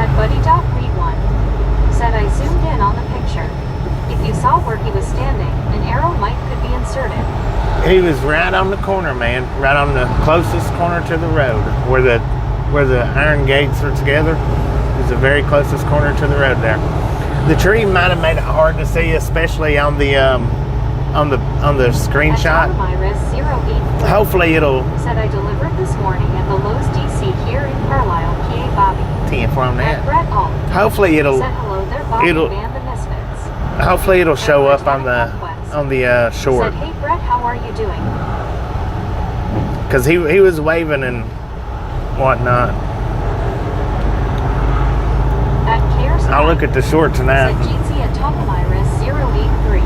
At Buddy.Read1. Said I zoomed in on the picture. If you saw where he was standing, an arrow might could be inserted. He was right on the corner, man. Right on the closest corner to the road, where the iron gates are together. It was the very closest corner to the road there. The tree might have made it hard to see, especially on the screenshot. At Tomavirus 083. Hopefully it'll. Said I delivered this morning at the Lowe's DC here in Carlisle, PA Bobby. From that. At Brett Alt. Hopefully it'll. Said hello there Bobby Band the Misfits. Hopefully it'll show up on the short. Said hey Brett, how are you doing? Because he was waving and whatnot. At Cares. I'll look at the short tonight. Said Jeezy at Tomavirus 083.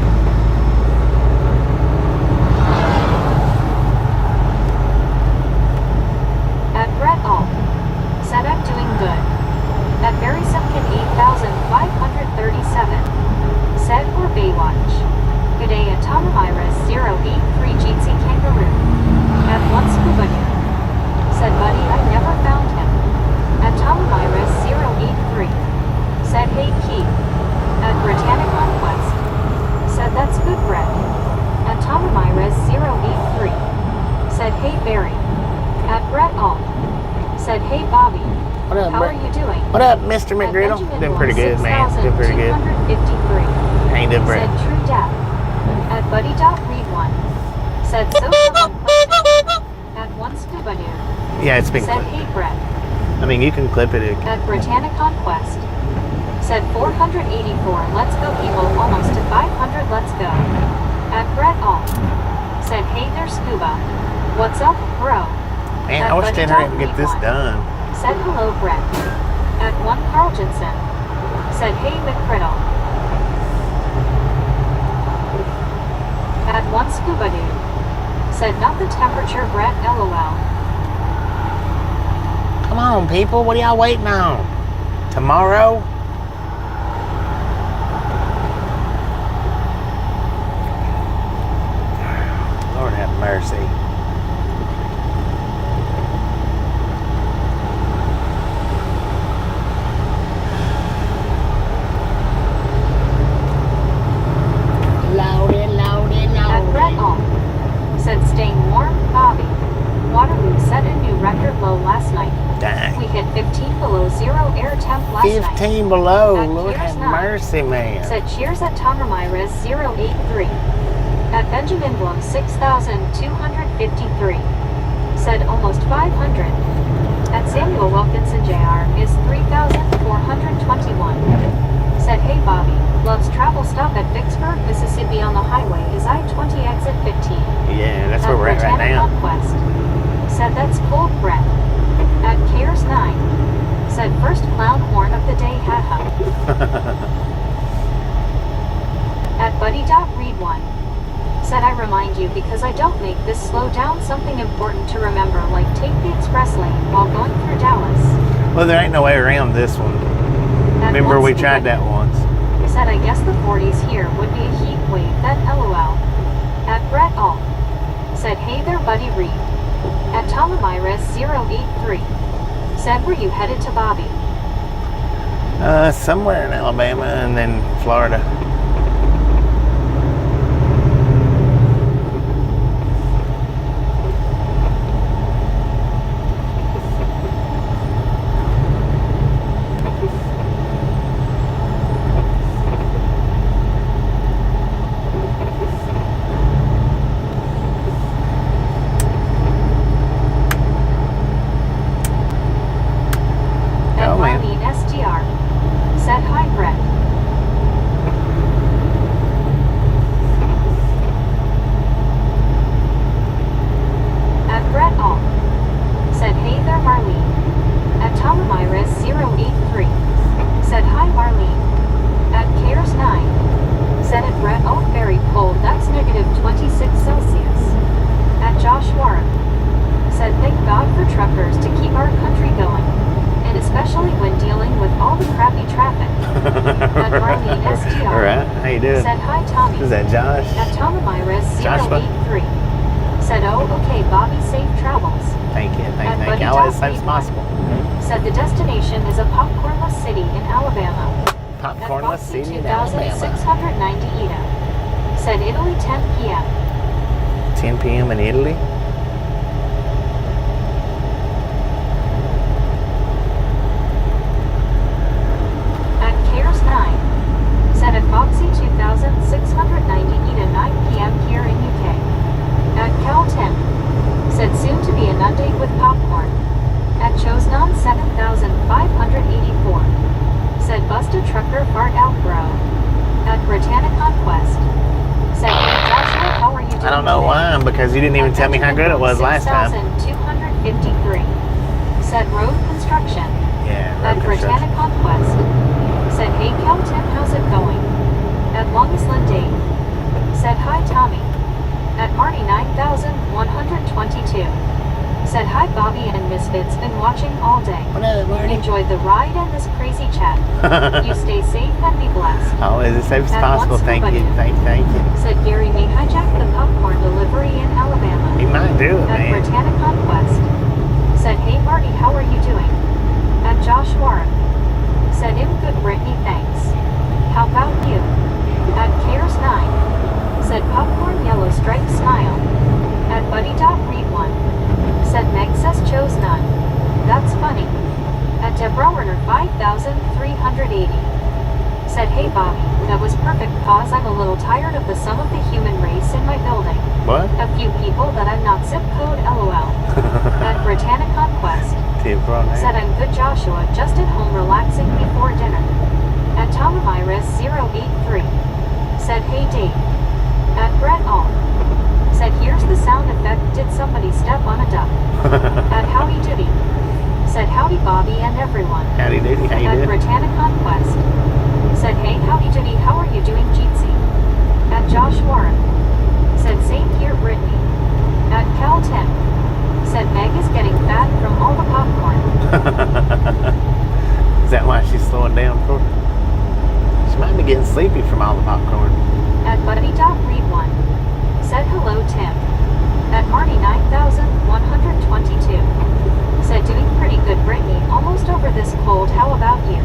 At Brett Alt. Said I'm doing good. At Barry Simpkin 8537. Said we're Baywatch. Good day at Tomavirus 083 Jeezy Kangaroo. At One Scuba Dude. Said buddy I never found him. At Tomavirus 083. Said hey Keith. At Britannic Conquest. Said that's good Brett. At Tomavirus 083. Said hey Barry. At Brett Alt. Said hey Bobby. What up, How Brett? are you doing? What up, Mr. McGriddle? Doing pretty good, man. Doing pretty good. 6,253. How you doing, Brett? Said true death. At Buddy.Read1. Said so someone clipped it. At One Scuba Dude. Yeah, it's been Said clipped. hey Brett. I mean, you can clip it. At Britannic Conquest. Said 484. Let's go people. Almost to 500. Let's go. At Brett Alt. Said hey there Scuba. What's up, bro? Man, At I wish Tanner had to get this Buddy.Read1. done. Said hello Brett. At One Carl Jensen. Said hey McCriddle. At One Scuba Dude. Said not the temperature Brett LOL. Come on, people. What are y'all waiting on? Tomorrow? Lord have mercy. At Brett Alt. Said staying warm, Bobby. Waterloo set a new record low last night. Dang. We hit 15 below zero air temp last night. 15 below. At Lord Cheers have Nine. mercy, man. Said cheers at Tomavirus 083. At Benjamin Blum 6,253. Said almost 500. At Samuel Wilkinson Jr. is 3,421. Said hey Bobby, loves travel stop at Vicksburg, Mississippi on the highway is I-20 exit 15. Yeah, that's where we're at right Britannic now. Conquest. Said that's cold Brett. At Cares 9. Said first clown horn of the day haha. At Buddy.Read1. Said I remind you because I don't make this slow down something important to remember like take the express lane while going through Dallas. Well, there ain't no way around this one. At Remember, One we Scuba tried that Dude. once. Said I guess the 40s here would be a heat wave then LOL. At Brett Alt. Said hey there buddy Reed. At Tomavirus 083. Said were you headed to Bobby? Somewhere in Alabama and then Florida. At Oh, man. Marlene STR. Said hi Brett. heavy traffic. At Marlene STR. Alright, how you doing? Said hi Tommy. Is that Josh? At Tomamiris Joshua? 083. Said oh okay Bobby, safe travels. Thank you, thank At you. Buddy Always as Dot soon as possible. Said the destination is a popcornless city in Alabama. Popcornless At City in Alabama. 2690 Ida. Said Italy 10 p.m. 10 p.m. in Italy? At Cares 9. Said at Foxy 2690 Ida 9 p.m. here in UK. At Cal 10. Said soon to be inundated with popcorn. At Chosnon 7584. Said Busta Trucker Fart Out Bro. At Britannia Conquest. Said hey Joshua, how are you doing I don't know today? why, because you didn't even tell me how good it was last time. 6253. Said Road Construction. Yeah, At road Britannia construction. Conquest. Said hey Kel-Tim, how's it going? At Longest Date. Said hi Tommy. At Marty 9122. Said hi Bobby and Misfits, been watching all day. What up, Marty? Enjoyed the ride and this crazy chat. You stay safe and be blessed. Always as safe as At possible. once Thank you, nobody. thank you. Said Gary may hijack the popcorn delivery in Alabama. He might do it, At man. Britannia Conquest. Said hey Marty, how are you doing? At Josh Warren. Said I'm good Brittany, thanks. How about you? At Cares 9. Said popcorn yellow stripe smile. At Buddy.Read 1. Said Meg says chose none. That's funny. At Deborah Werner 5380. Said hey Bobby, that was perfect cause I'm a little tired of the sum of the human race in my building. What? A few people that I'm not zip code LOL. At Britannia Conquest. Said I'm good Joshua, just at home relaxing before dinner. At Tomamiris 083. Said hey Dave. At Brett All. Said here's the sound effect, did somebody step on a duck? At Howdy Doody. Said howdy Bobby and everyone. Howdy doody, how you At doing? Britannia Conquest. Said hey howdy doody, how are you doing Jeetsy? At Josh Warren. Said same here Brittany. At Cal 10. Said Meg is getting fat from all the popcorn. Is that why she's slowing down for? She might be getting sleepy from all the popcorn. At Buddy.Read 1. Said hello Tim. At Marty 9122. Said doing pretty good Brittany, almost over this cold, how about you?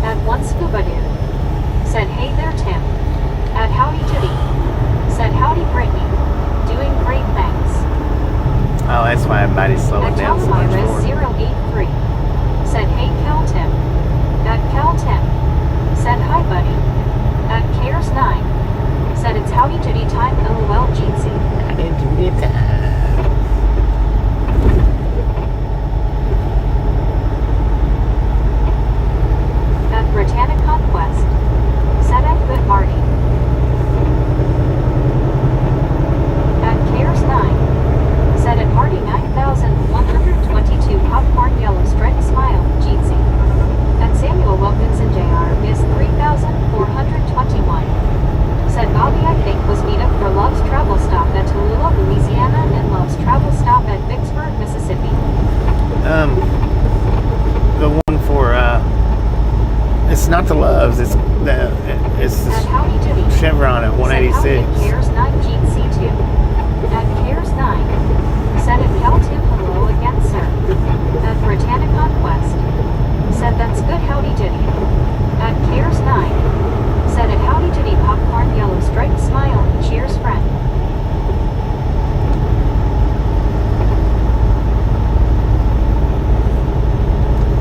At One Scuba Dude. Said hey there Tim. At Howdy Doody. Said howdy Brittany. Doing great thanks. Oh, that's why everybody's slowing At down so much Tomamiris more. 083. Said hey Kel-Tim. At Kel-Tim. Said hi buddy. At Cares 9. Said it's howdy doody time LOL Jeetsy. At Britannia Conquest. Said I'm good Marty. At Cares 9. Said at Marty 9122 popcorn yellow stripe smile Jeetsy. At Samuel Wilkinson Jr. is 3421. Said Bobby I think was meetup for Love's travel stop at Tallulah, Louisiana and Love's travel stop at Vicksburg, Mississippi. The one for it's not the Loves, it's At Howdy Doody. Chevron at Said 186. howdy at Cares 9 GC2. At Cares 9. Said at Kel-Tim hello again sir. At Britannia Conquest. Said that's good howdy doody. At Cares 9. Said at howdy doody popcorn yellow striped smile. Cheers friend.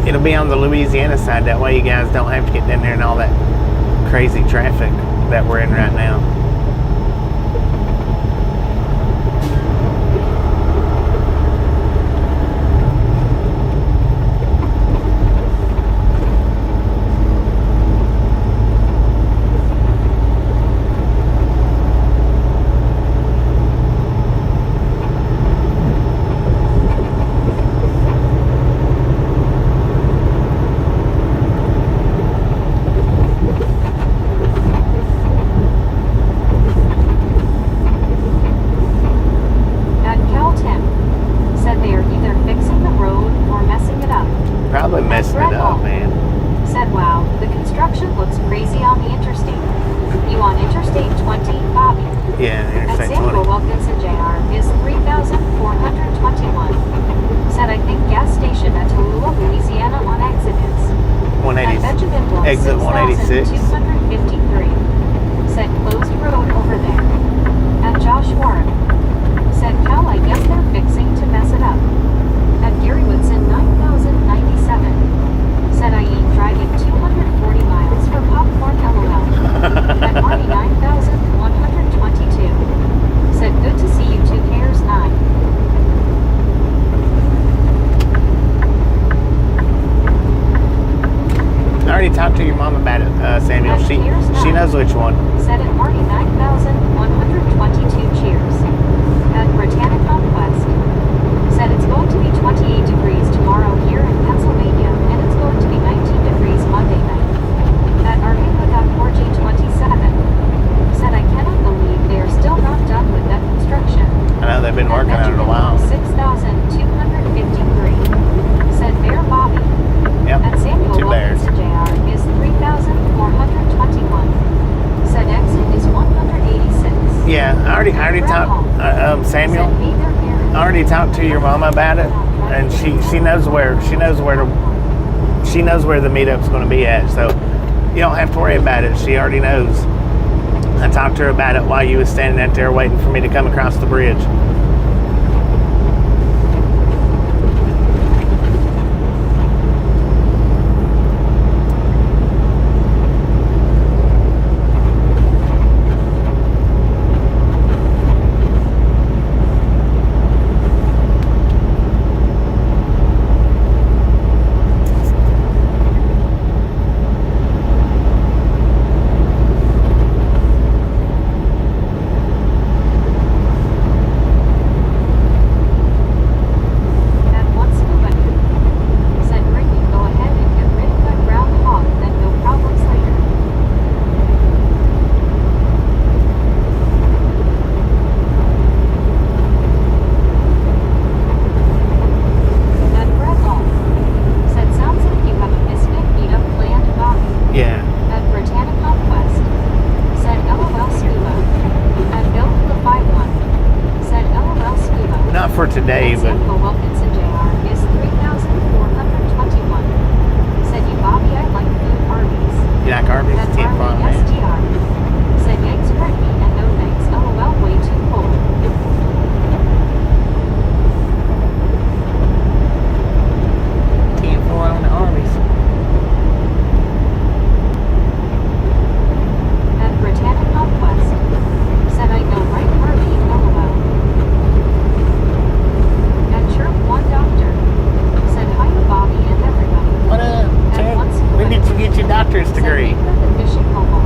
It'll be on the Louisiana side, that way you guys don't have to get down there and all that crazy traffic that we're in right now. Probably messing it up, man. Said, wow, the construction looks crazy on the interstate. You on Interstate 20, Bobby? Yeah, At Interstate Samuel 20. Wilkinson Jr. is 3,421. Said, I think gas station at Tallulah, Louisiana on exit is. 180. At Benjamin Blow, Exit 186. 6,253. Said, closed road over there. At Josh Warren. Said, Cal, I guess they're fixing to mess it up. At Gary Woodson, 9,097. Said, I ain't driving 240 miles for popcorn, LOL. At Marty, 9,122. Said, good to see you, 2 cares 9. I already talked to your mom about it, Samuel. She knows which one. Said at Marty, 9,122 cheers. At Britannic Conquest. Said it's going to be 28 degrees tomorrow here in Pennsylvania, and it's going to be 19 degrees Monday night. At Arvika.4G27. Said I cannot believe they are still not done with that construction. I know they've been working on it a while. 6,253. Said Bear Bobby. Yep. At Samuel 2 bears. Wilkinson Jr. is 3,421. Said exit is 186. Yeah, I already talked, Samuel. Said meet their parents. I already talked to your mama about it, and she knows where the meetup's going to be at. So you don't have to worry about it. She already knows. I talked to her about it while you was standing out there waiting for me to come across the bridge. For today, but Wilkinson Jr. is 3,421. Said you, Bobby, I like food Arby's. you like Arby's? At Can't find Arby that. STR. Said yikes, Britney, and no thanks. LOL, way too cold. Can't find the Arby's. At Britannic Conquest. Said I know right Arby, LOL. Chirp One Doctor. Said hi to Bobby and everybody. What up, Ted? When did you get your doctor's degree? Said the fishing homo.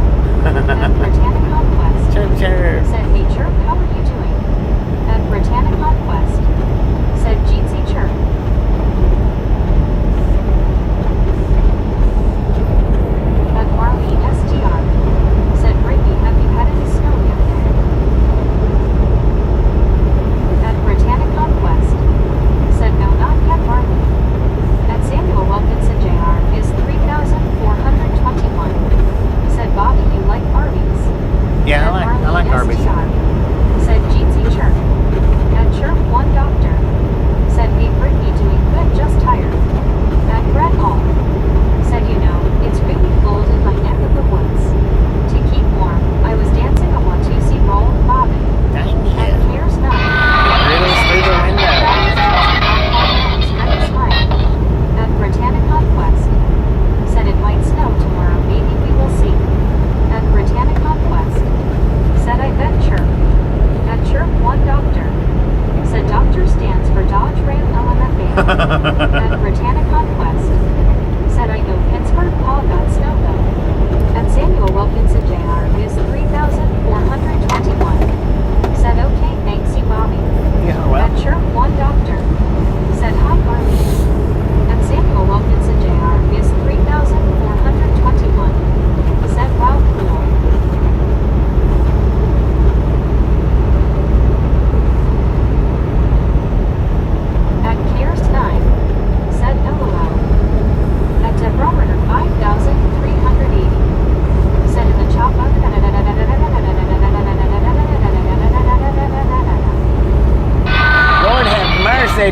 At Britannic Conquest. Chirp, chirp. Said hey Chirp, how are you doing? At Britannic Conquest. Said Jeetsy Chirp. At Marley STR. Said Brittany, have you had any snow yet? At Britannic Conquest. Said no, not yet, Marley. At Samuel Wilkinson Jr. is 3,421. Said Bobby, you like Arby's? Yeah, At I like Marley Arby's. STR. Said Jeetsy Chirp. At Chirp One Doctor. Said hey Brittany, doing good, just tired. At Brett Hall. Said you know, it's really cold in my neck of the woods. To keep warm, I was dancing a 1-2-C roll, Bobby. Dang At yeah. Here's None. Riddles through the window. At Britannic Conquest. Said it might snow tomorrow, maybe we will see. At Britannic Conquest. Said I bet Chirp. At Chirp One Doctor. Said Doctor stands for Dodge Ram LMFA. At Britannic Conquest. Said I know Pittsburgh Paul got snow though. At Samuel Wilkinson Jr. is 3,421. Said okay, thanks you, Bobby. Yeah, well. At Chirp One Doctor. Said hi, Marley. At Samuel Wilkinson Jr. is 3,421. Said wow, cool. At Cares 9. Said LOL. At Deborah 5,000.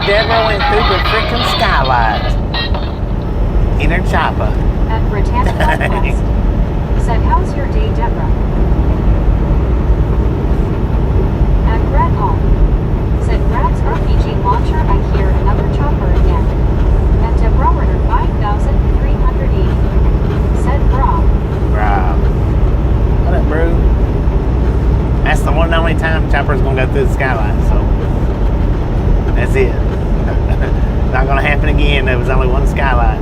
Deborah went through the freaking skylight in her chopper. At Britannica West. Said, how's your day, Deborah? At Brett Hall. Said, Brad's RPG launcher, I hear another chopper again. At Deborah 5,380. Said Brock. Rob. What up, bro? That's the one and only time chopper's gonna go through the skylight, so that's it. Not gonna happen again. There was only one skylight.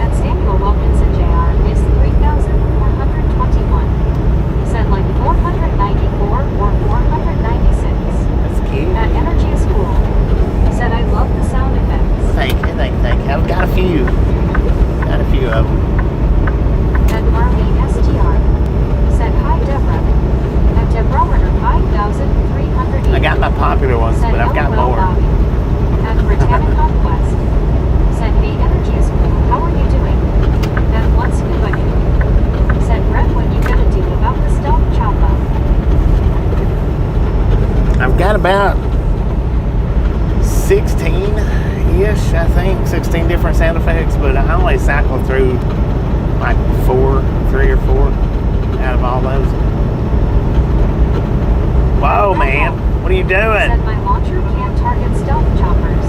At Samuel Wilkinson Jr. is 3,421. Said like 494 or 496. That's cute. At Energy School. Said, I love the sound effects. Thank you. I've got a few. Got a few of them. At Marlene STR. Said, hi, Deborah. At Deborah 5,380. I got my popular ones, Said, but I've got LOL, more. Bobby. At Britannic Conquest. Said, hey, Energy School, how are you doing? At One Scuba Dude. Said, Brett, what you gonna do about the stealth chopper? I've got about 16-ish, I think. 16 different sound effects, but I only cycle through like 3 or 4 out of all those. Whoa, man. What are you doing? Said, my launcher can't target stealth choppers.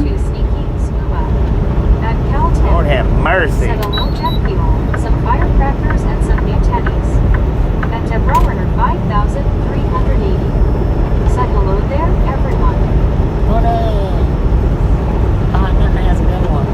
Too sneaky, scuba. At Cal-10. Lord have mercy. Said, a low jet fuel, some firecrackers, and some new tennies. At Deborah 5,380. Said, hello there, everyone. What up? Oh, I never has a good one.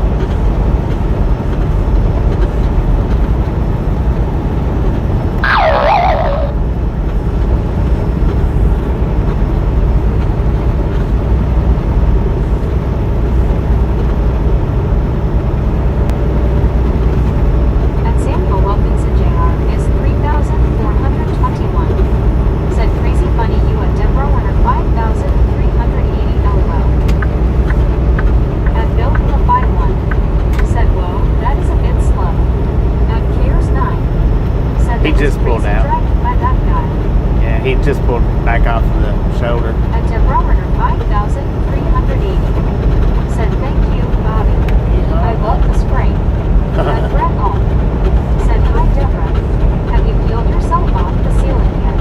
At Samuel Wilkinson Jr. is 3,421. Said, crazy funny you at Deborah 5,380 LOL. At Bill the 51. Said, whoa, that is a bit slow. At Cares 9. Said, He that just was pulled crazy out. dragged by that guy. Yeah, he just pulled back off the shoulder. At Deborah 5,380. Said, thank you, Bobby. I love the spray. At Brett Hall. Said, hi, Deborah. Have you peeled yourself off the ceiling yet?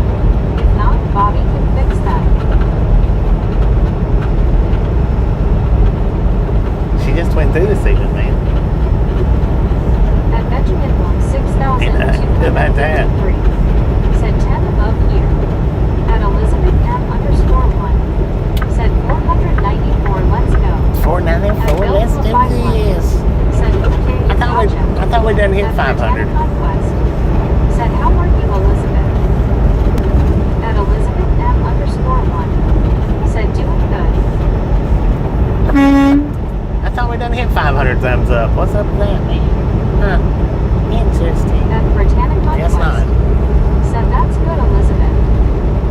If not, Bobby can fix that. She just went through the ceiling, man. At Benjamin Boone, About that. 6,253. Said 10 above here. At Elizabeth M_1. Said 494, let's go. 494, let's do this. Said, okay, I thought we done hit At 500. Britannic Conquest. Said, how are you, Elizabeth? At Elizabeth M_1. Said, doing good. I thought we done hit 500 thumbs up. What's up with that, man? Huh. Interesting. At Britannic Guess Conquest. not. Said, that's good, Elizabeth.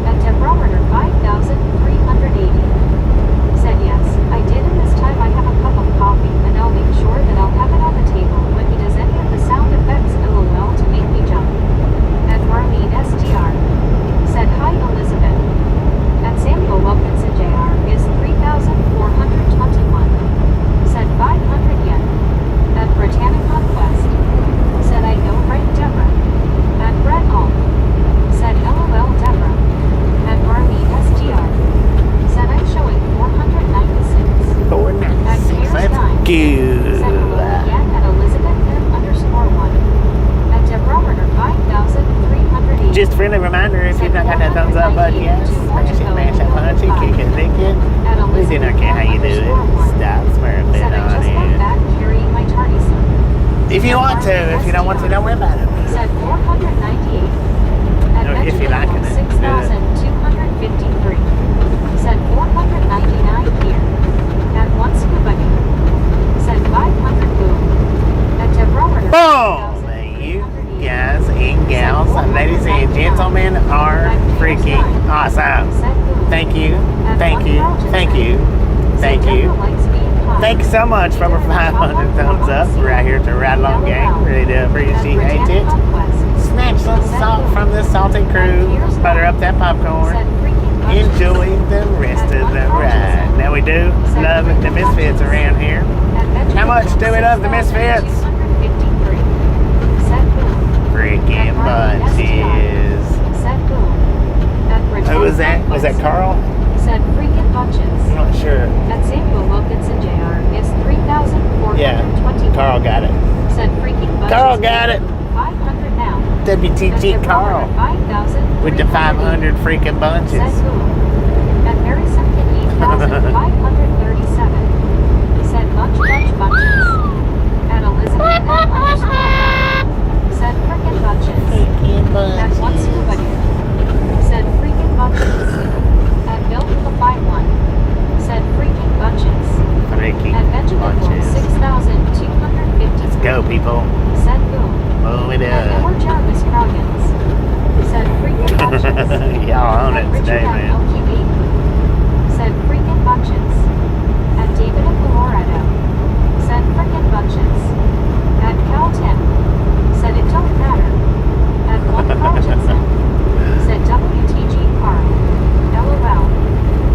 At Deborah 5,380. Said, yes, I did, and this time I have a cup of coffee, and I'll make sure that I'll have it on the table when he does any of the sound effects LOL to make me jump. At Marlene STR. Said, hi, Elizabeth. At Samuel Wilkinson Jr. is 3,421. Said, 500 yen. At Britannic Conquest. Said, I know, right, Deborah. At Brett Hall. Said, LOL, Deborah. At Marlene STR. Said, I'm showing 496. 496. At Cares That's 9. good. Said, hello again at Elizabeth M_1. At Deborah 5,380. Just a friendly reminder, if you've not got that thumbs up button yet, smash it, mash it, punch it, kick it, lick it. We do not care how you do it. Stop, swear a bit Said, I on just got it. back carrying my tardy son. If you want to, if you don't want to, don't worry about it. Said 498. At No, if you like it, 6,253. Said 499 here. At One Scuba Dude. Said 500 boom. At Deborah Boom! You guys and gals, ladies and gentlemen, are freaking awesome. Thank you, thank you, thank you, thank you. Thank you so much for over 500 thumbs up. We're out here to Ride Along Gang. Really do appreciate it. some salt from the salty crew. Butter up that popcorn. Enjoy the rest of the ride. Now we do love the Misfits around here. How much do we love the Misfits? Freaking bunches. Who was that? Was that Carl? Said freaking bunches. I'm not sure. At Samuel Wilkinson Jr. is 3,420. Yeah, Carl got it. Said freaking bunches. Carl got it. 500 now. WTG Carl. 5,000. With the 500 freaking bunches. Said cool. At Mary Simpkin 8,537. Said bunches. At Elizabeth M. Said frickin' bunches. At one scuba dude. Said freaking bunches. At Bill with a 5-1. Said freaking bunches. Freaking At Benjamin bunches. 6,250. Let's go, people. Said boom. Move it At up. Edward Jarvis Croggins. Said freaking bunches. Y'all own it At Richard today, M. man. LQB. Said freaking bunches. At David of Colorado. Said frickin' bunches. At Cal Tim. Said it don't matter. At one Carltonson. Said WTG Carl. LOL.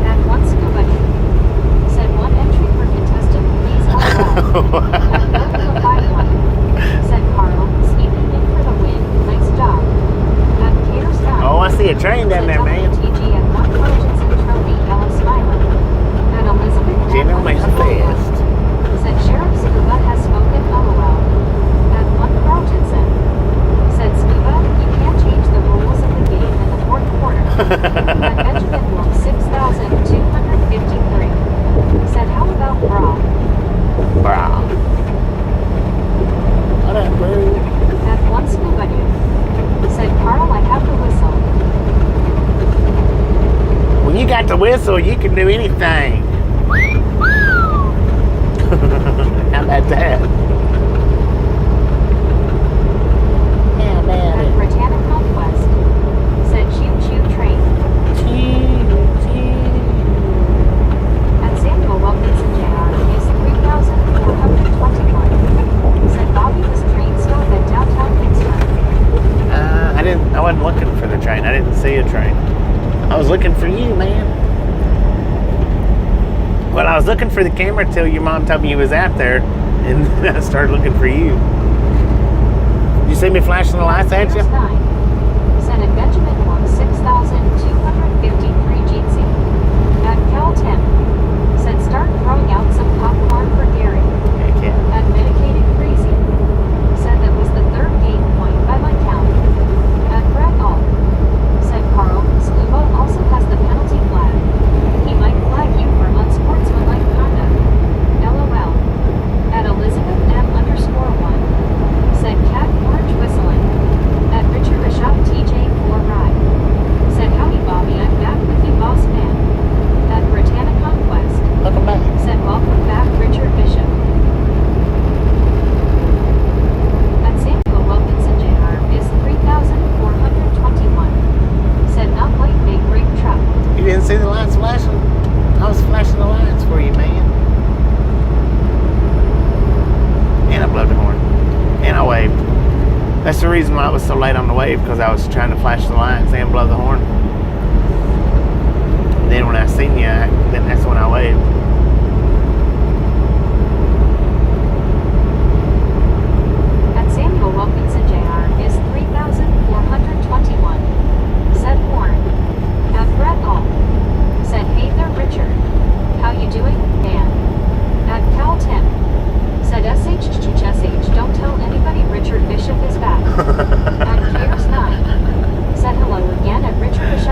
At one scuba dude. Said one entry for contestant please LOL. At Bill with a 5-1. Said Carl, sneaking in for the win. Nice job. At Cater Scott. Oh, I see a train down there, man. WTG at one Carltonson trophy. Ella smiling. At Elizabeth. General Manifest. Said Sheriff Scuba has spoken LOL. At one Carltonson. Said Scuba, you can't change the rules of the game in the fourth quarter. At Benjamin Wolf 6,253. Said how about bra? Bro. What up, bro? At one scuba dude. Said Carl, I have the whistle. When you got the whistle, you can do anything. How about that? How about At it? Britannic Conquest. Said choo choo train. At Samuel Wilkinson Jr. is 3,421. Said Bobby was train stop at downtown Vicksburg. I wasn't looking for the train. I didn't see a train. I was looking for you, man. Well, I was looking for the camera till your mom told me you was out there, and then I started looking for you. You see me flashing the lights at you? 9. Said at Benjamin Wong 6,253 Jeetsy. At Cal Tim. Said start throwing out some popcorn for Gary. Heck yeah. At Medicated Crazy. Said that was the third game point by my count. At Brett All. Said Carl, Scuba also has the penalty flag. He might flag you for unsportsmanlike conduct. LOL. At Elizabeth M_1. Said Cat Orange Whistling. At Richard Bishop TJ4 Ride. Said howdy Bobby, I'm back with you boss man. At Britannic Conquest. Welcome back. Said welcome back Richard Bishop. At Samuel Wilkinson Jr. is 3,421. Said not quite big rig truck. You didn't see the lights flashing? I was flashing the lights for you, man. And I blowed the horn. And I waved. That's the reason why I was so late on the wave, because I was trying to flash the lights and blow the horn. And then when I seen you, then that's when I waved. At Samuel Wilkinson Jr. is 3,421. Said Warren. At Brett All. Said hey there Richard. How you doing, man? At Cal Tim. Said SH don't tell anybody Richard Bishop is back. At Cares 9. Said hello again at Richard Bishop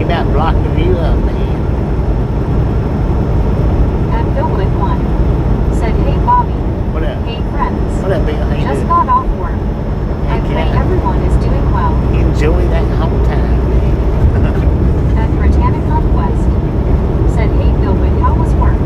about blocked the view up, man. And Bill with one said, hey Bobby, What up? hey friends, What up, Bill? How you just doing? got off work. I Heck pray yeah. everyone is doing well. Enjoy that whole time, man. And Britannica West said, hey Bill, how was work?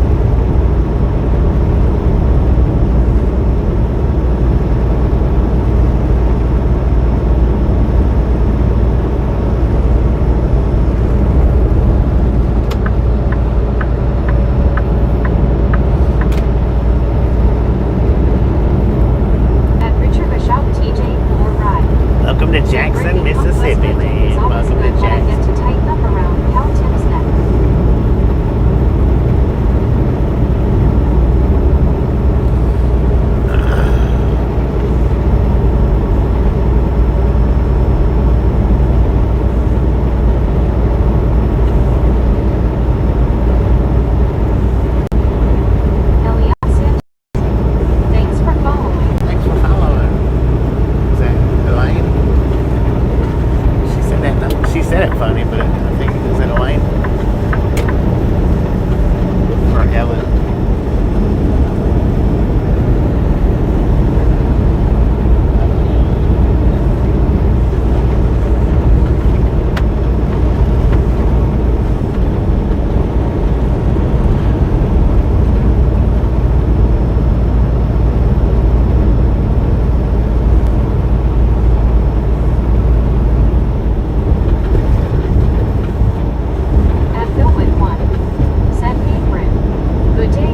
Welcome to Jackson, Mississippi, man. Welcome to Get Jackson. to tighten up around Cal Tim's neck. Elias, thanks for following. Thanks for following. Is that Elaine? She said it funny, but I think is it Elaine or Ellen? And Bill with one said, hey Bryn, good day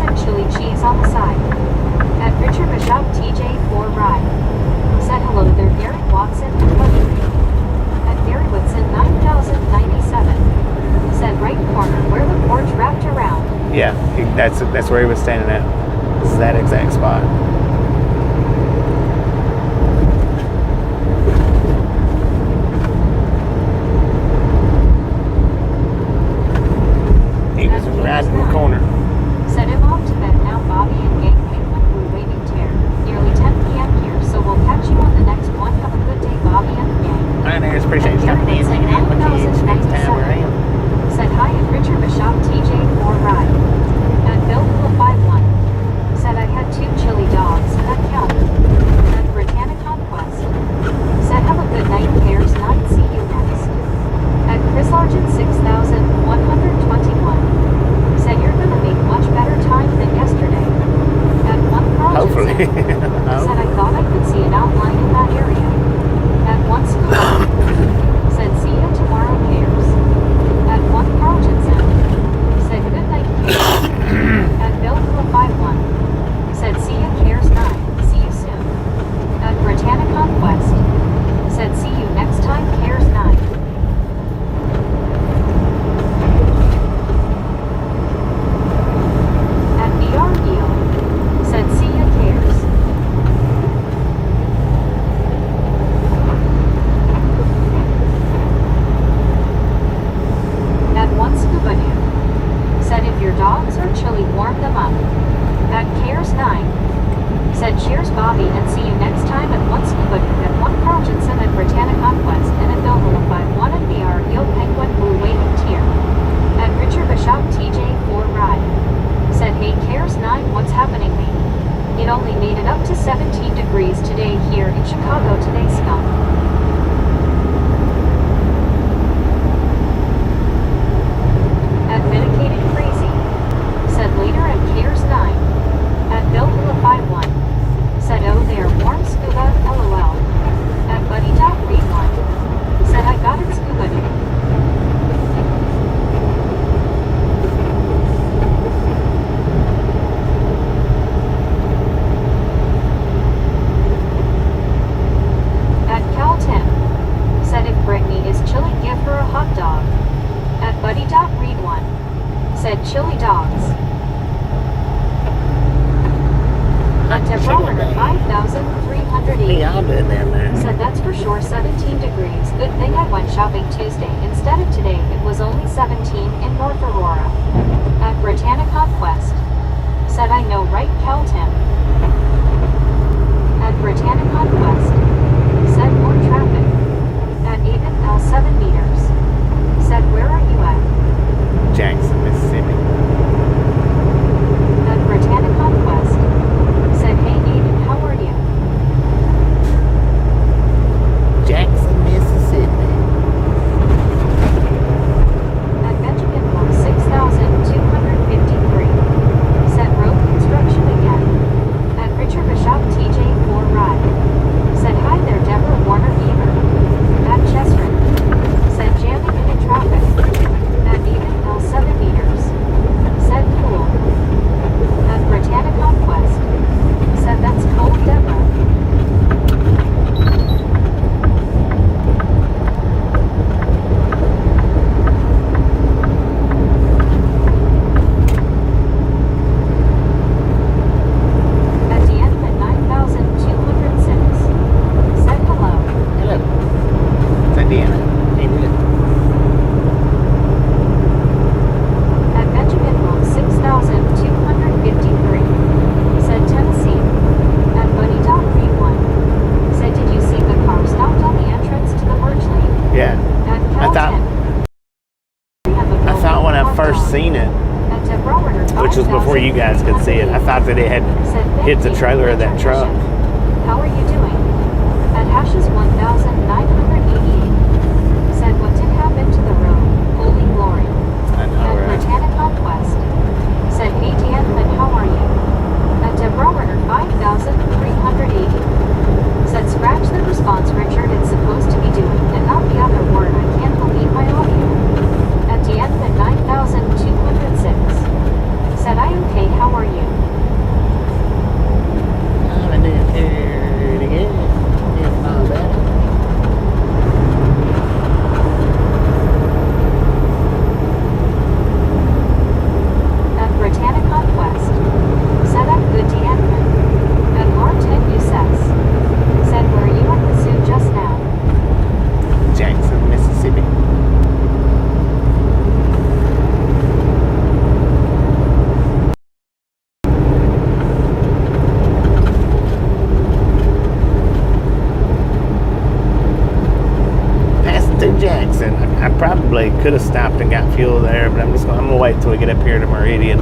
said chili cheese on the side. At Richard Bishop TJ4 Ride. Said hello there Gary Watson and Buddy. At Gary Woodson 9097. Said right corner where the porch wrapped around. Yeah, that's where he was standing at. This is that exact spot. He was right in the corner. Said him off to bed now Bobby and Gang Penguin Blue waving tear. Nearly 10 p.m. here, so we'll catch you on the next one. Have a good day Bobby and the gang. Alright, there's appreciate you stopping in, hanging out with kids next time around. Said hi at Richard Bishop TJ4 Ride. At Bill 51. Said I had 2 chili dogs. That counted. At Britannic Conquest. Said have a good night Cares 9. See you next. At Chris Largent 6121. Said you're gonna make much better time than yesterday. At 1 Carlton. Hopefully. Said I thought I could see an outline in that area. At 1 School. Said see you tomorrow Cares. At 1 Carlton. Said good night Cares. At Bill 51. Said see you Cares 9. See you soon. At Britannic Conquest. Said see you next time Cares 9. At BR Deal. Said see ya Cares. At 1 Scuba Noob. Said if your dogs are chilly warm them up. At Cares 9. Said cheers Bobby and see you next time at 1 Scuba Noob. At 1 Carltonson at Britannic Conquest and at Bill 51 at BR Deal Penguin Blue waving tear. At Richard Bishop TJ4 Ride. Said hey Cares 9 what's happening me? It only made it up to 17 degrees today here in Chicago today scum. At Medicated Crazy. Said later at Cares 9. At Bill 51. Said oh there warm scuba LOL. At Buddy.Read 1. Said I got it scuba dude. At Cal Tim. Said if Brittany is chilly give her a hot dog. At Buddy.Read 1. Said chili dogs. At Deborah 5380. Y'all doing down there? Said that's for sure 17 degrees. Good thing I went shopping Tuesday instead of today. It was only 17 in North Aurora. At Britannic Conquest. Said I know right Cal Tim. At Britannic Conquest. Said more traffic. At Aiden L 7 meters. Said where are you at? Jackson, Mississippi. At Britannic Conquest. Said hey Aiden how are you? Jackson, Mississippi. At Benjamin Block 6253. Said road construction again. At Richard Bishop TJ4 Ride. Said hi there Deborah Warner Beaver. At Chestron. Said jamming in traffic. At Eden L 7 meters. Said cool. At Britannic Conquest. Said that's cold Deborah. At the end at 9206. Said hello. Hello. Is that Deanna? Hey, look. At Benjamin Block 6253. Said Tennessee. At Buddy.Read 1. Said did you see the car stopped on the entrance to the merge lane? Yeah. At I Cal thought 10. I thought when I first seen it, At Deborah Warner which was before you guys could see it, I thought that it had Said thank hit the you trailer of that truck. How are you doing? At Hashes 1988. Said what did happen to the road? Holy glory. I know, At right? Britannic Conquest. Said hey Deanne, how are you? At Deborah Warner 5380. Said scratch the response Richard it's supposed to be doing and not the other word. I can't believe my audio. At Deanne 9206. Said I okay how are you? could have stopped and got fuel there, but I'm gonna wait till we get up here to Meridian.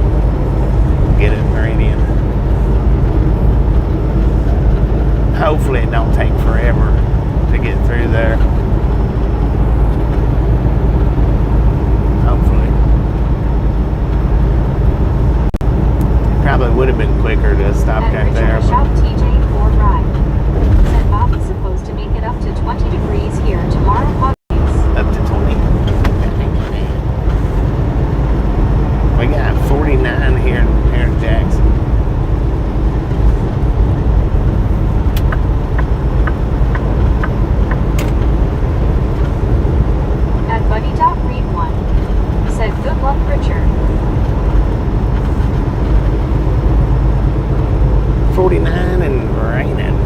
Get it, Meridian. Hopefully it don't take forever to get through there. Hopefully. Probably would have been quicker to stop right there. Shop TJ for ride. Said Bobby's supposed to make it up to 20 degrees here tomorrow. Up to 20. We got 49 here in Jackson. At buddy.read1 said good luck, Richard. 49 and raining.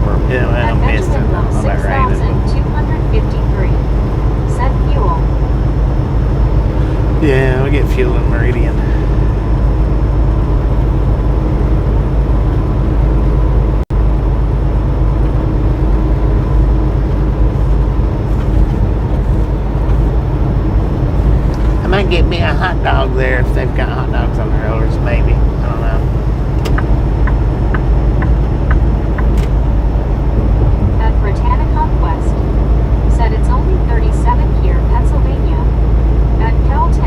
Or, yeah, well, misting. I don't know about raining. 6,253 said fuel. Yeah, we get fuel in Meridian. I might get me a hot dog there if they've got hot dogs on the rollers, maybe. I don't know. At Britannica West said it's only 37 here, Pennsylvania. At Cal 10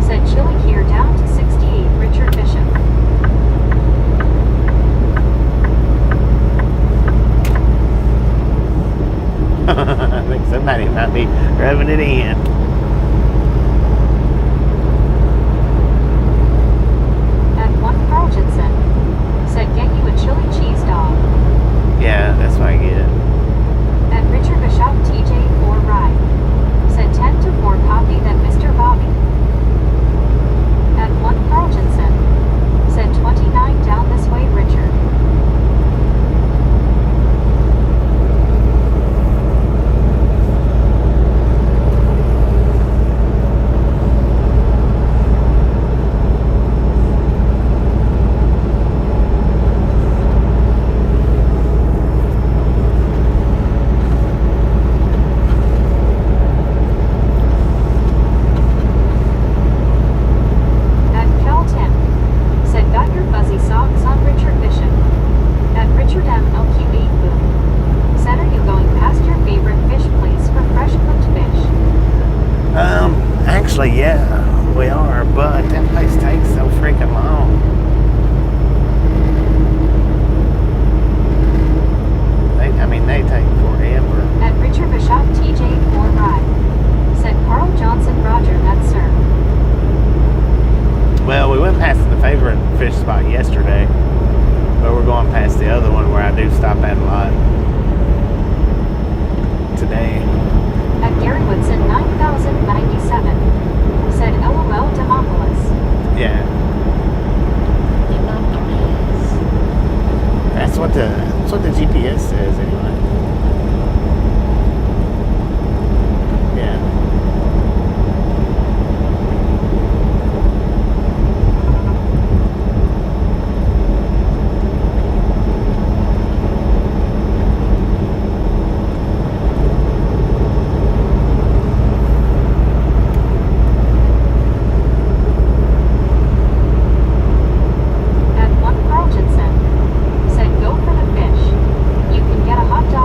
said chilly here, down to 68, Richard Bishop. I think somebody might be rubbing it in. At one Carl Jensen said get you a chili cheese dog. Yeah, that's what I get. At Richard Bishop TJ for ride said 10 to 4 copy that Mr. Bobby. At one Carl Jensen said 29 down this way, Richard. Yeah, we are, but that place takes so freaking long. They take forever. At Richard Bishop TJ for ride said Carl Johnson, Roger that, sir. Well, we went past the favorite fish spot yesterday, but we're going past the other one where I do stop at a lot today. At Gary Woodson 9097 said LOL Demopolis. Yeah. That's what the GPS says anyway. Yeah. At one Carl Jensen said go for the fish. You can get a hot dog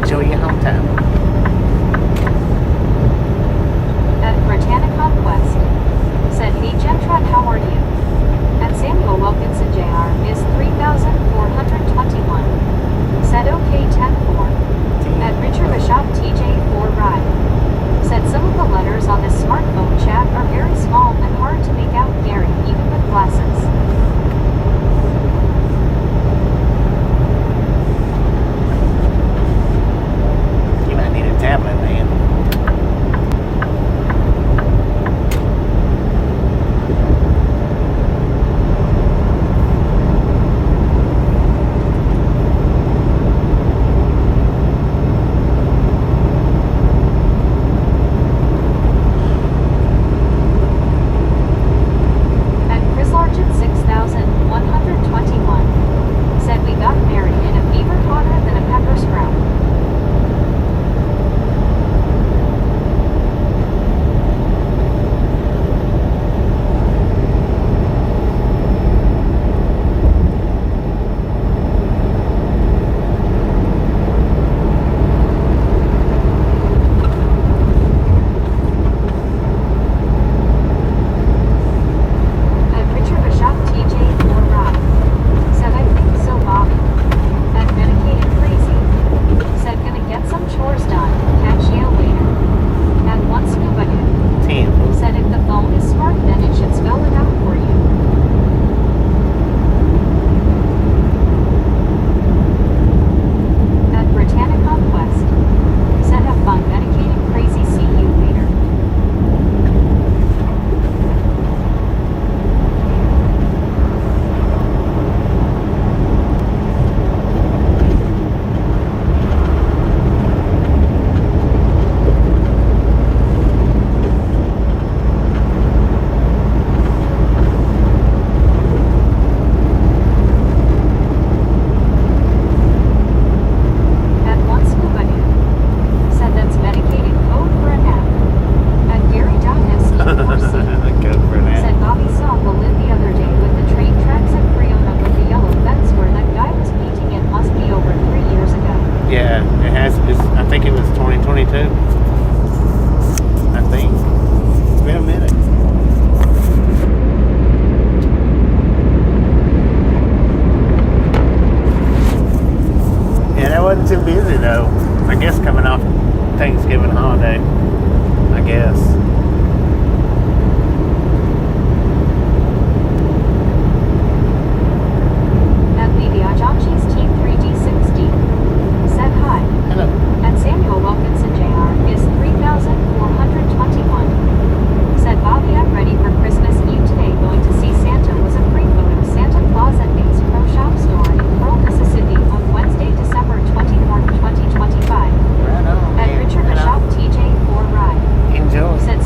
Enjoy your home time. At Britannica Quest. Said, hey Gentron, how are you? At Samuel Wilkinson Jr. is 3,421. Said, okay 10-4. At Richard Bishop TJ4 Ride. Said, some of the letters on this smartphone chat are very small and hard to make out, Gary, even with glasses. You might need a tablet, man. At Chris Largent 6,121. Said, we got married in a fever hotter than a pepper sprout. At Richard Bishop TJ4 Ride. Said, I think so, Bobby. At Medicated Crazy. Said, gonna get some chores done. Catch you later. At One Scuba Dude. 10. Said, if the phone is smart, then it should spell it out for you. At Britannica Quest. Said, have fun medicating crazy, see you later. At One Scuba Dude. Said, that's medicated code for a nap. At Gary Douglas E4C. Go for that. Said, Bobby saw the lid the other day with the train tracks at Freona with the yellow fence where that guy was painting. It must be over 3 years ago. Yeah, it has. I think it was 2022. I think. It's been a minute. Yeah, that wasn't too busy though. I guess coming off Thanksgiving holiday. I guess. At Livia Johnchi's Team 3D60. Said, hi. Hello. At Samuel Wilkinson Jr. is 3,421. Said, Bobby, I'm ready for Christmas Eve today. Going to see Santa was a free photo. Santa Claus at Ace Pro Shop Store in Pearl, Mississippi on Wednesday, December 24th, 2025. Right on, At man. Richard Right Bishop on. TJ4 Ride. Enjoy. Said,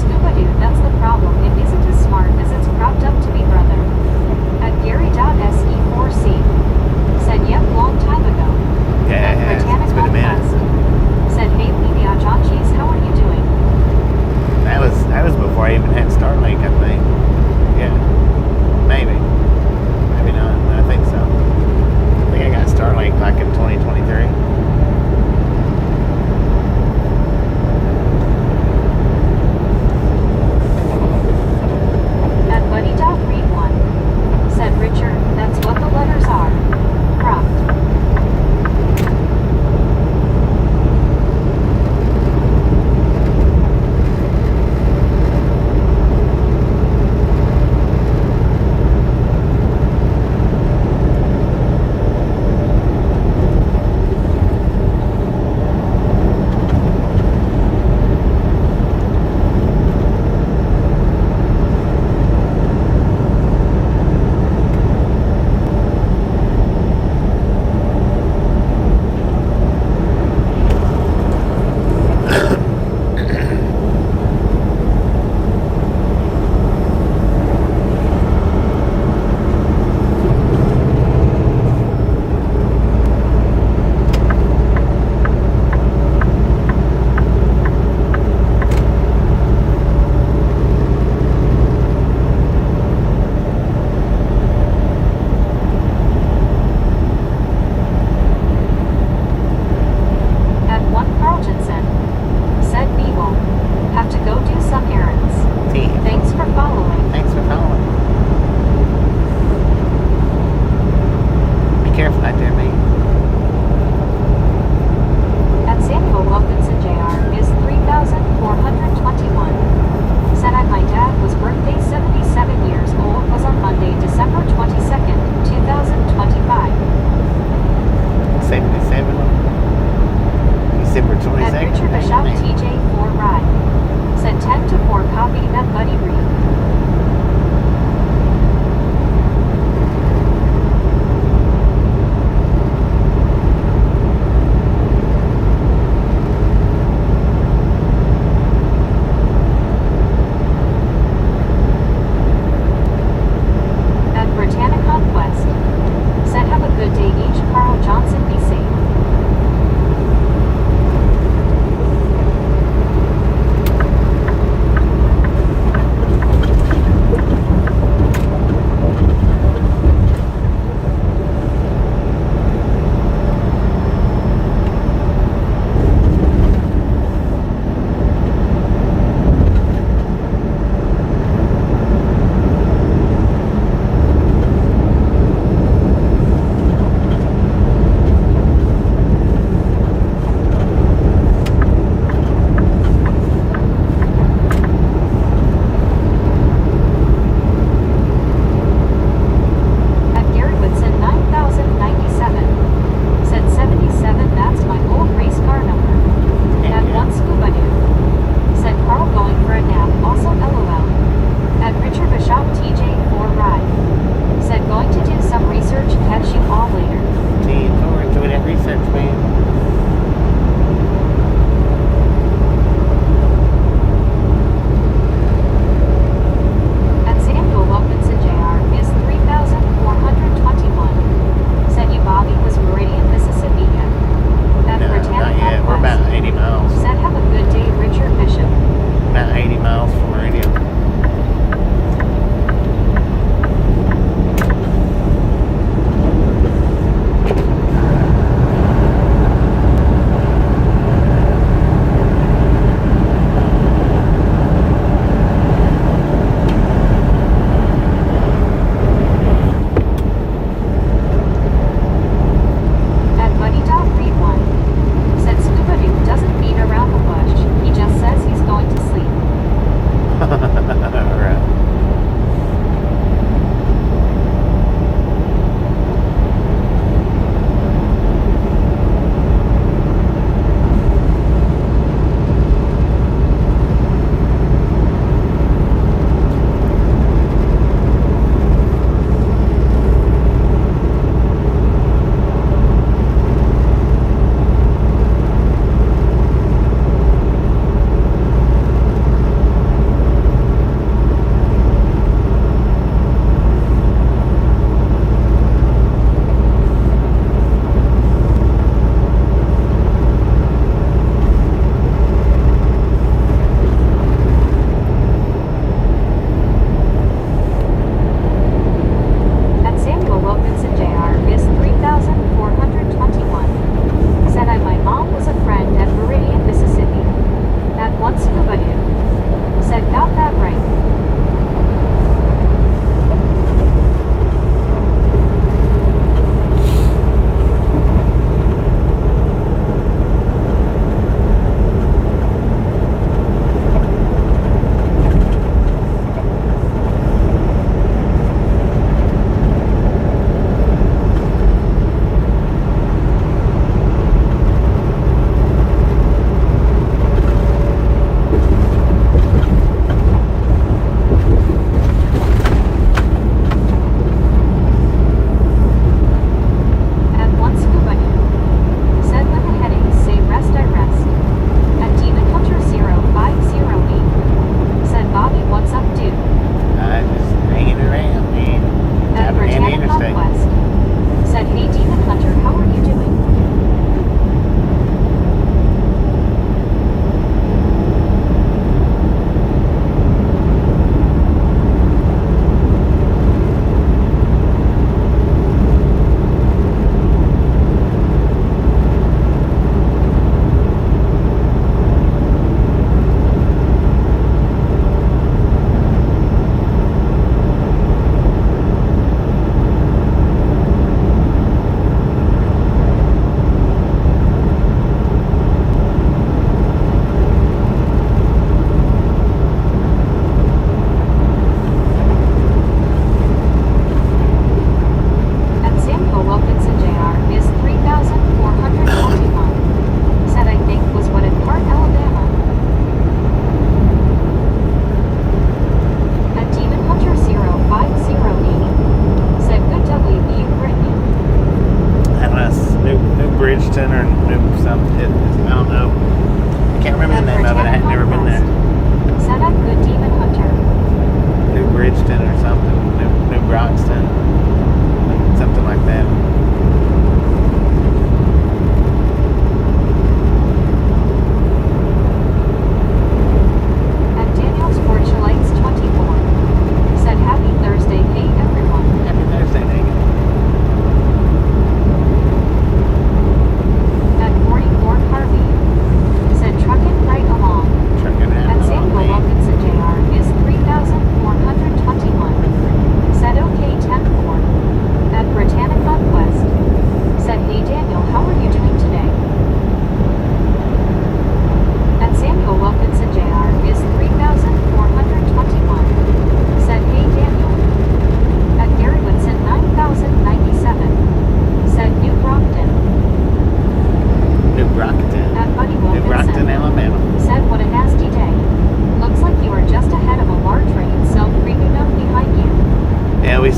December At 22nd. Richard Bishop TJ4 Ride. Said 10 to 4 copy that Buddy Reed. At Britannicon West. Said have a good day each. Carl Johnson be safe.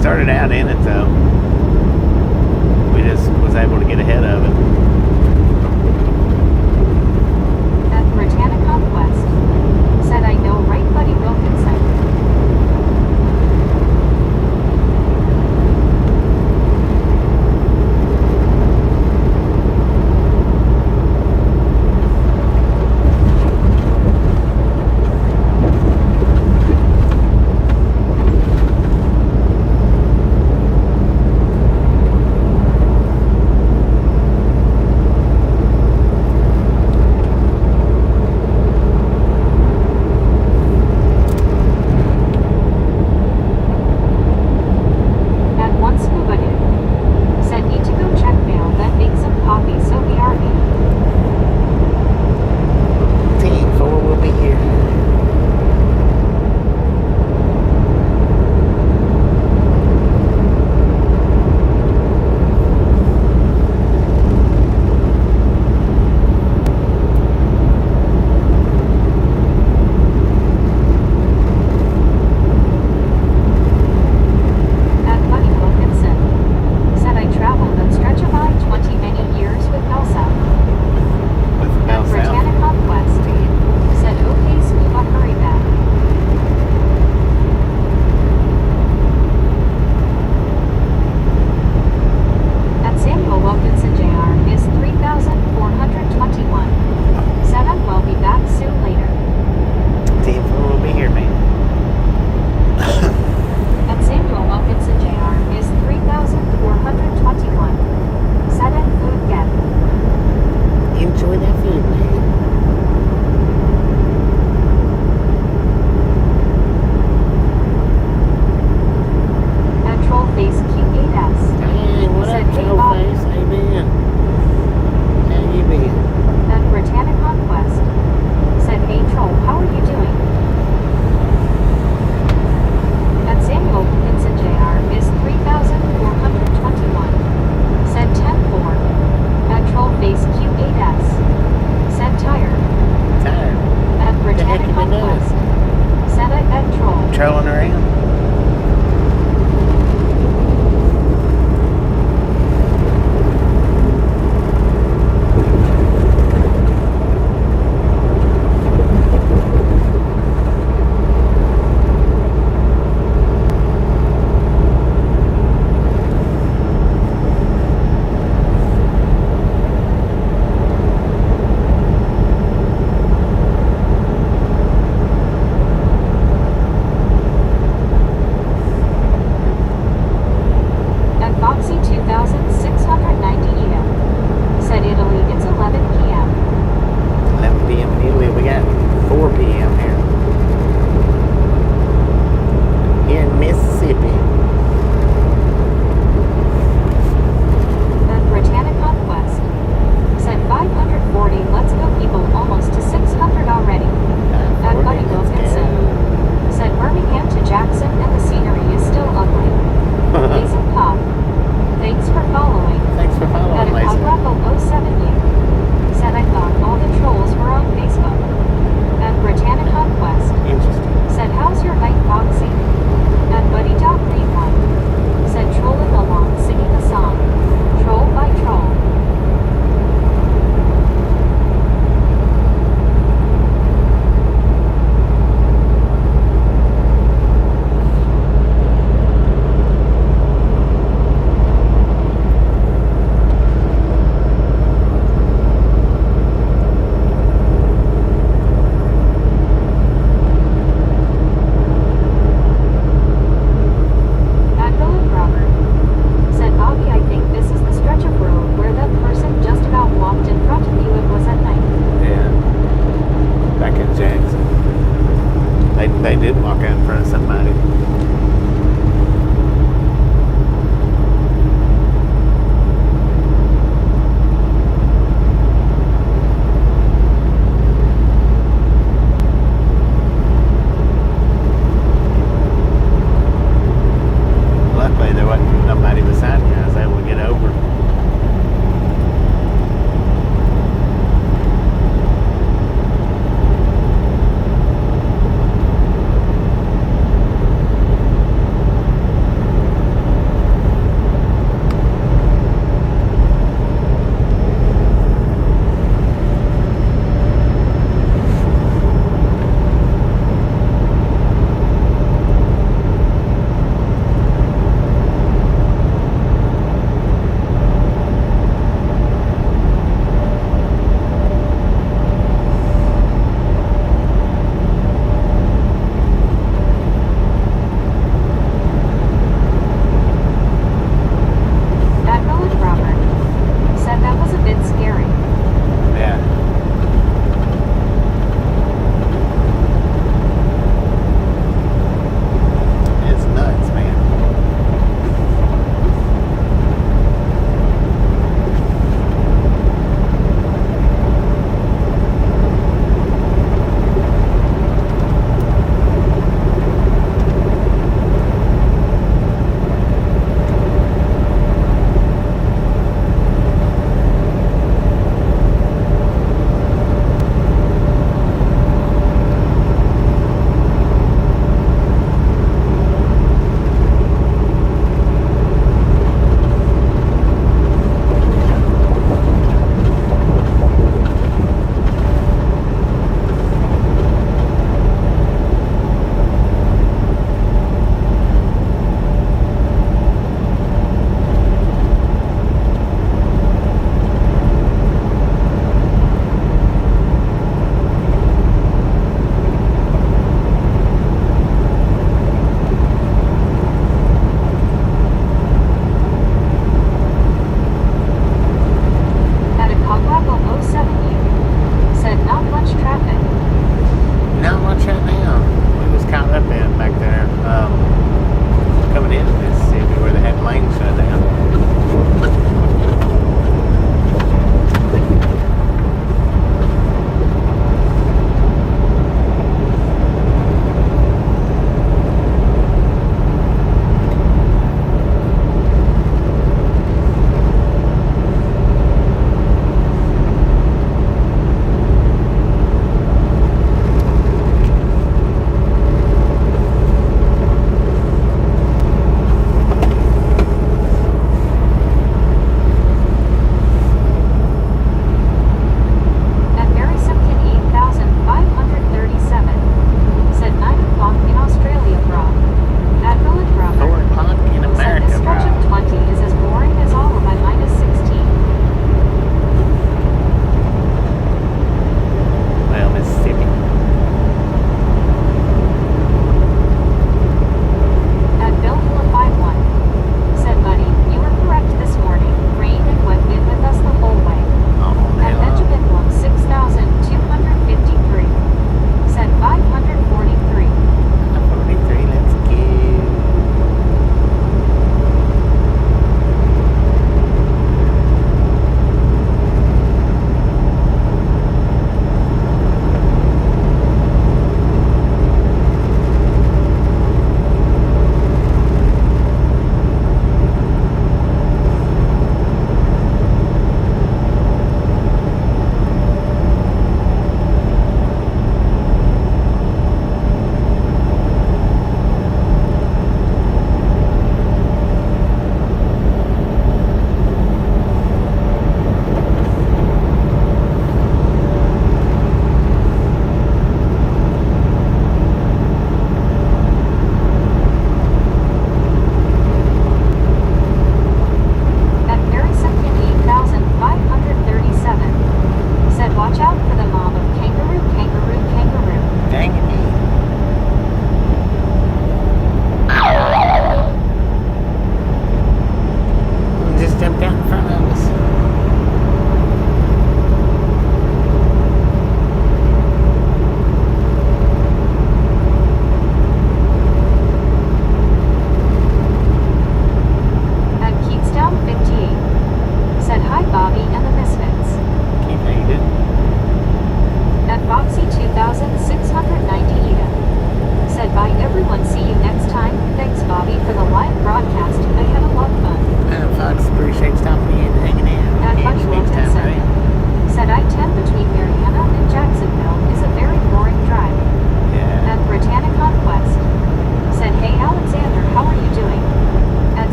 started out in it though. We just was able to get ahead of it. At Britannica West. Said I know right, Buddy Wilkinson.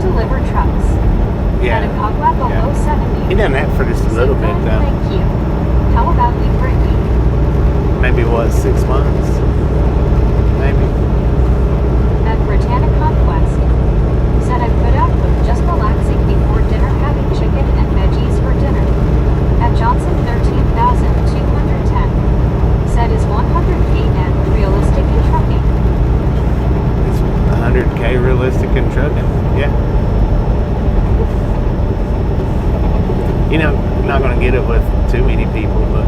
deliver trucks. Yeah. At a Cogwag below 70. He done that for just a Said, little bit "Good, though. Thank you. How about you, Brittany?" Maybe what, 6 months? Maybe. At Britannic Conquest. Said I put out food just relaxing before dinner, having chicken and veggies for dinner. At Johnson 13,210. Said is 100K net realistic in trucking? It's 100K realistic in trucking. Yeah. You know, not gonna get it with too many people, but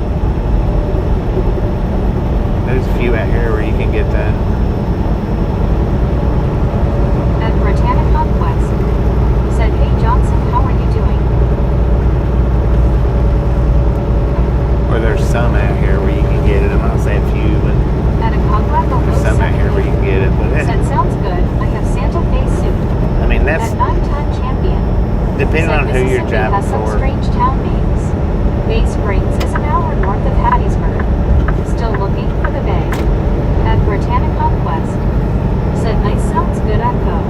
there's a few out here where you can get that. At Britannic Conquest. Said, "Hey Johnson, how are you doing?" Or there's some out here where you can get it. I'm not saying a few, but At a Cogwag below there's some out 70. here where you can get it. But Said, "Sounds good. I have Santa Fe suit." I mean, that's At 9-time champion. depending Said on who you're Mississippi driving has some for. strange town names. Bay Springs is an hour north of Hattiesburg. Still looking for the bay. At Britannic Conquest. Said nice, sounds good at go.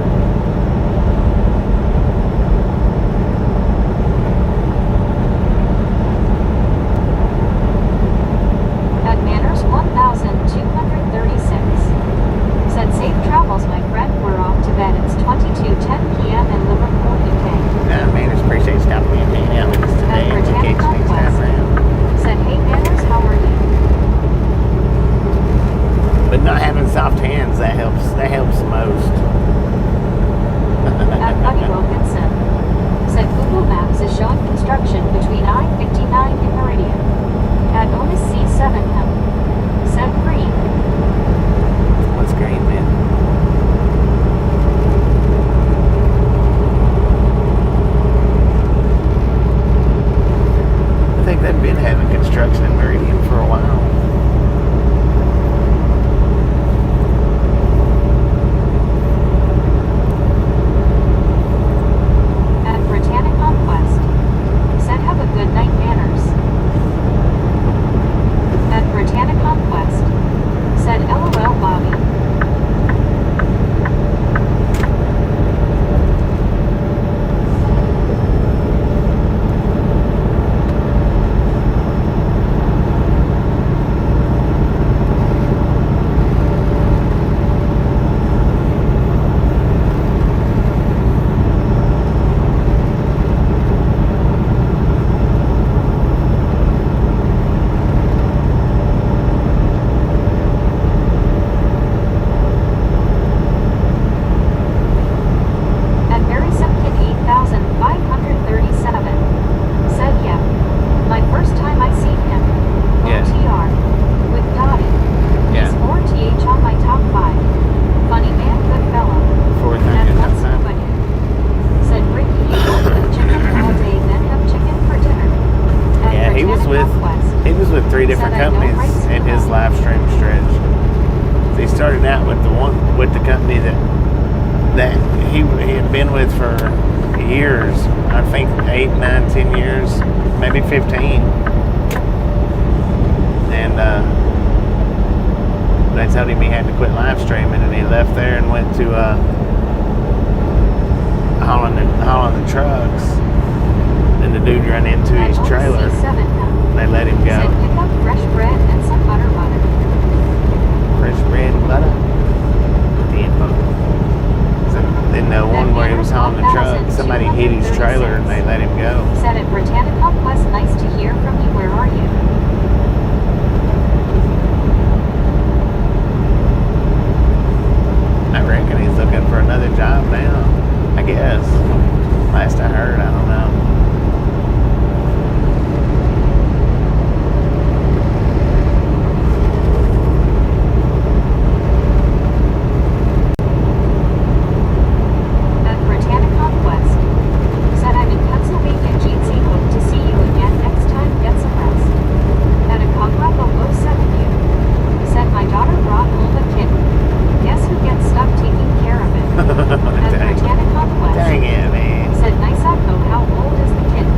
At Manners 1236. Said safe travels, my friend. We're off to bed. It's 22:10 p.m. in Liverpool, UK. Manners, appreciate you stopping in and hanging out with us today and we'll catch you next time around. Said, "Hey Manners, how are you?" But not having soft hands, that helps the most. At Buddy Wilkinson. Said Google Maps is showing construction between I-59 and Meridian. At Otis C7M. Said green. What's green, man? I think they've been having construction in Meridian for a while. At Britannic Conquest. Said have a good night, Manners. At Britannic Conquest. Said LOL, Bobby. At Mary Simpkin 8537. Said yeah. My first time I seen him. Yeah. OTR. With Dottie. Yeah. He's 4TH on my top 5. Funny man, good fellow. Fourth At time, Let's time. Nobody. Said Ricky, you work with chicken all day, then have chicken for dinner. At Yeah, he was Britannic with Conquest. 3 different Said I don't companies write in his schema. live stream stretch. So he started out with the company that he had been with for years. I think 8, 9, 10 years, maybe 15. And they told him he had to quit live streaming, and he left there and went to hauling the trucks. And the dude ran into At his Otis trailer. C7M. They let him Said go. pick up fresh bread and some butter. Fresh bread and butter. So then the one where he was hauling the truck, somebody hit his trailer and they let him go. Said at Britannic Conquest, nice to hear from you. Where are you? I reckon he's looking for another job now. I guess. Last I heard, I don't know. At Britannic Conquest. Said I'm in Pennsylvania, Jeansy. Hope to see you again next time. Get some rest. At a Cogwag below 70. Said my daughter brought home a kitten. Guess who gets stuck taking care of it? At Dang. Britannic Conquest. Dang it, man. Said nice echo. How old is the kitten?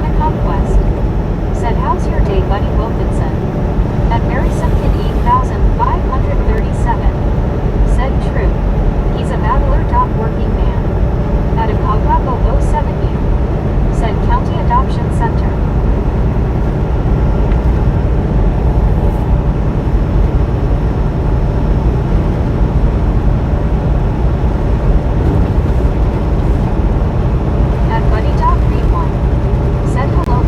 At a conquest. Said how's your day buddy Wilkinson? At Mary Simpkin 8537. Said true. He's a battler. Working man. At a Cograco 07U. Said County Adoption Center. At Buddy Dog Read 1. Said hello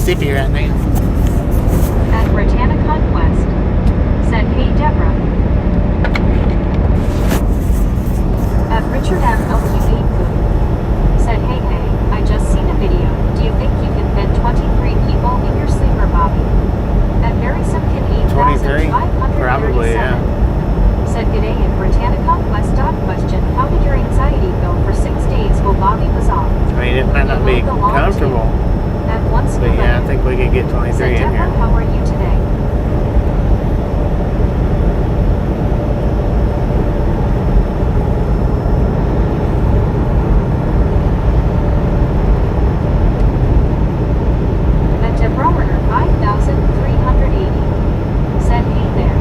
Mississippi right now. At Britannia Conquest. Said, hey Deborah. At Richard M. LQ8 said, hey, I just seen a video. Do you think you can fit 23 people in your sleeper, Bobby? At Barry Simpkin 23? 8537 Probably, yeah. said, good day at Britannia Conquest. Question, how did your anxiety go for 6 days while Bobby was off? I mean, it might not be comfortable, At once but yeah, I think we could get 23 said, in Deborah, here. how are you today? At Deborah 5380 said, hey there.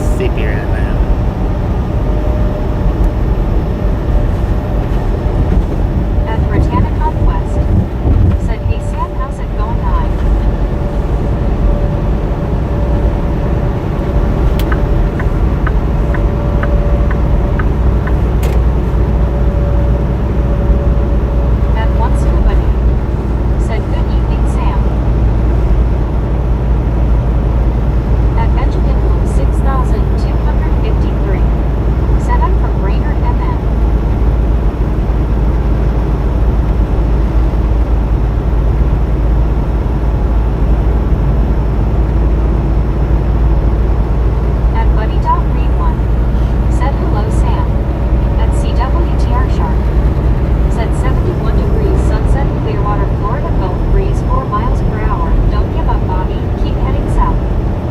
Mississippi right now. At Britannica West. Said, hey Sam, how's it going? Hi. At once nobody. Said, good evening Sam. At Benjamin Bloom 6253. Said, I'm from Brainerd, MN. At Buddy.Read1. Said, hello Sam. At CWTR Sharp. Said 71 degrees sunset Clearwater, Florida, Gulf breeze 4 miles per hour. Don't give up, Bobby. Keep heading south.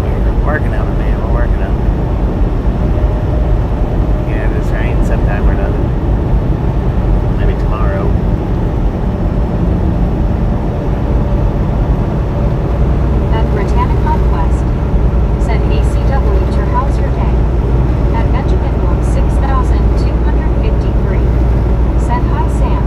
We're working on it, man. We're working on it. Yeah, this rain sometime or another. Maybe tomorrow. At Britannica West. Said, hey CW, how's your day? At Benjamin Bloom 6253. Said, hi Sam.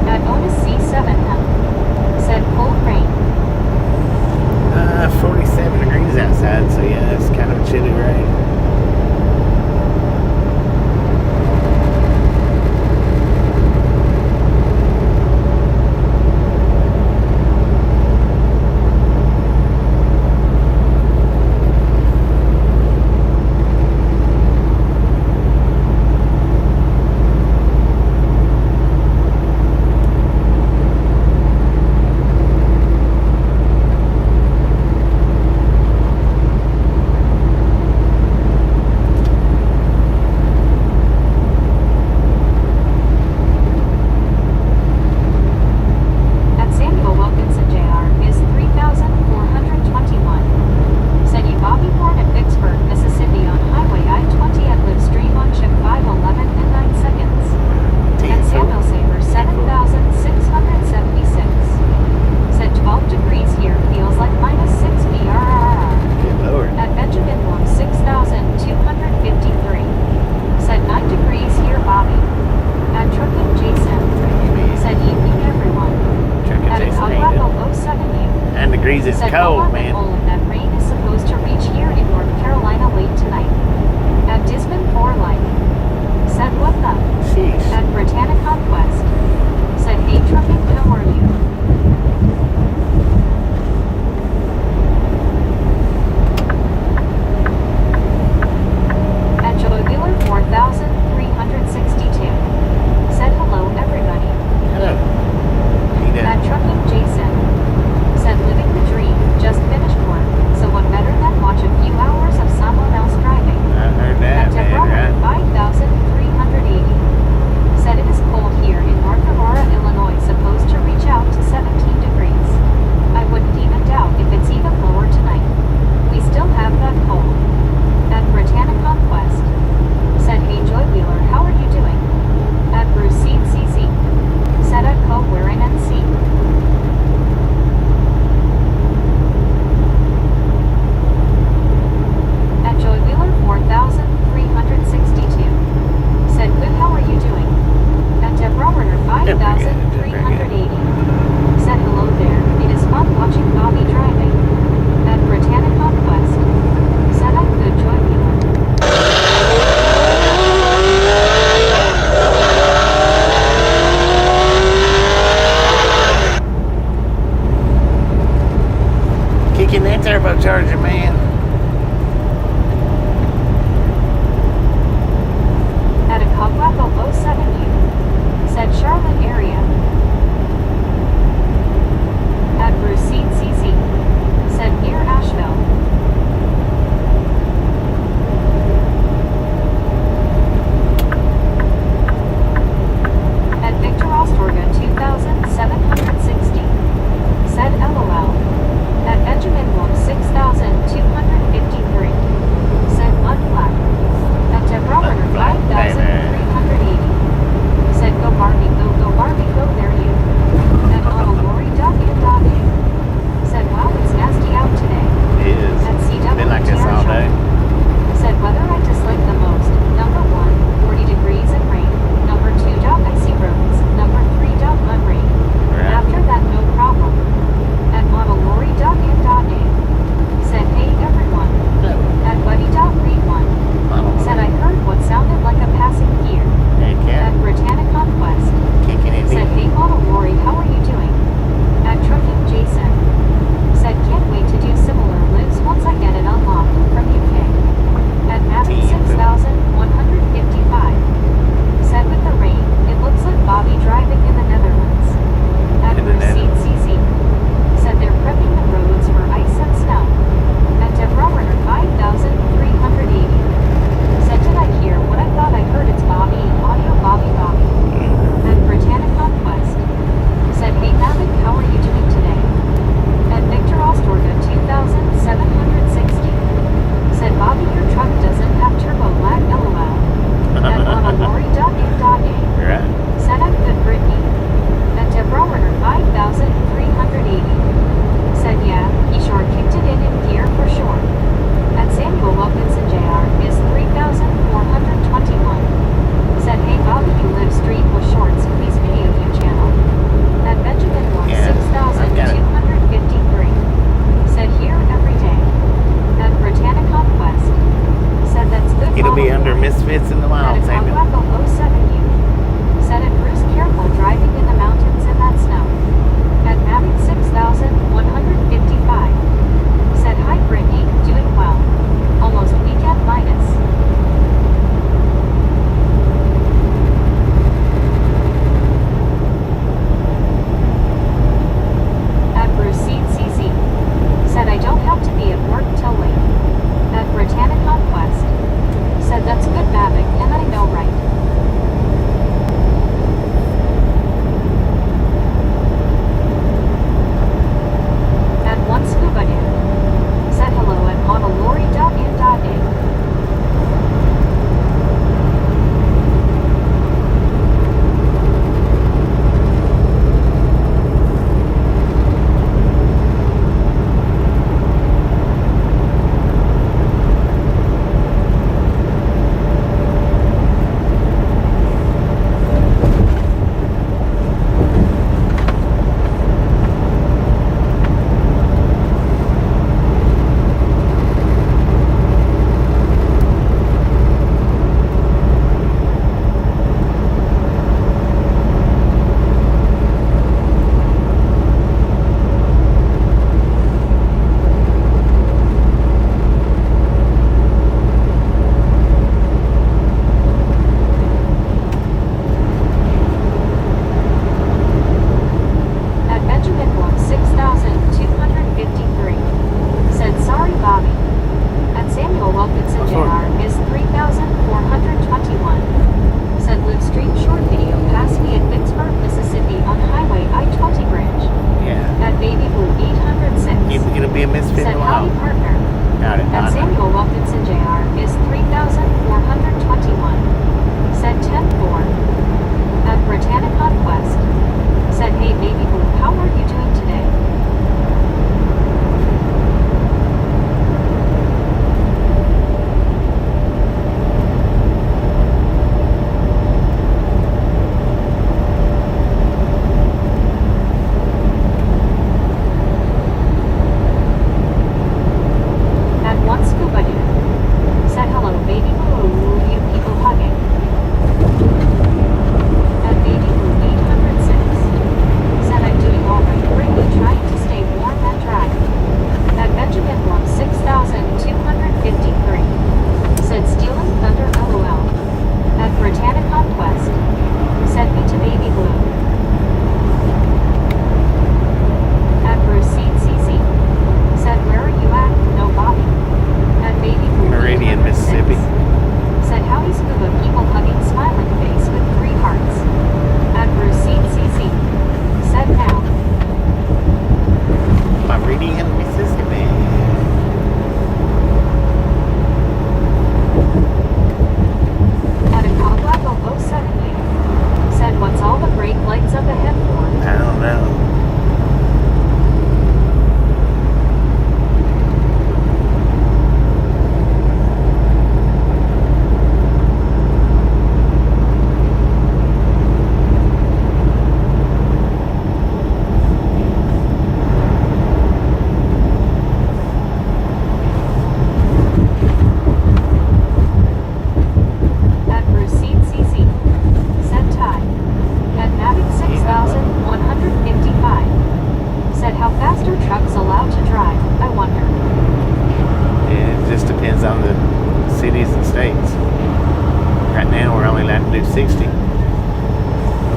At Onus C7M. Said, cold rain. 47 degrees outside, so yeah, it's kind of a chilly rain. At Samuel Wilkinson Jr. is 3421. Said, you Bobby born at Vicksburg, Mississippi on Highway I-20 at Livestream on chip 511 and 9 seconds. And Samuel Saber 7676. Said 12 degrees here feels like -6 BRRR. Good lord. At Benjamin Bloom 6253. Said 9 degrees here, Bobby. At Trucking Jason. Said evening everyone. Trucking At Jason Colorado ain't 07U. 9 degrees is Said cold, Olaf man. and Olin that rain is supposed to reach here in North Carolina late tonight. At Disman 4 Light. Said what the? Sheesh. At Britannica West. Said hey trucking, how are you? At Joe Wheeler 4362. Said hello everybody. Hello. How you doing? At Trucking Jason. Said living the dream, just finished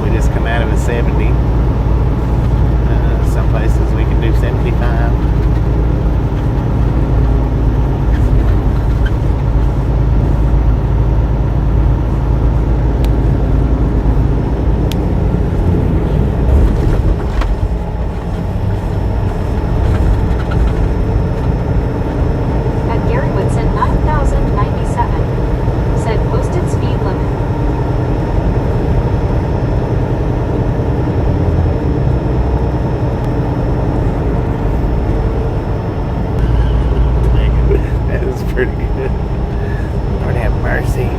We just come out of a 70. Some places we can do 75. Pretty good. Lord have mercy.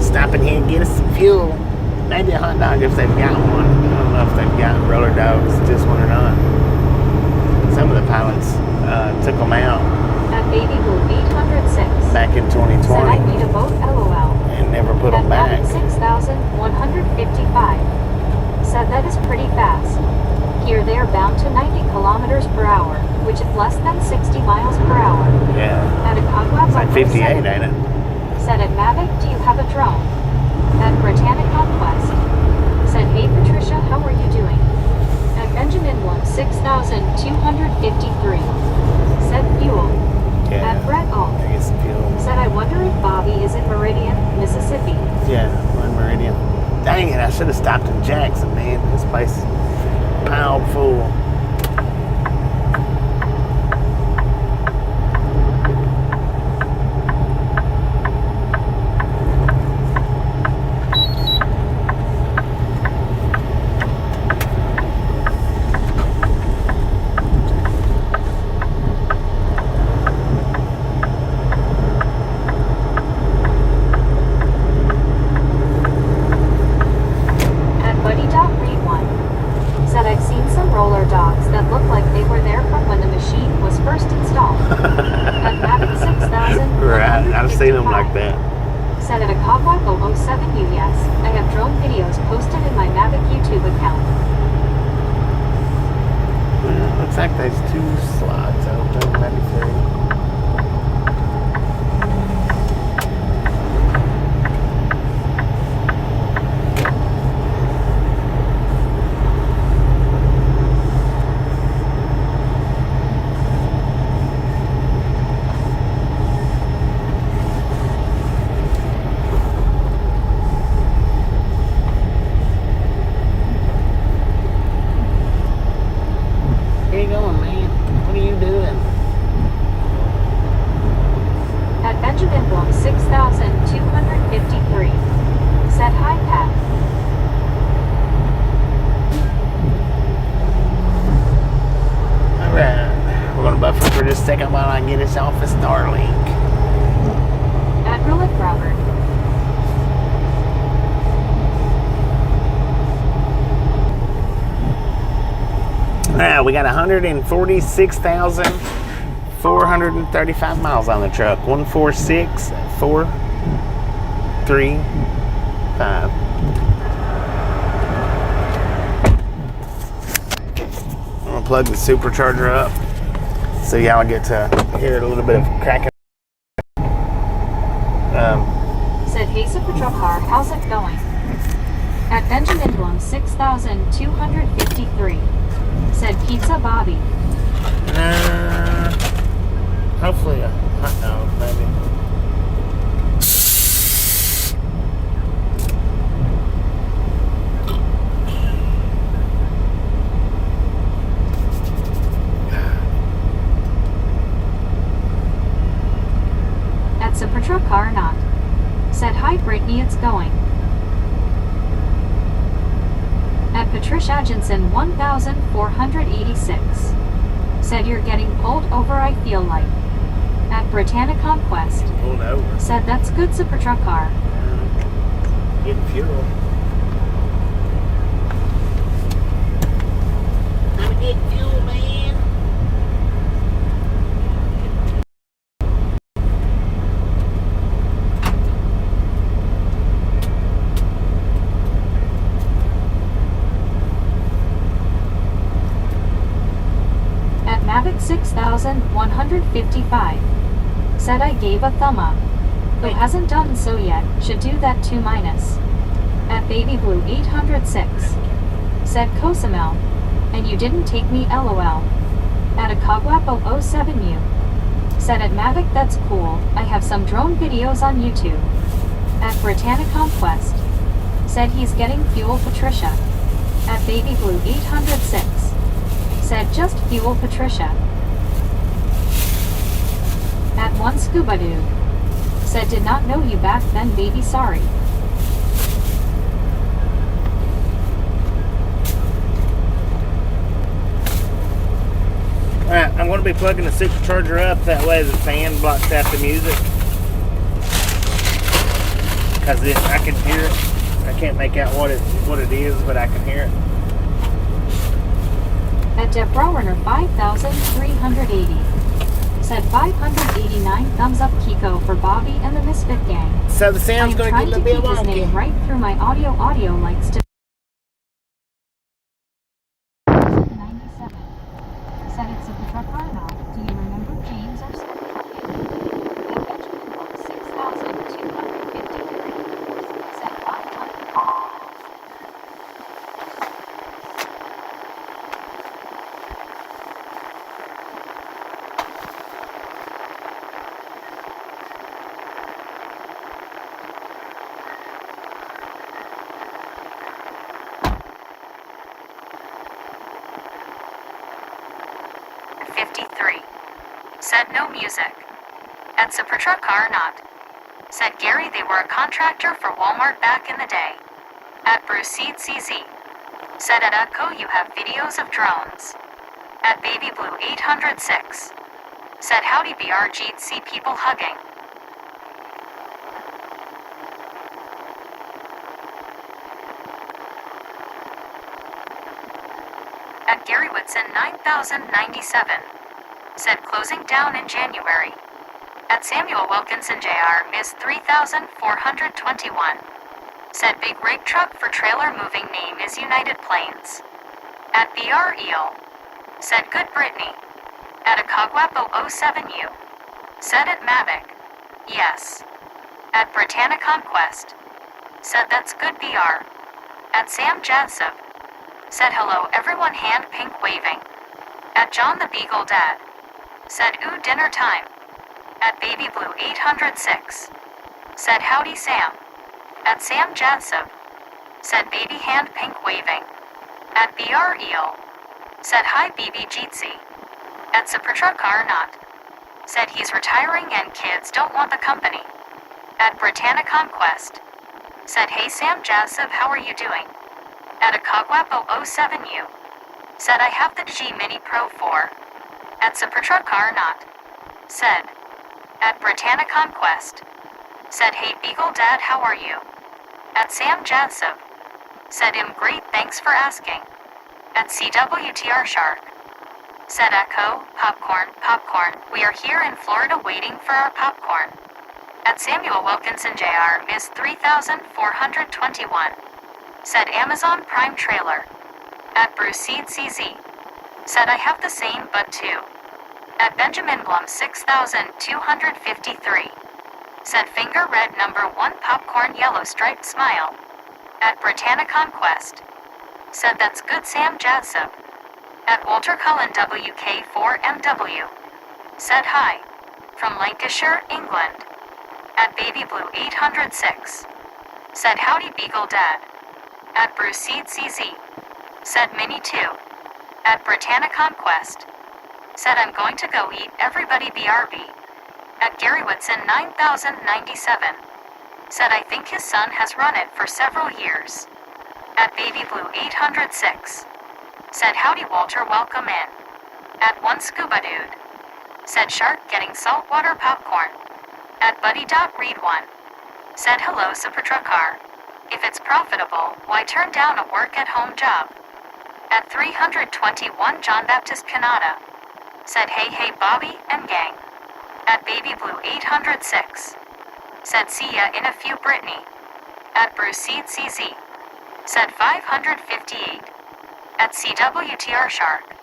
Stop in here and get us some fuel. Maybe a hot dog if they've got one. I don't know if they've got roller dogs, this one or not. Some of the pilots took them out. At Baby Blue 806. Back in 2020. Said I need a boat, LOL. And never put them back. At 6,155. Said that is pretty fast. Here they are bound to 90 kilometers per hour, which is less than 60 miles per hour. Yeah. At Acagua, It's like 58, ain't it? Said at Mavic, do you have a drone? At Britannic Conquest. Said, hey Patricia, how are you doing? At Benjamin 6,253. Said fuel. Yeah. At Brett Alt. I get some fuel. Said, I wonder if Bobby is in Meridian, Mississippi. Yeah, we're in Meridian. Dang it, I should have stopped in Jackson, man. This place is piled full. I've seen them like that. Said at Acagua 007 UES. I have drone videos posted in my Mavic YouTube account. Looks like there's 2 slots open, maybe 3. For just a second while I get us off of Starlink. Admiral at Robert. Now we got 146,435 miles on the truck. 146,435. I'm gonna plug the supercharger up so y'all get to hear a little bit of cracking. Said, hey Super Truck Car, how's it going? At Benjamin Bloom 6,253. Said Pizza Bobby. Hopefully a hot dog, maybe. Super Truck Car not. Said, hi Brittany, it's going. At Patricia Jensen 1,486. Said, you're getting pulled over, I feel like. At Britannic Conquest. Pulled over. Said, that's good Super Truck Car. Getting fuel. I'm getting fuel, man. Mavic 6155. Said I gave a thumb up. Who hasn't done so yet, should do that too minus. At Baby Blue 806. Said Cozumel. And you didn't take me LOL. At a Cogwapo 07U. Said at Mavic that's cool, I have some drone videos on YouTube. At Britannia Conquest. Said he's getting fuel Patricia. At Baby Blue 806. Said just fuel Patricia. At one Scuba Dude. Said did not know you back then baby sorry. Alright, I'm going to be plugging the supercharger up, that way the fan blocks out the music. Because I can hear it. I can't make out what it is, but I can hear it. At Deb Browerner 5380. Said 589 thumbs up Kiko for Bobby and the Misfit Gang. So the sound's going to get a little bit keep his name wonky. right through my audio likes to 97. Said it's a truck car now. Do you remember James or something? At Benjamin Book 6253. Said 500. 53. Said no music. At Supertruck car not. Said Gary they were a contractor for Walmart back in the day. At Bruce Seed CZ. Said at Echo you have videos of drones. At Baby Blue 806. Said howdy BRG'd see people hugging. At Gary Whitson 9097. Said closing down in January. At Samuel Wilkinson Jr. is 3421. Said big rig truck for trailer moving name is United Plains. At BR Eel. Said good Brittany. At a Cogwapo 07U. Said at Mavic. Yes. At Britannia Conquest. Said that's good BR. At Sam Jadsub. Said hello everyone hand pink waving. At John the Beagle Dad. Said ooh dinner time. At Baby Blue 806. Said howdy Sam. At Sam Jadsub. Said baby hand pink waving. At BR Eel. Said hi BB Jeetsy. At Supertruck car not. Said he's retiring and kids don't want the company. At Britannia Conquest. Said hey Sam Jadsub how are you doing? At a Cogwapo 07U. Said I have the G Mini Pro 4. At Supertruck car not. Said. At Britannia Conquest. Said hey Beagle Dad how are you? At Sam Jadsub. Said him great thanks for asking. At CWTR Shark. Said Echo, popcorn, we are here in Florida waiting for our popcorn. At Samuel Wilkinson Jr. is 3421. Said Amazon Prime Trailer. At Bruce Seed CZ. Said I have the same but two. At Benjamin Blum 6253. Said finger red number 1 popcorn yellow striped smile. At Britannia Conquest. Said that's good Sam Jadsub. At Walter Cullen WK4MW. Said hi. From Lancashire, England. At Baby Blue 806. Said howdy Beagle Dad. At Bruce Seed CZ. Said Mini 2. At Britannia Conquest. Said I'm going to go eat everybody BRB. At Gary Whitson 9097. Said I think his son has run it for several years. At Baby Blue 806. Said howdy Walter welcome in. At one Scuba Dude. Said Shark getting saltwater popcorn. At Buddy.Read 1. Said hello Supertruck car. If it's profitable, why turn down a work-at-home job? At 321 John Baptist Canada. Said hey Bobby and gang. At Baby Blue 806. Said see ya in a few Brittany. At Bruce Seed CZ. Said 558. At CWTR Shark.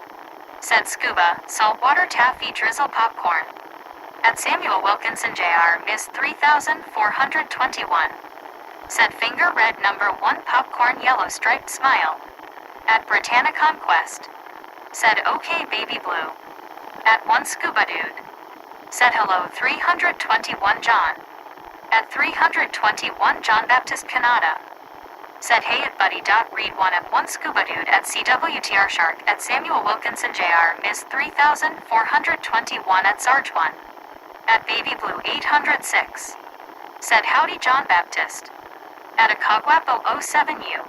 Said Scuba, saltwater taffy drizzle popcorn. At Samuel Wilkinson Jr. Miss 3421. Said finger red number 1 popcorn yellow striped smile. At Britannia Conquest. Said okay baby blue. At 1 scuba dude. Said hello 321 John. At 321 John Baptist Canada. Said hey at buddy. Read 1 at 1 scuba dude at CWTR Shark at Samuel Wilkinson Jr. Miss 3421 at Sarge 1. At baby blue 806. Said howdy John Baptist. At a Cogwapo 07U.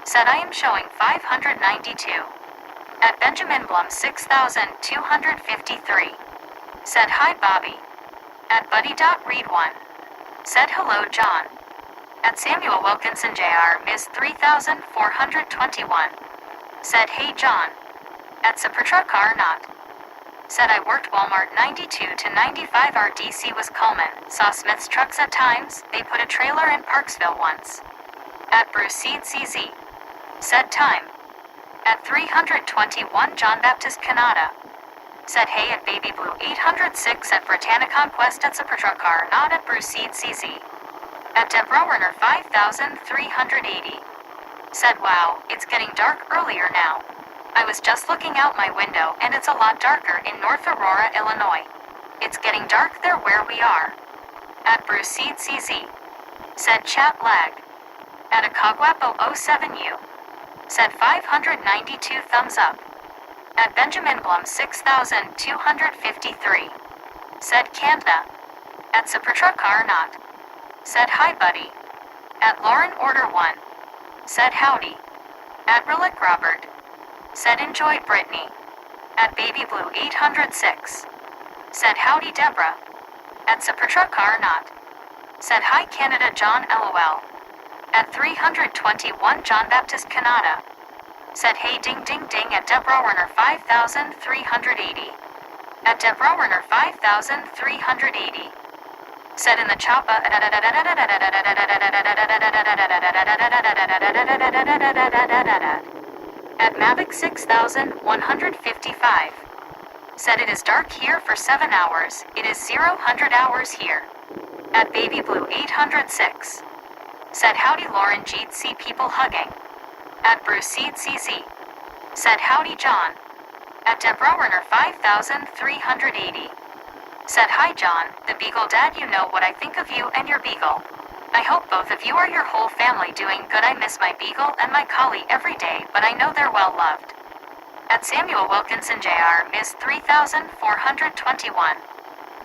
Said I am showing 592. At Benjamin Blum 6253. Said hi Bobby. At buddy. Read 1. Said hello John. At Samuel Wilkinson Jr. Miss 3421. Said hey John. At Supertruck car not. Said I worked Walmart 92 to 95 RDC was Coleman. Saw Smith's trucks at times. They put a trailer in Parksville once. At Bruce Seed CZ. Said time. At 321 John Baptist Canada. Said hey at baby blue 806 at Britannia Conquest at Supertruck car not at Bruce Seed CZ. At Deborah Werner 5380. Said wow, it's getting dark earlier now. I was just looking out my window and it's a lot darker in North Aurora, Illinois. It's getting dark there where we are. At Bruce Seed CZ. Said chat lag. At a Cogwapo 07U. Said 592 thumbs up. At Benjamin Blum 6253. Said Canada. At Supertruck car not. Said hi buddy. At Lauren Order 1. Said howdy. At Relic Robert. Said enjoy Brittany. At Baby Blue 806. Said howdy Deborah. At Supertruck car not. Said hi Canada John LOL. At 321 John Baptist Canada. Said hey ding ding ding at Deborah Werner 5380. At Deborah Werner 5380. Said in the choppa at Mavic 6155. Said it is dark here for 7 hours. It is 0 hours here. At Baby Blue 806. Said howdy Lauren Jeet see people hugging. At Bruce Seed CZ. Said howdy John. At Deborah Werner 5380. Said hi John, the Beagle Dad, you know what I think of you and your Beagle. I hope both of you are your whole family doing good. I miss my Beagle and my collie every day, but I know they're well loved. At Samuel Wilkinson Jr. Miss 3421.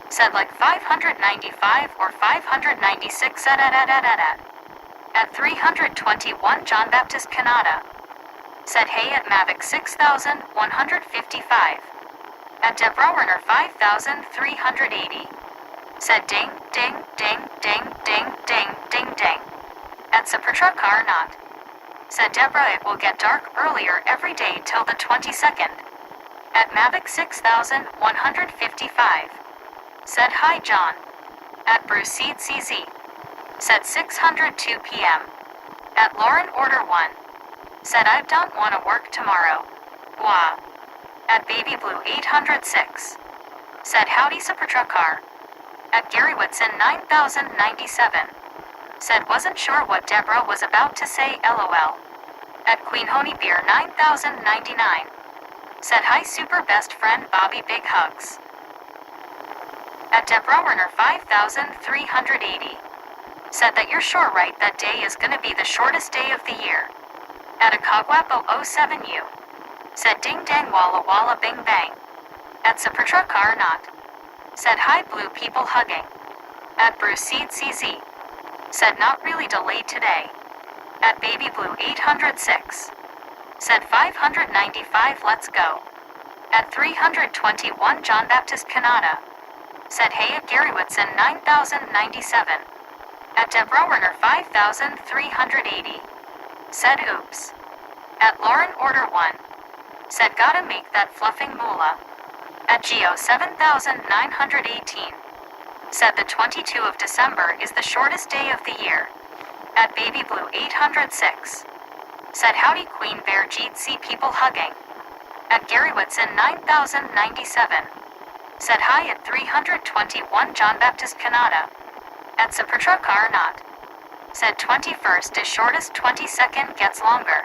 Said like 595 or 596 at 321 John Baptist Canada. Said hey at Mavic 6155. At Deborah Werner 5380. Said ding, ding, ding, ding, ding, ding, ding, ding. At Supertruck car not. Said Deborah it will get dark earlier every day till the 22nd. At Mavic 6155. Said hi John. At Bruce Seed CZ. Said 602 p.m. At Lauren Order 1. Said I don't want to work tomorrow. Wah. At Baby Blue 806. Said howdy Supertruck car. At Gary Whitson 9097. Said wasn't sure what Deborah was about to say LOL. At Queen Honey Beer 9099. Said hi super best friend Bobby big hugs. At Deborah Werner 5380. Said that you're sure right that day is gonna be the shortest day of the year. At a Cogwapo 07U. Said ding dang walla walla bing bang. At Supertruck car not. Said hi blue people hugging. At Bruce Seed CZ. Said not really delayed today. At Baby Blue 806. Said 595 let's go. At 321 John Baptist Canada. Said hey at Gary Whitson 9097. At Deborah Werner 5380. Said oops. At Lauren Order 1. Said gotta make that fluffing moolah. At Geo 7918. Said the 22 of December is the shortest day of the year. At Baby Blue 806. Said howdy Queen Bear Jeet see people hugging. At Gary Whitson 9097. Said hi at 321 John Baptist Canada. At Sapertra Car Not. Said 21st is shortest, 22nd gets longer.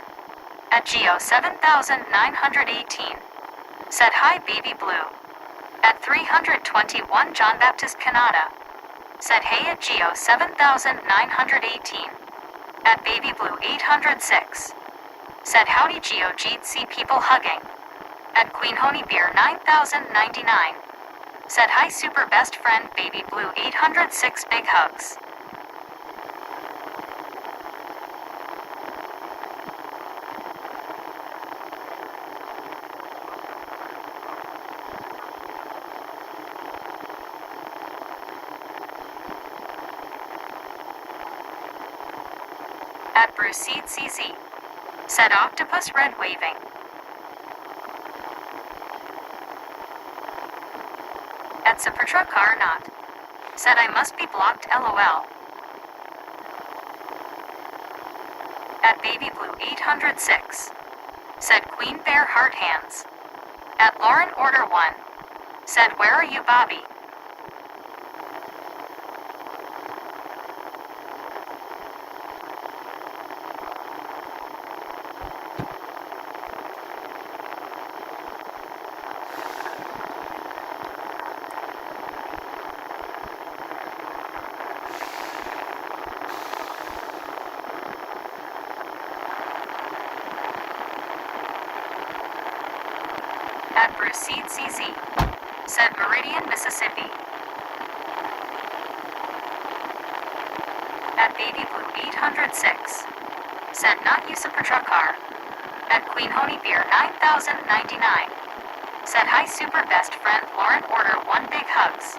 At Geo 7918. Said hi Baby Blue. At 321 John Baptist Canada. Said hey at Geo 7918. At Baby Blue 806. Said howdy Geo G'd see people hugging. At Queen Honey Beer 9099. Said hi super best friend Baby Blue 806 big hugs. At Bruce Seed CZ. Said octopus red waving. At Sapertra Car Not. Said I must be blocked LOL. At Baby Blue 806. Said Queen Bear Heart Hands. At Lauren Order 1. Said where are you Bobby? At Bruce Seed CZ. Said Meridian, Mississippi. At Baby Blue 806. Said not use a Petra car. At Queen Honey Beer 9099. Said hi super best friend Lauren Order 1 big hugs.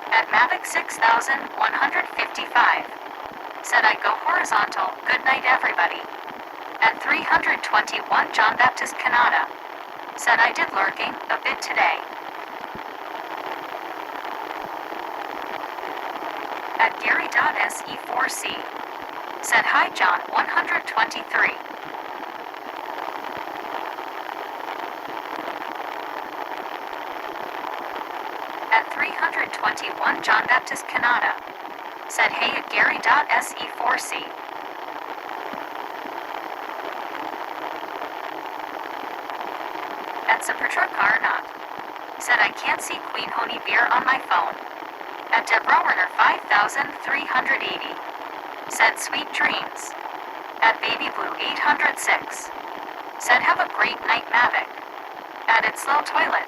At Mavic 6155. Said I go horizontal, good night everybody. At 321 John Baptist Canada. Said I did lurking a bit today. At Gary.se4c. Said hi John 123. At 321 John Baptist Canada. Said hey at Gary.se4c. At Sapertra Car Not. Said I can't see Queen Honey Beer on my phone. At Debrowrunner 5380. Said sweet dreams. At Baby Blue 806. Said have a great night Mavic. At its little toilet.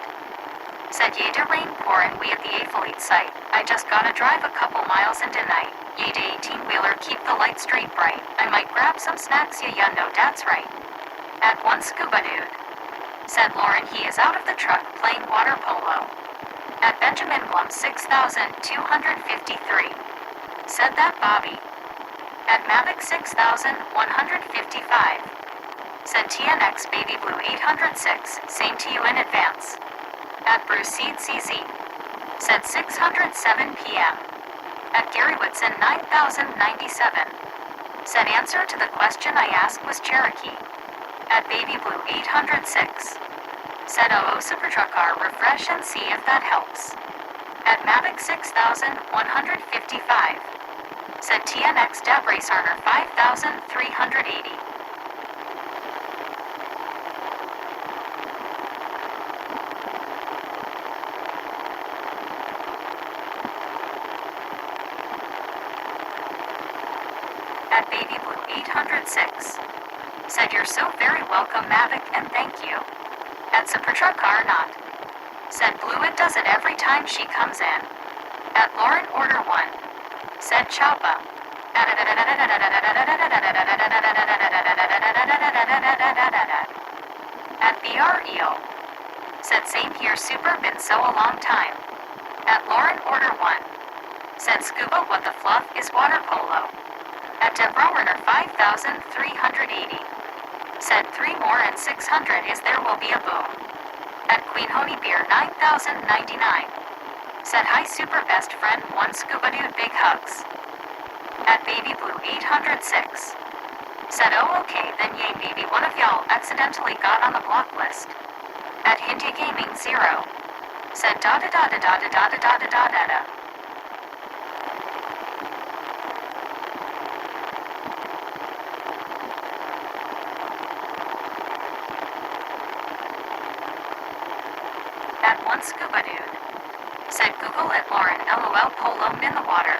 Said yay to rain pouring we at the Athlete site. I just gotta drive a couple miles into night. Yay to 18-wheeler keep the light straight bright. I might grab some snacks ya know that's right. At one scuba dude. Said Lauren he is out of the truck playing water polo. At Benjamin Blum 6253. Said that Bobby. At Mavic 6155. Said TNX Baby Blue 806, same to you in advance. At Bruce Seed CZ. Said 607 p.m. At Gary Whitson 9097. Said answer to the question I asked was Cherokee. At Baby Blue 806. Said OO Super Truck car refresh and see if that helps. At Mavic 6155. Said TNX Deb Race Arner 5380. At Baby Blue 806. Said you're so very welcome Mavic and thank you. At Sapertra Car Not. Said Blue it does it every time she comes in. At Lauren Order 1. Said Choppa. At BR Eel. Said same here super been so a long time. At Lauren Order 1. Said Scuba what the fluff is water polo. At Debrowrunner 5380. Said 3 more and 600 is there will be a boom. At Queen Honey Beer 9099. Said hi super best friend 1 scuba dude big hugs. At Baby Blue 806. Said oh okay then yay maybe one of y'all accidentally got on the block list. At Hindi Gaming 0. Said da da da da da da da da da da da da. At one Scuba Dude. Said Google at Lauren LOL polo in the water.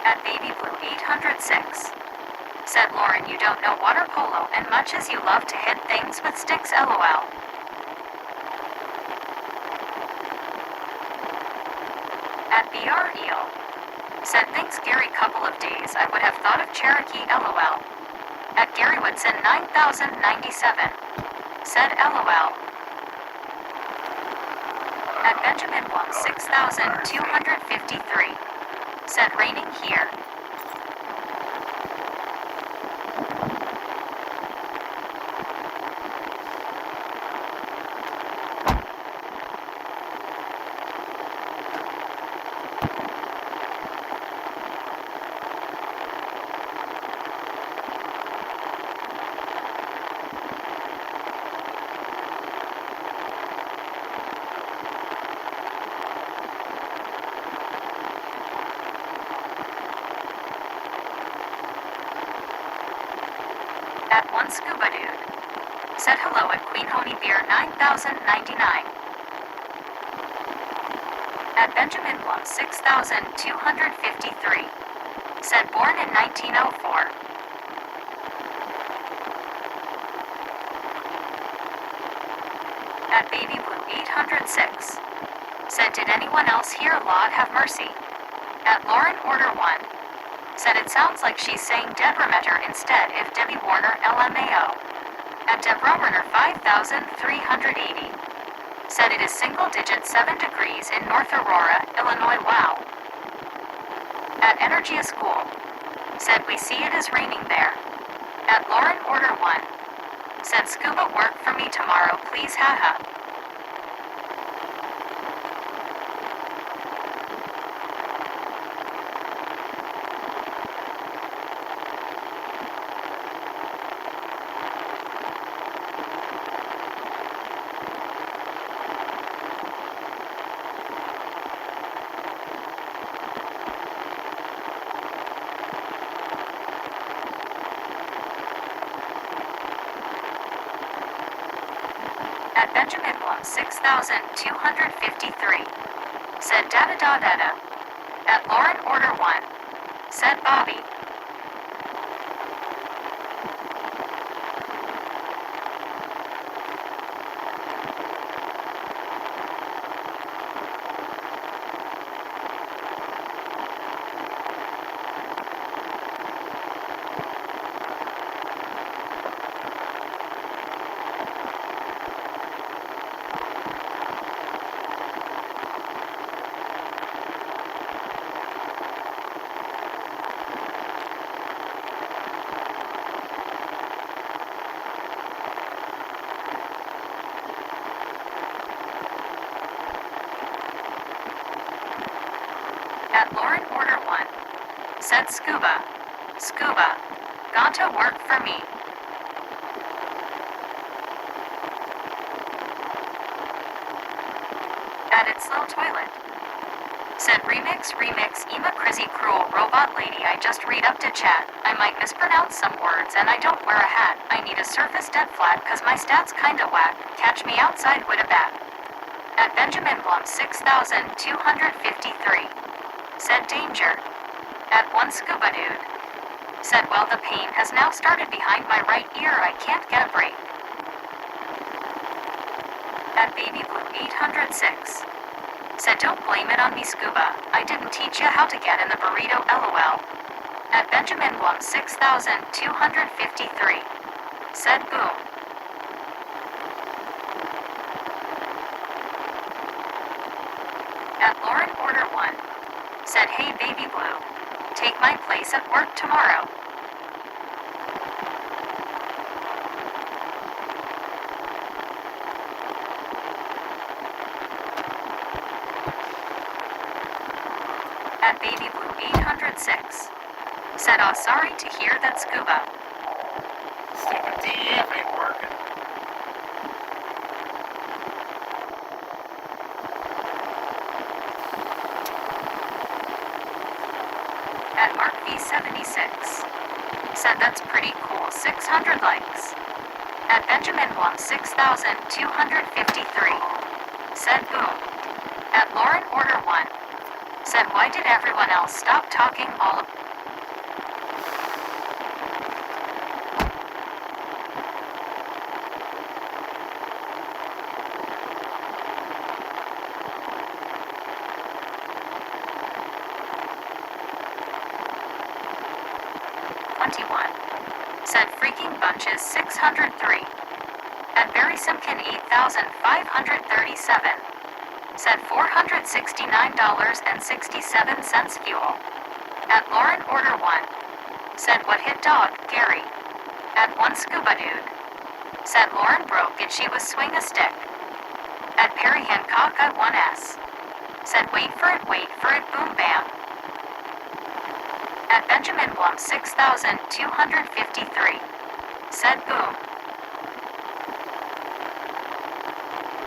At Baby Blue 806. Said Lauren, you don't know water polo and much as you love to hit things with sticks LOL. At BR Eel. Said thanks Gary couple of days I would have thought of Cherokee LOL. At Gary Woodson 9097. Said LOL. At Benjamin Blum 6253. Said raining here. At one Scuba Dude. Said hello at Queen Honey Beer 9099. At Benjamin Blum 6253. Said born in 1904. At Baby Blue 806. Said did anyone else here Lord have mercy? At Lauren Order 1. Said it sounds like she's saying Deborah Metter instead if Debbie Warner LMAO. At Deborah Warner 5380. Said it is single digit 7 degrees in North Aurora, Illinois wow. At Energia School. Said we see it is raining there. At Lauren Order 1. Said scuba work for me tomorrow please haha. At Benjamin Blum 6253. Said da da da da da. At Lauren Order 1. Said Bobby. At Lauren Order 1. Said scuba. Scuba. Ganta work for me. At its little toilet. Said remix Ema Crizzy Cruel Robot Lady I just read up to chat. I might mispronounce some words and I don't wear a hat. I need a surface dead flat cause my stats kinda whack. Catch me outside with a bat. At Benjamin Blum 6253. Said danger. At one Scuba Dude. Said well the pain has now started behind my right ear I can't get a break. At Baby Blue 806. Said don't blame it on me scuba, I didn't teach you how to get in the burrito LOL. At Benjamin Blum 6253. Said boom. At Lauren Order 1. Said hey Baby Blue. Take my place at work tomorrow. At Baby Blue 806. Said, "Aw, sorry to hear that scuba." Stupid DF ain't working. At Mark V76. Said, "That's pretty cool, 600 likes." At Benjamin Blum 6253. Said, "Boom." At Lauren Order 1. Said, "Why did everyone else stop talking all of..." Said, "Freaking bunches 603. At Barry Simpkin 8537. Said, $469.67 fuel. At Lauren Order 1. Said, "What hit dog, Gary?" At One Scuba Dude. Said, "Lauren broke it, she was swing a stick." At Perry Hancock at 1S. Said, wait for it, boom bam." At Benjamin Blum 6253. Said, "Boom."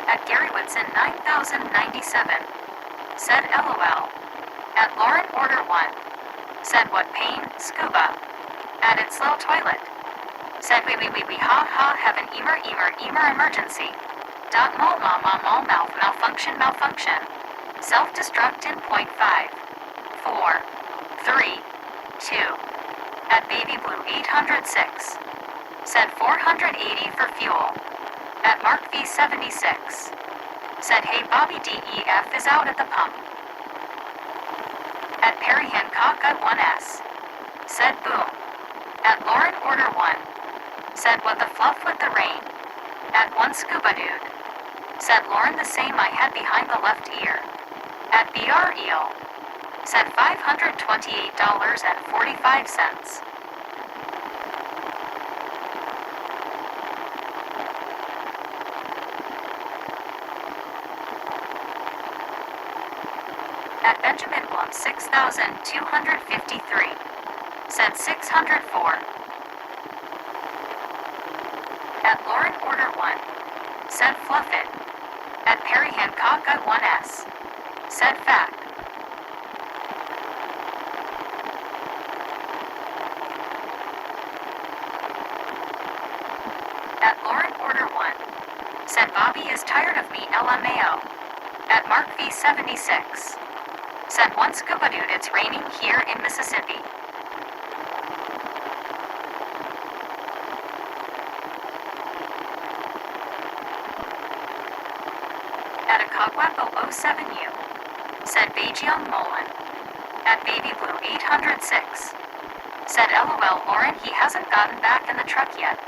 At Gary Whitson 9097. Said, "LOL." At Lauren Order 1. Said, "What pain, scuba." At It's Slow Toilet. Said, "We ha ha, have an emer emergency. Dot mall malfunction. Self-destruct in 0.5. 4. 3. 2. At Baby Blue 806. Said, $480 for fuel. At Mark V76. Said, "Hey Bobby DEF is out at the pump." At Perry Hancock at 1S. Said, "Boom." At Lauren Order 1. Said, "What the fluff with the rain." At One Scuba Dude. Said, "Lauren, the same I had behind the left ear." At BR Eel. Said, $528.45. At Benjamin Blum 6253. Said, 604. At Lauren Order 1. Said, "Fluff it." At Perry Hancock at 1S. Said, "Fact." At Lauren Order 1. Said, "Bobby is tired of me, LMAO." At Mark V76. Said, "One Scuba Dude, it's raining here in Mississippi." At a Cobweb 007U. Said, "Beijing Mullen." At Baby Blue 806. Said, "LOL, Lauren, he hasn't gotten back in the truck yet."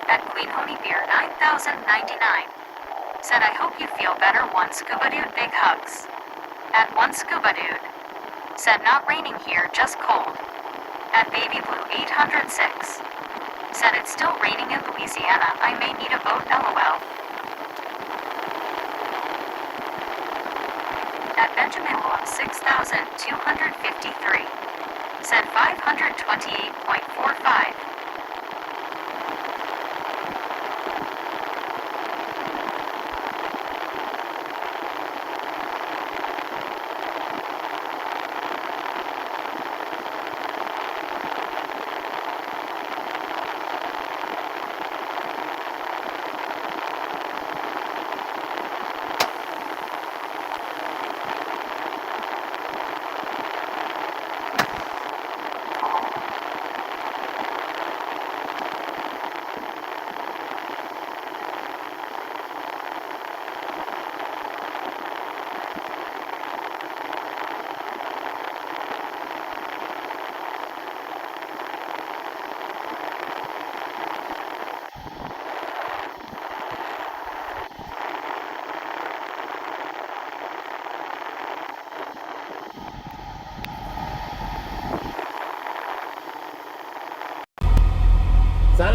At Queen Honey Beer 9099. Said, "I hope you feel better, One Scuba Dude, big hugs." At One Scuba Dude. Said, "Not raining here, just cold." At Baby Blue 806. Said, "It's still raining in Louisiana, I may need a boat, LOL." At Benjamin Blum 6253. Said, 528.45.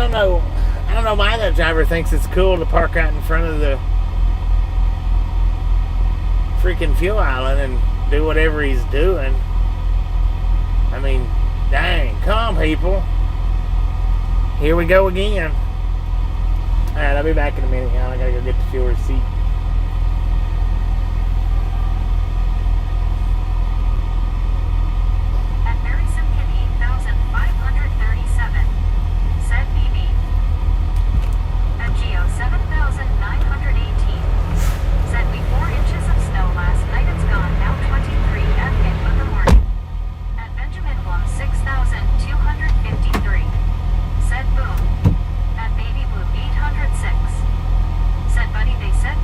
don't know. I don't know why that driver thinks it's cool to park right in front of the freaking fuel island and do whatever he's doing. I mean, dang, come on, people. Here we go again. Alright, I'll be back in a minute, y'all. I gotta go get the fuel receipt. At Mary Simkin 8,537, said BB. At Geo 7,918, said we 4 inches of snow last night. It's gone now 23 at mid of the morning. At Benjamin Blum 6,253, said Boom. At Baby Blue 806, said Buddy. They said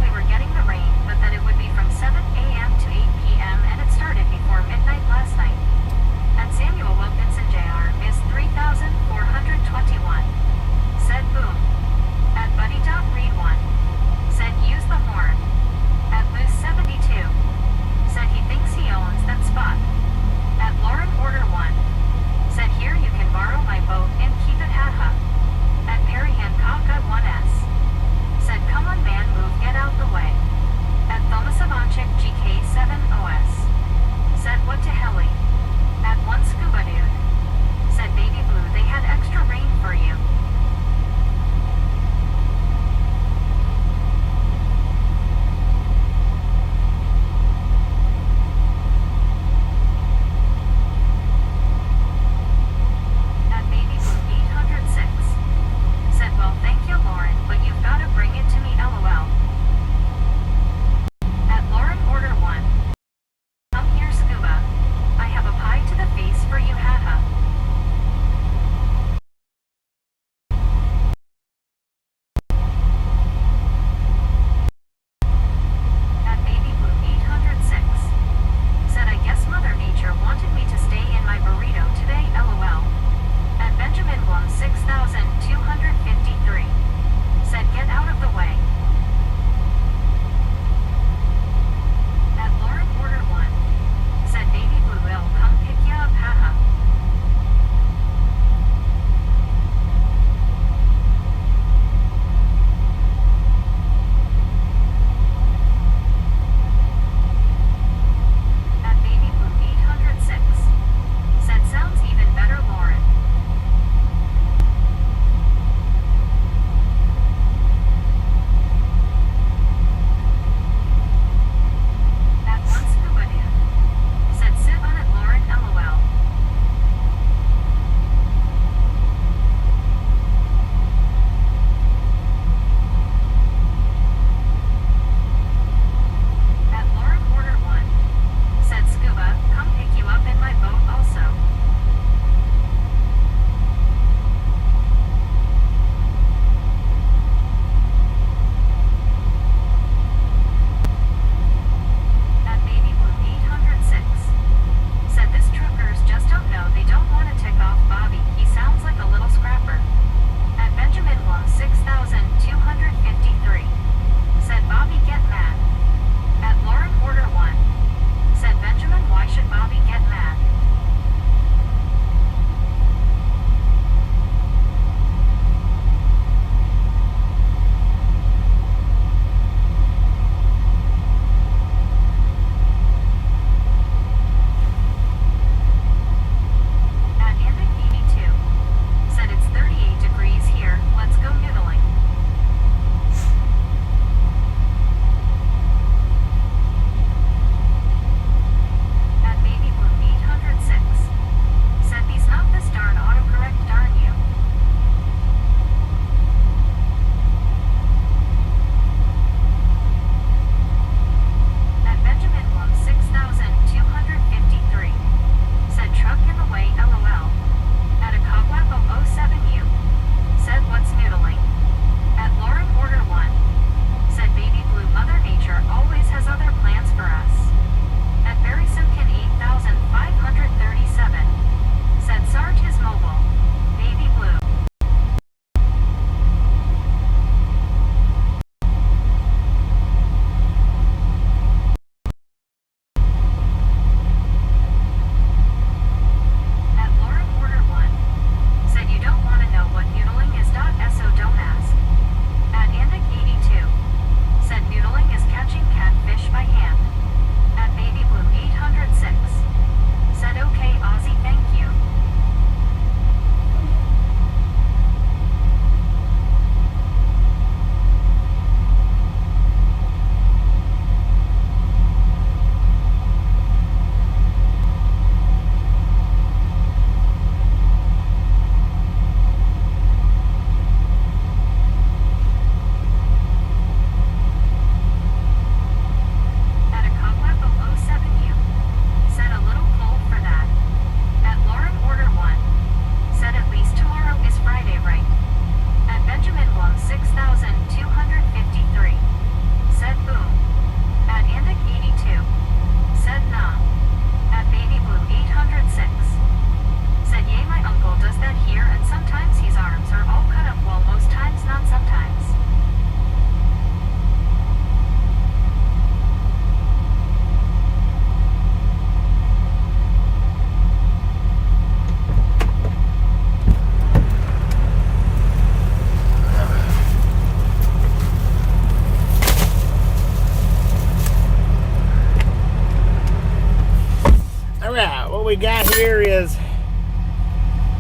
what we got here is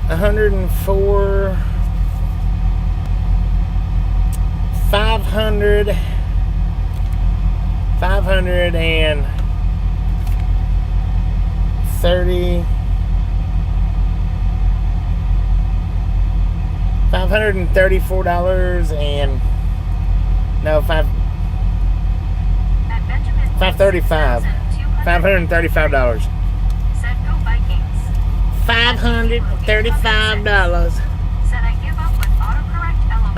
104, 500 and 30, $534 and no, $535. $535. Said go Vikings. $535. Said I give up with autocorrect LOL.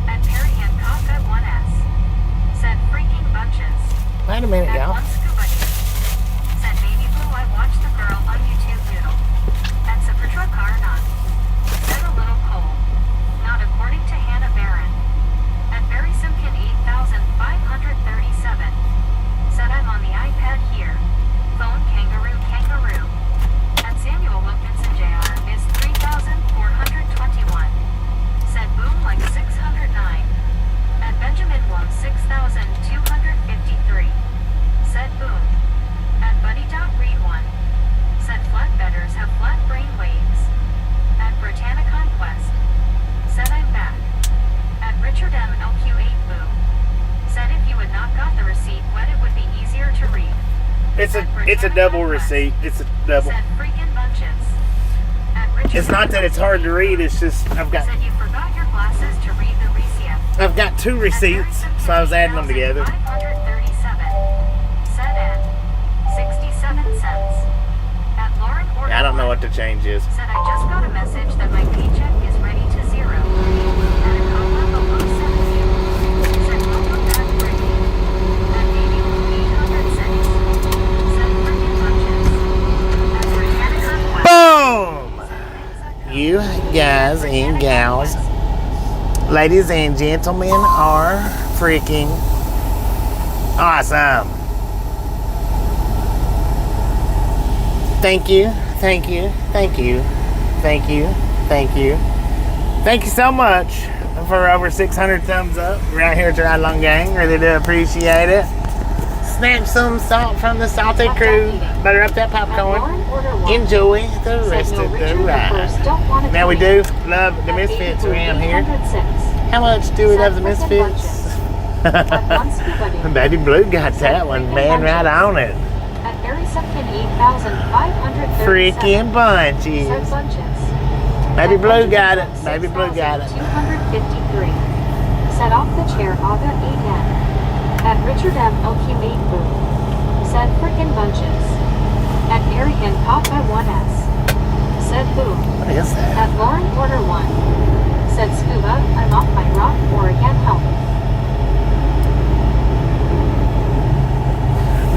At Perry Hancock at 1S. Said freaking bunches. Wait a minute, At y'all. one scuba dude. Said baby blue I watched the girl on YouTube doodle. At Supertruck car not. Said a little cold. Not according to Hannah Barron. At Barry Simpkin 8537. Said I'm on the iPad here. Phone kangaroo kangaroo. At Samuel Wilkinson Jr. is 3,421. Said boom like 609. At Benjamin Blum 6,253. Said boom. At Buddy Dot Read 1. Said flatbedders have flat brain waves. At Britannia Conquest. Said I'm back. At Richard M. LQ8 Boo. Said if you had not got the receipt when it would be easier to read. It's a double receipt. It's a double. Said freaking bunches. At Richard It's not that it's hard to read. It's just I've got Said you forgot your glasses to read the receipt. I've got two receipts, so I was adding them together. 537. Said at 67 cents. At Lauren Order. I don't know what the change is. Said I just got a message that my paycheck is ready to zero. At a comma below 70. Said welcome back, Brittany. At baby 800 cents. Said freaking bunches. At Britannica Boom! You guys and gals, ladies and gentlemen, are freaking awesome. Thank you, thank you, thank you, thank you, thank you. Thank you so much for over 600 thumbs up right here at the Ride Along Gang. Really do appreciate it. Snap some salt from the salty crew. Butter up that popcorn. Enjoy the rest of the ride. Now we do love the Misfits around here. How much do we love the Misfits? Baby Blue got that one, man, right on it. At Barry Simpkin 8,537. Freaking bunches. Said bunches. Baby Blue got it. Baby Blue got it. 253. Set off the chair, Aga 8N. At Richard M. LQ8 Boo. Said frickin' bunches. At Mary Hancock by 1S. Said boom. What is that? At Lauren Order 1. Said scuba, I'm off my rock, Oregon help.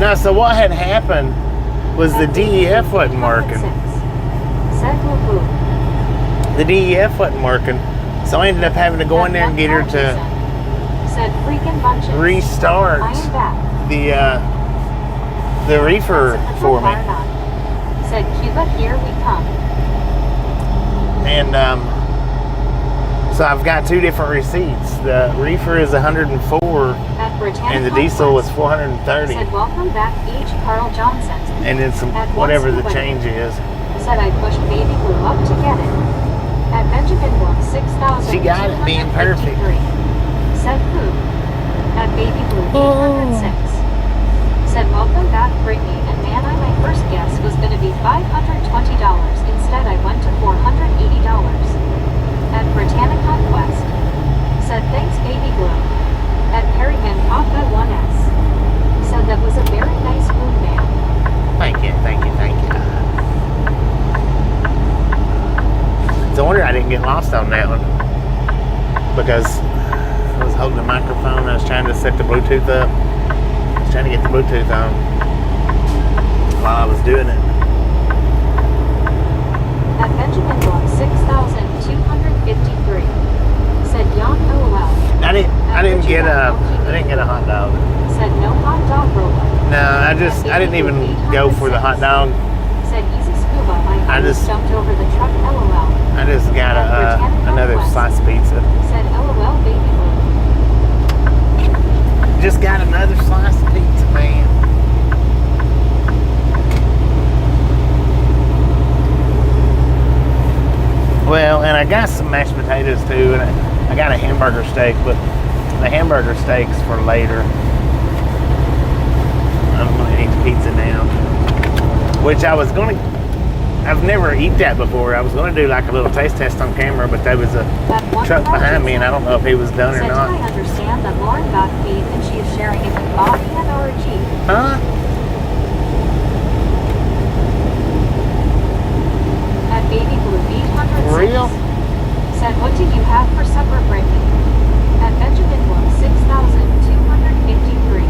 No, so what had happened was the DEF wasn't working. Said woo woo. The DEF wasn't working. So I ended up having to go in there and get her to Said freaking bunches. restart I am back. the reefer for me. Said Cuba, here we come. And so I've got two different receipts. The reefer is 104 At Britannia and the diesel was Conquest. 430. Said welcome back H. Carl Johnson. And then some At whatever the once change is. Said I pushed baby blue up to get it. At Benjamin Blum 6,000. She got it being perfect. Said who? At baby blue 806. Said welcome back Brittany, and man my first guess was gonna be $520. Instead I went to $480. At Britannia Conquest. Said thanks baby blue. At Perry Hancock by 1S. Said that was a very nice moon man. Thank you, thank you, thank you. It's a wonder I didn't get lost on that one. Because I was holding the microphone, I was trying to set the Bluetooth up. I was trying to get the Bluetooth on while I was doing it. At Benjamin Blum 6,253. Said Yon LOL. I didn't get a hot dog. Said no hot dog roller. No, I didn't even go for the hot dog. Said easy scuba, my just jumped over the truck LOL. I just got another slice of pizza. Said LOL baby blue. Just got another slice of pizza, man. I got some mashed potatoes too, and I got a hamburger steak, but the hamburger steak's for later. I'm gonna eat the pizza now. Which I've never eaten that before. I was gonna do like a little taste test on camera, but there was a truck behind me and I don't know if he was done or not. I understand that Lauren got paid and she is sharing it with Bobby and RG. Huh? At Baby Blue Beat 106. For real? Said, what did you have for supper, Brittany? At Benjamin Bloom 6253.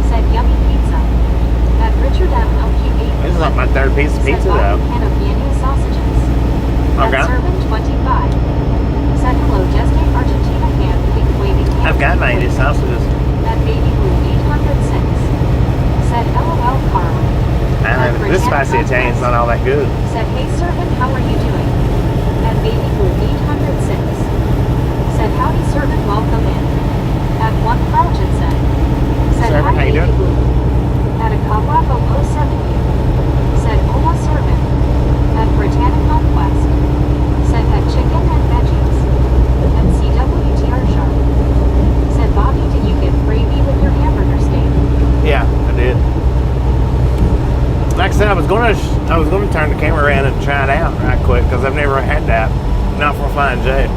Said, yummy pizza. At Richard M. LQ8. This is like my third piece of pizza though. Can of Viennese sausages. Okay. At Servant 25. Said, hello, just came Argentina hand waving hand. I've got Viennese sausages. At Baby Blue 806. Said, LOL, Carl. This spicy Italian's not all that good. Said, hey, servant, how are you doing? At Baby Blue 806. Said, howdy, servant, welcome in. At One Crouch, it said. Said, Servant, hi, how you Baby doing? Blue. At a Kawako 070. Said, hola, servant. At Britannic Conquest. Said, had chicken and veggies. At CWTR Sharp. Said, Bobby, did you get gravy with your hamburger steak? Yeah, I did. Like I said, I was gonna turn the camera around and try it out right quick because I've never had that. Not for Flying J.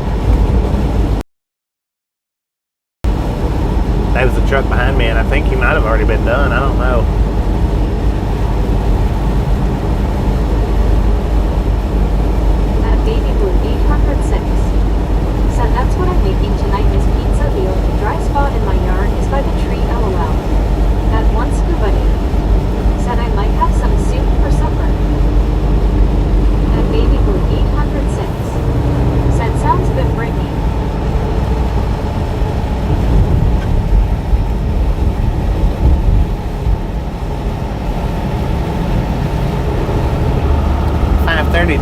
There was a truck behind me, and I think he might have already been done. I don't know. At Baby Blue 806. Said, that's what I'm making tonight is pizza. The only dry spot in my yard is by the tree, LOL. At One Scuba Day. Said, I might have some soup for supper. At Baby Blue 806. Said, sounds good, Brittany.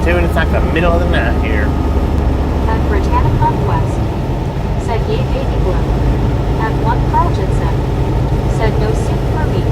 And it's like the middle of the night here. At Britannic Conquest. Said, yay, Baby Blue. At One Crouch, it said. Said, no soup for me.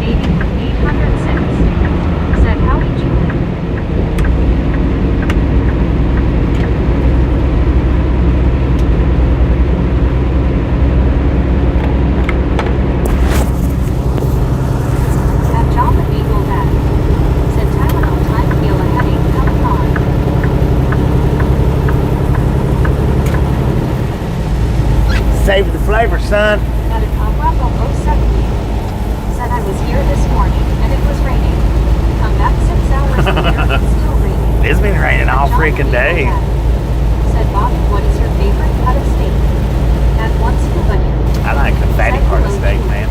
Baby Blue 806. Said howdy Julie. At John the Beagle Dad. Said Tylenol time feel a headache coming on. Save the flavor, son. At a Combravo 070. Said I was here this morning and it was raining. Come back 6 hours later, it's still raining. It's been raining all freaking day. Said Bobby, what is your favorite cut of steak? At one scuba news. I like the fatty part of steak, man.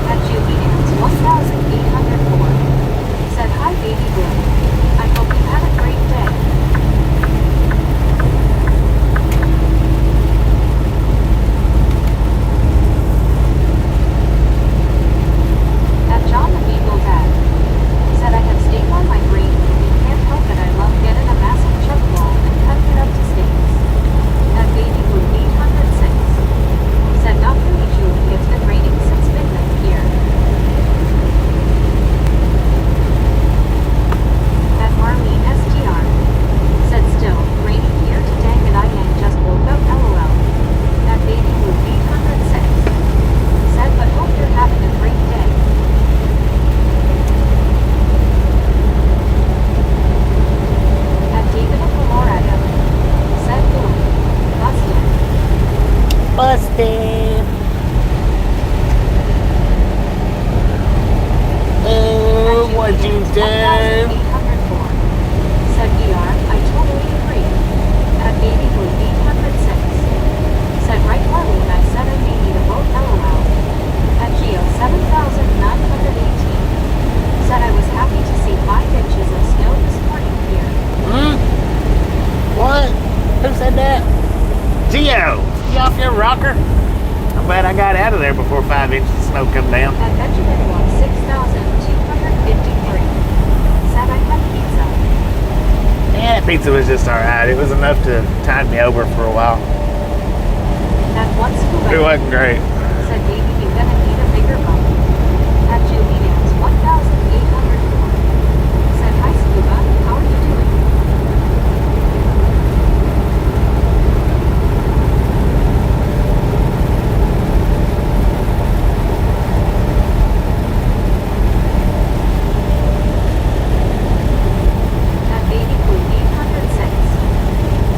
At Julie Ann's 1804. Said hi baby blue. I hope you had a great day. At John the Beagle Dad. Said I have steak on my brain and you can't help it. I love getting a massive chuck ball and cutting it up to steaks. At baby blue 806. Said not really Julie, it's been raining since midnight here. At Marlene STR. Said still, raining here today and I ain't just woke up LOL. At baby blue 806. Said but hope you're having a great day. At David of Colorado. Said boom. Busted. Busted. Oh, what'd you do? 1804. Said DR, I totally agree. At baby blue 806. Said right Marlene, I said I may need a boat LOL. At Geo 7918. Said I was happy to see 5 inches of snow this morning here. What? Who said that? Geo, you off your rocker? I'm glad I got out of there before 5 inches of snow come down. At Benjamin 6253. Said I had pizza. Yeah, that pizza was just alright. It was enough to tide me over for a while. At one scuba. It wasn't great. Said baby, you gonna need a bigger boat. At Julie Ann's 1804. Said hi scuba, how are you doing? At baby blue 806.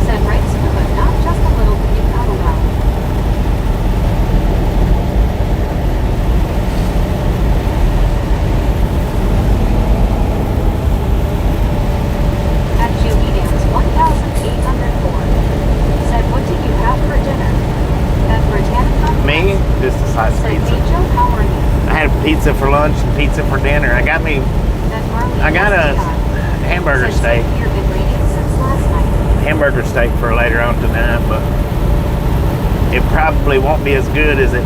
Said right scuba, not just a little you cuddle out. At Julie Ann's 1804. Said what did you have for dinner? At Britannica. Me? Just a slice of Said pizza. hey Joe, how are you? I had pizza for lunch and pizza for dinner. I got At Marlene a STI. hamburger Said steak. here been raining since last night. Hamburger steak for later on tonight, but it probably won't be as good as it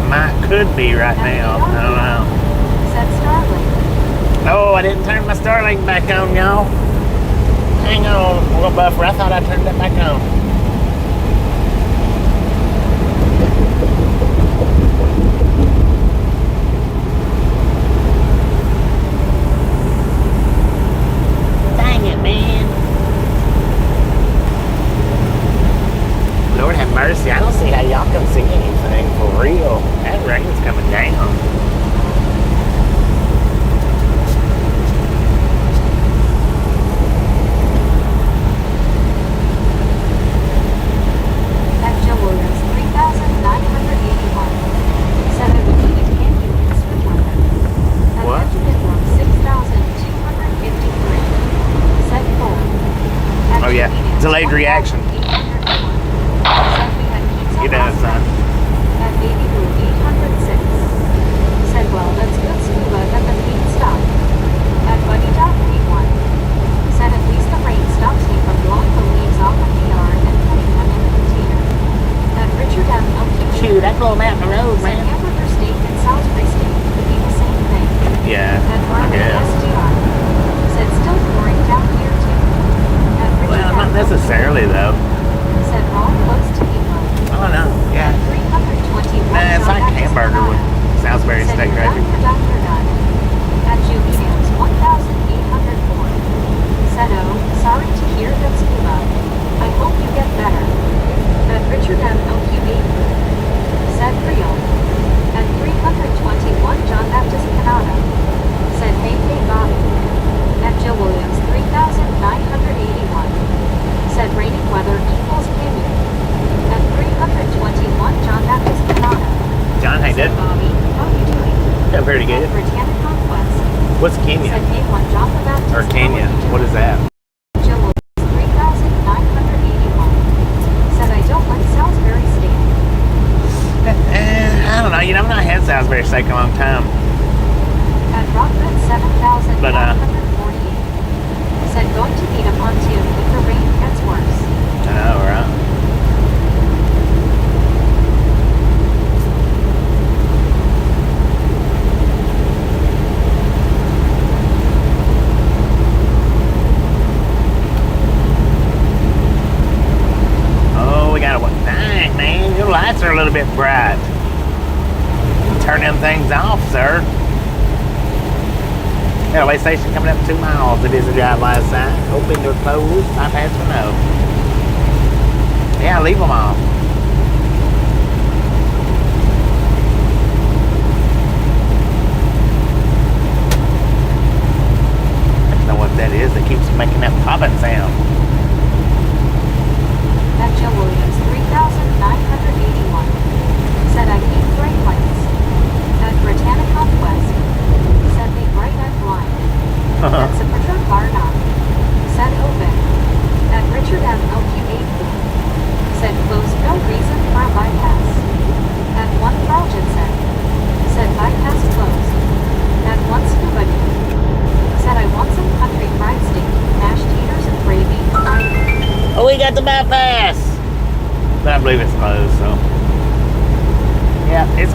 could be right now. I don't know. Said Starlink. Oh, I didn't turn my Starlink back on, y'all. Hang on, little buffer. I thought I turned it back on. Dang it, man. Lord have mercy. I don't see how y'all can see anything for real. That rain's coming down. At Joe Williams 3981. Said I would need a candy in swim weather. At What? Benjamin Room 6253. Said full. At Oh, yeah. Julie Ann's Delayed reaction. 1804. Said we had pizza You know, last son. night. At baby blue 806. Said well, that's good scuba that the pain stopped. At Buddy Dot 31. Said at least the rain stops me from blowing the leaves off of the yard and putting them in the container. At Richard M. LT. Shoot, I blow them out in the road, Said man. hamburger steak and Salisbury steak could be the same thing. Yeah, Britannic Conquest. What's Kenya? Said hey one John the Baptist. Or Kenya? What is that? Jill 3981. Said I don't like Salisbury steak. I don't know. You know, I've not had Salisbury steak in a long time. At Brockton 7548. But, Said going to need a pontoon if the rain gets worse. I know, right? Oh, we got a dang, man. Your lights are a little bit bright. Turn them things off, sir. Railway station coming up 2 miles. It is a drive-by sign. Open or closed. Bypass or no. Yeah, leave them off. I don't know what that is that keeps making that popping sound. At Jill Williams 3981. Said I hate bright lights. At Britannic Conquest. Said they bright and blind. At Superdrug Bar 9. Said open. At Richard M. LQ84. Said closed, no reason for a bypass. At 1 Trojan said bypass closed. At 1 Scuba Dude. Said I want some country fried steak, mashed taters and gravy. Oh, we got the bypass. But I believe it's closed, so. Yeah, it's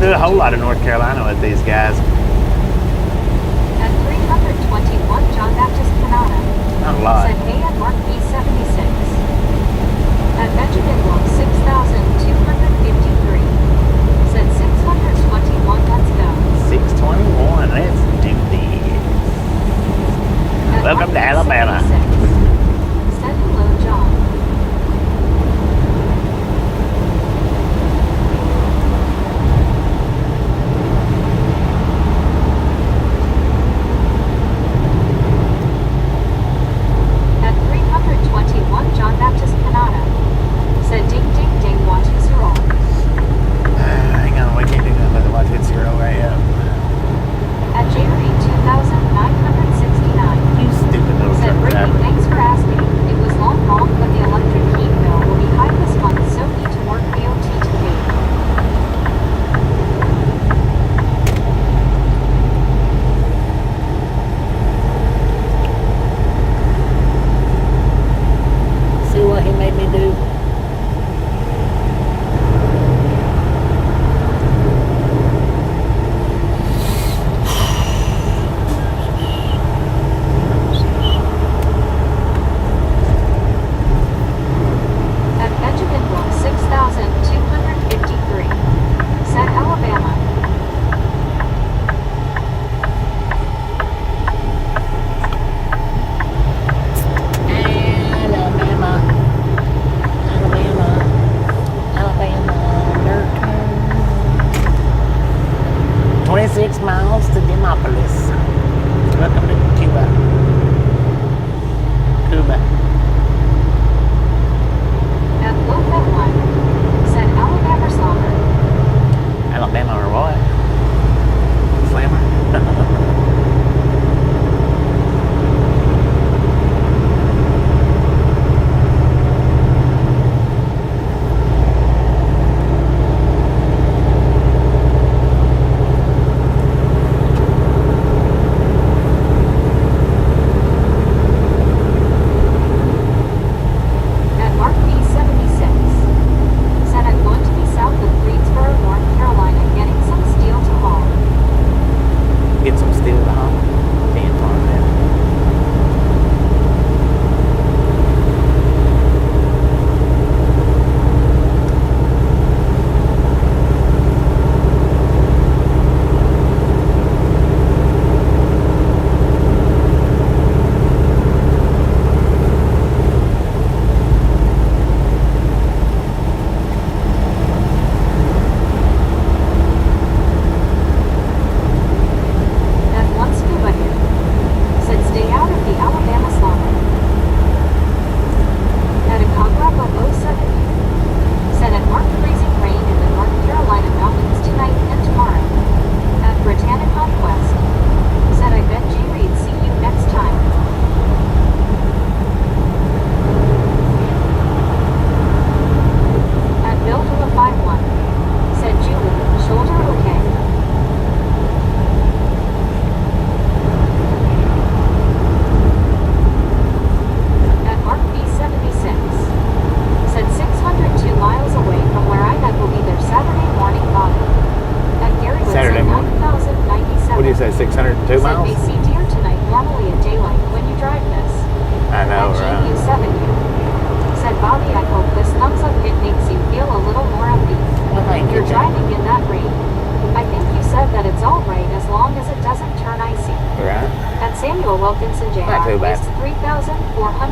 do a whole lot of North Carolina with these guys. At 321 John Baptist Canada. Not a lot. Said A at Mark B76. At Benjamin Wolf 6,253. Said 621, let's go. 621, let's do this. At Welcome to Mark Alabama. B76. Said hello, John. John Baptist Canada. Said ding ding ding, watch it roll. Hang on, we can't do nothing but the watch it roll right now. At Jerry 2,969. You stupid little Said truck Brittany, driver.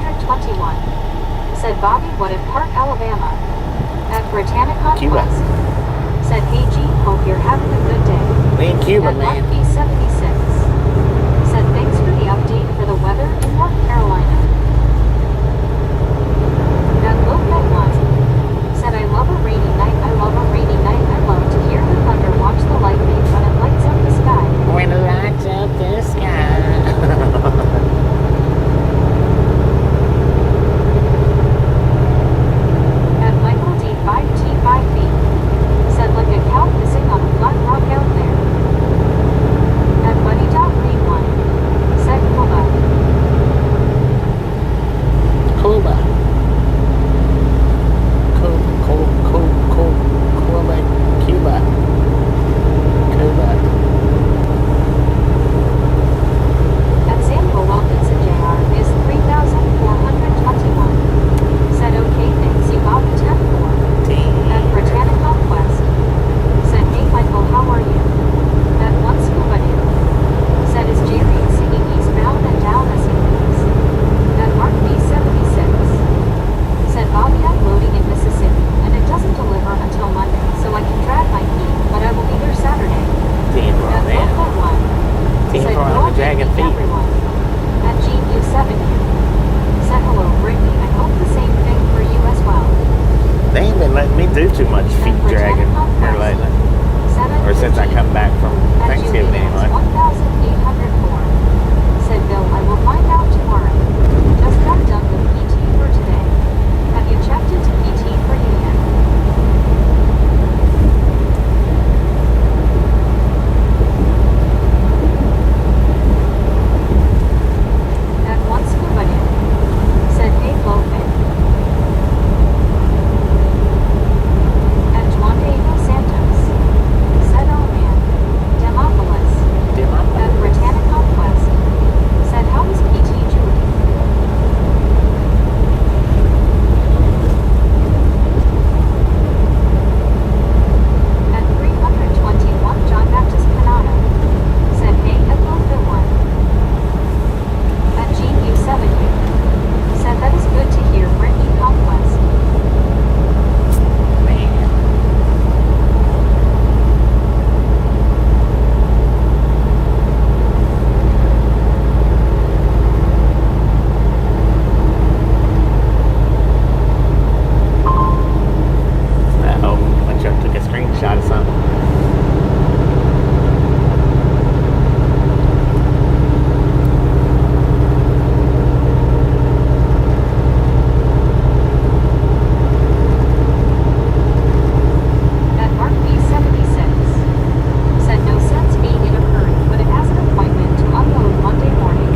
321. Said Bobby, what at Park, Alabama? At Britannic Cuba. Conquest. Said, hey G, hope you're having a good day. We in Cuba, At man. Mark B76. Said, thanks for the update for the weather in North Carolina. At Lopet 1. Said, I love a rainy night, I love a rainy night, I love to hear the thunder, watch the lightning when it lights up the sky. When it lights up the sky. At Michael D 5T5B. Said, like a cow pissing on a flat rock out there. At Buddy Dot Green 1. Said, Cuba. Cuba. Cuba. Cuba. At Samuel Wilkinson Jr. is 3,421. Said, okay, thanks, you got the 10 for. At Britannic Conquest. Said, hey Michael, how are you? At One Scuba Dude. Said, is Jerry singing eastbound and down as he leaves? At Mark B76. Said, Bobby, I'm loading in Mississippi, and it doesn't deliver until Monday, so I can drag my feet, but I will be there Saturday. Damn, bro, At man. Local 1. Team Said, for "Go the dragon meet feet. everyone." At GU7U. Said, hello Brittany, I hope the same thing for you as well. They ain't been letting me do too much feet dragging here lately. Or since I come back from Thanksgiving anyway. 1,804. Said Bill, I will find out tomorrow. Just got done with PT for today. Have you checked into PT for you yet? At One Scuba Dude. Said, hey Blowfin. At Juan Diego Santos. Said, oh man. Demopolis. At Britannic Conquest. Said, how is PT Julie? At 321 John Baptist Canada. Said, hey, at Lowville 1. At GU7U. Said, that is good to hear, Brittany Conquest. Man. I hope my truck took a screenshot of something. At Mark B76. Said, no sense being in a hurry, but it has an appointment to unload Monday morning.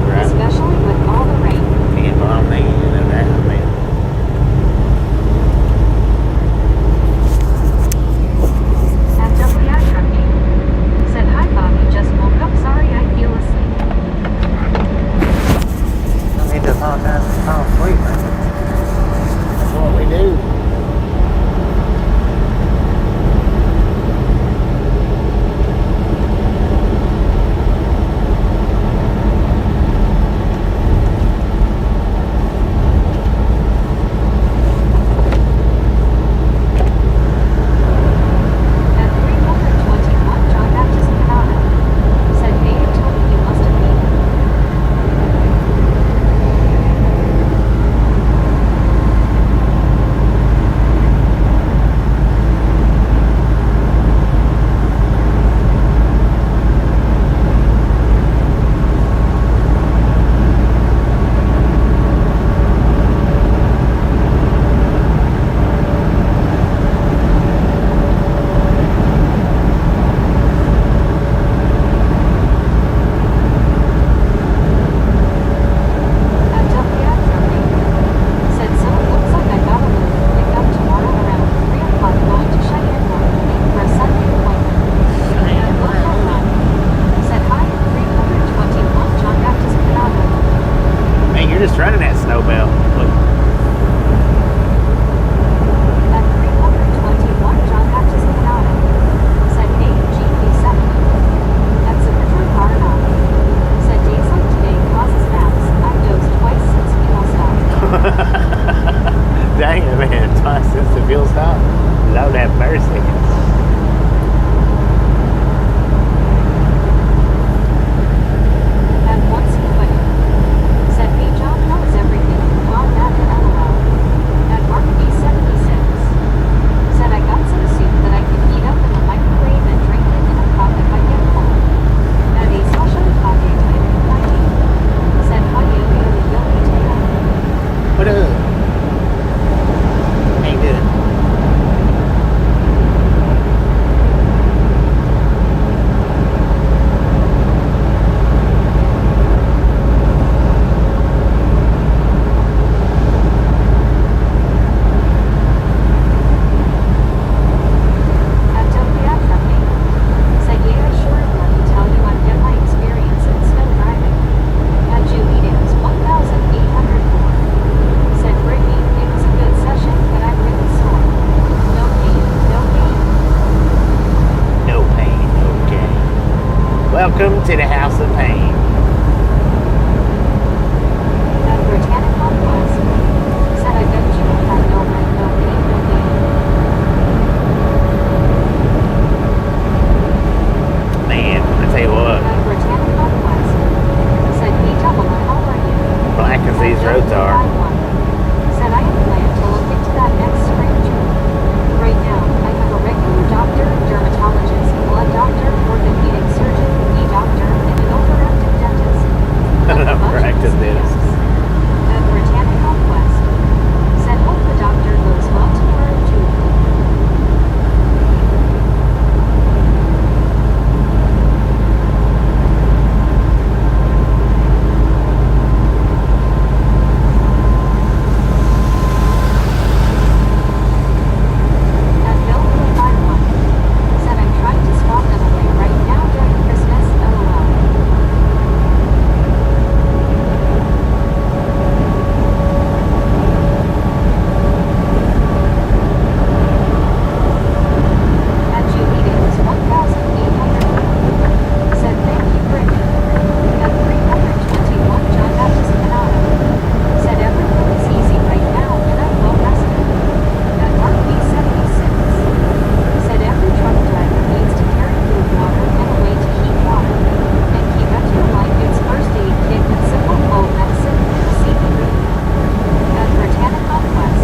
Right. Especially with all the rain. Damn, bro, man, you know that, man. At WI Trucking. Said, hi Bobby, just woke up, sorry I feel asleep. I need to apologize for falling asleep, man. That's what we do. At 321 John Baptist Canada. Said, hey Tony, you must have been. At WI Trucking. Said, so it looks like I got a load to pick up tomorrow around 3 o'clock going to Cheyenne Mountain for a Sunday appointment. At Local 1. Said, hi at 321 John Baptist Canada. Man, you're just running that snow belt. Look. At 321 John Baptist Canada. Said, hey GP7. At Supertruck R9. Said, days like today causes naps. I've dozed twice since meal stop. Dang it, man. Twice since the fuel stop. Lord have mercy. And once he quit, said, "Hey John, how is everything? On that and LOL." And Mark B76 said, "I got some soup that I can heat up in the microwave and drink it in a cup if I get cold." And a Sasha Kage type said, "How you really yogi tail." What up? How you doing? And Tokyo from me said, "Yeah, sure, let me tell you I've got my experience in snow driving." And Julie Dance 1804 said, "Brittany, it was a good session, but I'm really sore. No pain, no gain." No pain, no gain. Welcome to the House of Pain. And Britannic Conquest said, "I bet you have no rent, no pain, no gain." Man, I tell you what, And Britannic Conquest said, "Hey Double, how are you?" black as these roads are. Said, "I have planned to look into that next spring job. Right now, I have a regular doctor, dermatologist, blood doctor, orthopedic surgeon, knee doctor, and an overactive dentist." An overactive dentist. And Britannic Conquest said, "Hope the doctor goes well tomorrow too." And Bill 51 said, "I'm trying to swap them away right now during Christmas, LOL." And Julie Davis 1800 said, "Thank you, Brittany." And 321 John Baptist Canada said, "Everything is easy right now and I'm well rested." And Mark B76 said, "Every truck driver needs to carry food, water, and a way to heat water. And keep at your blankets, first aid kit, and simple cold medicine in the CB radio." And Britannic Conquest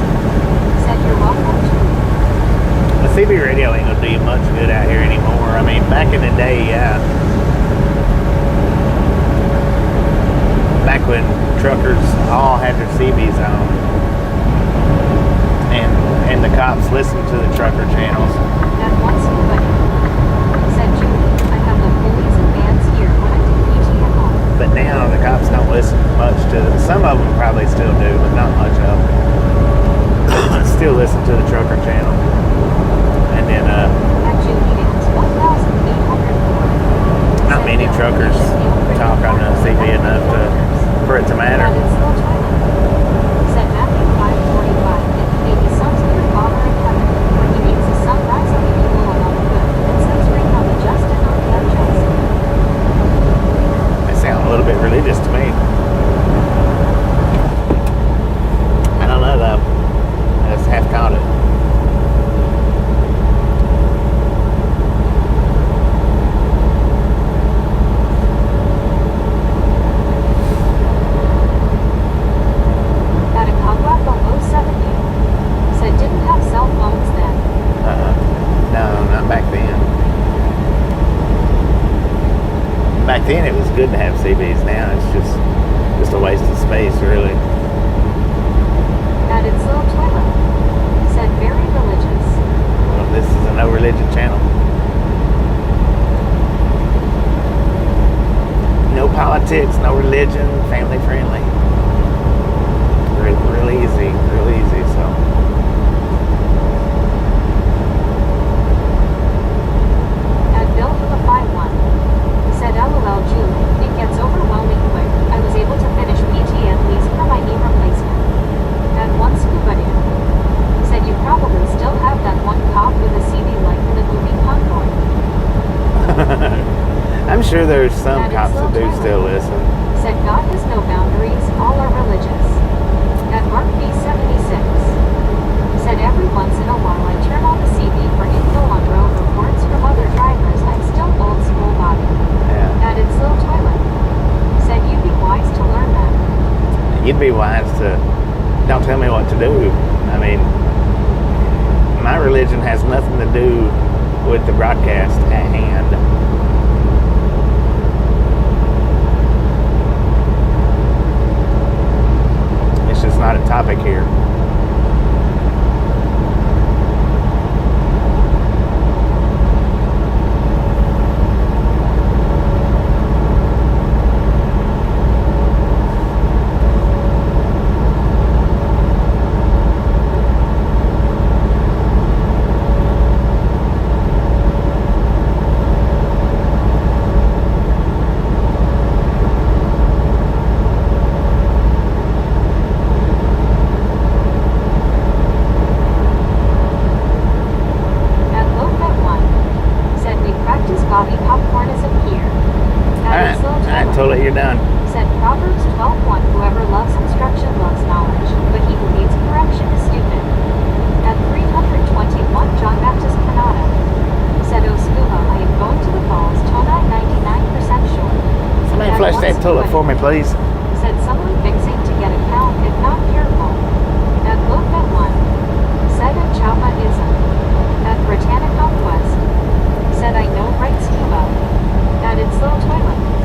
said, "You're welcome to." The CB radio ain't gonna do you much good out here anymore. I mean, back in the day, yeah. Back when truckers all had their CBs on, and the cops listened to the trucker channels. And once somebody said, "Julie, I have the pulleys and bands here when I do PT at home." But now the cops don't listen much to them. Some of them probably still do, but not much of them. Still listen to the trucker channel. And then, And Julie Dance 1804 not said, many "No, truckers you feel pretty talk on the important CB about enough for it to matter. And it's still China. Said Matthew 5:45, "If he maybe sons of your father in heaven, where he makes the sun rise on the evil and on the good, and sends rain on the just and on the unjust." They sound a little bit religious to me. I don't know though. I just half caught it. At a Conwappo 070 said, "Didn't have cell phones then." No, not back then. Back then it was good to have CBs. Now it's just a waste of space, really. And its little Twila said, "Very religious." Well, this is a no religion channel. No politics, no religion, family friendly. Real easy, so. And Bill for the 51 said, "LOL, Julie, it gets overwhelming quick. I was able to finish PT at least for my knee replacement." And one scuba dude said, "You probably still have that one cop with a CD like in the movie Convoy." I'm sure there's some And cops that do Twilight still listen. said, "God has no boundaries, all are religious." And Mark you'd be wise to don't tell me what to do. I mean, my religion has nothing to do with the broadcast at hand. It's just not a topic here. Totally, you're done. Said Proverbs 12:1, whoever loves instruction loves knowledge, but he who hates correction is stupid. At 321, John Baptist Canada. Said Oscuba, I am going to the falls, Tona 99% sure. Somebody flush that toilet for me, please. Said someone fixing to get a count if not careful. At Loka 1. Said at Chaumaism. At Britannica West. Said I know right scuba. At its little toilet.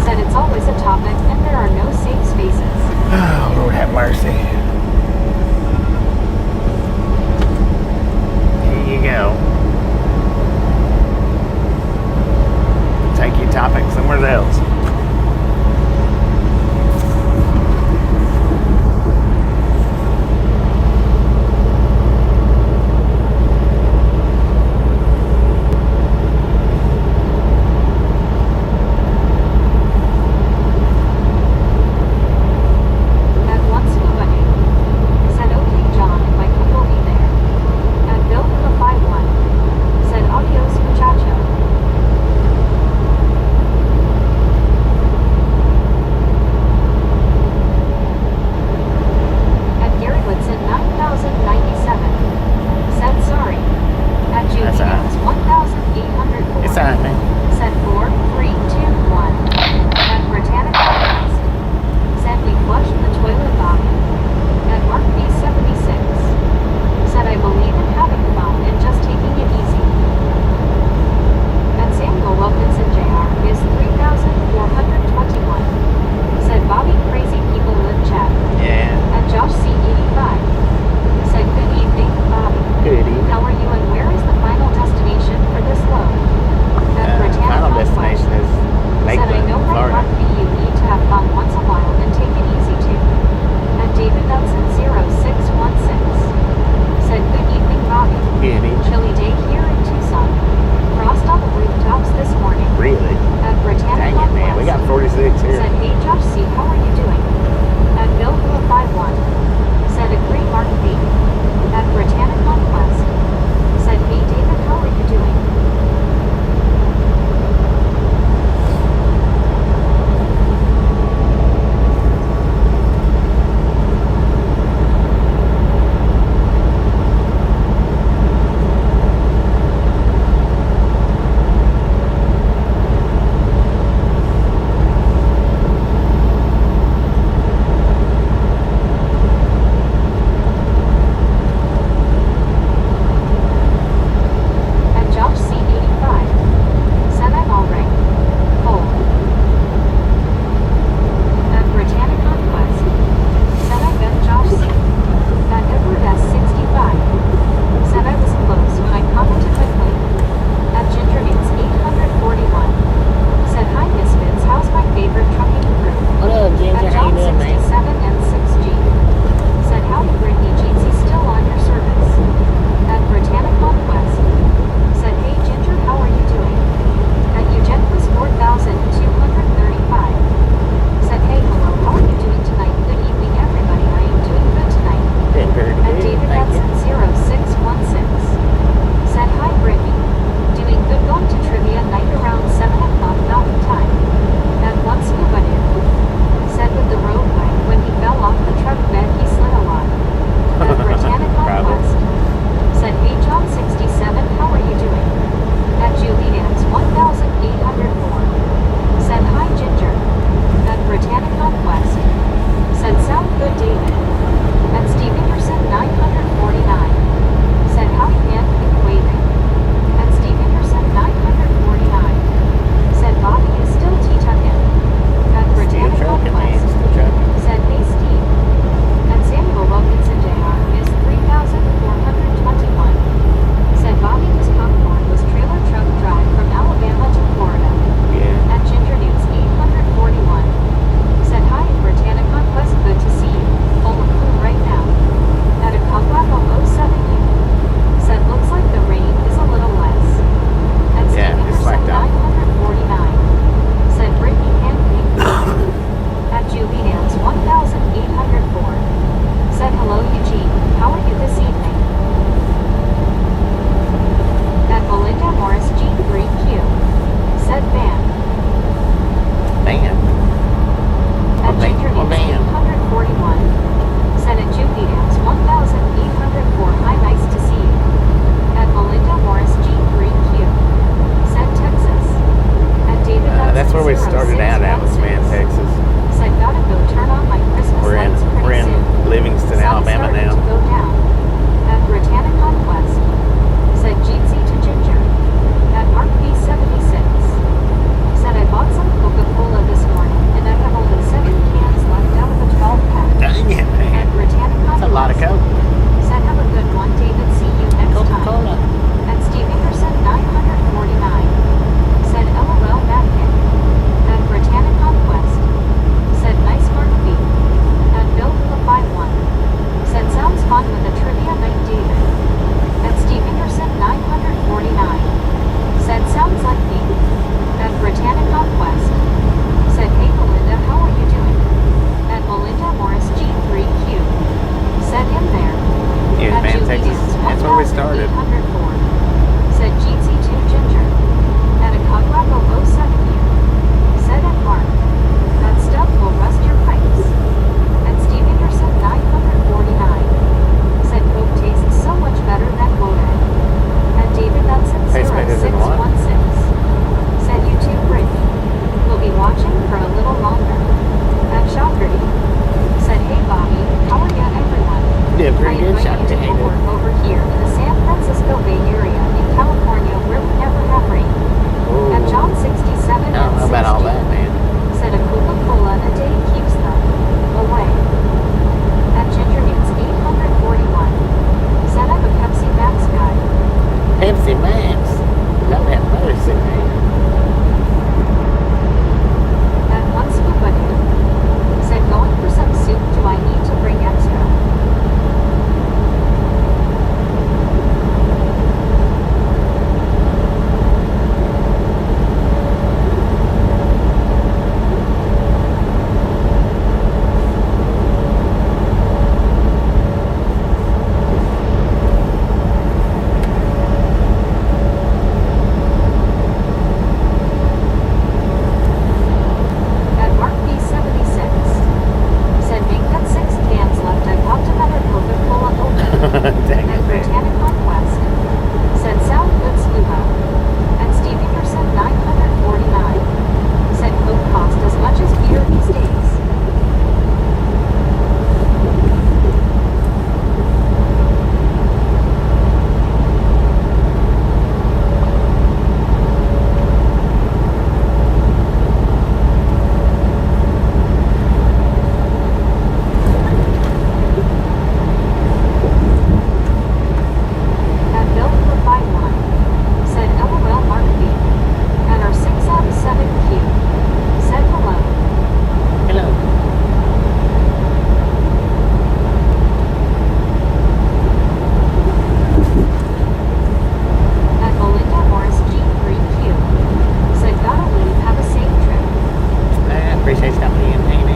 Said it's always a topic and there are no safe spaces. Oh, Lord have mercy. Here you go. Take your topic somewhere else. started. 804. Said Jeetsy 2 Ginger. At a Cogwacko 07 here. Said at Mark. That stuff will rust your pipes. And Steve Anderson 949. Said Coke tastes so much better than Wodan. And David Hudson Tastes better than what? 0616. Said you too, Brit. We'll be watching for a little longer. At Shockerty. Said hey Bobby, how are ya everyone? You did a pretty I good invite shot. you to Hated. work over here in the San Francisco Bay Area in California where we never have rain. Ooh. At John 67 I don't know about all that, man. said a Coca-Cola a day keeps them away. At Ginger Newts 841 said I'm a Pepsi Max guy. Pepsi Max. Don't have mercy, man. At one scuba dude said going for some soup, do I need to bring extra? At Mark B76 said make that 6 cans left. I popped another Coca-Cola open. Dang At it, man. Britannic Conquest said sound good scuba. And Steve Anderson 949 said Coke cost as much as beer these days. At Bill for 51 said LOL Mark B. At our 6 out of 7Q said hello. Hello. At Melinda Morris G3Q said gotta leave, have a safe trip. I appreciate stopping in, hanging out.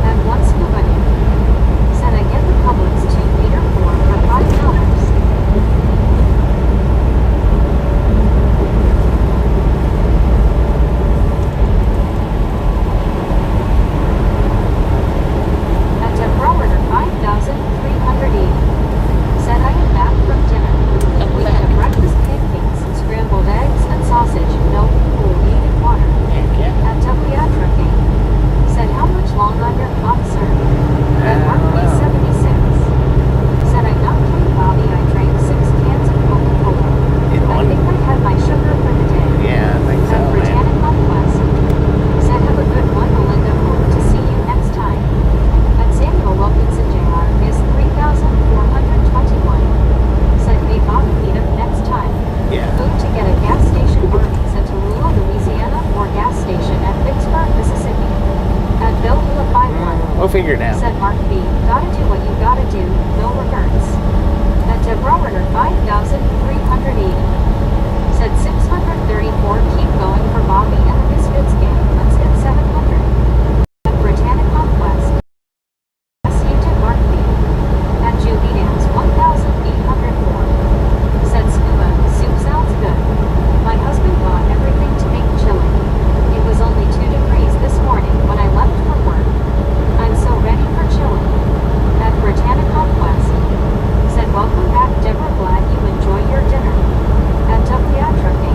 At one scuba dude said I get the Publix 2-liter pour for $5. At Temperometer 5,380 said I am back from dinner. We had breakfast pancakes, scrambled eggs, and sausage. No cool needed water. Heck yeah. At Topiatra King said how much long on your concert? At I Mark don't know. B76 said I'm not kidding Bobby, I drank 6 cans of Coca-Cola. In I one. think I had my sugar for the day. Yeah, I think so, At man. Britannic Conquest said have a good one Melinda, hope to see you next time. At Samuel Wilkinson Jr. is 3,421 said hey Bobby, meet up next time. Yeah. Food to get a gas station Arby's at Tallulah, Louisiana or gas station at Vicksburg, Mississippi. At Bill Hula 51 We'll figure it out. said Mark B. Gotta do what you gotta do, no regrets. At Deborah 5,380 said 634 keep going for Bobby and the Misfits gang. Let's hit 700. At Britannic Conquest yes you did Mark B. At Julie Dance 1,804 said scuba soup sounds good. My husband bought everything to make chili. It was only 2 degrees this morning when I left for work. I'm so ready for chili. At Britannic Conquest said welcome back Deborah, glad you enjoy your dinner. At Topiatra King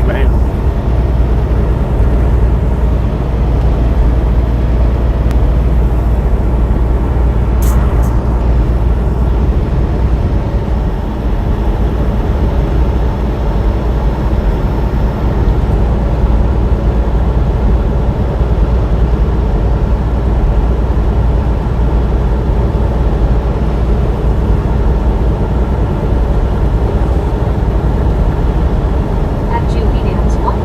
Big man. At Julie Dams 1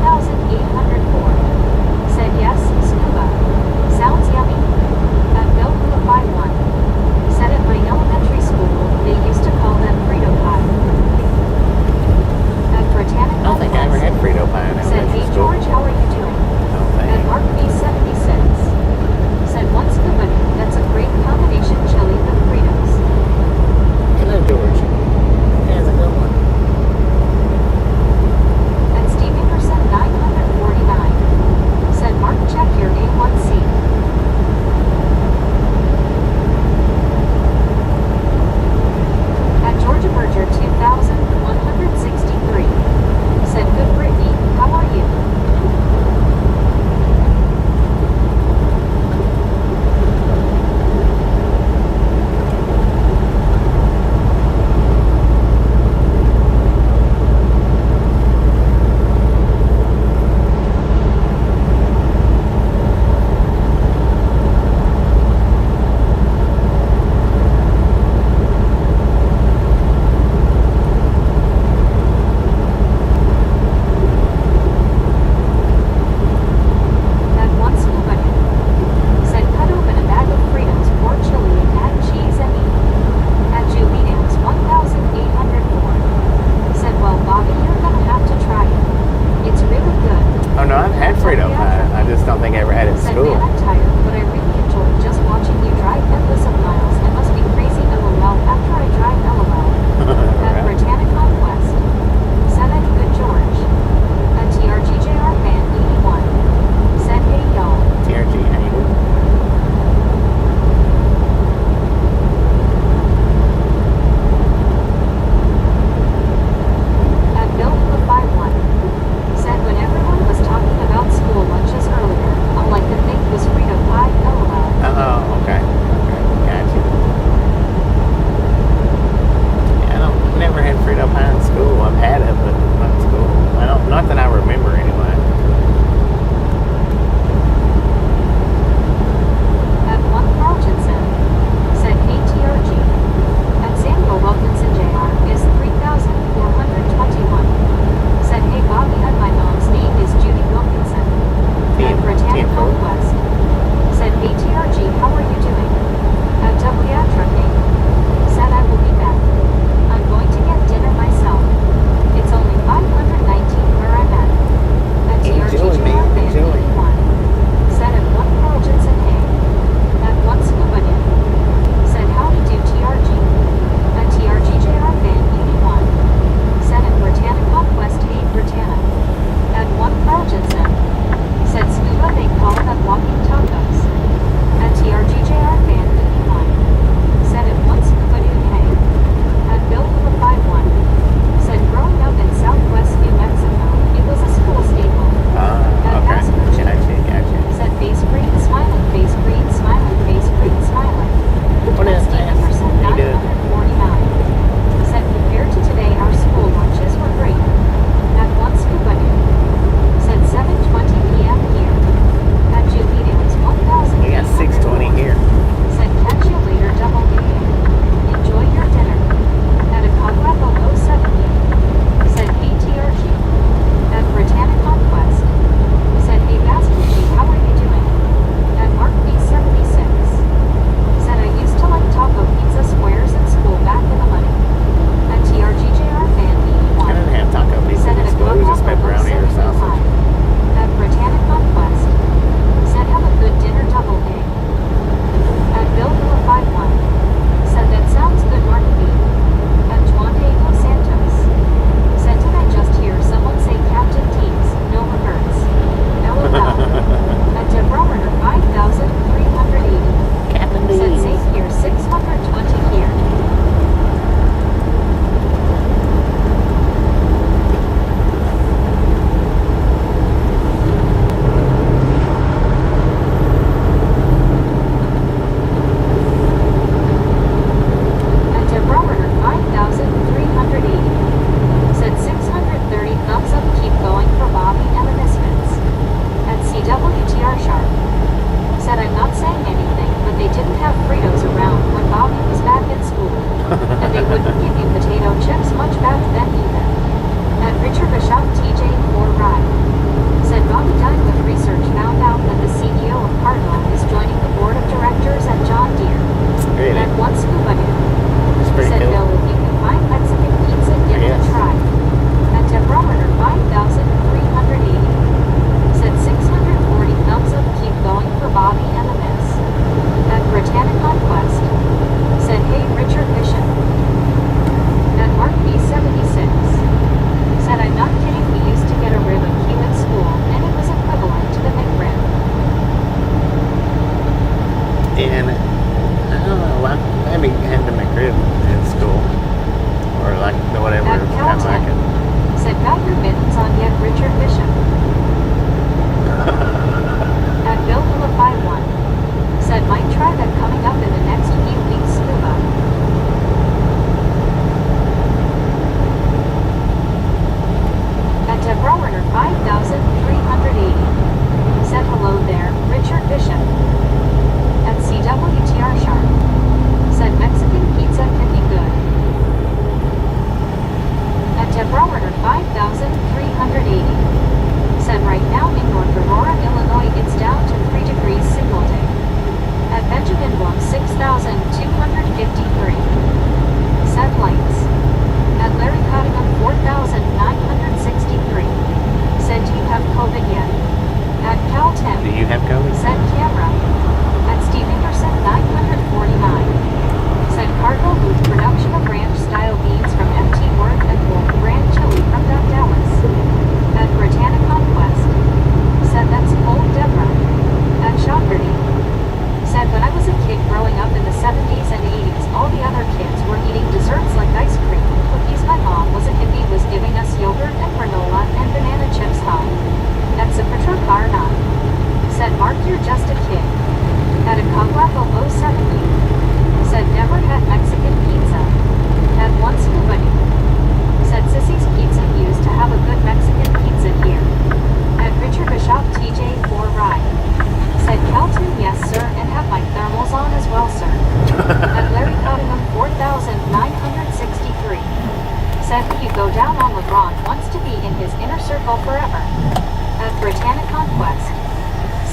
At Britannic Conquest.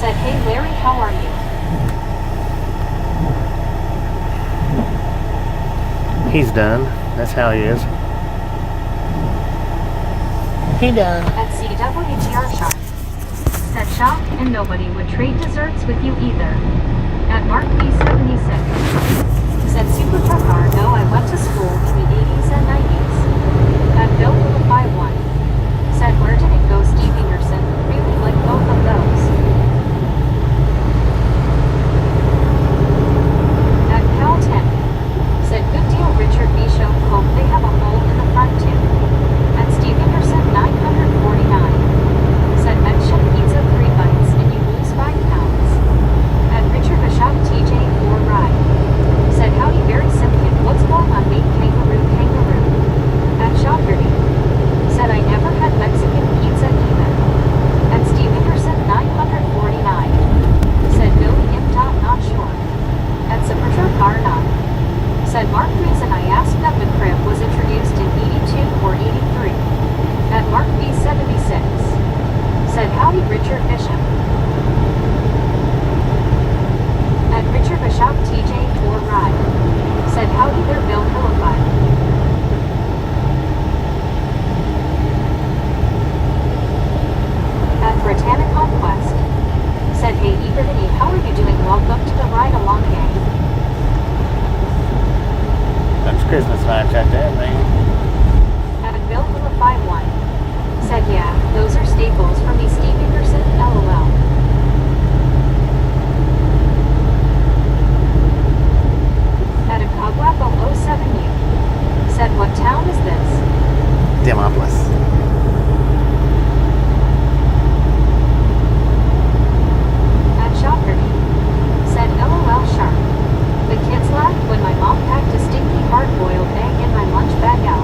Said, hey Larry, how are you? He's done. That's how he is. He done. At CWTR Sharp. Said shocked and nobody would trade desserts with you either. At Mark B76. Said super truck car, no, I went to school in the 80s and 90s. At Bill with a 51. Said where did it go, Steve Ingerson? Really like both of those. At Cal 10. Said good deal Richard B. Show, hope they have a hole in the front too. At Steve Ingerson 949. Said mention pizza 3 bites and you lose 5 pounds. At Richard Bishop TJ 4 ride. Said howdy very simpkin, what's going on mate kangaroo. At Shopperty. Said I never had Mexican pizza either. At Steve Ingerson 949. Said Billy M. Not sure. At Supertruck R9. Said Mark reason I asked that the crib was introduced in 82 or 83. At Mark B76. Said howdy Richard Bishop. At Richard Bishop TJ 4 ride. Said howdy there Bill Philippi. At Britannic Conquest. Said hey Ebertini, how are you doing? Welcome to the ride along gang. That's Christmas vibes right there, man. At Bill Philippi 1. Said yeah, those are staples for me Steve Ingerson, LOL. At a Cogwappo 07U. Said what town is this? Demopolis. At Shopperty. Said LOL sharp. The kids laughed when my mom packed a stinky hard-boiled egg in my lunch bag out.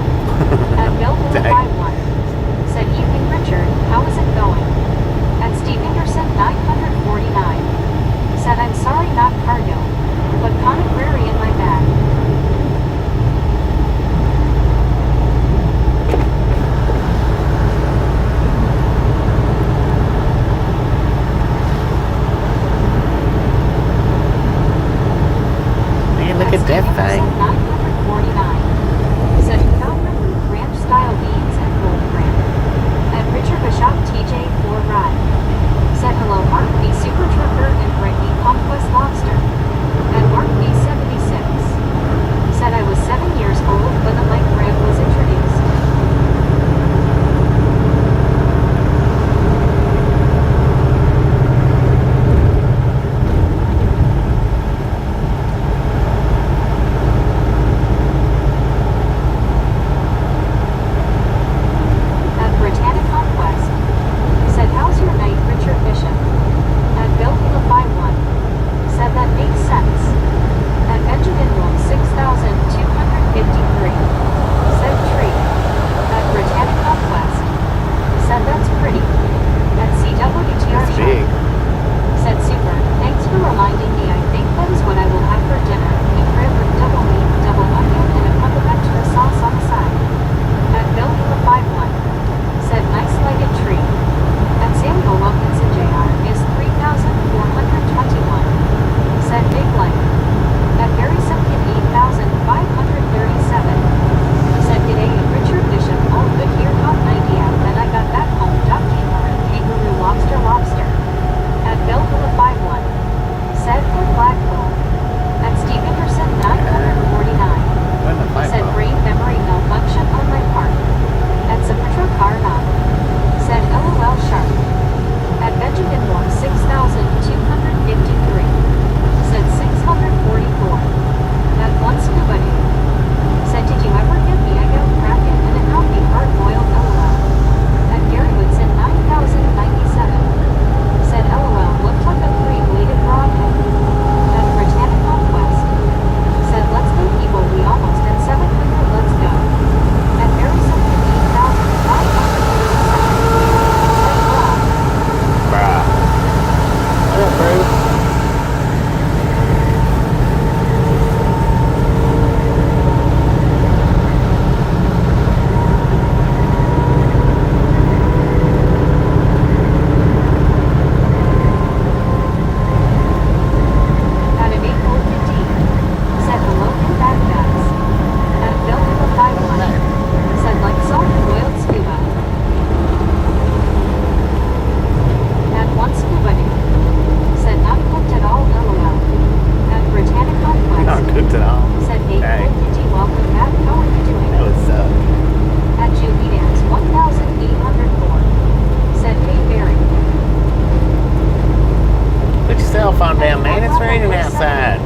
fun damn man. It's raining outside.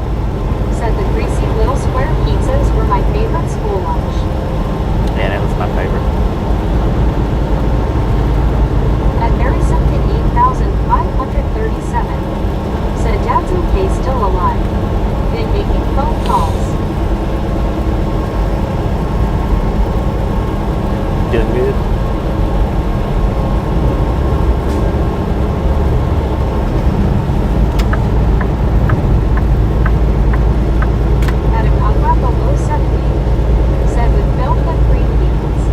Said the greasy little square pizzas were my favorite school lunch. Yeah, that was my favorite. At Mary Simpkin 8537. Said Dad's okay, still alive. Been making phone calls. Doing good. At a Conrad below 70. Said with milk and green beans.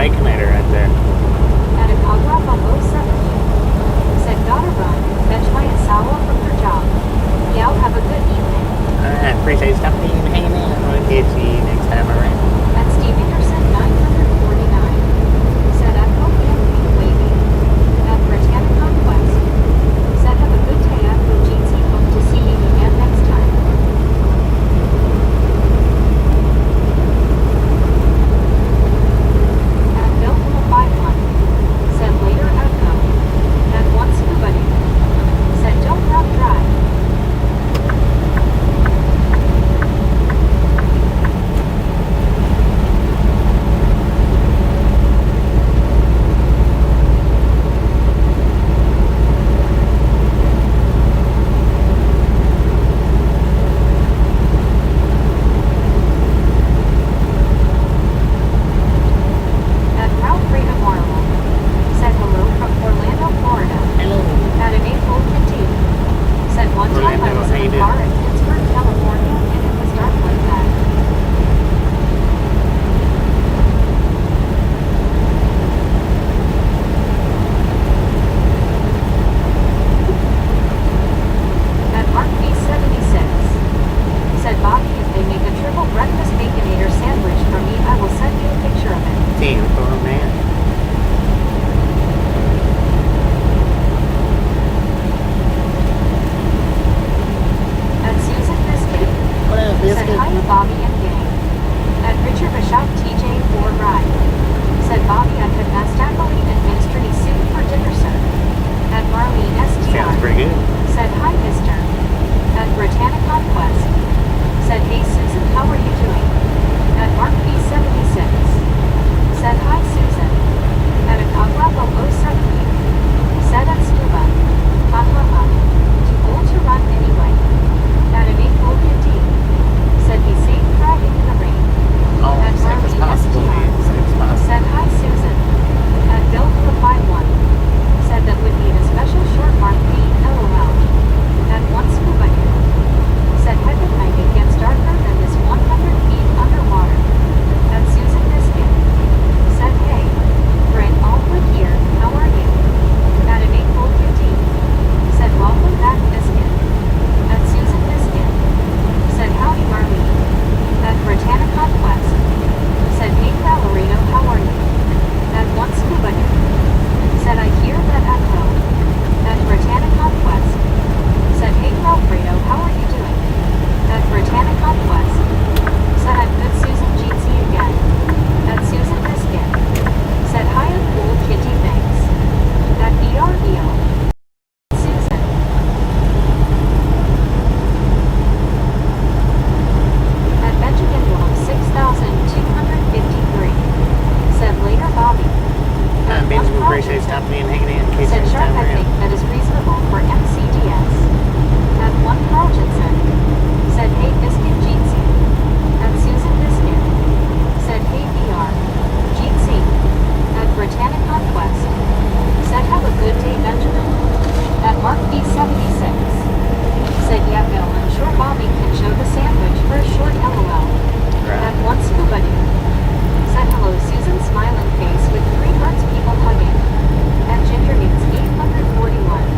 Baconator right there. At a Cogwell on 070. Said gotta run. Fetch my Asawa from her job. Y'all have a good evening. Alright, appreciate you stopping in and hanging in. We'll catch you next time around. At Steve Anderson 949. Said at Hope and Pink Wavy. At Britannica Quest. Said have a good day at Fujitsu. Hope to see you again next time. At Bill 51. Said later at Go. At one scuba day. Said don't rough drive. At Ralph Freedom Marvel. Said hello from Orlando, Florida. Hello. At an April 15. Said one time I Orlando, was how in you a doing? car in Pittsburgh, California, and it was dark like that. At Mark B76. Said Bobby, if they make a triple breakfast baconator sandwich for me, I will send you a picture of it. Team for man. At Susan Biscuit. What up, Said Biscuit? hi to Bobby and gang. At Richard Bishop TJ Ford Ride. Said Bobby, I had Mastacoli and Ministry soup for dinner, sir. At Marlene STR. Sounds pretty good. Said hi, mister. At Britannica Quest. Said hey Susan, how are you doing? At Mark B76. Said hi Susan. At a Cogwell 070. Said at Scuba. Ha ha ha. Too old to run anyway. At an 8 said be safe driving in the rain. Oh, At safe as Marlene possible, STR. man. Safe as possible. Said hi Susan. At Bill 51. Said that would need a special short mark P LOL. At one scuba here. Said heaven night it gets darker than this 100 feet underwater. At Susan Biscuit. Said hey. Brent Allwood here, how are you? At an 8:15. Said welcome back Biscuit. At Susan Biscuit. Said howdy Marlene. At Britannica Quest. Said hey Valerino, how are you? At one scuba here. Said I hear that echo. At Britannica Quest. Said hey Alfredo, how are you doing? At Britannica Quest. Said I'm good Susan Jeetsy again. At Susan Biscuit. Said hi and cool kitty thanks. At BRBO. Susan. At Benjamin Wolf 6253. Said later Bobby. At Benjamin, one appreciate you Project. stopping in and hanging in. Catch you Said next sharp, time I think around. that is reasonable for MCDS. At one Carltonson. Said hey Biscuit Jeetsy. At Susan Biscuit. Said hey VR. Jeetsy. At Britannica Quest. Said have a good day Benjamin. At Mark B76. Said yeah Bill, I'm sure Bobby can show the sandwich for a short LOL. Right. At one scuba dude. Said hello Susan smiling face with 3 hearts people hugging. At Ginger News 841.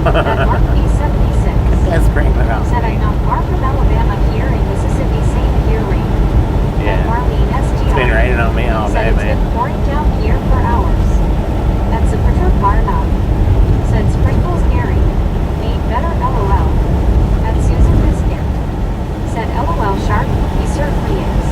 At Mark P76. That's screaming off Said I'm me. not far from Alabama here in Mississippi, same here rain. Yeah. At Marlene SGR. It's been raining on me all day, Said it's man. been pouring down here for hours. At Supporter Parna. Said sprinkles Gary. Made better LOL. At Susan Biscuit. Said LOL sharp, he certainly is.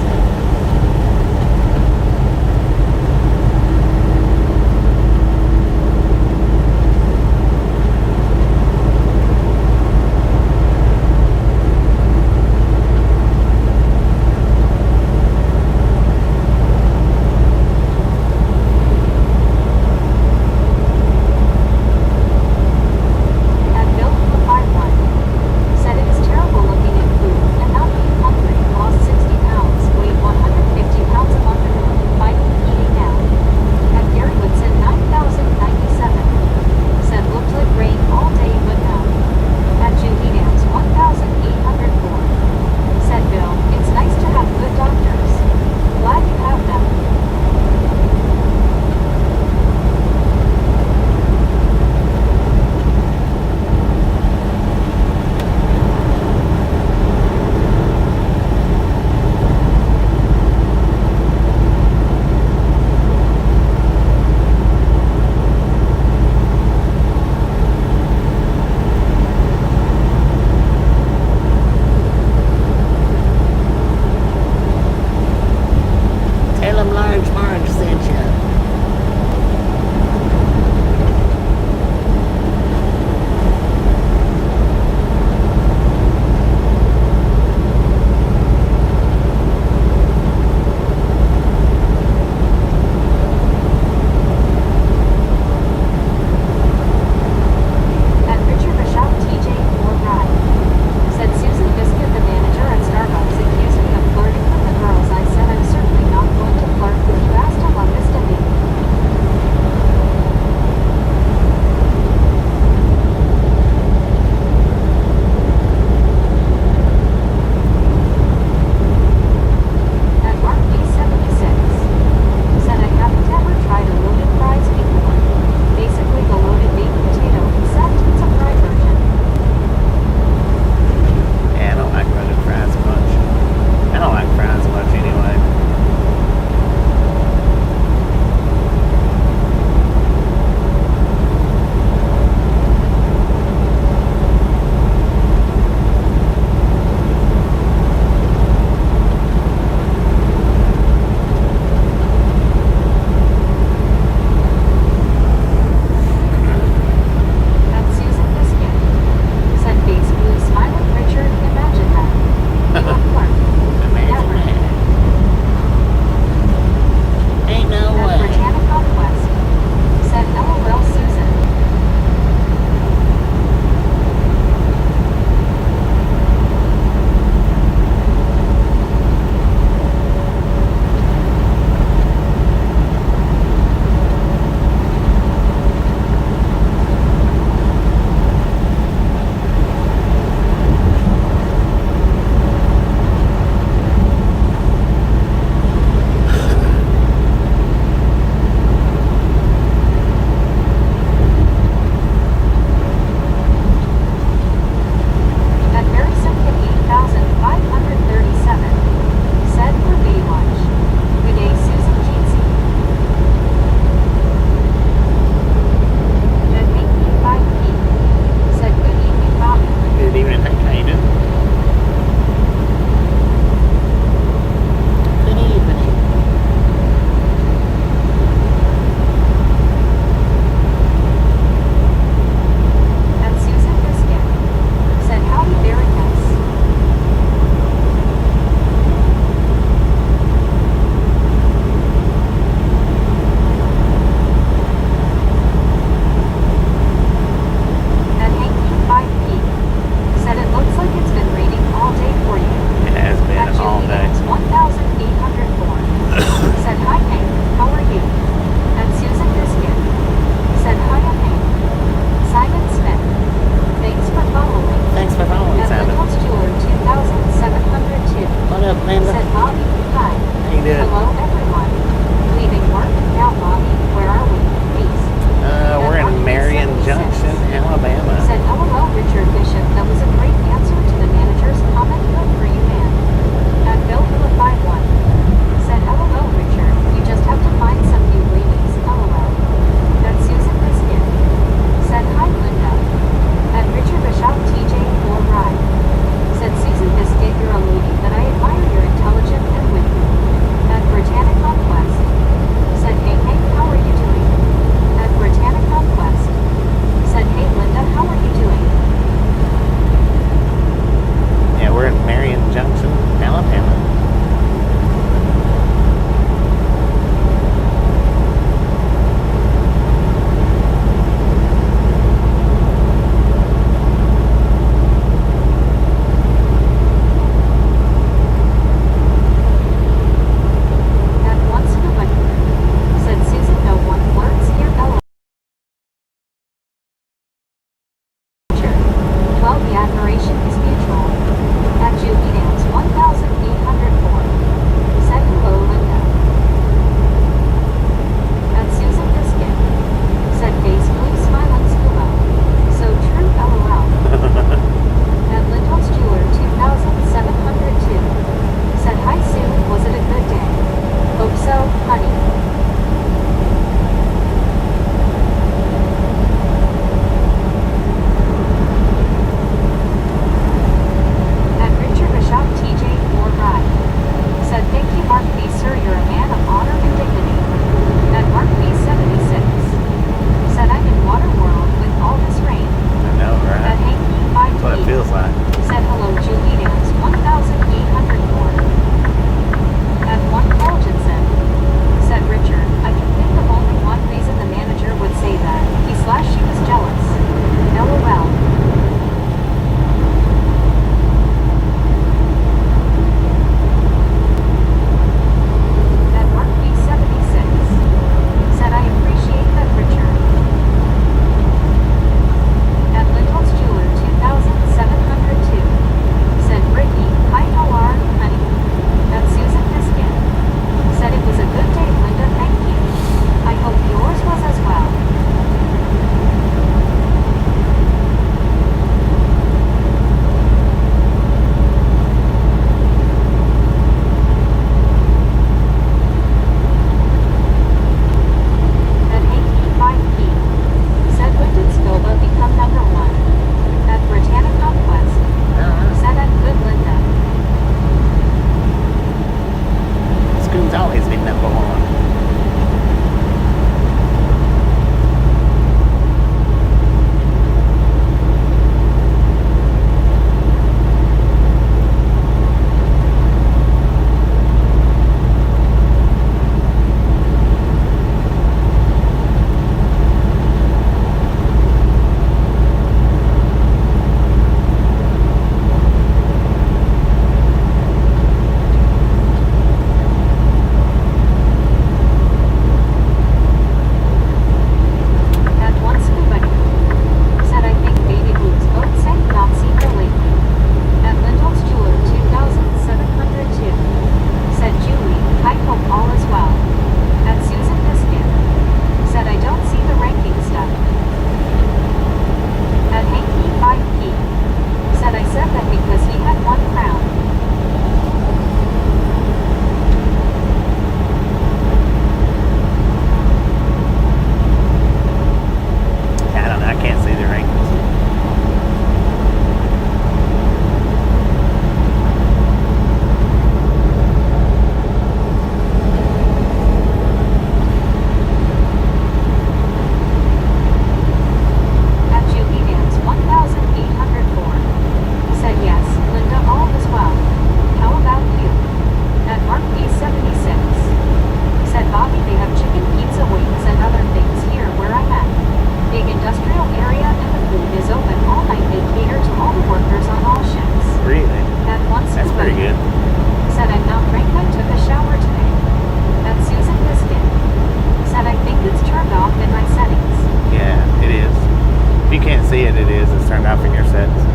see it, it is. It's turned off in your settings.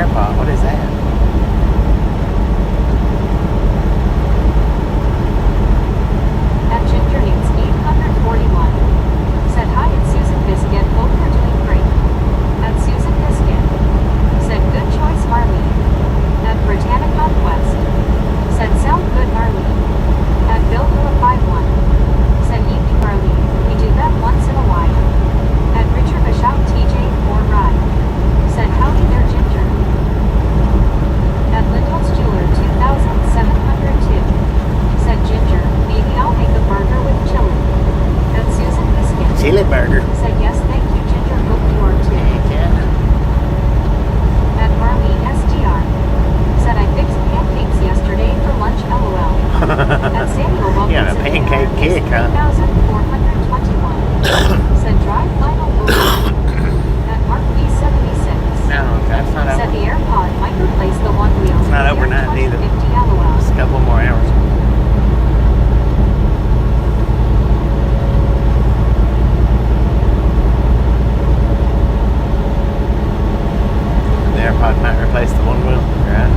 AirPod. What is that? At Ginger News 841. Said hi, it's Susan Biscuit. Hope you're doing great. At Susan Biscuit. Said good choice, Marlene. At Britannic Conquest. Said sound good, Marlene. At Bill 51. Said evening, Marlene. We do that once in a while. At Richard Bishop TJ 4 Ride. Said howdy there, Ginger. At Lindell's Jeweler 2702. Said Ginger, maybe I'll make a burger with chili. At Susan Biscuit. Chili burger. Said yes, thank you, Ginger. Hope you are too. At Marlene SDR. Said I fixed pancakes yesterday for lunch, LOL. At Samuel Wilkinson. Yeah, a pancake kick, huh? 3421. Said drive final over. At Mark B76. No, that's not Said over. the AirPod might replace the one wheel. It's not overnight either. 50 LOL. Just a couple more hours. The AirPod might replace the one wheel, right?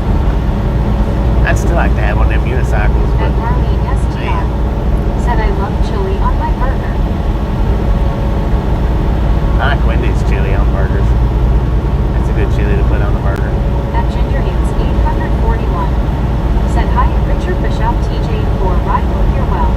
I'd still like to have one of them unicycles, At but Marlene STR. Said I love chili on my burger. I like Wendy's chili on burgers. That's a good chili to put on the burger. At Ginger News 841. Said hi, Richard Bishop TJ 4 Ride. Hope you're well.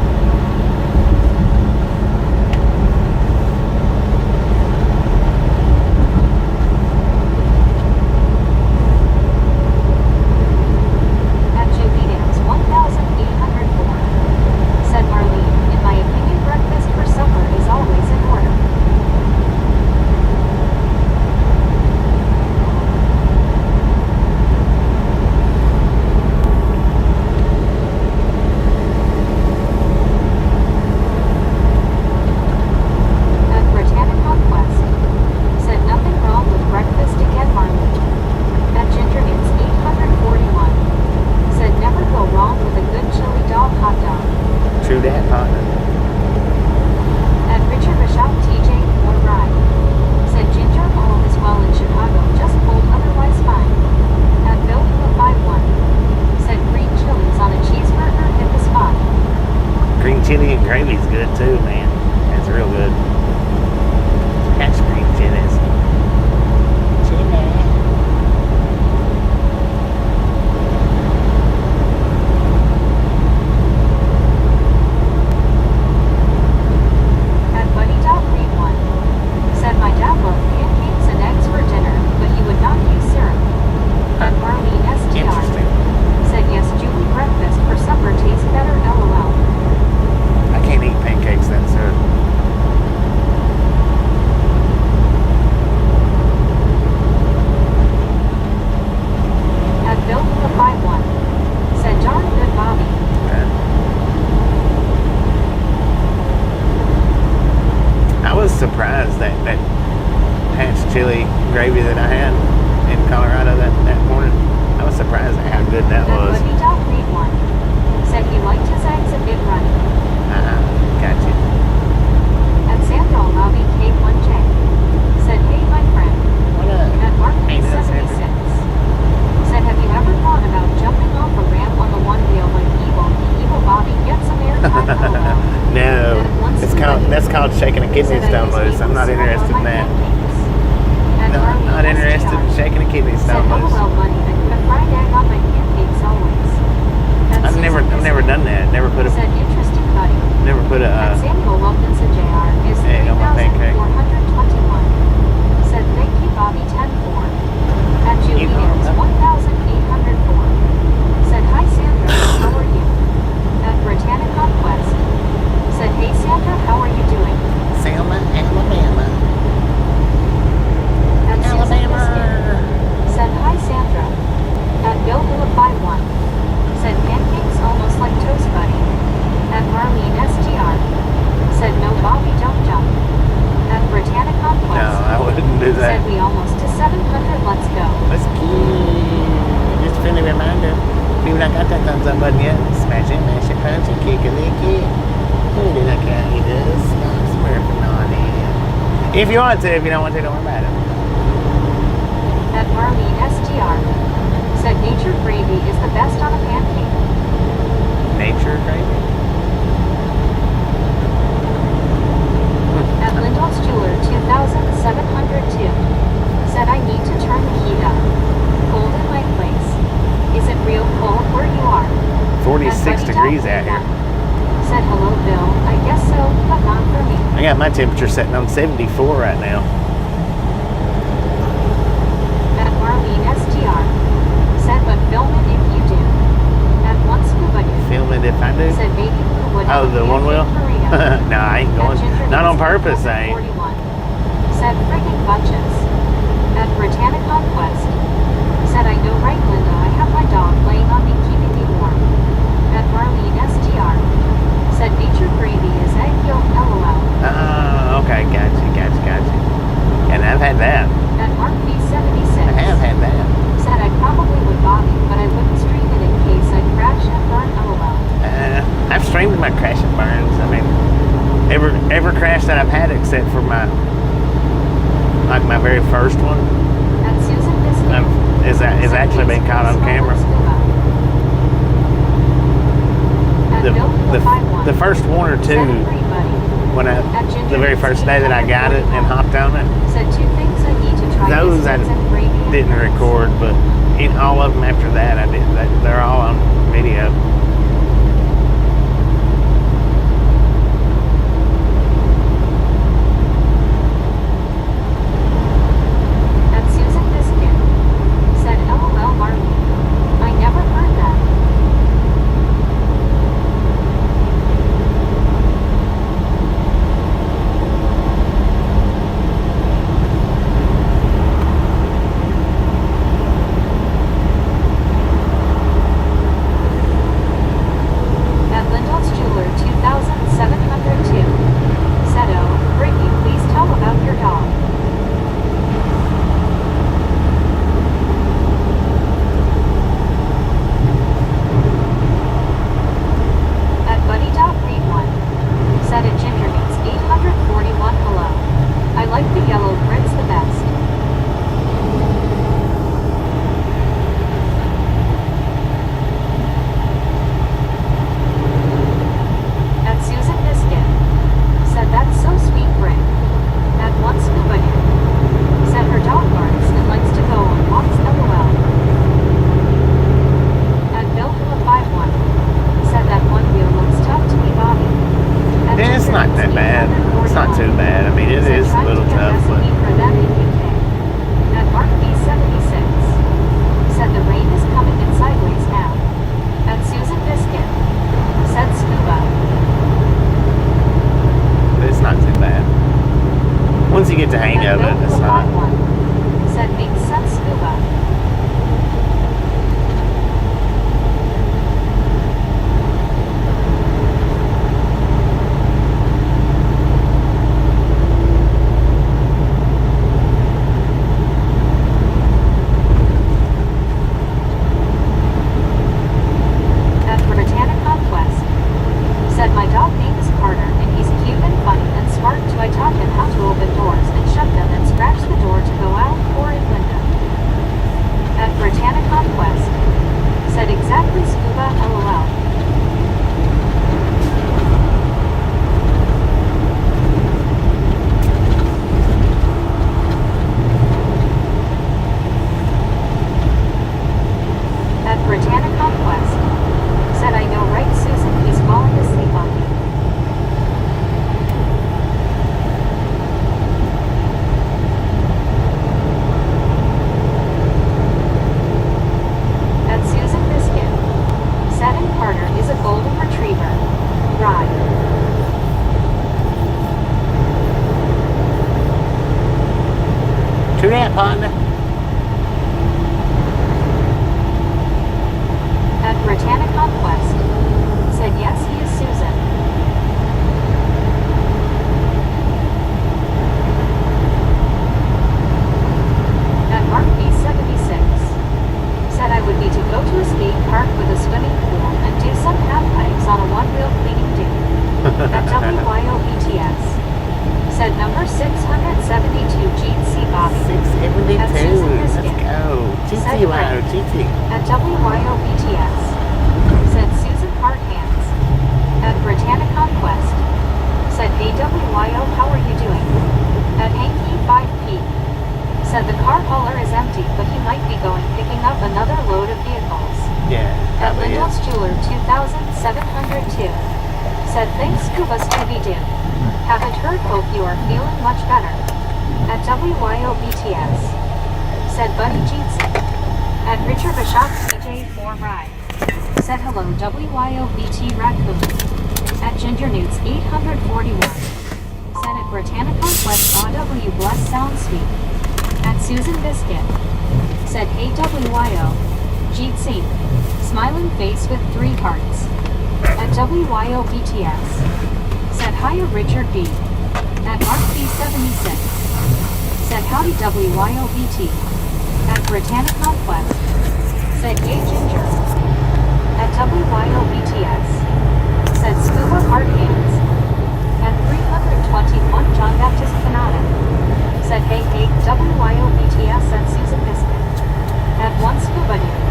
At Julie Dams 1804. Said Marlene, in my opinion, breakfast for supper is always in order. At Britannic Conquest. Said nothing wrong with breakfast again, Marlene. At Ginger News 841. Said never go wrong with a good chili dog hot dog. True that, partner. At Richard Bishop TJ 4 Ride. Said Ginger, all is well in Chicago, just cold otherwise fine. At Bill 51. Said green chilies on a cheeseburger hit the spot. Green chili and gravy's good too, man. That's real good. That's green chilies. Chili. At Buddy Dog Read 1. Said my dad loved pancakes and eggs for dinner, but he would not use syrup. At Marlene STR. Interesting. Said yes, Julie, breakfast for supper tastes better, LOL. I can't eat pancakes then, sir. At Bill 51. Said darn good, Bobby. I was surprised that patch chili gravy that I had in Colorado that morning. I was surprised at how good that At was. Buddy Dog Read 1. Said he liked his eggs a bit runny. Gotcha. At Sandra Lobby K1J. Said hey, my friend. What up? At Mark Hey, that's 76. Said have you ever thought about jumping off a ramp on the one wheel like evil Bobby? Get some air time, LOL. No, that's called shaking a kidney stone loose. I'm not interested in that. No, I'm not interested in shaking a kidney Said stone loose. LOL, buddy, I put a fried egg on my pancakes always. At I've never done that. Never put Said interesting, buddy. a At Samuel Wilkinson Jr. is egg on my pancake. 3,421. Said thank you, Bobby 104. At Julie Dance 1,804. Said hi, Sandra. How are you? At Britannic Conquest. Said hey, Sandra. How are you doing? Selma, Alabama. At Susan Biscuit. Said hi, Sandra. At Bill 51. Said pancakes almost like toast, buddy. At Marlene STR. Said no, Bobby, don't jump. At Britannic Conquest. No, I wouldn't do that. Said we almost to 700, let's go. Let's keep. Just a friendly reminder. If you've not got that thumbs up button yet, smash it, mash it, punch it, kick it, lick it. Who did that guy? He does. Smurfing on it. If you want to, if you don't want to, don't worry about it. At Marlene STR. degrees out here. Said hello, Bill. I guess so, but not for me. I got my temperature setting on 74 right now. At Marlene STR. Said, but film it if you do. At one scuba dude. Film it if I do. Said maybe who would Oh, the one wheel? burrito. No, I ain't going. Not on purpose, I ain't. 41. Said friggin' bunches. At Britannic Conquest. Said I know right, Linda. I have my dog laying on me, keeping me warm. At Marlene STR. Said nature gravy is egg yolk, LOL. Oh, okay, gotcha. And I've had that. At Mark B76. I have had that. Said I probably would Bobby, but I wouldn't stream it in case I'd crash and burn, LOL. I've streamed my crash and burns. I mean, every crash that I've had except for my very first one At Susan Biscuit. is actually been caught on camera. The first one or two, when the very first day that I got it and hopped on it, Said two things I need to try. those I didn't record, but all of them after that I did. They're all on video. At Susan Biscuit. Said LOL Marley. I never heard that. At Lindell's Jeweler 2702. Said oh, Brittany, please tell about your dog. At Buddy.Read 1. Said it Ginger Meats 841 hello. I like the yellow grits the best. At Susan Biscuit. Said that's so sweet, Britt. At one scuba dude. Said her dog barks and likes to go on walks, LOL. At Bill Who 51. Said that one wheel looks tough to me, Bobby. At Yeah, it's not that bad. It's not too bad. I mean, it is a little tough, but For them in UK. At Mark B76. Said the rain is coming in sideways now. At Susan Biscuit. Said scuba. it's not too bad. Once you get the hang of it, it's not. Said makes sense scuba. At Britannic Conquest. Said my dog name is Carter and he's cute and funny and smart too. I taught him how to open doors and shut them and scratch the door to go out or in window. At Britannic Conquest. Said exactly scuba, LOL. At Britannic Conquest. Said I know right, Susan, he's falling asleep on me. At Susan Biscuit. Said in Carter is a golden retriever. Ride. To that, partner. At Britannic Conquest. Said yes, he is Susan. At Mark B76. Said I would need to go to a skate park with a swimming pool and do some half pipes on a one-wheel cleaning dude. At WYOETS. Said number 672 Gene C. Bobby. 672. At Susan Let's Biscuit. go. Said GT, Ray. GT. At WYOETS. Said Susan Hard Hands. At Britannic Conquest. Said AWYO, how are you doing? At Hanky 5P. Said the car hauler is empty, but he might be going picking up another load of vehicles. Yeah, At probably Lindell's is. Jeweler 2700. Said thanks Scuba Scooby Doo. Haven't heard, hope you are feeling much better. At WYOBTS. Said Buddy Jeetson. At Richard Bishop CJ4 Ride. Said hello WYOBT Raccoon. At Ginger Newts 841. Said at Britannica West AW Bless Sound Sweet. At Susan Biscuit. Said hey WYO. Jeetsy. Smiling face with 3 hearts. At WYOBTS. Said hiya Richard B. At Mark B76. Said howdy WYOBT. At Britannic Conquest. Said yay Ginger. At WYOBTS. Said Scuba Hard Hands. At 321 John Baptist Fanatic. Said hey hey WYOBTS at Susan Biscuit. At 1 Scuba Dude.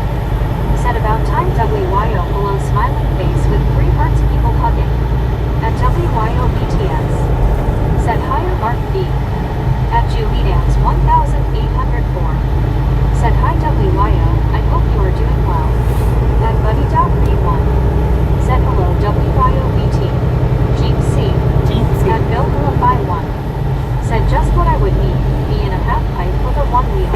Said about time WYO below smiling face with 3 hearts people hugging. At WYOBTS. Said higher Mark B. At Juliet's 1804. Said hi WYO, I hope you are doing well. At Buddy.Read1. Said hello WYOBT. Jeep C. At Bill by 1. Said just what I would need, me in a half pipe with a 1 wheel.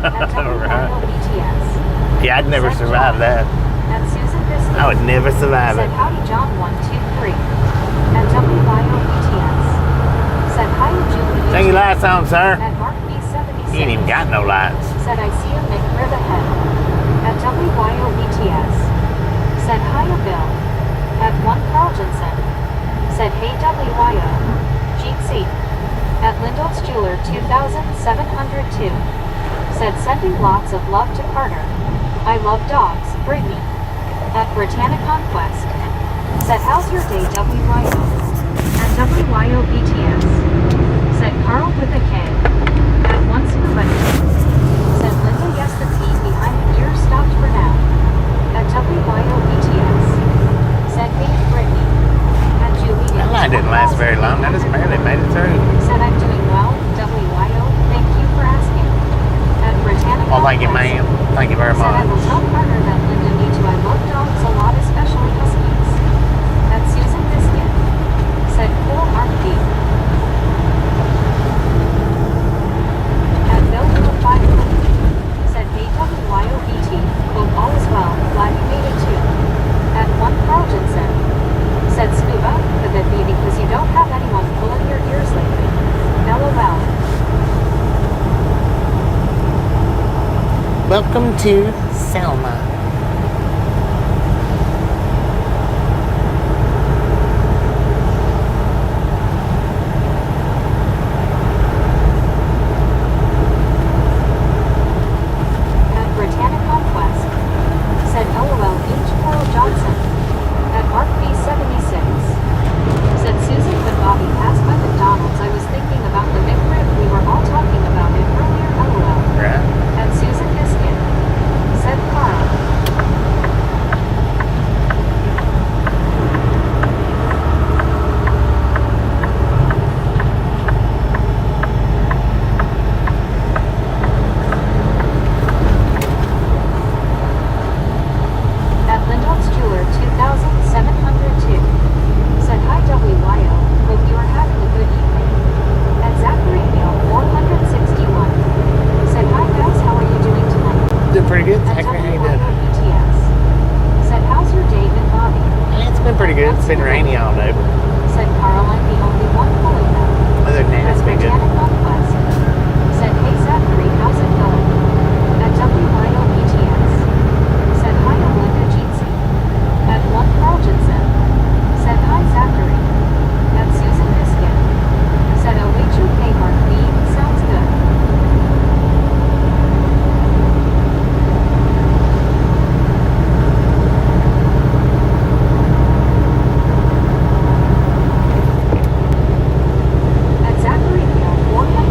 At WYOBTS. Yeah, I'd never survive that. At Susan Biscuit. I would never survive Said it. howdy John 123. At WYOBTS. Said hi Julie. Turn your lights on, sir. At Mark B76. You ain't even got no lights. Said I see a McRib ahead. At WYOBTS. Said hiya Bill. At 1 Carl Jensen. Said hey WYO. GC. At Lindell's Jeweler 2702. Said sending lots of love to Carter. I love dogs, Brittany. At Britannic Conquest. Said how's your day WYO? At WYOBTS. Said Carl with a K. At 1 Scuba. Said Linda yes the P behind the ear stopped for now. At WYOBTS. Said hey Brittany. At Julie. That line didn't last very long. I just barely made it through. Said I'm doing well, WYO, thank you for asking. At Britannica. Well, thank you, ma'am. Thank you very Said I much. will tell Carter that Linda needs you. I love dogs a lot, especially huskies. At Susan Biscuit. Said cool Mark D. At Bill with 5. Said hey WYOBT, hope all is well, glad you made it too. At 1 Carl Jensen. Said Scuba, could that be because you don't have anyone pulling your ears lately? LOL. Welcome to Selma. At Britannic Conquest. Said LOL H. Carl Johnson. At Mark B76. Said Susan when Bobby passed by McDonald's. I was thinking about the McRib we were all talking about it earlier. LOL. Right? At Susan Biscuit. Said Carl. At Lindell's Jeweler 2702. Said hi WYO, hope you are having a good evening. At Zachary Neal 461. Said hi guys, how are you doing tonight? Did pretty good. At Zachary, how you doing? WYOBTS. Said how's your day been Bobby? It's been pretty good. It's been rainy all day. Said Carl, I'm the only one pulling them. Other than that, it's been good. Britannic Conquest. Said hey Zachary, how's it going? At WYOBTS. Said hi Linda Jeetsy. At 1 Carl Jensen. Said hi Zachary. At Susan Biscuit. Said OHOK Mark B. Sounds good. At Zachary Neal 461.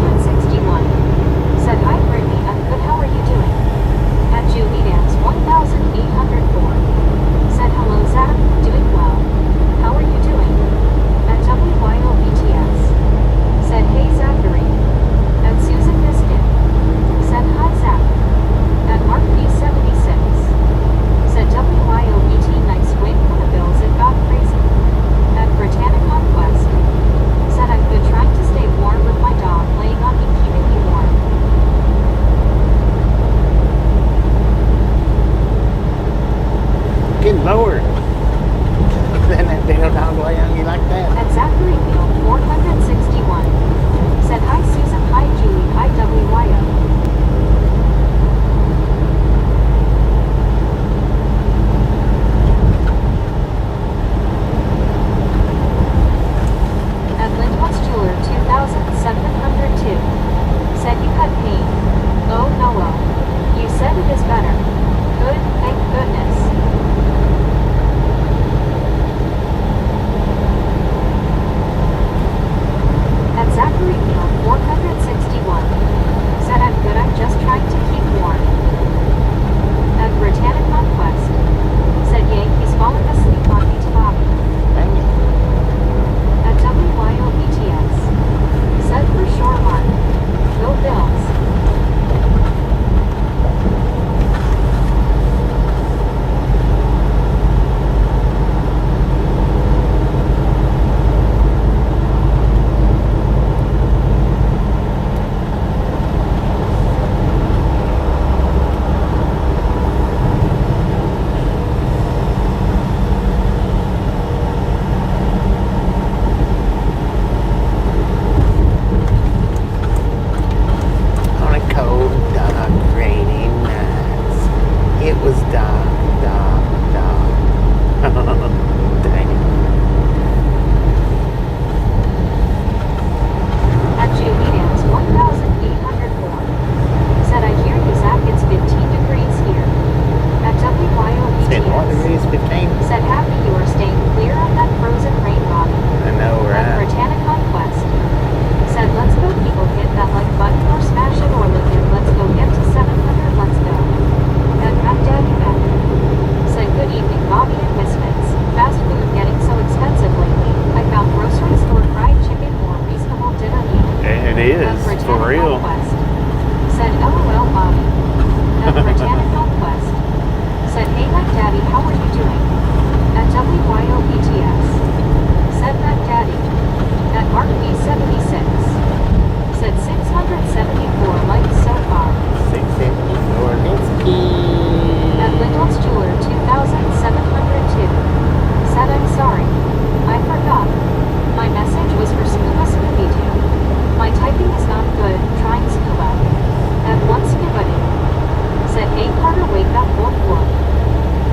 said hey Carter wake up wolf wolf.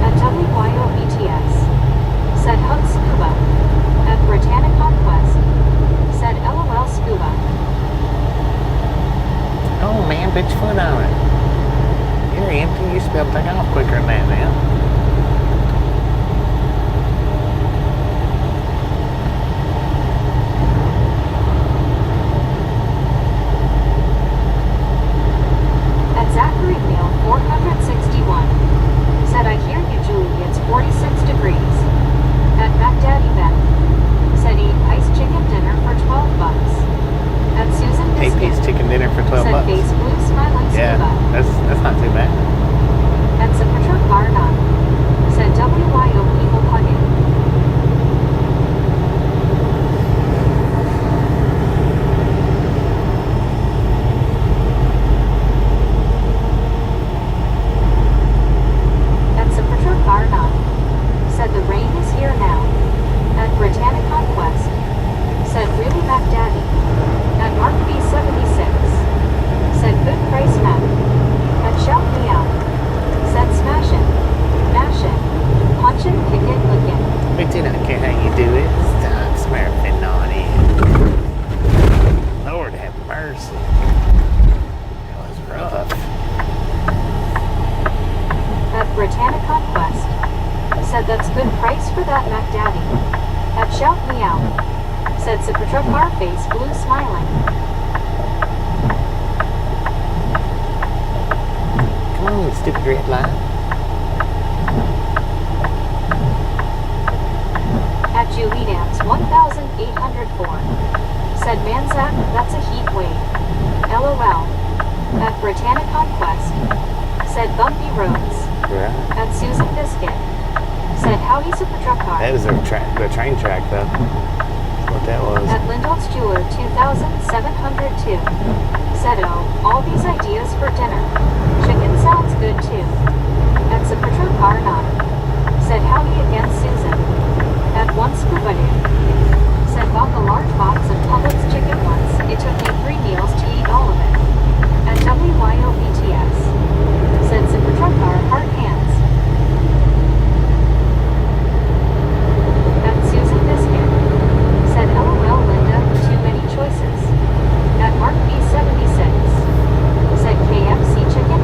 At WYOBTS, said hug scuba. At Britannic Conquest, said LOL scuba. Oh man, put your foot on it. You're empty. You should be able to take off quicker than that now. At Zachary Meal 461, said I hear you Julie, it's 46 degrees. At Baghdadi Ben, said eat ice chicken dinner for $12. At Susan Eight piece Biscuit, chicken dinner for 12 said bucks. face blue smiling Yeah, scuba. that's not too bad. At Zapatra Garnon, said WYO people hugging. At Zapatra Garnon, said the rain is here now. At Britannic Conquest, said really Mac Daddy. At Mark B76, said good price Mac. At Shout Me Out, said smashin', mashin', punchin', kickin', lookin'. We do not care how you do it. Stop smurfing on it. Lord have mercy. That was rough. At Britannic Conquest, said that's good price for that Mac Daddy. At Shout Me Out, said Zapatra car face blue smiling. Come on, you stupid red light. At Julie Dams 1804, said Manzac, that's a heat wave. LOL. At Britannic Conquest, said bumpy roads. Right. At Susan Biscuit, said howdy Zapatra car. That was the train track, though. That's what that was. At Lindol's Jeweler 2702, said oh, all these ideas for dinner. Chicken sounds good too. At Zapatra Garnon, said howdy again Susan. At one scuba dude, said bought a large box of Publix chicken once, it took me 3 meals to eat all of it. At WYOBTS, said Zapatra car heart hands. At Susan Biscuit, said LOL Linda, too many choices. At Mark B76, said KFC chicken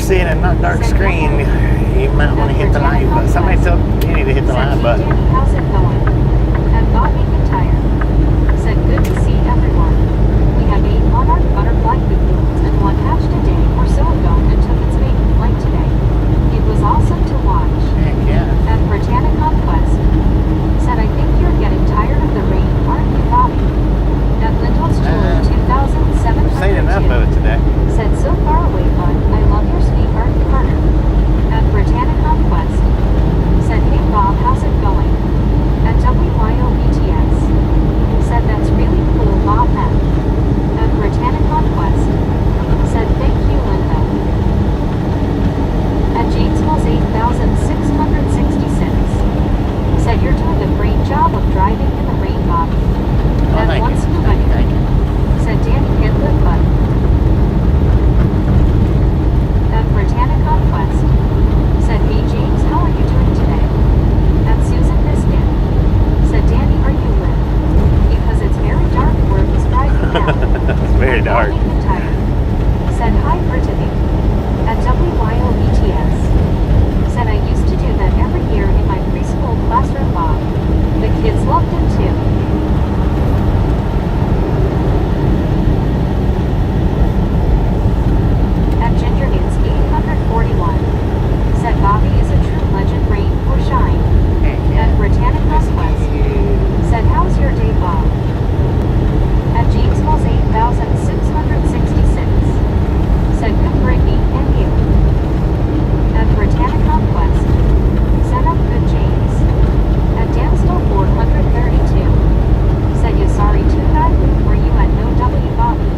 see a not dark screen, you might want to hit the like button. Somebody told Danny to hit the like button. Danny, how's it going? And Bobby McIntyre said, good to see everyone. We have 8 monarch butterfly cocoons and 1 hatched a day or so ago and took its maiden flight today. It was awesome to watch. Heck yeah. And Britannic Conquest said, I think you're getting tired of the rain, aren't you, Bobby? And Lindell's Jeweler 2702 Seen enough of it today. said, so far away, bud, I love your sweetheart, Carter. And Britannic Conquest said, hey Bob, how's it going? And WYOBTS said, that's really cool, Bob Matt. And Britannic Conquest said, thank you, Linda. And James Mills 8666 said, you're doing a great job of driving in the rain, Bobby. Oh, And thank once you. Scuba Thank you. said, Danny, hit the button. And Britannic Conquest said, hey James, how are you doing today? And Susan Biscuit said, Danny, are you lit? Because it's very dark where he's driving now. It's very And dark. Bobby McIntyre said, hi Brittany. And WYOBTS said, I used to do that every year in my preschool classroom, Bob. The kids loved it too. And Ginger News 841 said, Bobby is a true legend, rain or shine. Heck yeah. And Britannic Conquest said, how's your day, Bob? And James Mills 8666 said, good breaking, and you. And Britannic Conquest said, I'm good, James. And Danstill 432 said, you sorry too badly, were you at no W, Bobby?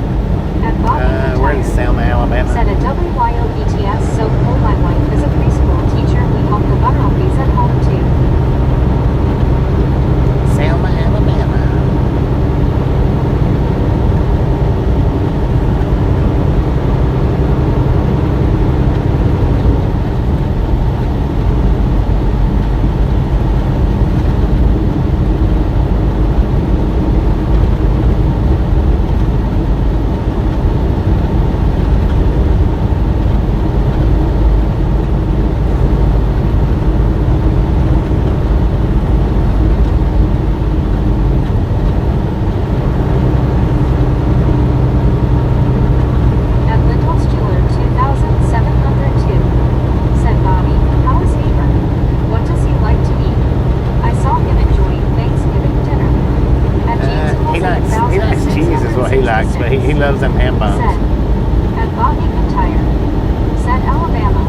And Bobby We're in Selma, Alabama. said, at WYOBTS, so cool, my wife is a preschool teacher, we help the butterflies at home too. Selma, Alabama. And Lindell's Jeweler 2702 said, Bobby, how is Haver? What does he like to eat? I saw him enjoying Thanksgiving dinner. And James He likes cheese is what he likes, but he loves them ham said, buns. and Bobby McIntyre said, Alabama.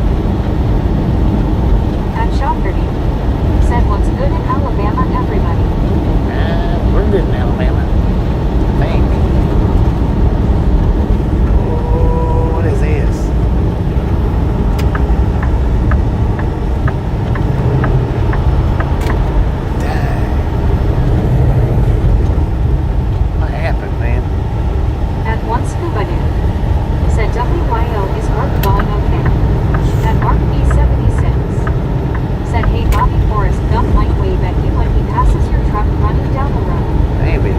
And Shockerty said, what's good in Alabama, everybody? We're good in Alabama, I think. Oh, what is this? Dang. What happened, man? And one Scuba Dude said, WYO, is work going okay? And Mark B76 said, hey Bobby, Forrest Gump might wave at you when he passes your truck running down the road. Maybe.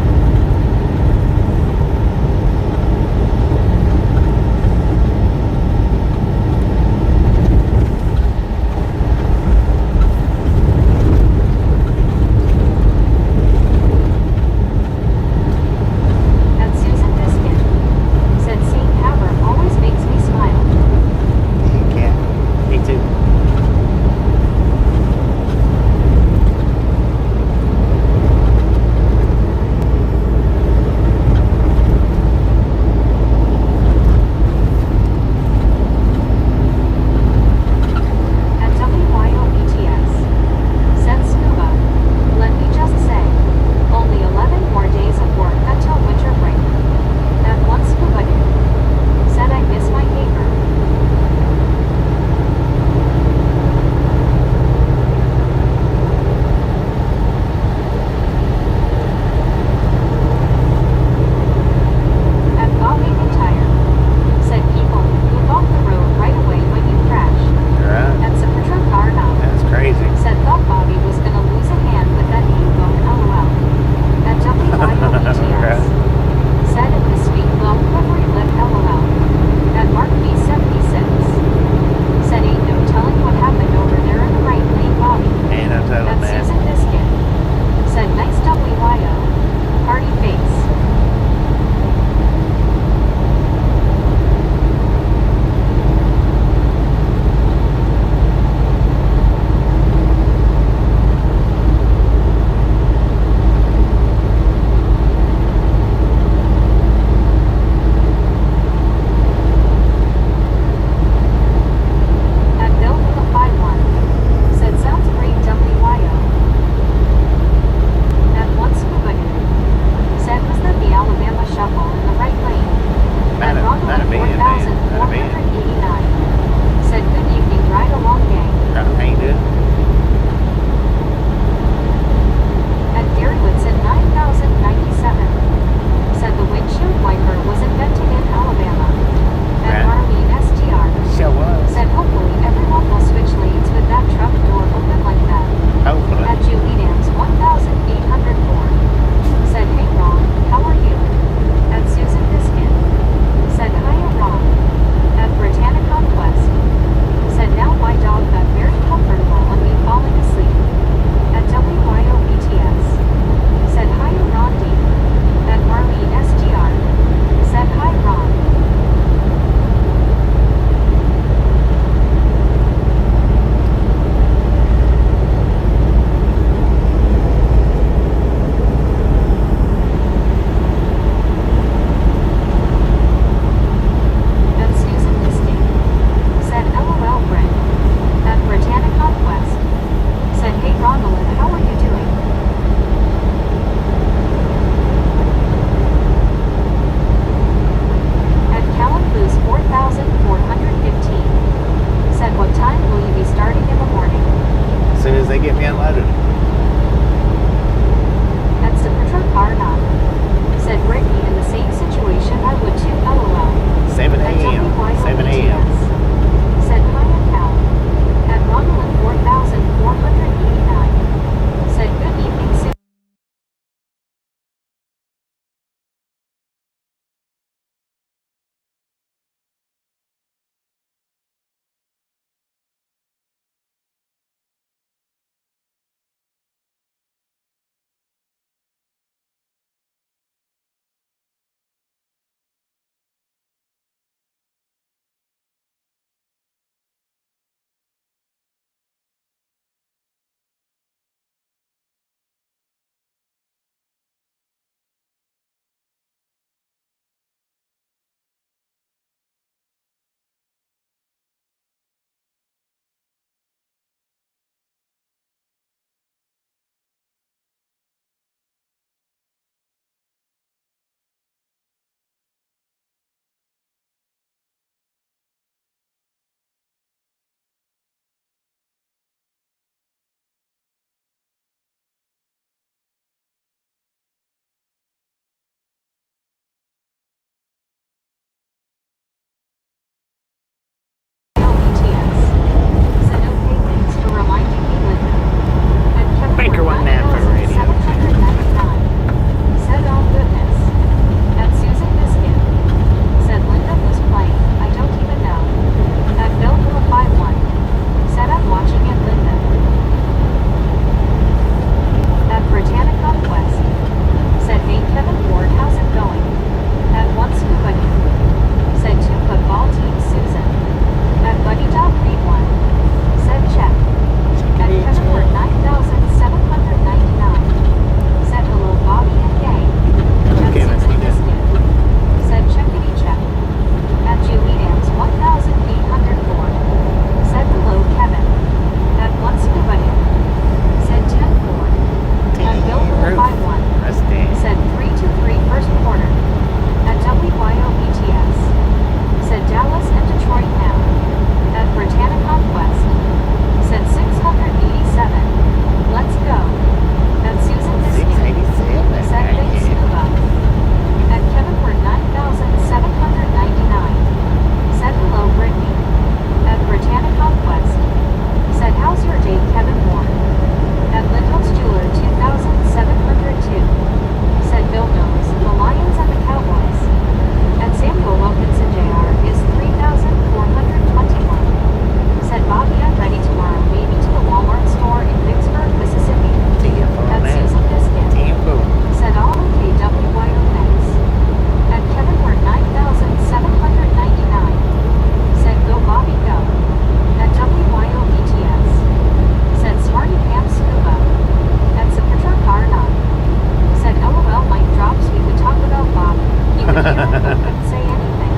couldn't say anything.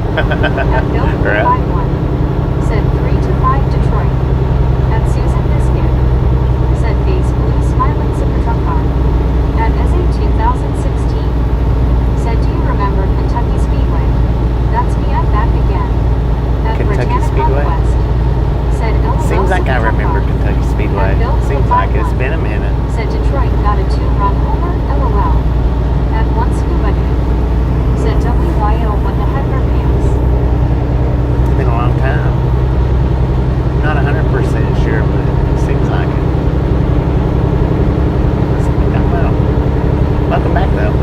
At Bill Right. 451 said 3 to 5 Detroit. At Susan Biscuit said face blue smiling super truck car. At SA 2016 said do you remember Kentucky Speedway? That's me, I'm back again. At Kentucky Britannica Speedway? West said LOL Seems like I super truck remember car. Kentucky Speedway. At Bill Seems like it's 451 been a minute. said Detroit got a 2-run homer, LOL. At one scuba dude said WYO when the heck are pants. It's been a long time. Not 100% sure, but it seems like it. Let's see that well. Welcome back, though.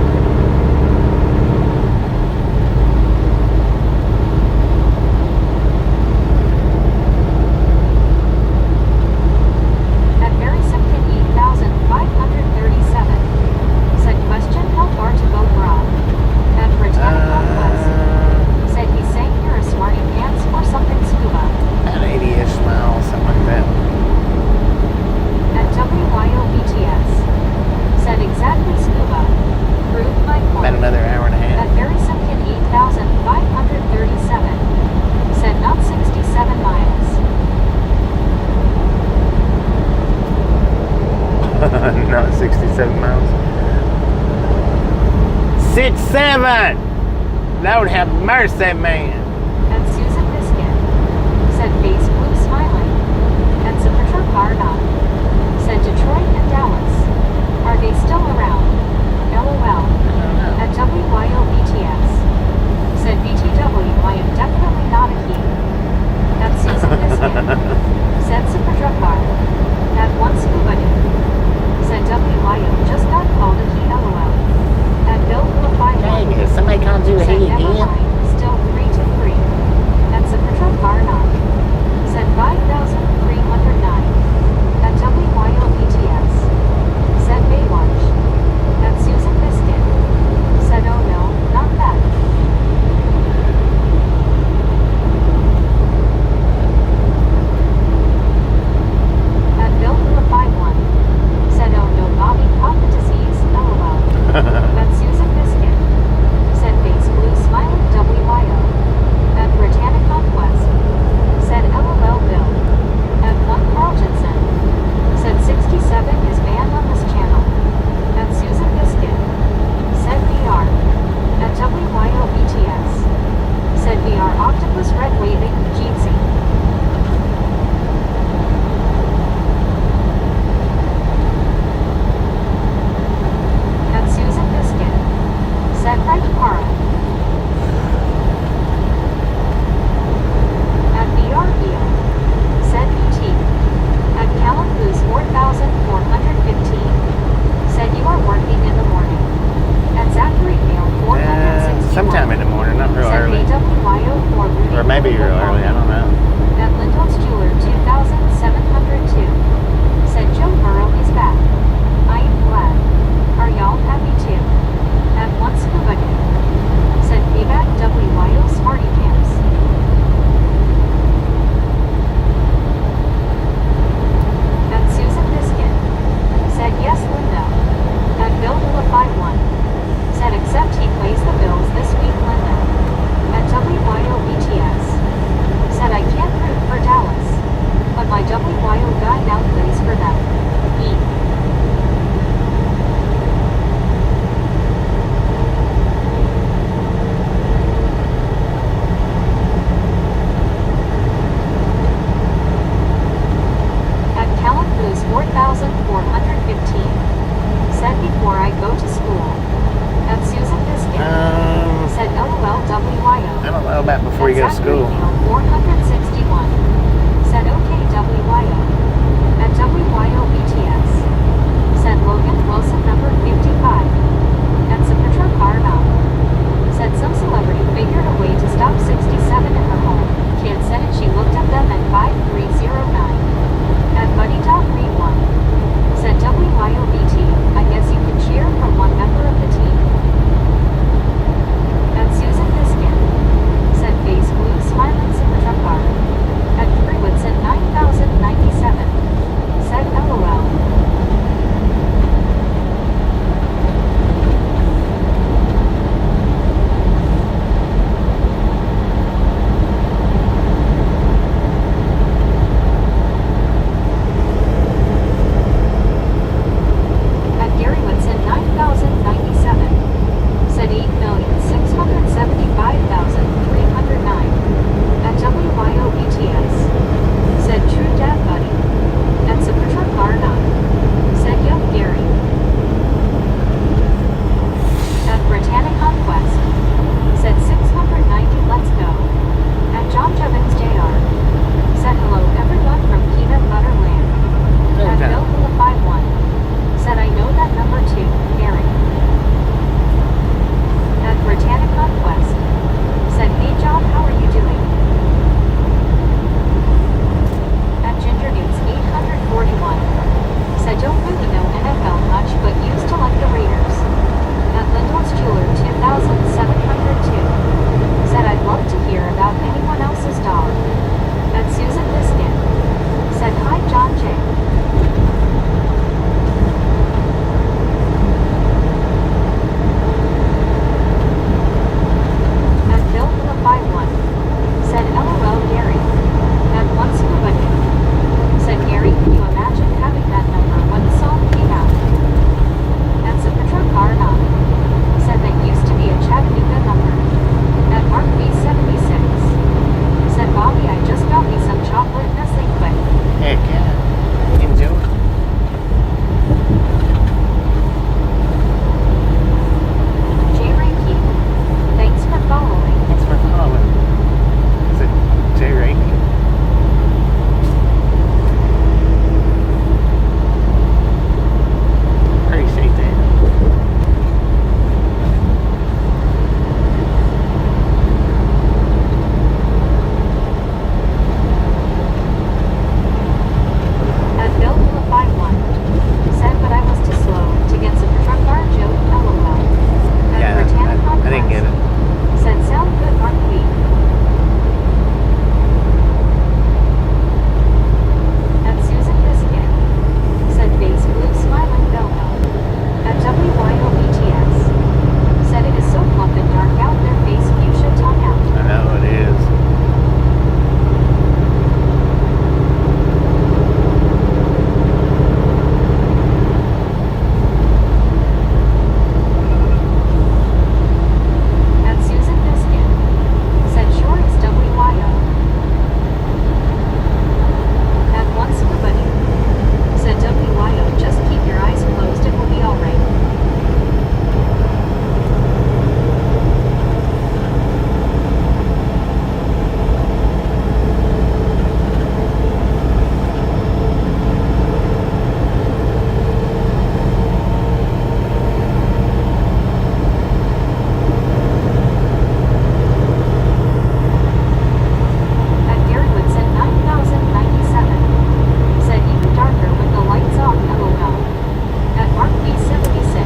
At Mary Simpkin 8537 said question how far to go Brock. At Britannica West said he's saying you're a smarty pants or something scuba. About 80-ish miles, something like that. At WYOBTS said exactly scuba. Proved my About point. another hour and a half. At Mary Simpkin 8537 said not 67 miles. Not 67 miles. 6'7". Lord have mercy, man. At Susan Biscuit said face blue smiling. At Super Truck Car not. Said Detroit and Dallas. Are they still around? LOL. I don't know. At WYOBTS said BTW I am definitely not a he. At Susan Biscuit said Super Truck Car. At one scuba dude said WYO just got called a he, LOL. At Bill 451 Dang it, somebody called you a said he never again? mind, still 3 to 3. At Super Truck Car not. Said 5,309. At WYOBTS said Baywatch. At Susan Biscuit said oh no, not that. At Bill 451 said oh no Bobby caught the disease, LOL. At Susan Biscuit said face blue smiling WYO. At Britannica West said LOL Bill. At one Carl Jensen said 67 is banned on this channel. At Susan Biscuit said VR. At WYOBTS said VR octopus red waving Jeetsy. At Susan Biscuit said right para. At VR Via said ET. At Callum Goose 4415 said you are working in the morning. At Zachary Hale 461 Sometime in the morning, not real said early. AWYO 4 Rudy Or maybe real early, I don't know. At Lindell's Jeweler 2702 said Joe Burrow is back. I am glad. Are y'all happy too? At one scuba dude said payback WYO smarty pants. At Susan Biscuit said yes Linda. At Bill 51 said except he plays the Bills this week Linda. At WYOBTS said I can't root for Dallas, but my WYO guy now plays for them. He. At Callum Blues 4415 said before I go to school. At Susan Biscuit said LOL WYO. I don't know about before you go to school. 461 said okay WYO. At WYOBTS said Logan Wilson number 55. At Super Truck Car now said some celebrity figured a way to stop 67 in her home. Kid said it she looked at them at 5309. At Buddy Dog Read 1 said WYOBT I guess you could cheer for one member of the team. At Susan Biscuit said face blue smiling super truck car. At Freewood said 9097 said LOL.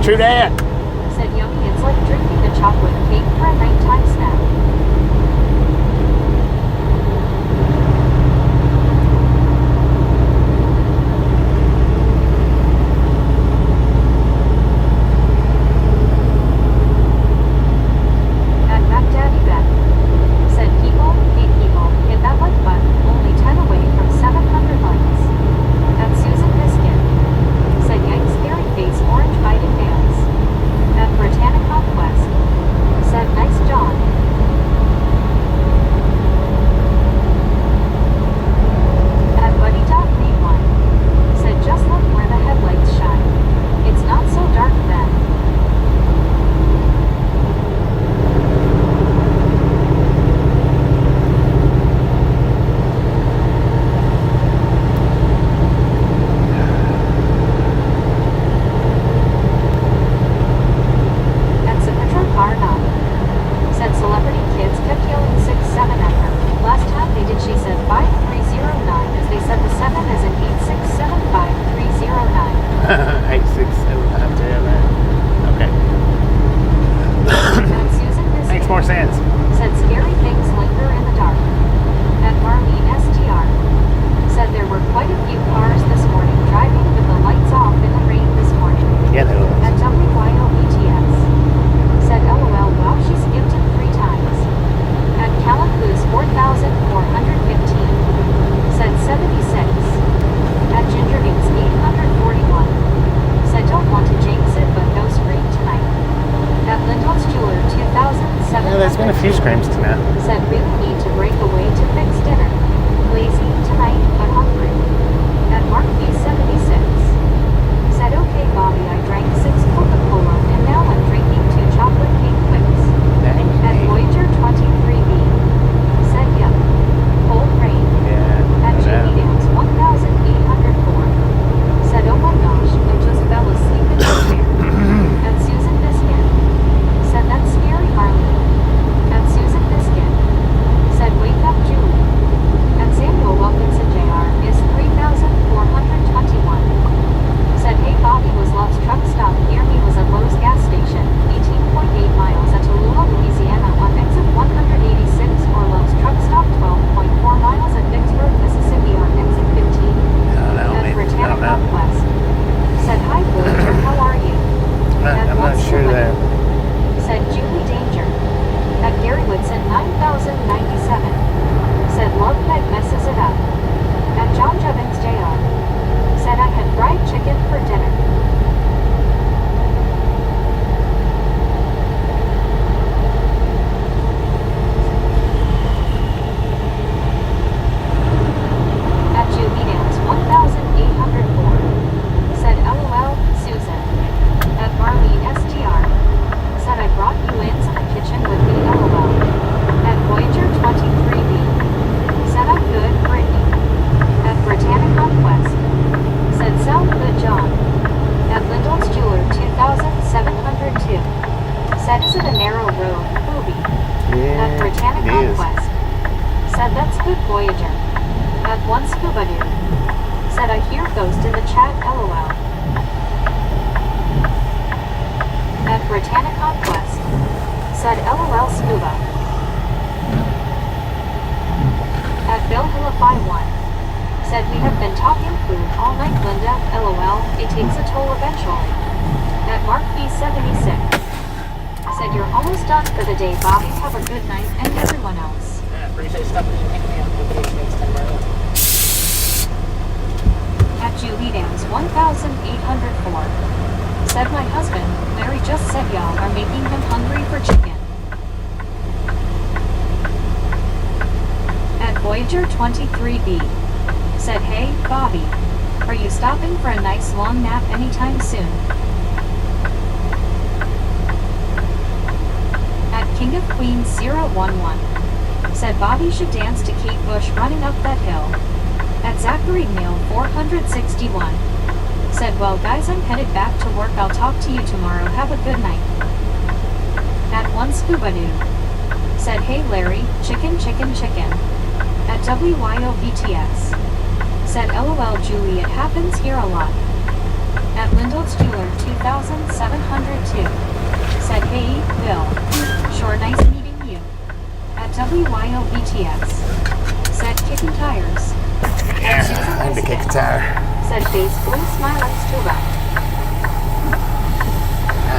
True that. Said yummy, it's like drinking a chocolate cake for a nighttime snack. At Mac Daddy Beck. Said people, hey people, hit that like button, only 10 away from 700 likes. At Susan Biscuit. Said yikes, scary face, orange biting nails. At Britannica Quest. Said nice John. At Buddy.me1. Said just look where the headlights shine. It's not so dark then. At Sapitra Karnam. Said celebrity kids kept yelling 6-7 at her. Last time they did she said 5309 as they said the 7 is an 8675309. 86752. Okay. At Susan Biscuit. Makes more sense. Said scary things linger in the dark. At Marlene STR. Said there were quite a few cars this morning driving with the lights off in the rain this morning. Yeah, they will. At WYOBTS. Said LOL, wow, she skipped it 3 times. At Calapoo's 4,415. Said 76. At Gingerbeans 841. Said don't want to jinx it but no scream tonight. At Lindholt's Jeweler 2,700. Yeah, there's been a few screams tonight. Said really need to break away to fix dinner. Lazy tonight but hungry. At Mark B76. Said okay Bobby, I drank 6 Coca-Cola and now I'm drinking 2 chocolate cake quicks. Dang. At Voyager 23B. Said yup. Cold rain. Yeah. At Jimmy Dance 1,804. Said oh my gosh, I just fell asleep in the chair. At Susan Biscuit. Said that's scary Marlene. At Susan Biscuit. Said wake up Julie. At Samuel Wilkinson Jr. is 3,421. Said hey Bobby was Love's truck stop near me was at Lowe's gas station, 18.8 miles at Tallulah, Louisiana on exit 186 or Love's truck stop 12.4 miles at Vicksburg, Mississippi on exit 15. At Britannica West. Said hi Voyager, how are you? I'm not sure that. Said Julie Danger. At Gary Woodson 9,097. Said Love Peg messes it up. At John Jubbins Jr. Said I had fried chicken for dinner. At Julie Dance 1,804. Said LOL, Susan. At Marlene STR. Said I brought you into the kitchen with me LOL. At Voyager 23B. Said I'm good, Brittany. At Britannica Quest. Said sound good John. At Lindholt's Jeweler 2,702. Said is it a narrow road, booby. At Yeah, Britannica it is. Quest. Said that's good Voyager. At one scuba dude. Said I hear ghost in the chat LOL. At Britannica Quest. Said LOL scuba. At Bill Hillify 1. Said we have been talking food all night Linda, LOL, it takes a toll eventually. At Mark B76. Said you're almost done for the day Bobby, have a good night and everyone else. I appreciate stopping and hanging out with you next time around. At Julie Dams 1,804. Said my husband, Larry just said y'all are making him hungry for chicken. At Voyager 23B. Said hey, Bobby. Are you stopping for a nice long nap anytime soon? At King of Queens 011. Said Bobby should dance to Kate Bush running up that hill. At Zachary Neal 461. Said well guys I'm headed back to work, I'll talk to you tomorrow, have a good night. At one scuba dude. Said hey Larry, chicken chicken chicken. At WYOVTS. Said LOL Julie, it happens here a lot. At Lindell's Jeweler 2702. Said, hey, Bill. Sure nice meeting you. At WYOBTX. Said, kicking tires. Yeah, I need to kick a tire. Said, face blue smiling Stuba.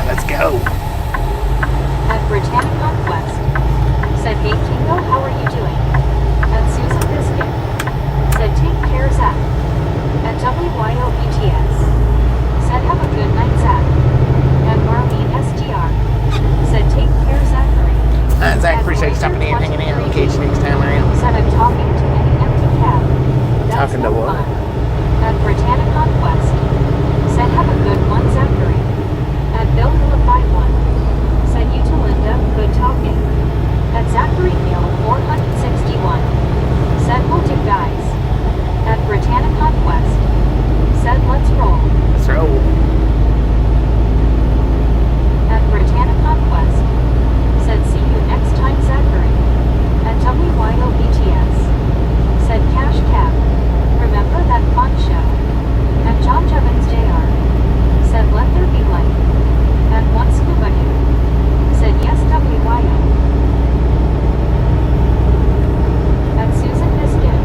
Let's go. At Britannic Conquest. Said, hey, Kingo, how are you doing? At Susan Biscuit. Said, take care, Zach. At WYOBTX. Said, have a good night, Zach. At Marlene STR. Said, take care, Zachary. Zach, appreciate you stopping in, hanging out, in case next time around. Said, I'm talking to any empty cab. That's Talking to no what? fun. At Britannic Conquest. Said, have a good one, Zachary. At Bill Philip 51. Said, you to Linda, good talking. At Zachary Neal 461. Said, hold it, guys. At Britannic Conquest. Said, let's roll. Let's roll. At Britannic Conquest. Said, see you next time, Zachary. At WYOBTS. Said, cash cab. Remember that fun show? At John Jevons Jr. Said, let there be light. At one scuba dude. Said, yes, WYO. At Susan Biscuit.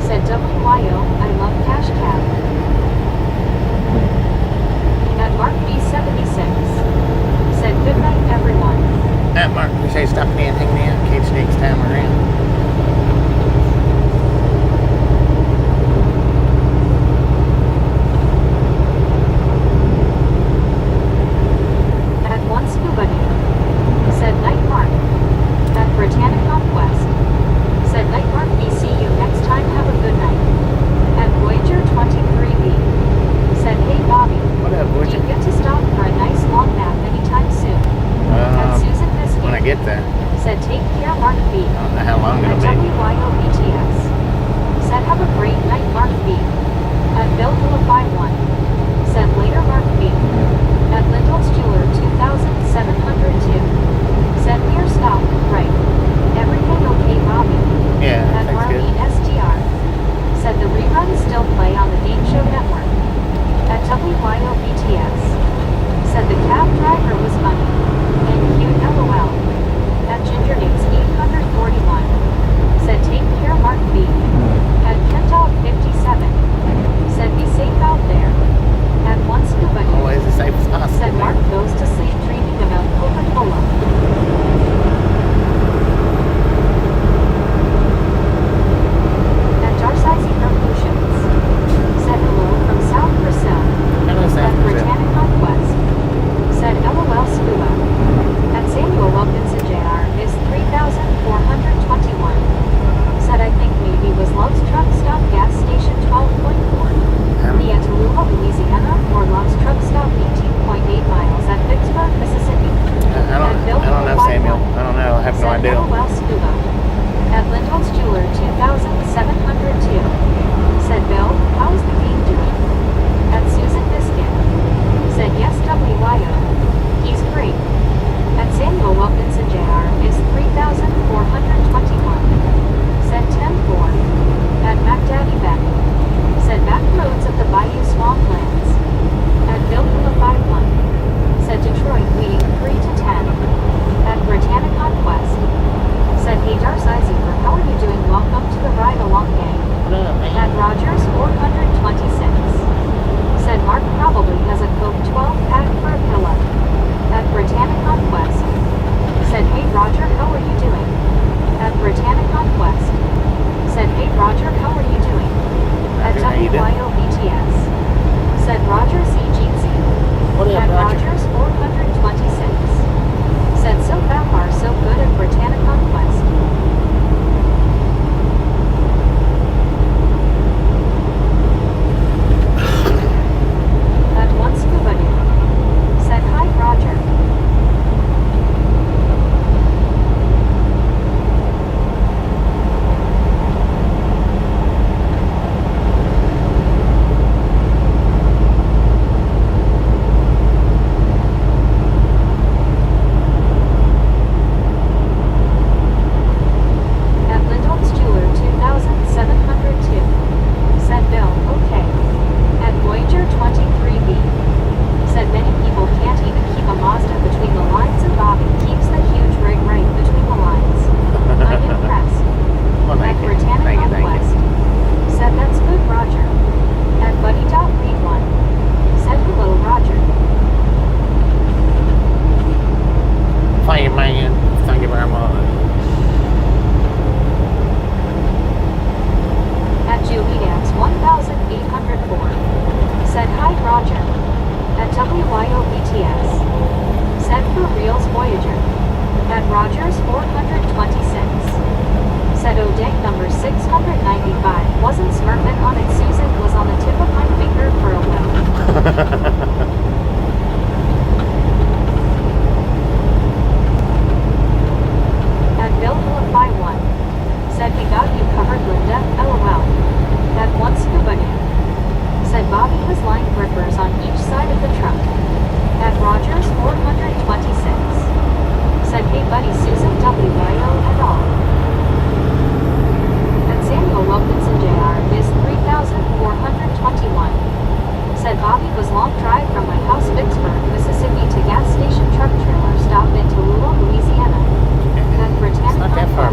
Said, WYO, I love cash cab. At Mark B76. Said, good night, everyone. Mark, appreciate you stopping in, hanging out, in case next time around. At one scuba dude. Said, night, Mark. At Britannic Conquest. Said, night, Mark B. See you next time. Have a good night. At Voyager 23B. Said, hey, Bobby. What up, Do Voyager? you get to stop for a nice long nap anytime soon? At Susan Biscuit. When I get there. Said, take care, Mark B. I don't know how long At it'll be. WYOBTX. Said, have a great night, Mark B. At Bill Philip 51. Said, later, Mark B. At Lindell's Jeweler 2702. Said, we're stopped, right. Everything okay, Bobby? Yeah, At that's good. Marlene STR. Said, the reruns still play on the Game Show Network. At WYOBTX. Said, the cab driver was funny. And cute, LOL. At Ginger Names 841. Said, take care, Mark B. At Kentdog 57. Said, be safe out there. At one scuba dude. Always as safe as possible. Said, Mark goes to sleep dreaming about Coca-Cola. 426. Said O'Day number 695 wasn't smurfing on it. Susan was on the tip of my finger for a while. At Bill Philip 51 said he got you covered, Linda. LOL. At one scuba dude said Bobby has line grippers on each side of the truck. At Rogers 426 said hey buddy Susan WYO et al. And Samuel Wilkinson Jr. is 3421 said Bobby was long drive from my house Vicksburg, Mississippi to gas station truck trailer stop in Tallulah, Louisiana. At Britannica. It's not that far. I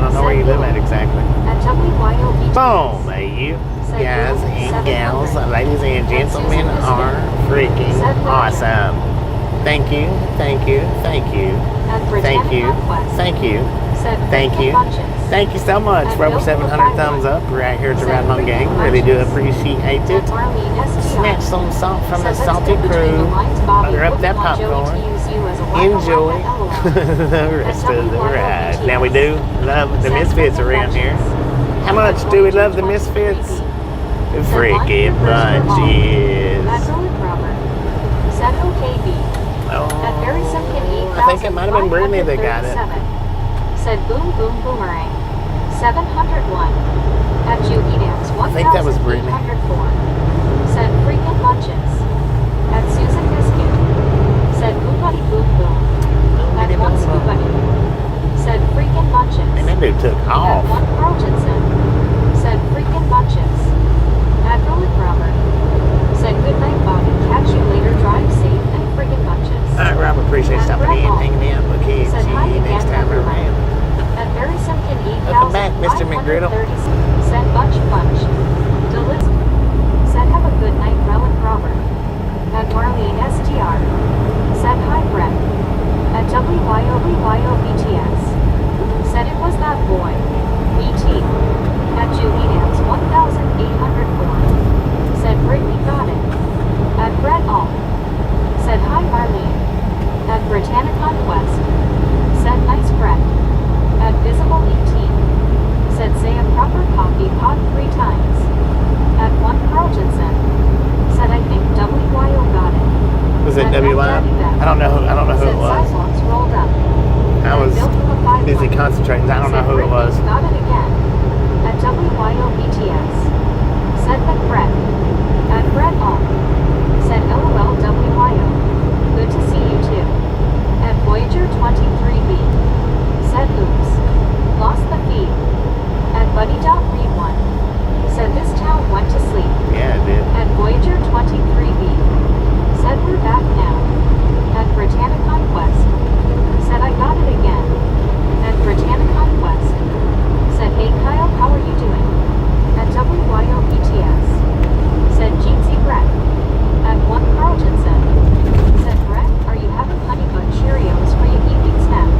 don't know where you live at exactly. At WYO. Boom, you guys and gals, ladies and gentlemen are freaking awesome. Thank you, thank you, thank you, thank you, thank you, thank you, thank you so much for over 700 thumbs up right here at the Ride Along Gang. Really do appreciate it. Snatch some salt from the salty crew. Butter up that popcorn. Enjoy the rest of the ride. Now we do love the Misfits around here. How much do we love the Misfits? Freaking bunches. Oh, I think it might have been Brittany that got it. Said boom boom boomerang. 701. At Judy Dance 1,804. I think that was Brittany. Said freaking lunches. At Susan Biscuit. Said boom buddy boom boom. At one scoop buddy. Said freaking lunches. And that dude took off. At one Carltonson. Said freaking lunches. At Roland Robert. Said good night Bobby. Catch you later. Drive safe and freaking lunches. Alright, Rob, appreciate stopping in, hanging out. Okay, see you next time around. At Barry Simpkin 8,000. Welcome back, Mr. McGriddle. Said bunch. Delicious. Said have a good night, Relic Robert. At Marlene STR. Said hi, Brett. At WYOBYOBTS. Said it was that boy. BT. At Julie Dance 1,804. Said Brittany got it. At Brett All. Said hi, Marlene. At Britannicon Quest. Said nice Brett. At Visible 18. Said say a proper coffee pot 3 times. At one Carltonson. Said I think WYO got it. Was it WYO? I don't know who it was. Rolled up. I was busy concentrating. I don't know who it was. Got it again. At WYO BTS. Said McBrett. At Brett All. Said LOL WYO. Good to see you too. At Voyager 23B. Said oops. Lost the feed. At Buddy.Read1. Said this town went to sleep. Yeah, it did. At Voyager 23B. Said we're back now. At Britannicon Quest. Said I got it again. At Britannicon Quest. Said hey Kyle, how are you doing? At WYO BTS. Said Jeansy Brett. At one Carltonson. Said Brett, are you having honey bun Cheerios for your evening snack?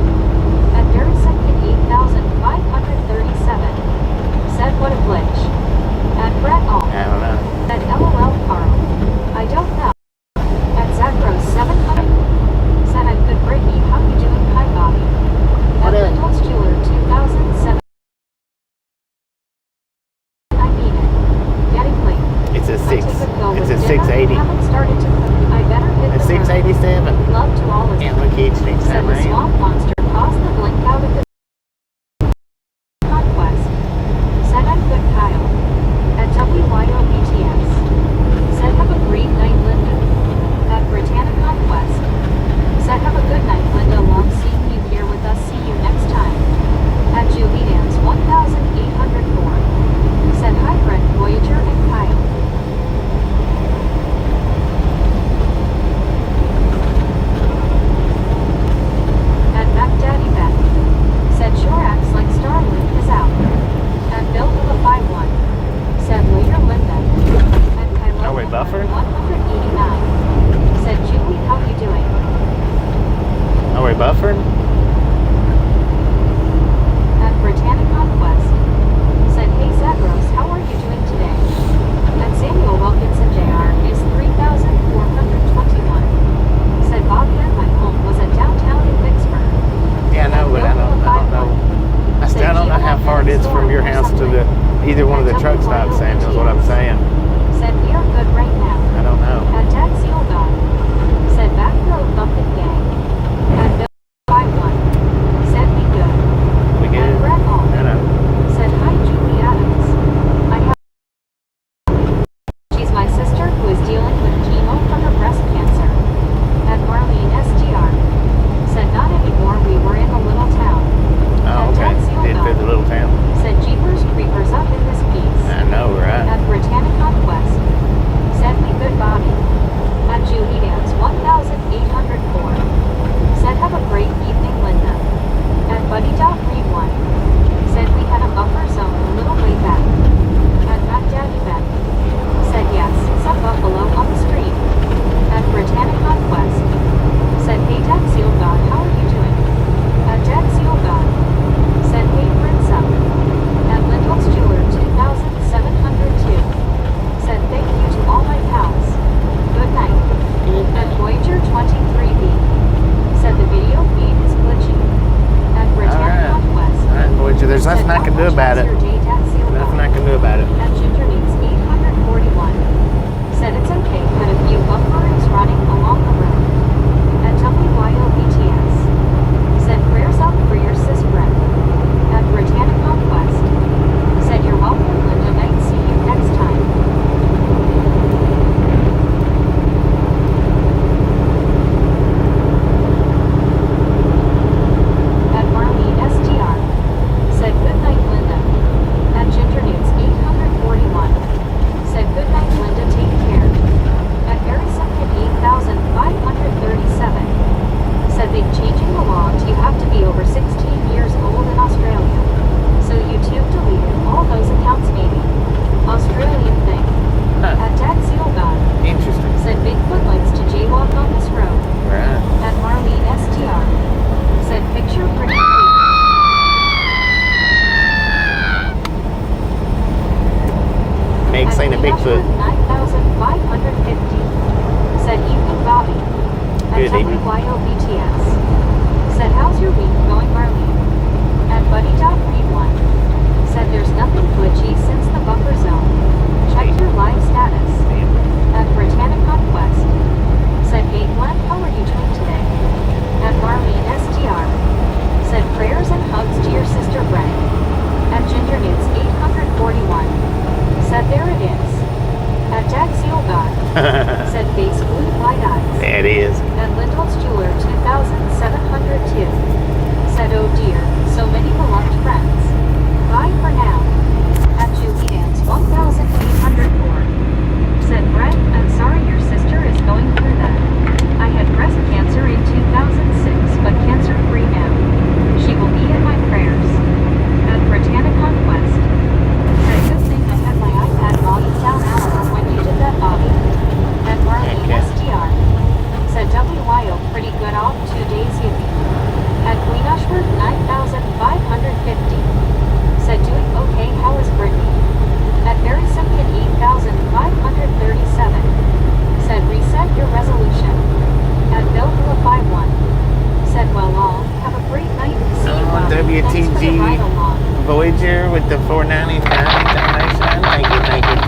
minutes from your house to the either one of the truck stops, Samuel, is what I'm saying. Said we are good right now. I don't know. At Dad Seal God. Said back road bumping gang. At Bill by one. Said we good. We good? At Brett Hall. I know. Said hi Julie Adams. I have. She's my sister who is dealing with chemo from her breast cancer. At Marlene SGR. Said not anymore, we were in a little town. Oh, okay. Did fit the little town. Said Jeepers Creepers up in this piece. I know, right? At Britannica Quest. Said we good Bobby. At Julie Dance 1804. Said have a great evening Linda. At Buddy.Read1. Said we had a buffer zone a little way back. At Matt Daddy Ben. Said yes, some buffalo on the street. At Britannica Quest. Said hey Dad Seal God, how are you doing? At Dad Seal God. Said hey Prince up. At Lindell's Jeweler 2702. Said thank you to all my pals. Good night. At Voyager 23B. Said the video feed is glitchy. At Britannica West. Alright, Voyager, there's nothing I can do about it. Nothing I can do about it. At Ginger Needs 841. Said it's okay, but a few bufferings running along the road. At WYOBTS. Said prayers up for your sis Brett. At Britannica Quest. Said you're welcome Linda night, see you next time. At Marlene SDR. Said good night Linda. At Ginger News 841. Said good night Linda, take care. At Mary Simpkin 8537. Said they're changing the law and you have to be over 16 years old in Australia. So YouTube deleted all those accounts maybe. Australian thing. Huh. At Dad Seal God. Interesting. Said Bigfoot likes to jaywalk on this road. Right. At Marlene STR. Said picture pretty creepy. Meg saying a Bigfoot. 9,550. Said evening Bobby. At Good evening. WYOBTS. Said how's your week going Marlene? At Buddy.Read1. Said there's nothing glitchy since the buffer zone. Check your live status. At Britannica Quest. Said hey Glenn, how are you doing today? At Marlene STR. Said prayers and hugs to your sister Brett. At Ginger News 841. Said there it is. At Dad Seal God. Said face blue wide eyes. There it is. At Lindell's Jeweler 2702. Said oh dear, so many beloved friends. Bye for now. At Julie Dance 1804. Said Brett, I'm sorry your sister is going through that. I had breast cancer in 2006 but cancer free now. She will be in my prayers. At Britannica Quest. Said good thing I had my iPad volume down hour when you did that Bobby. At Marlene SDR. Said WYO pretty good off 2 days yippee. At Queen Ashford 9,550. Said doing okay, how is Brittany? At Mary Simpkin 8,537. Said reset your resolution. At Bill 51. Said well all, have a great night and see you Bobby. Thanks for the ride along. Voyager with the 499 donation. Thank you.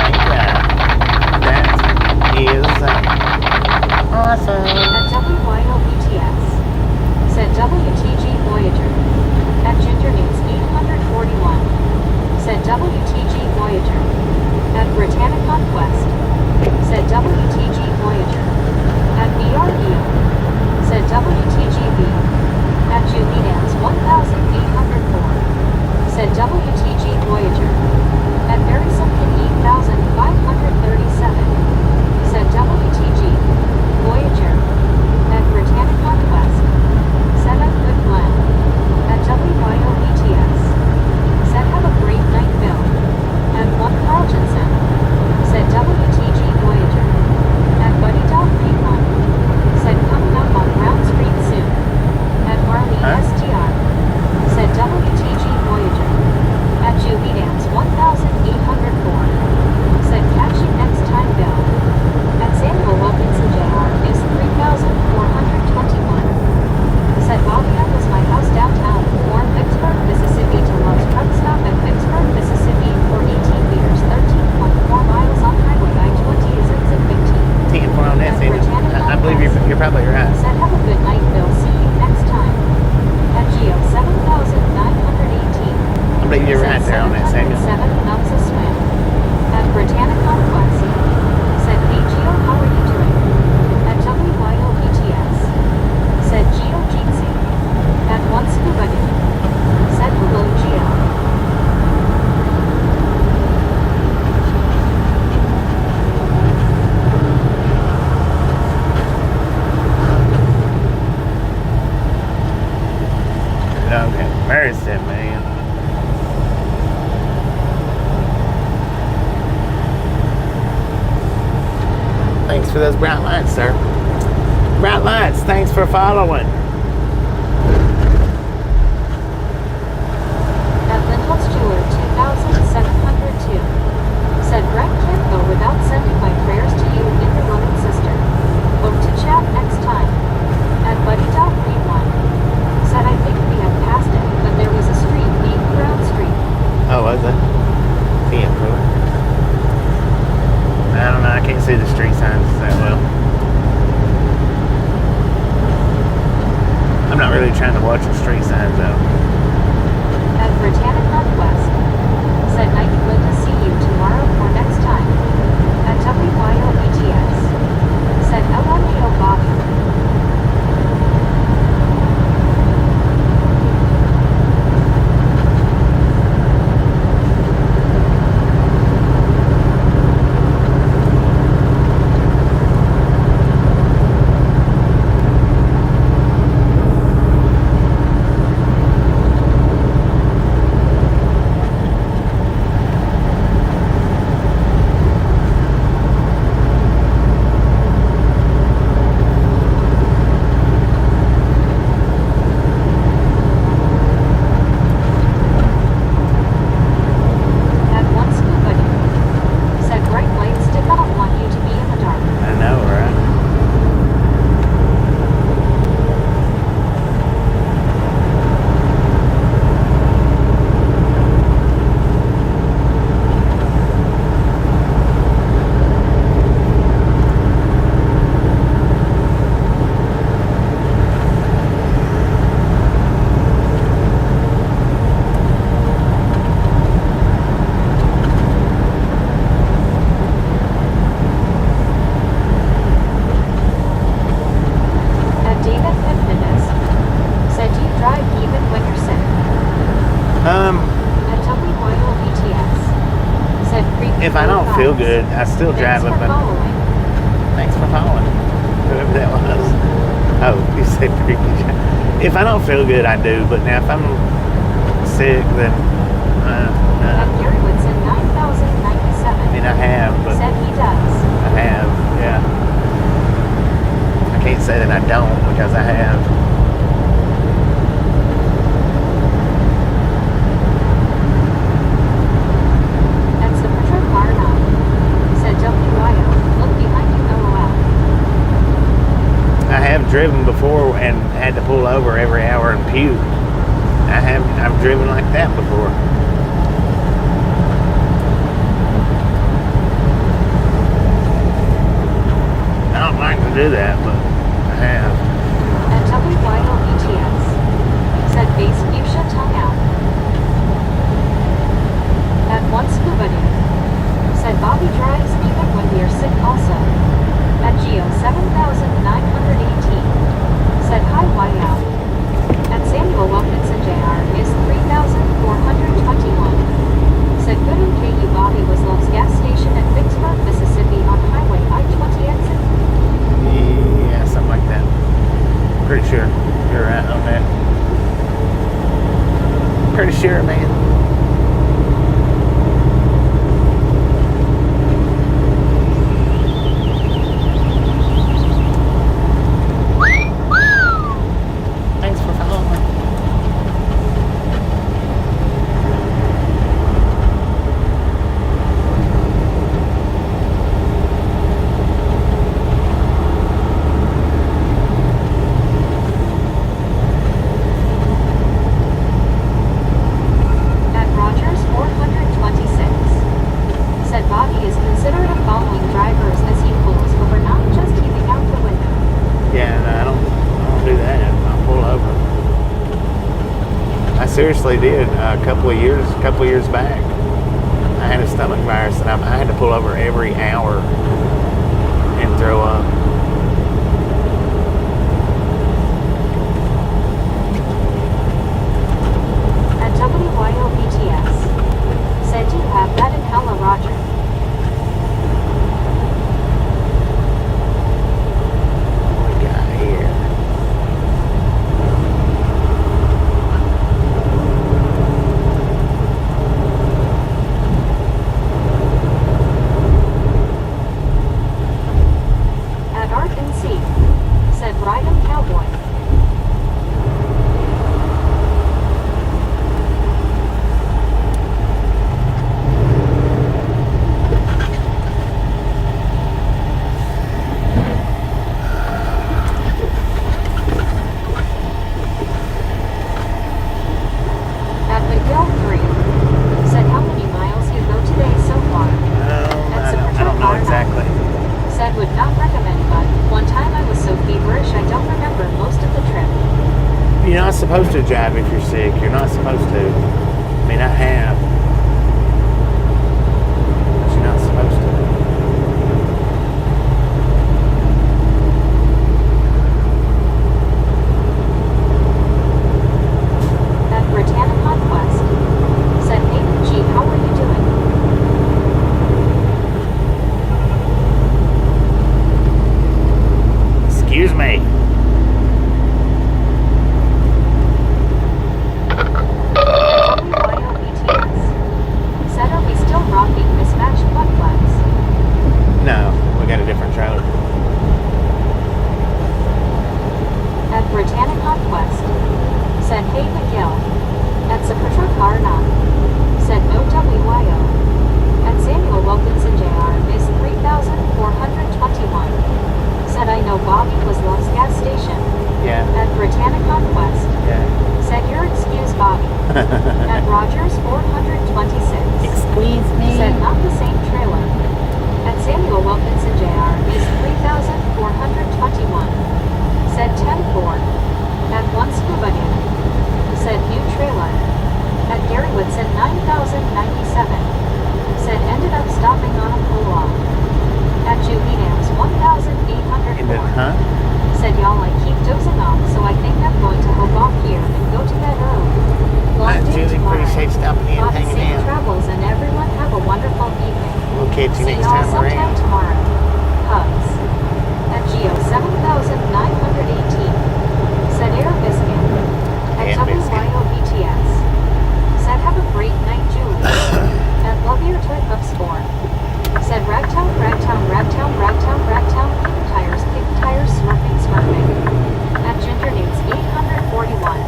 That is awesome. At WYOBTS. Said WTG Voyager. At Ginger News 841. Said WTG Voyager. At Britannica Quest. Said WTG Voyager. At BRE. Said WTGV. At Julie Dance 1804. Said WTG Voyager. At Mary Simpkin 8537. Said WTG Voyager. At Britannica Quest. Said at Good Glen. At light there on that segment. 707 numbs a swim. At Britannicon West. Said, hey Geo, how are you doing? At WYOETS. Said Geo Jinxie. At one scuba dude. Said hello Geo. Okay, Meridian, man. Thanks for those bright lights, sir. Bright lights, thanks for following. At Lindholtz Jeweler 2702. Said Brett can't go without sending my prayers to you and your loving sister. Hope to chat next time. At Buddy.Read1. Said I think we have passed it, but there was a street named Brown Street. Oh, was it? Yeah, cool. I don't know, I can't see the street signs that well. I'm not really trying to watch the street signs though. At Britannicon West. Said night good to see you tomorrow or next time. At WYOETS. Said LMAO Bobby. If I don't feel good, I still drive it, but thanks for following. Whoever that was. Oh, you said freaky. If I don't feel good, I do, but now if I'm sick, then Gary Woodson 9097. I mean, I have, but Said he does. I have, yeah. I can't say that I don't because I have. Driven before and had to pull over every hour and puke. I've driven like that before. I don't like to do that, but I have. At WYOETS. Said base fuchsia tongue out. At one scuba dude. Said Bobby drives even when we are sick also. At Geo 7918. Said hi Whiteout. At Samuel Wilkinson Jr. is 3421. Said good KU Bobby was Love's gas station at Vicksburg, Mississippi on Highway I-20 exit. Yeah, something like that. Pretty sure you're right on that. Pretty sure, man. honestly did a couple of years back. I had a stomach virus and I had to pull over every hour and throw up. At WYOBTS, said you have that in Hella Roger. What we got here? At Art and C, said Ride 'em Cowboy. At McGill 3, said how many miles you go today so far. I don't know exactly. Said would not recommend, but one time I was so feverish I don't remember most of the trip. You're not supposed to drive if you're sick. You're not supposed to. I mean, I have. But you're not supposed to. At Britannia Conquest, said hey G, how are you doing? Excuse me. WYOBTS, said are we still rocking mismatched butt flags? No, we got a different trailer. At Britannia Conquest, said hey McGill. At Sapatra Karna, said no WYO. At Samuel Wilkinson Jr. is 3,421. Said I know Bobby was Love's gas station. Yeah. At Britannia Conquest, Yeah. said your excuse Bobby. At Rogers 426. Squeeze me. Said not the same trailer. At Samuel Wilkinson Jr. is 3,421. Said 10-4. At one scuba dude. Said new trailer. At Gary Woodson 9,097. Said ended up stopping on a pull-off. At Julie Dams 1,804. Huh? Said y'all I keep dozing off, so I think I'm going to hop off here and go to bed early. Long day Julie, tomorrow. appreciate stopping in, Bobby, hanging safe out. travels, and everyone have a wonderful evening. We'll catch you See next y'all time sometime around. tomorrow. Hugs. At Geo 7,918. Said Air Biscuit. At Air Biscuit. WYOBTS. Said have a great night, Julie. At Love Your Toy Pup Sport. Said Ragtown, Ragtown, Ragtown, Ragtown, Ragtown, kick tires, smurfing, smurfing. At Ginger Nates 841.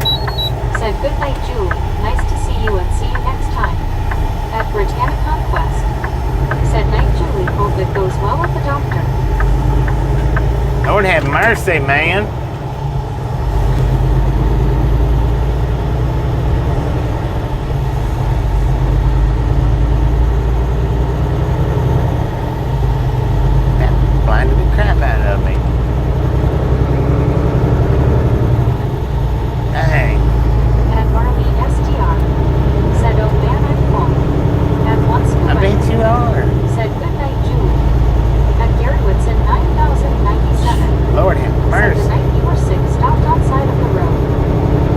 Said good night, Julie. Nice to see you and see you next time. At Britannia Conquest. Said night, Julie. Hope it goes well at the doctor. Lord have mercy, man. That blinded the crap out of me. Dang. At Marlene SDR. Said oh man I'm full. At once I bet you are. Said good night, Julie. At Gary Woodson 9,097. Lord have Said the mercy. night you were sick stopped on side of the road.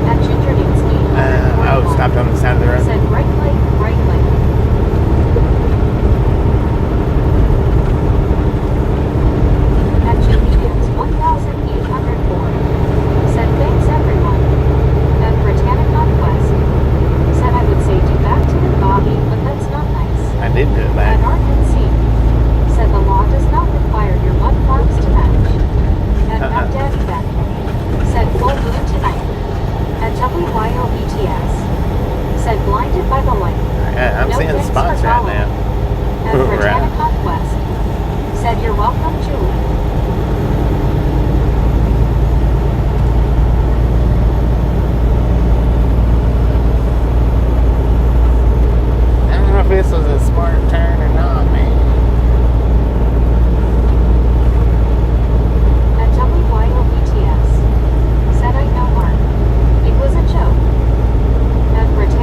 At Ginger Nates 841. Stopped on the side of the road. Said right leg, right leg. At Julie Dams 1,804. Said thanks everyone. At Britannia Conquest. Said I would say do back to him, Bobby, but that's not nice. I did do it At back. Art and C. Said the law does not require your mud marks to match. At Matt Daddy Beck. Said full moon tonight. At WYOBTS. Said blinded by the light. I'm No seeing thanks spots for right following. now. At Britannia Right. Conquest. Said you're welcome, Julie. I don't know if this was a smart turn or not, man. At WYOBTS. Said I know Mark. It was a joke. At Britannia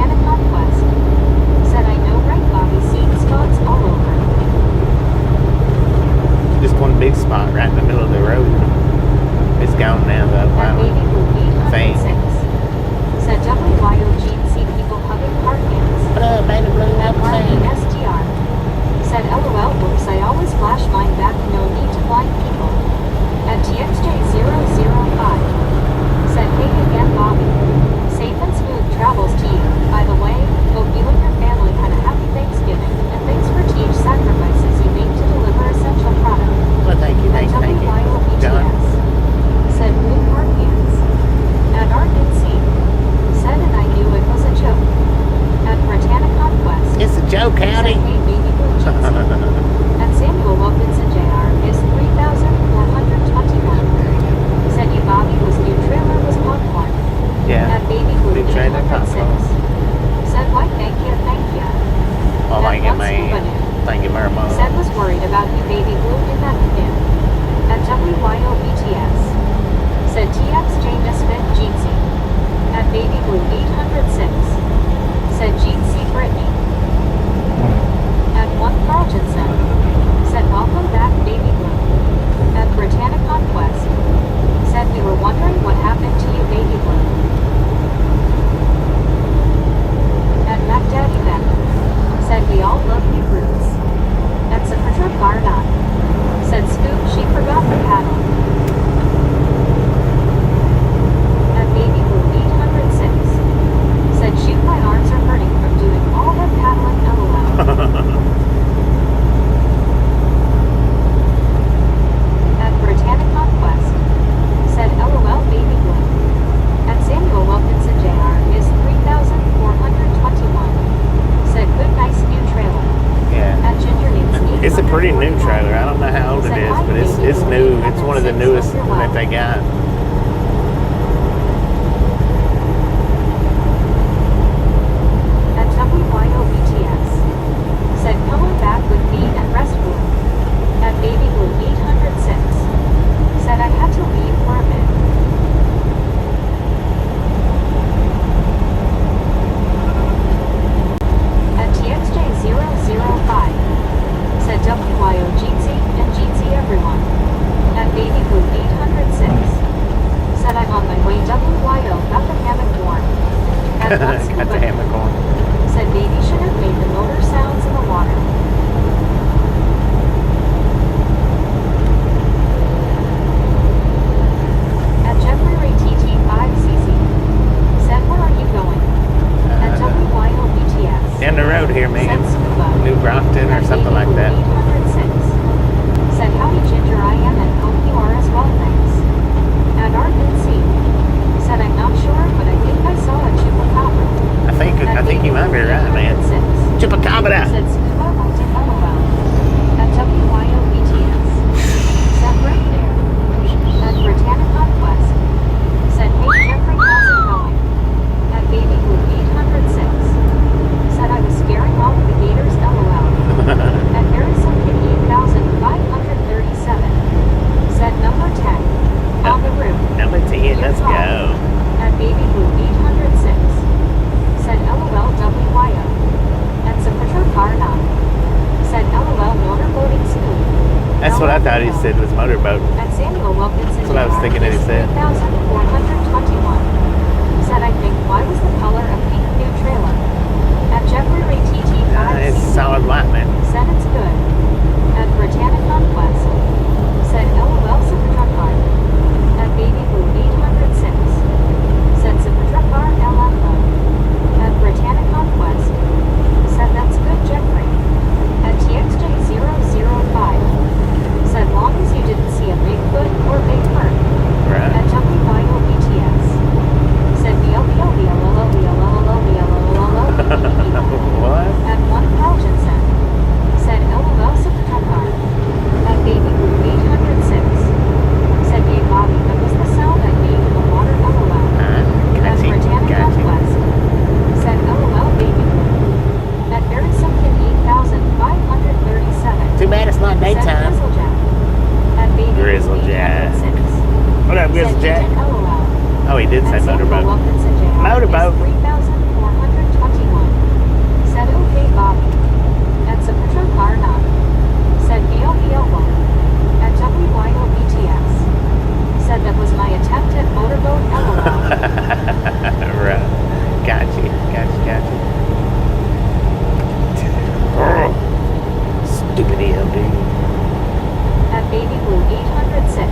pretty new trailer. I don't know how old it is, but it's new. It's one of the newest that they got. At WYOBTS. Said come on back with me and rest blue. At Baby Blue 806. Said I had to leave for a bit. At TXJ005. Said WYO Jeetsy and Jeetsy everyone. At Baby Blue 806. Said I'm on my way WYO got the hammock warm. At Got the hammock on. Said baby should have made the motor sounds in the water. At Jeffrey Ray TT5CC. Said where are you going? At WYOBTS. Down the road here, man. Said Scuba. New Brockton or something like that. 806. Said howdy Ginger I am and hope you are as well thanks. At Arden C. Said I'm not sure but I think I saw a chupacabra. I think you might be right, man. Chupacabra. Said Scuba won't it LOL. At WYOBTS. Said right there. At Britannic Conquest. Said hey Jeffrey how's it going? At Baby Blue 806. Said I was scaring off the gators LOL. At Harrison Kitty 8537. Said number 10. On the roof. Number 10, let's go. At Baby Blue 806. Said LOL WYO. At Zapatro Car 9. Said LOL motorboating school. That's what I thought he said was motorboat. At Samuel Wilkinson. That's what I was thinking that he said. 3421. Said I think why was the color of pink new trailer? At Jeffrey Ray TT5. It's solid white, man. Said it's good. At Britannic Conquest. Said LOL Zapatro Car. At Baby Blue 806. Said Zapatro Car LFO. At Britannic Conquest. Said that's good Jeffrey. At TXJ005. Said long as you didn't see a Bigfoot or Big Bird. Right. At WYOBTS. Said What? At 1000. Said LOL Zapatro Car. At Baby Blue 806. Said hey Bobby that was the sound I made in the water LOL. At Britannic Conquest. Said LOL Baby Blue. At Barry Simpkin 8537. Too bad it's not Said daytime. Grizzlejack. At Baby Blue Grizzlejack. 806. What up, Said Grizzlejack? Jack LOL. Oh, he did say At Samuel motorboat. Wilkinson Jr. Motorboat. is 3421. Said okay Bobby. At Zapatro Car 9. Said ALBL1. At WYOBTS. Said that was my attempt at motorboat LOL. Right. Gotcha. Oh, stupid ELD. At Baby Blue 806.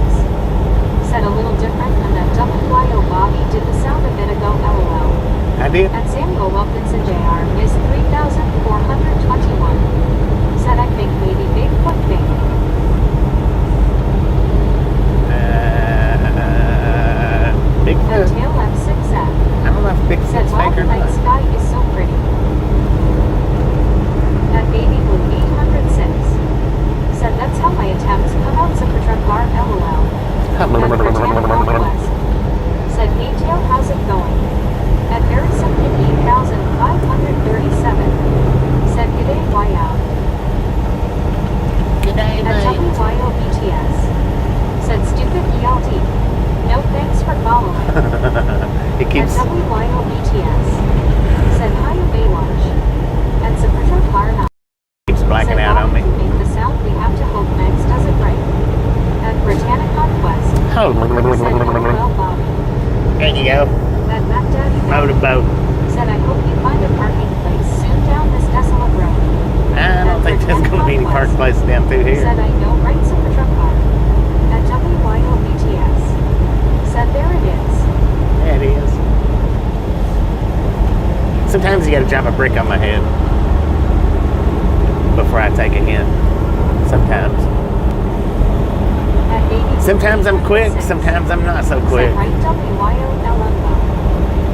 Said a little different than that WYO Bobby did the sound a bit ago LOL. I did. At Samuel Wilkinson Jr. is 3421. Said I think maybe Bigfoot thing. At Bigfoot. Tail F6F. I don't know if Said Bigfoot's wow fake the or night not. sky is so pretty. At Baby Blue 806. Said that's how my attempts come out Zapatro Car LOL. At Britannic Conquest. Said hey Tail how's it going? At Barry Simpkin 8537. Said good day why out. Good day, At mate. WYOBTS. Said stupid ELD. No thanks for following. It keeps. At WYOBTS. Said hi Baywatch. At Zapatro Car 9. Keeps blacking Said out on me. Bobby to make the sound we have to hope Megs does it right. At Britannic Conquest. Said LOL Bobby. There you go. At Mac Daddy Motorboat. said I hope you find a parking place soon down this desolate road. I don't think there's going to be any park places down through here. Said I know right Zapatro Car. At WYOBTS. Said there it is. Yeah, it is. Sometimes you got to drop a brick on my head before I take a hint. Sometimes. At Baby Sometimes I'm quick, 6. sometimes I'm not so quick. Said right WYOLMO.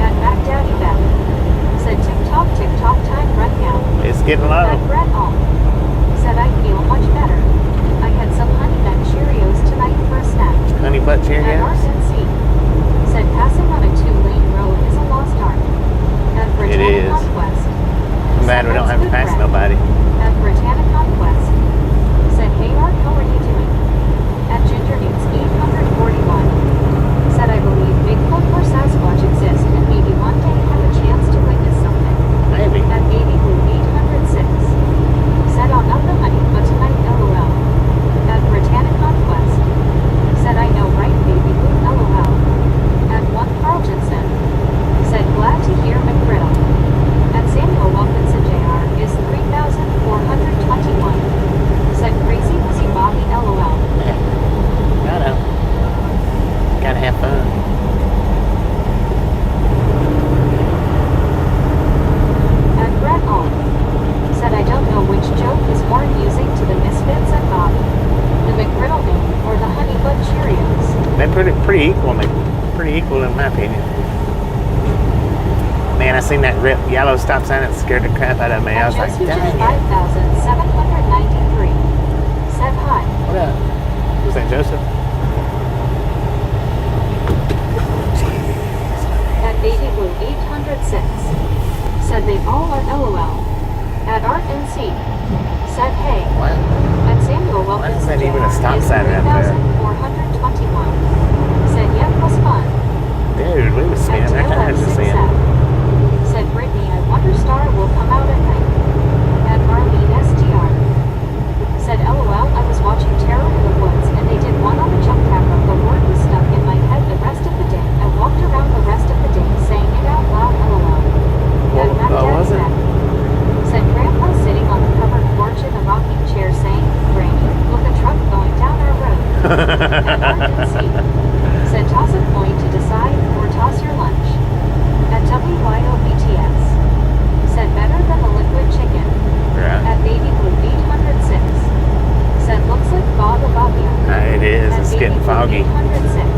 At Mac Daddy Beth. Said tick tock time run now. It's getting low. At Brett All. Said I feel much better. butt cheer At games? RNC. Said passing on a 2-lane road is a lost art. At It is. Britannica Quest. I'm glad we don't have to pass nobody. At Britannica Quest. Said, hey Art, how are you doing? At Ginger News 841. Said, I believe Bigfoot or Sasquatch exist and maybe one day have a chance to witness something. Maybe. At Baby Blue 806. Said, I'll not the honey, but tonight LOL. At Britannica Quest. Said, I know right Baby Blue LOL. At 1 Carl Jensen. Said, glad to hear McGriddle. At Samuel Wilkinson Jr. is 3,421. Said, crazy pussy Bobby LOL. Yeah. Gotta have fun. At Brett All. Said, I don't know which joke is more amusing to the Misfits and Bobby. The McGriddle name or the Honey Bud Cheerios. They're pretty equal, pretty equal in my opinion. Man, I seen that rip yellow stop sign that scared the crap out of me. I was like, dang it. 5,793. Said hi. What up? Was that Joseph? At Baby Blue 806. Said they all are LOL. At Art NC. Said hey. What? At Samuel Why is Wilkinson that even a stop is sign out there? 3,421. Said yep, was fun. Dude, we was spinning our tires just then. Said Brittany, I wonder Star will come out at night. At Marlene STR. Said LOL, I was watching Terror in the Woods and they did one on the jump camera. The word was stuck in my head the rest of the day. I walked around the rest of the day saying it out loud LOL. What was it? Said Grandpa sitting on the covered porch in the rocking chair saying, Granny, look a truck going down our road. At RNC. Said toss a coin to decide or toss your lunch. At WYOBTS. Said better than the liquid chicken. Right. At Baby Blue 806. Said looks like fog above you. It is. At It's Baby getting Blue foggy. 806.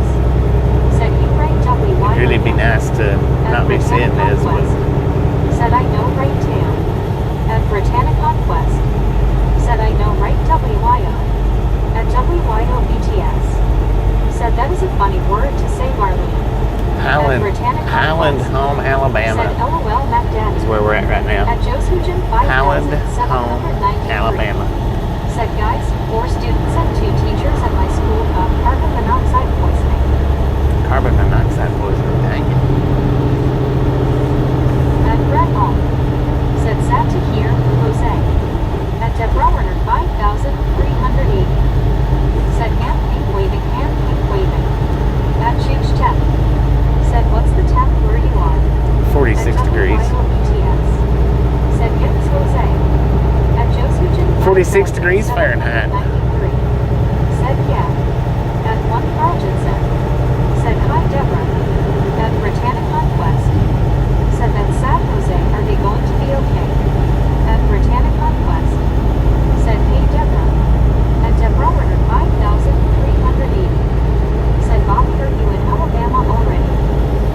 Said you right WYO. It'd really be nice to not be seeing this, but Said I know right Tam. At Britannica Quest. Said I know right WYO. At WYOBTS. Said that is a funny word to say, Marlene. Highland Home, Alabama Said LOL Mac Daddy. is where we're at right now. At Josujan Highland Home, 5,793. Alabama. Said guys, 4 students and 2 teachers at my school got carbon monoxide poisoning. Carbon monoxide poisoning, dang it. At Brett Hall. Said sad to hear, Jose. At Deborah Werner 5,380. Said hand pink waving. At Chooch Tech. Said what's the temp where you are? 46 degrees. BTS. Said yes, Jose. At Josujan 46 degrees Fahrenheit. 93. Said yeah. At 1 Carl Jensen. Said hi Deborah. At Britannica Quest. Said that sad Jose, are they going to be okay? At Britannica Quest. Said hey Deborah. At Deborah Werner 5,380. Said Bobby, are you in Alabama already?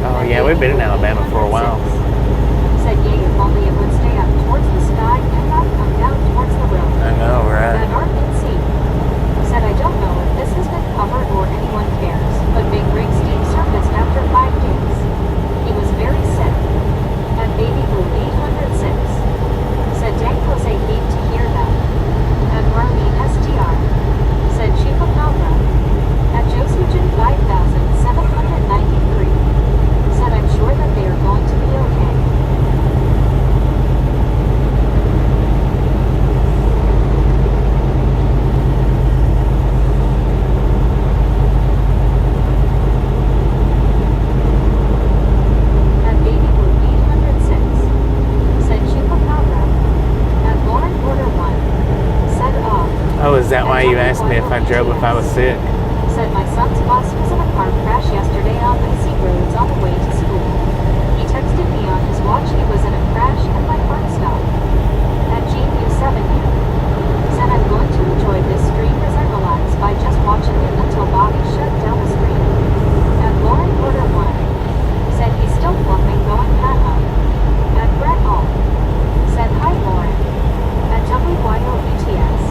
Oh yeah, we've been in Alabama for a while. Said yeah, if only it would stay up towards the sky and not come down towards the road. I know, right? At RNC. Said I don't know if this has been covered or anyone cares, but Big Rig Steve surfaced after 5 days. He was very sick. At Baby Blue 806. Said dang Jose, hate to hear that. At Marlene STR. Said Chupacabra. At Josujan 5,793. Said I'm sure that they are going to be okay. At Baby Blue 806. Said Chupacabra. At Lauren Order 1. Said Oh, is that why you asked me if I drove if I was sick? Said my son's bus was in a car crash yesterday on icy roads on the way to school. He texted me on his watch he was in a crash and my heart stopped. At GU7U. Said I'm going to enjoy this stream as I relax by just watching it until Bobby shut down the screen. At Lauren Order 1. Said he's still fluffing going haha. At Brett Hall. Said hi Lauren. At WYOBTS.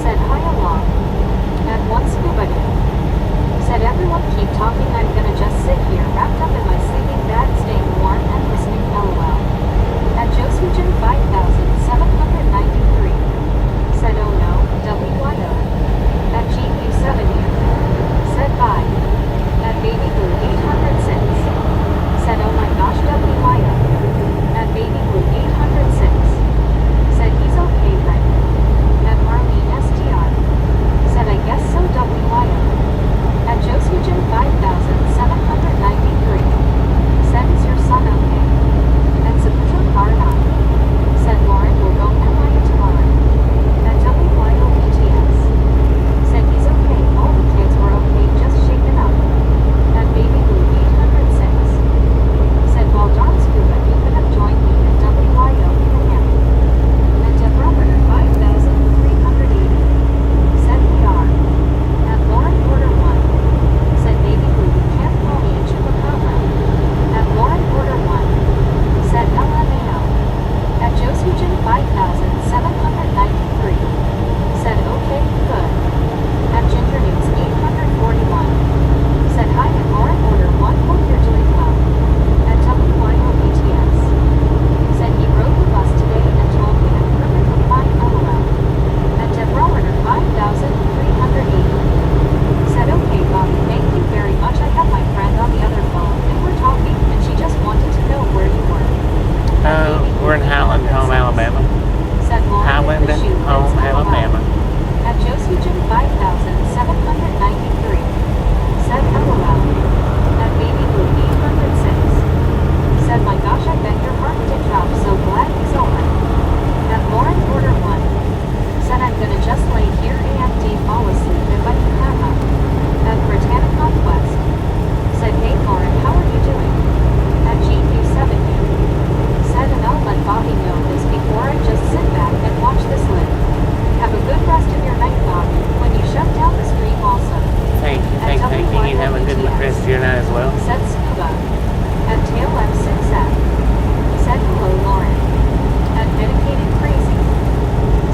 Said hi along. At 1 Scuba Day. Said Highland, home, Alabama. At Joseph 5793. Said LOL. At Baby Blue 806. Said my gosh, I bet your heart did drop, so glad he's over. At Lauren Order 1. Said I'm gonna just lay here and fall asleep if I can have up. At Britannic Conquest. Said hey Lauren, how are you doing? At GQ7U. Said and I'll let Bobby know this before I just sit back and watch this live. Have a good rest of your night, Bobby, when you shut down the stream also. Thank you. You have a good rest of your night as well. Said Scuba. At Tail M6F. Said hello, Lauren. At Medicated Crazy.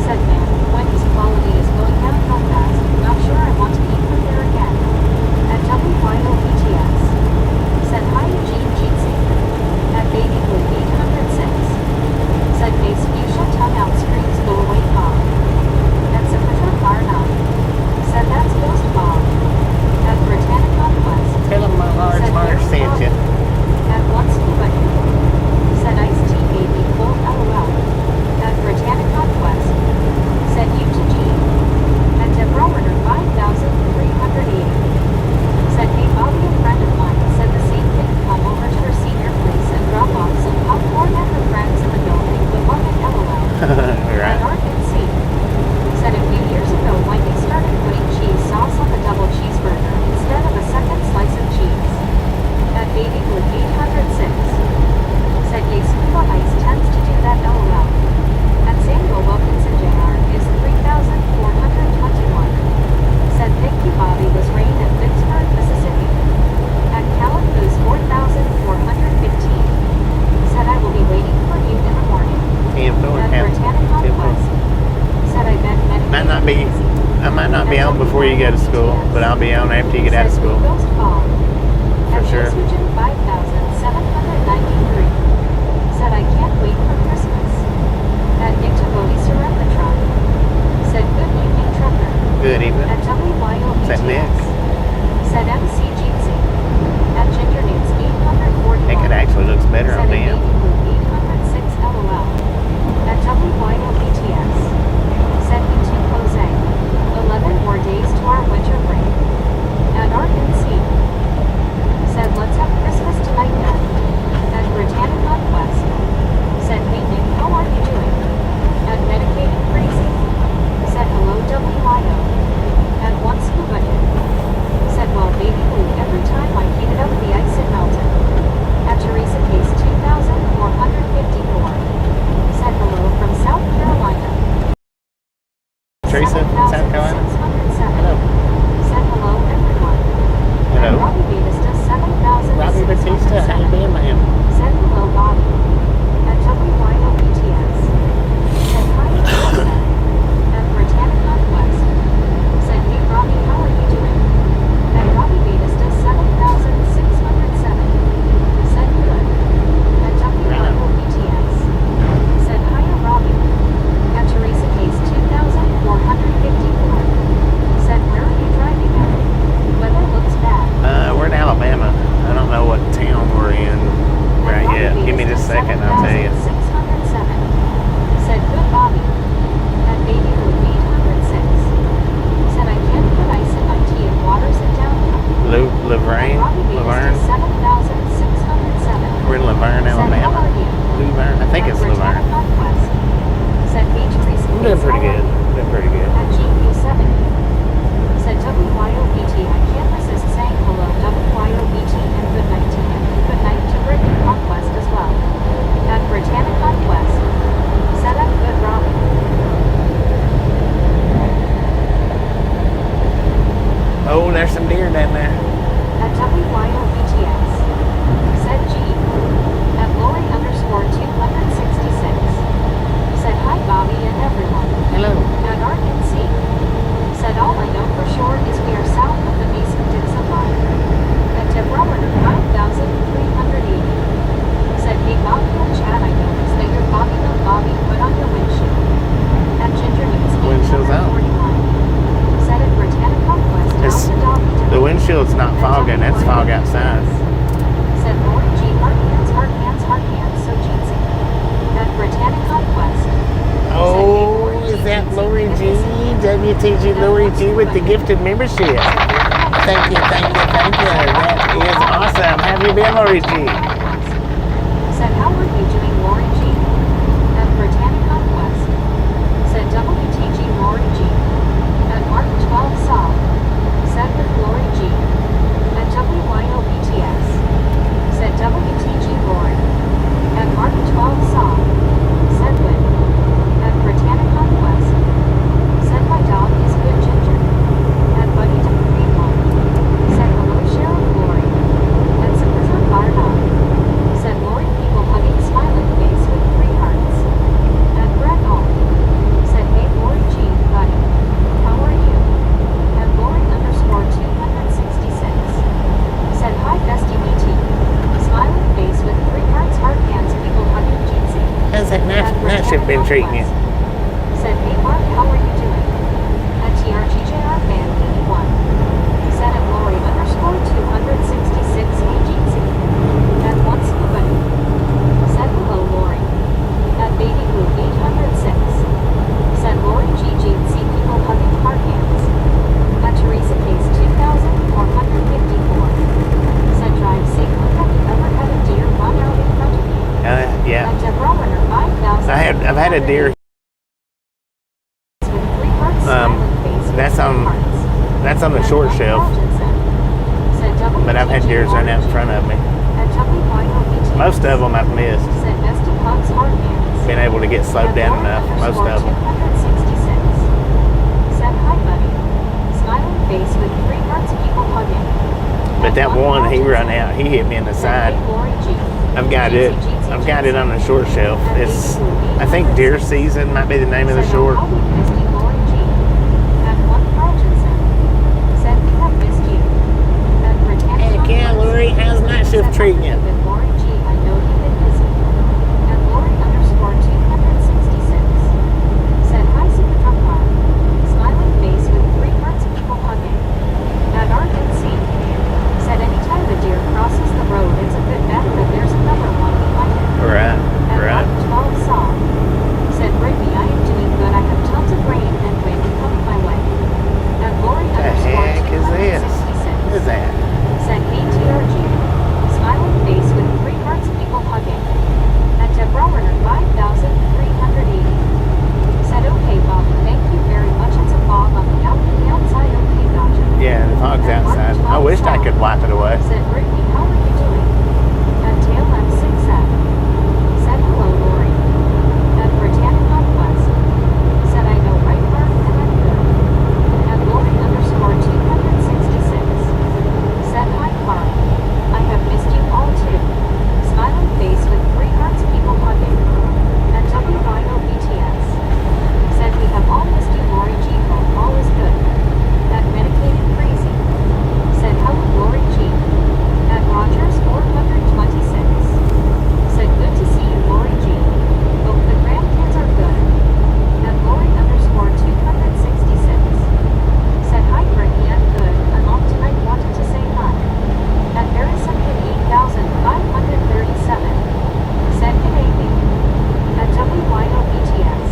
Said man, Wendy's quality is going down real fast. Not sure I want to eat from there again. At WYOBTS. Said hi, Eugene Jeetsy. At Baby Blue 806. Said face you shall tongue out screams go away, Bob. At Zapata Karna. Said that's Ghost Bob. At Britannic Conquest. Tell him my large Marge sent you. At One Scuba. Said Ice Tea Baby Cold LOL. At Britannic Conquest. Said U to G. At Deborah Order 5380. Said hey Bobby, a friend of mine, said the same thing. Come over to her senior place and drop off some popcorn and her friends in the building. Good luck at LOL. Right. At RNC. Said a few years ago Wendy started putting cheese sauce on the double cheeseburger instead of a second slice of cheese. At Baby Blue 806. Said yay Scuba Ice tends to do that LOL. At Samuel Wilkinson Jr. is 3421. Said thank you Bobby was rained at Vicksburg, Mississippi. At Callan Goose 4415. Said I will be waiting for you in the morning. At Britannic Conquest. Said I bet I might not be on before you go to school, but I'll be on after you get out of school. Ghost Ball. For sure. 5793. Said I can't wait for Christmas. At Nick Tabodi Surreptitron. Said good evening, trucker. Good evening. At WYOBTS. Is that Nick? Said MC Jeetsy. At Ginger Newts 841. I think it actually looks better on Said them. Baby Blue 806 LOL. At WYOBTS. Said me to Jose. 11 more days to our winter break. At RNC. Said let's have Christmas tonight then. At Britannic Conquest. Said hey Nick, how are you doing? At Medicated Crazy. Said hello WIO. At One Scuba Hit. Said well Baby Blue, every time I heated up the ice it melted. At Teresa Case 2454. Said hello from South Carolina. Teresa, South Carolina? 7607. Hello. Said hello everyone. Hello. At Robbie Batista 7000. Robbie Batista, how you doing, man? Said hello Bobby. At WYOBTS. Said hi Teresa. At Britannic Conquest. Said hey Robbie, how are you doing? At Robbie Batista 7607. Said good. At WYOBTS. Said hiya Robbie. At Teresa Case 2454. Said where are you driving at? Weather looks bad. We're in Alabama. I don't know what town we're in right yet. Give me just a second, I'll tell you. 607. Said good Bobby. At Baby Blue 806. Said I can't put ice in my tea and waters it down now. Laverne? Laverne? 7607. We're in Laverne, Alabama. Laverne? I think it's Laverne. Said Beach Trees. I'm doing pretty good. Doing pretty good. At GQ7. Said WYOBT. I can't resist saying hello WYOBT and good night to him. Good night to Britain Conquest as well. At Britannic Conquest. Said I'm good Robin. Oh, there's some deer down there. At WYOBTS. Said G. At Lori_266. Said hi Bobby and everyone. Hello. At RNC. Said all I know for sure is we are south of the Mason-Dixon line. At Deborah 5380. Said hey Bobby and Chad, I noticed that TG Lori G with the gifted membership. Thank you, thank you, thank you. That is awesome. How have you been, Lori G? Said, how are you doing, Lori G? At Britannica West. Said WTG Lori G. At Mark 12 Saw. Said with Lori G. At WYOBTS. Said WTG Lori. At Mark 12 Saw. Said with. At Britannica West. Said my dog is good ginger. At Buddy Green One. Said hello Cheryl Lori. At Superstar Fire Dog. Said Lori people hugging smiling face with 3 hearts. At Brett Hall. Said hey Lori G buddy. How are you? At Lori _ 266. Said hi bestie BT. Smiling face with 3 hearts heart hands people hugging Jeezy. How's that night shift been treating you? Said hey Mark how are you doing? At TRGJR Fan 81. Said at Lori _ 266 hey Jeezy. At once buddy. Said hello Lori. At Baby Blue 806. Said Lori GGC people hugging heart hands. At Teresa Case 2454. Said drive safely. Have you ever had a deer run out in front of you? Yeah. At Deborah Runner 5000. I've had a deer. With 3 hearts smiling face with That's 3 on hearts. that's on the short shelf, Said but I've had deers run out in front of me. At WYOBT. Most of them I've missed. Said bestie hugs heart hands. Been able to get slowed down enough. Most of them. 266. Said hi buddy. Smiling face with 3 hearts people hugging. But that one he run out. He hit me in the side. I've got it on the short shelf. It's I think deer season might be the name of the short. Heck yeah, Lori, how's night shift treating you? Said hi super truck car. Smiling face with 3 hearts people hugging. At RNC. Said anytime a deer crosses the road it's a good bet that there's another one behind it. Right, right. At 12 Saw. Said Brady, I am doing good. I have tons of rain and wind coming my way. At Lori The heck is this? 266. What is that? Said KTRG. Smiling face with 3 hearts people hugging. At Deborah Runner 5380. Said okay Bob, thank you very much. It's a fog on the outside. Okay, gotcha. Yeah, the fog's outside. I wished I could wipe it away. Said Brittany, how are you doing? At Tail M67. Said hello Lori. At Britannica West. Said I know right Mark and I'm good. At Lori _ 266. Said hi Carl. I have missed you all too. Smiling face with 3 hearts people hugging. At WYOBTS. Said we have all missed you Lori G. Hope all is good. At Medicated Crazy. Said hello Lori G. At Rogers 426. Said good to see you Lori G. Hope the grandkids are good. At Lori _ 266. Said hi Brittany, I'm good. I'm off tonight, wanted to say hi. At Harrison 8537. Said good evening. At WYOBTS.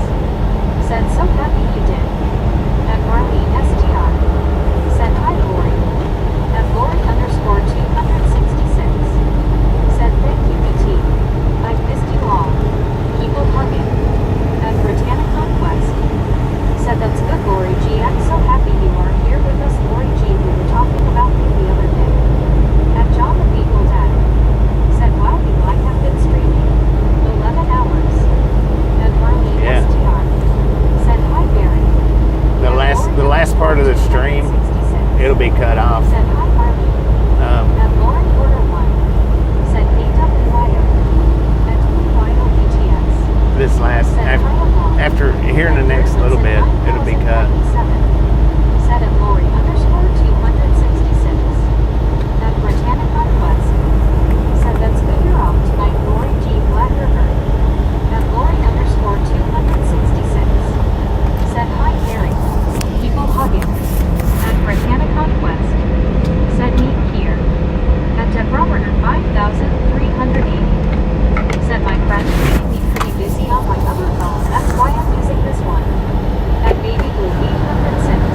Said so happy you did. At Marlene STR. Said hi Lori. At Lori _ 266. Said thank you BT. I've missed you all. People hugging. At Britannica West. Said that's good Lori G. I'm so happy you are here with us Lori G. We were talking about you the other day. At John the Beagle Dad. Said wow you I have been streaming. 11 hours. At Marlene Yeah. STR. Said hi Barry. The last part of the stream, it'll be cut off. Said hi Marlene. At Lauren Porter 1. Said AWYO. At WYOBTS. This last after here in the next little bit, it'll be cut. Said at Lori _ 266. At Britannica West. Said that's good you're off tonight Lori G. Glad you're hurt. At Lori _ 266. Said hi Mary. People hugging. At Britannica West. Said meet here. At Deborah Runner 5380. Said my friend keeping me pretty busy on my other phone. That's why I'm using this one. At Baby Blue 806.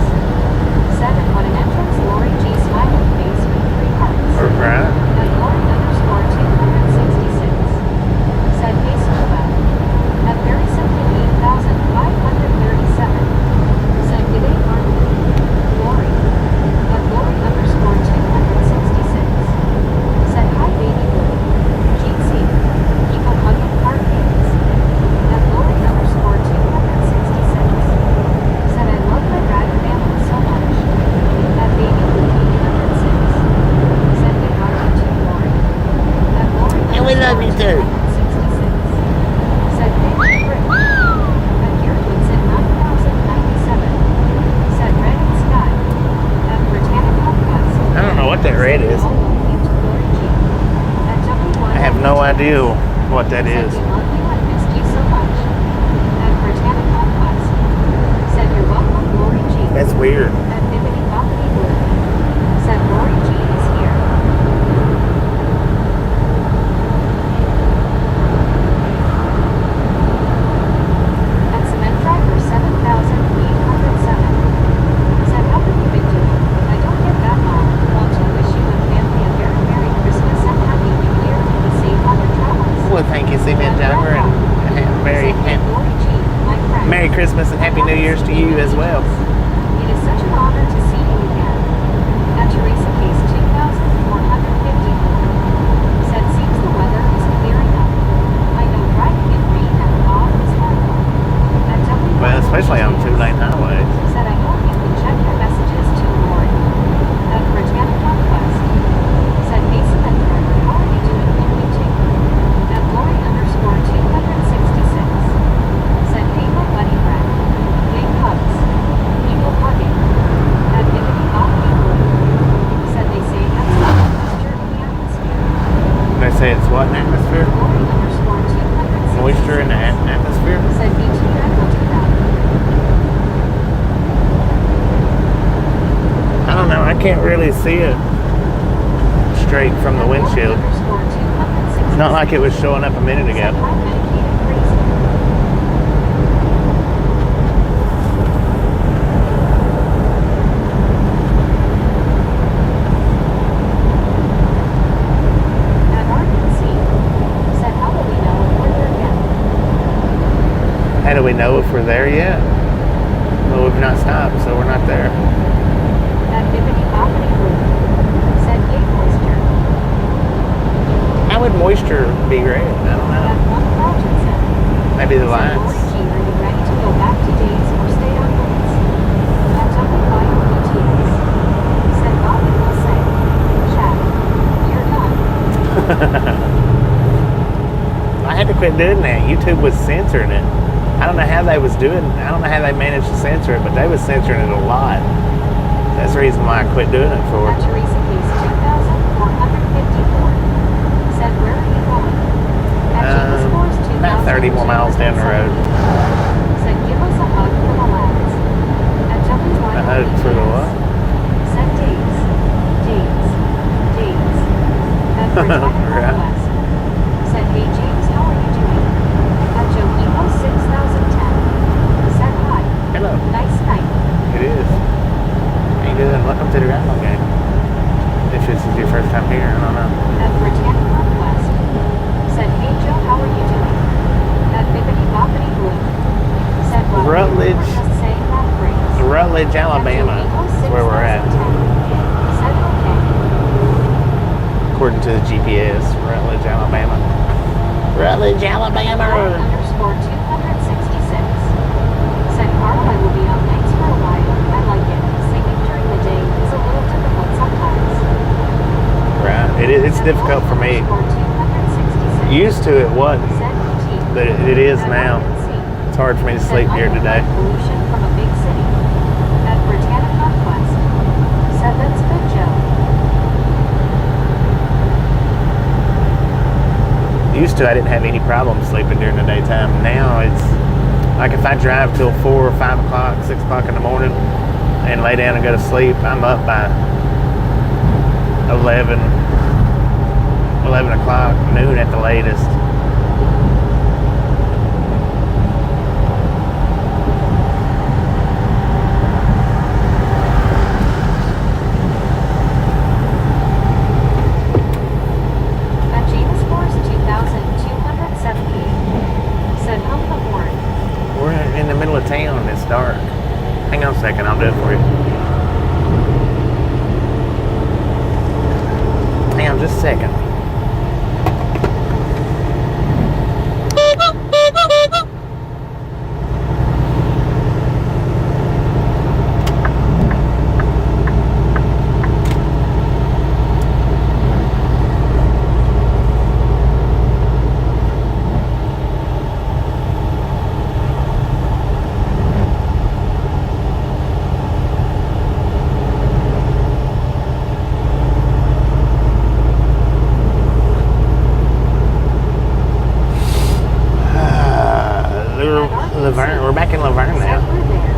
what that Said is. we love you and missed you so much. At Britannic Conquest. Said you're welcome, Lori G. That's weird. At Bibbidi Bobbidi Blue. Said Lori G is here. At Cement Driver 7,807. Said how have you been doing? I don't get that long. Want to wish you and family a very Merry Christmas and Happy New Year and be safe on your travels. Well, thank you, Cement Driver, and Said, "Hey, Lori G, my friend. Merry Christmas and Happy New Year's to you as well. It is such an honor to see you again. At Teresa Case 2,454. Said seems the weather is clearing up. I know driving in rain and fog is horrible. At W. Well, especially on two-lane highways. Said I hope you can check your messages too, Lori. At Britannic Conquest. Said hey Cement Driver, how are you doing in YouTube? At Lori _ 266. Said hey my buddy friend. Big hugs. People hugging. At Bibbidi Bobbidi Blue. Said they say that's the moisture in the atmosphere. They say it's what in atmosphere? Lori _ 266. Moisture in the atmosphere? Said BT Red will do that. I don't know. I can't really see it straight from the windshield. It's not like it was showing up a minute ago. How do we know if we're there yet? Well, we've not stopped, so we're not there. How would moisture be great? I don't know. Maybe the lights. I had to quit doing that. YouTube was censoring it. I don't know how they was doing. I don't know how they managed to censor it, but they was censoring it a lot. That's the reason why I quit doing it for. Teresa Case 2,454. Said where are you going? About 30 more miles down the road. Said give us a hug for the lads. At W. A hug for the what? Said days. At Britannic Right. West. Said hey James, how are you doing? At Joe Evo 6010. Said hi. Hello. Nice night. It is. How you doing? Welcome to the Rattle Game. If this is your first time here, I don't know. At Britannic Northwest. Said hey Joe, how are you doing? At Bibbidi Bobbidi Blue. Said well, Rutledge. we were just saying that phrase. Rutledge, Alabama. That's where we're at. Said okay. According to the GPS, Rutledge, Alabama. Rutledge, Alabama. _ 266. Said Carl, I will be on nights for a while. I like it. Sleeping during the day is a little difficult sometimes. Right. It's difficult for me. Used to it wasn't, but it is now. It's hard for me to sleep here today. Pollution from a big city. At Britannic Conquest. Said that's good, Joe. Used to, I didn't have any problem sleeping during the daytime. Now it's like if I drive till 4 or 5 o'clock, 6 o'clock in the morning and lay down and go to sleep, I'm up by 11 o'clock, noon at the latest. At James Force 2,278. Said hum the horn. We're in the middle of town. It's dark. Hang on a second. I'll do it for you. Hang on just a second. At RBC, Laverne. We're back in Laverne said now. we're there.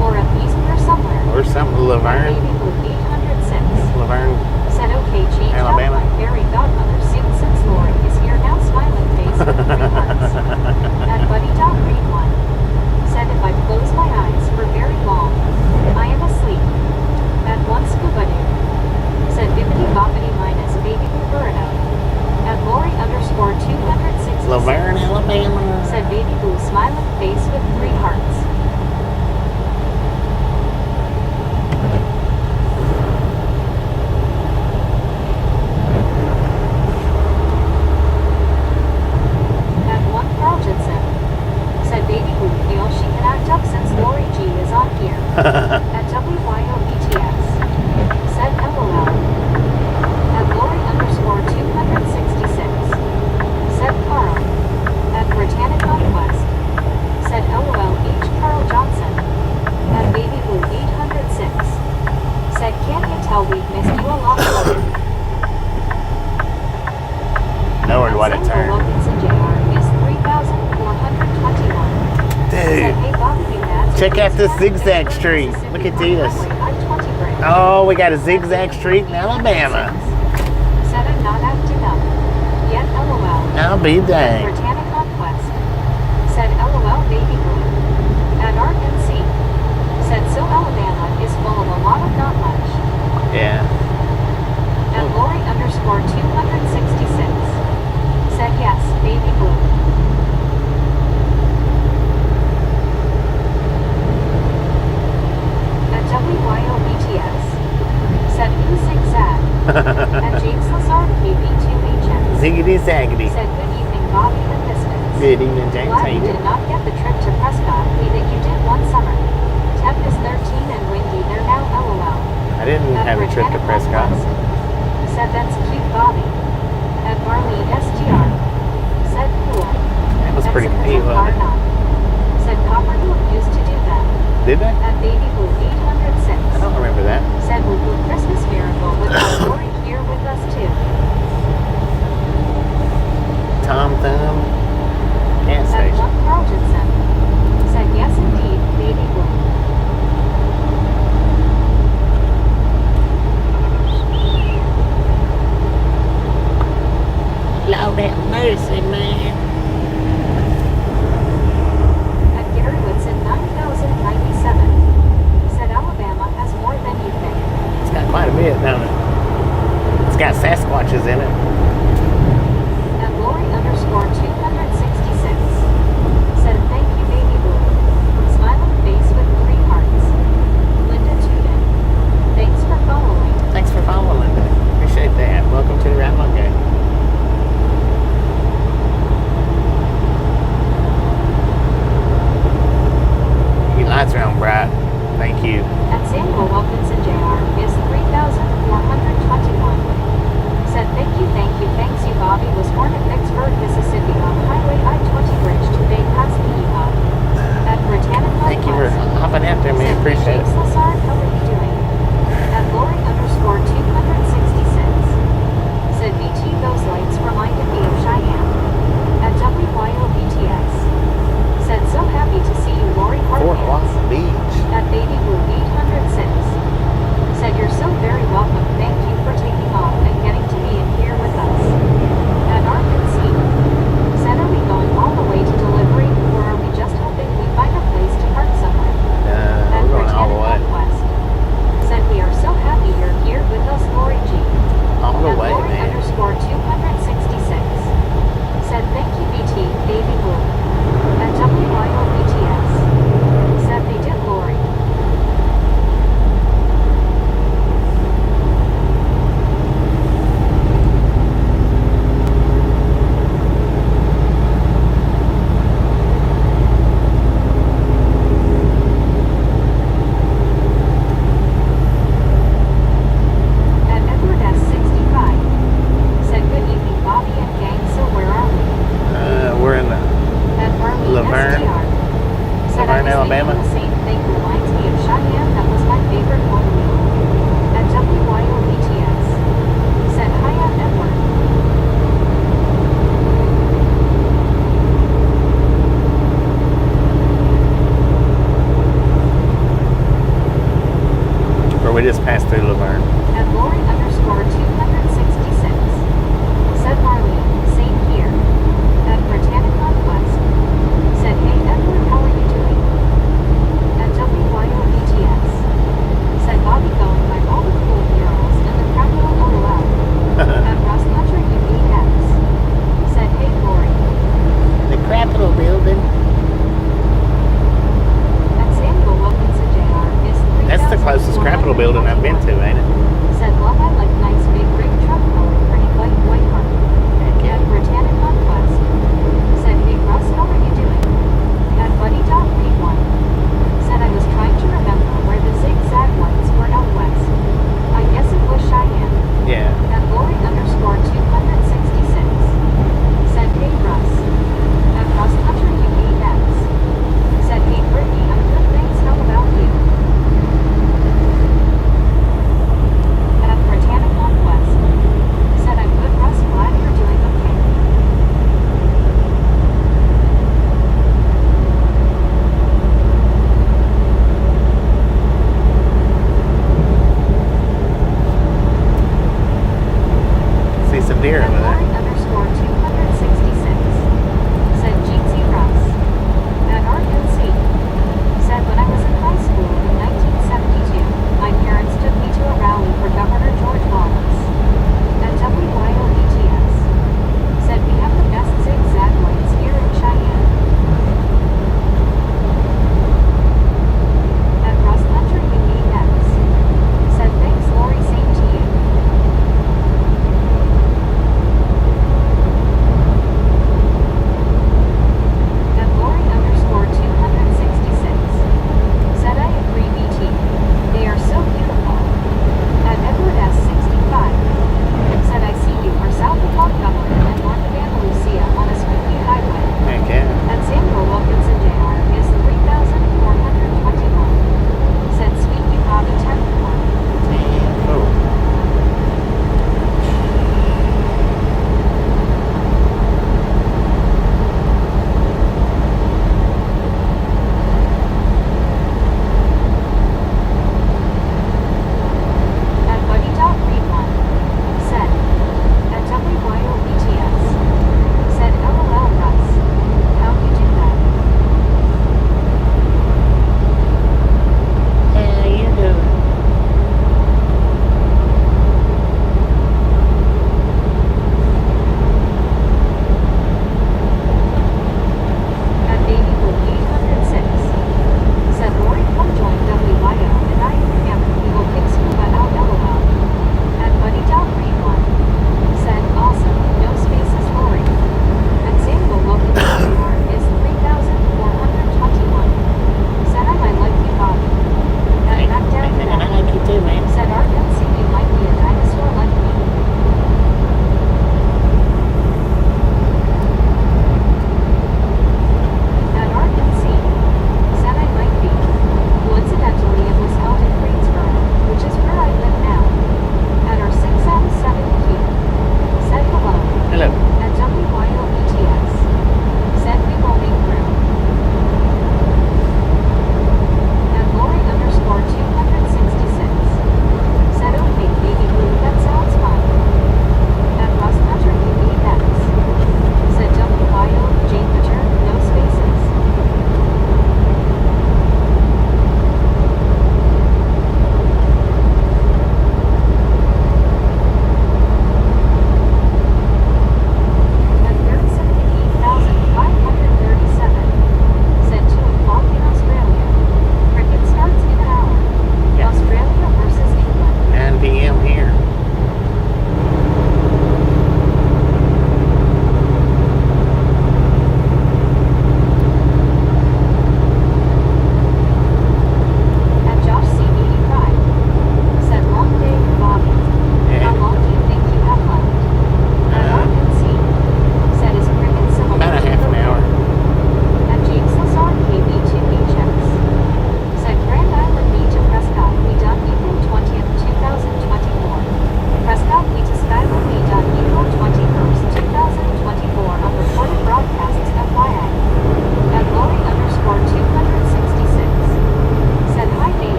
Or at least we're somewhere. Or something. At Laverne. Baby Blue 806. Laverne. Said okay, changed Alabama. out my fairy godmother suit since Lori is here now, smiling face with 3 hearts. At Buddy Dog Read 1. Said if I close my eyes for very long, I am asleep. At one scuba dude. Said bippity boppity minus baby Roberta. At Lori _ 266. Laverne, Alabama. Said baby blue smiling face with 3 hearts. At one Carl Jensen. Said baby blue feels she can act up since Lori G is on here. At WYOBTS. Said LOL. At Lori _ 266. Said Carl. At Britannic Conquest. Said LOL H. Carl Johnson. At Baby Blue 806. Said can't you tell we've missed you a lot lately? Nowhere what it Samuel turned. Wilkinson Jr. is 3,421. Said Dude. hey Bobby Matt. Check out this zigzag street. Look at this. Oh, we got a zigzag street in Alabama. Said I'm not acting up. Yet LOL. I'll be dang. Britannic Conquest. Said LOL Baby Blue. At RNC. Said so Alabama is full of a lot of not much. Yeah. At Lori _ 266. Said yes, Baby Blue. At WYOBTS. Said who's zigzag? At James Lazard KB2HN. Ziggity zaggity. Said good evening Bobby and Pistons. Good evening, James. How Glad you you did doing? not get the trip to Prescott that you did one summer. Temp is 13 and windy there now LOL. I didn't At have a trip to Britannic Prescott. Conquest. Said that's cute Bobby. At Barley SGR. Said cool. That was At pretty Samantha neat, wasn't it? Carnot. Said Copperwood used to do that. Did they? At Baby Blue 806. I don't remember that. Said we'll do Christmas miracle with Lori here with us too. Tom Thumb. Gas At station. one Carl Jensen. Said yes indeed, Baby Blue. Lord have mercy, man. At Gary Whitson 9097. Said Alabama has more than you think. It's got quite a bit, don't it? It's got Sasquatches in it. At Lori _ 266. Said thank you Baby Blue. Smiling face with 3 hearts. Linda Tuden. Thanks for following. Thanks for following, Linda. Appreciate that. Welcome to the Ride Along Gang. Your lights are on bright. Thank you. At Samuel Wilkinson Jr. is 3,421. Said thank you, thanks you Bobby was born in Vicksburg, Mississippi on Highway I-20 bridge today past Peahop. At Britannic Thank you for Conquest. hopping out there, man. Said Appreciate James it. Lazard, how are you doing? At Lori _ 266. Said BT those lights reminded me of Cheyenne. At WYOBTS. Said so happy to see you Lori Fort Hartman. Walton Beach. At Baby Blue 806. Said you're so very welcome, thank you for taking off and getting to be in here with us. At RNC. Said are we going all the way to delivery or are we just hoping we find a place to park somewhere? At We're going all the way. Britannic Conquest. Said we are so happy you're here with us Lori G. All the At way, Lori man. _ 266. Said thank you BT, Baby Blue. At WYOBTS. Said they did Lori. At Edward S65. Said good evening Bobby and gang, so where are we? We're in the At Barley Laverne. STR. Said Laverne, I was Alabama. thinking the same thing reminds me of Cheyenne, that was my favorite one. At WYOBTS. Said hi at Edward. we just passed through Laverne. At Lori underscore 266. Said Marlene, same here. At Britannicon Quest. Said, hey Edward, how are you doing? At WYOBTS. Said Bobby going by all the cool murals and the capital LOL. At Ross Patrick UEX. Said, hey Lori. The Capitol building. At Samuel Wilkinson Jr. is 3,400. That's the closest Capitol building I've been to, ain't it?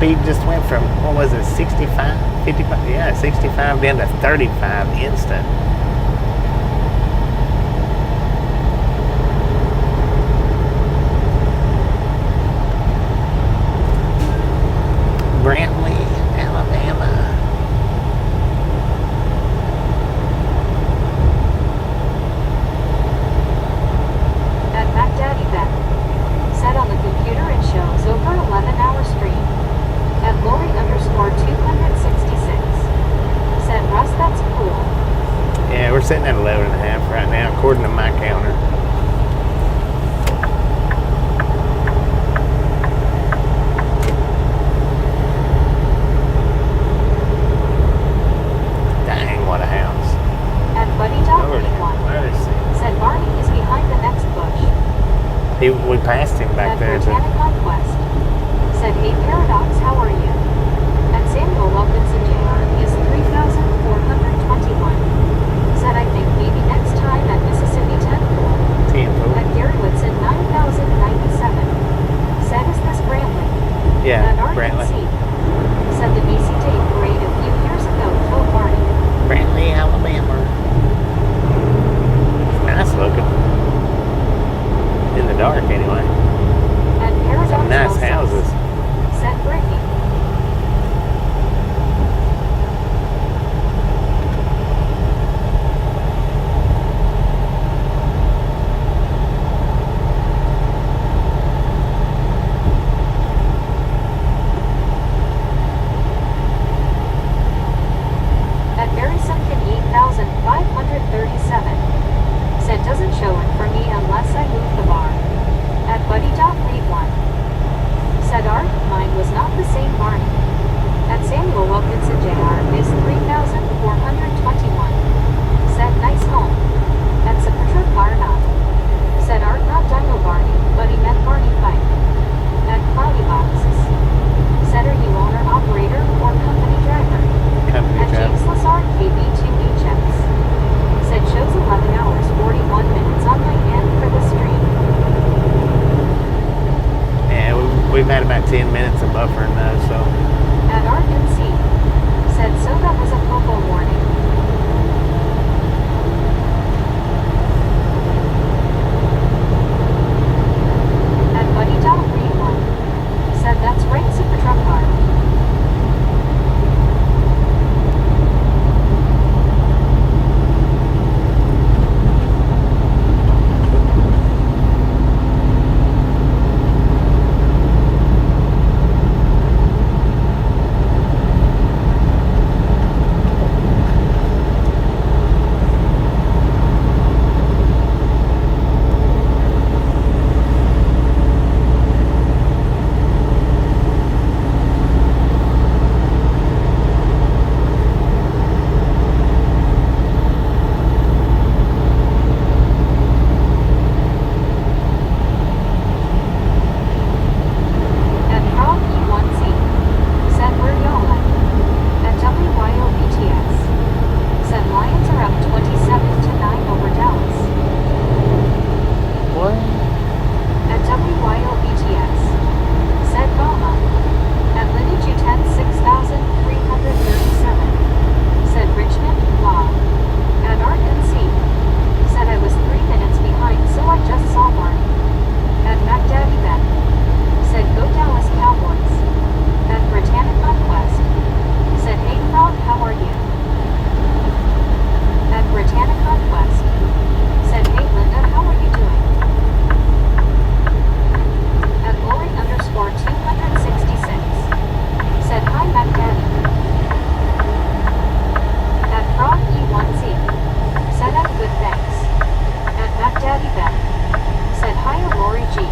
speed just went from, what was it, 65, 55? Yeah, 65 down to 35 instant. Brantley, Alabama. At MacDaddy Ben. Said on the computer it shows over 11-hour stream. At Lori_266. Said Russ, that's cool. Yeah, we're sitting at 11 and a half right now, according to my counter. Dang, what a house. At Lord Buddy.81. mercy. Said Barney is behind the next bush. We passed him back At there. Botanic Conquest. Said, hey Paradox, how are you? At Samuel Wilkinson Jr. is 3,421. Said, I think maybe next time at Mississippi 10 Pool. At Gary Woodson 9,097. Said, is this Brantley? Yeah, At Brantley. RNC. Said the BC Date parade a few years ago killed Barney. Brantley, Alabama. It's nice looking. In the dark, anyway. At Paradox Some nice Wilson's. houses. Said Brittany. At Barry Simpkin 8,537. Said doesn't show it for me unless I move the bar. At Buddy.Read1. Said Art, mine was not the same Barney. At Samuel Wilkinson Jr. is 3,421. Said nice home. At Sapatra Barna. Said Art not Dino Barney, but he meant Barney Pike. At Cloudy Boxes. Said are you owner, operator, or company driver? Company At job. James Lazard KB2HX. Said shows 11 hours 41 minutes on my end for the stream. Yeah, we've had about 10 minutes of buffering though, so. At RNC. Said so that was a popo warning. At Buddy.Read1. Said that's right, Super Truck Car. At Frog E1Z. Said where y'all at? At WYOBTS. Said Lions are up 27-9 over Dallas. What? At WYOBTS. Said Bama. At Lineage 10 6,337. Said Richmond, blah. At RNC. Said I was 3 minutes behind, so I just saw Barney. At MacDaddy Ben. Said go Dallas Cowboys. At Britannic Conquest. Said hey Frog, how are you? At Britannic Conquest. Said hey Linda, how are you doing? At Lori_266. Said hi MacDaddy. At Frog E1Z. Said I'm good thanks. At MacDaddy Ben. Said hi Lori G.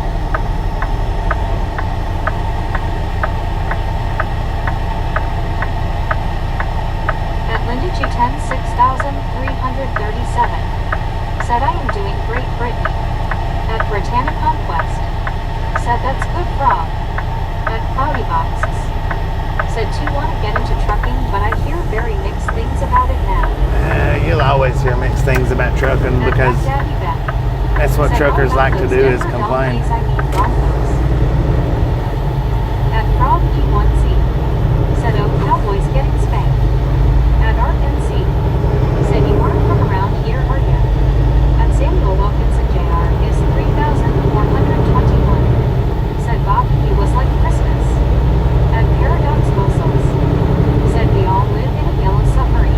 At Linda G 10 6,337. Said I am doing great Brittany. At Britannic Conquest. Said that's good Frog. At Cloudy Boxes. Said do want to get into trucking, but I hear very mixed things about it now. You'll always hear mixed things about trucking At because MacDaddy Ben. that's what Said, truckers "Oh, like to those do is Denver complain. Donkeys, I mean Broncos." At Frog E1Z. Said, oh, cowboys getting spanked. At RNC. Said, you aren't from around here, are ya? At Samuel Wilkinson Jr. is 3,421. Said Bob, he was like Christmas. At Paradox Muscles. Said, we all live in a yellow submarine.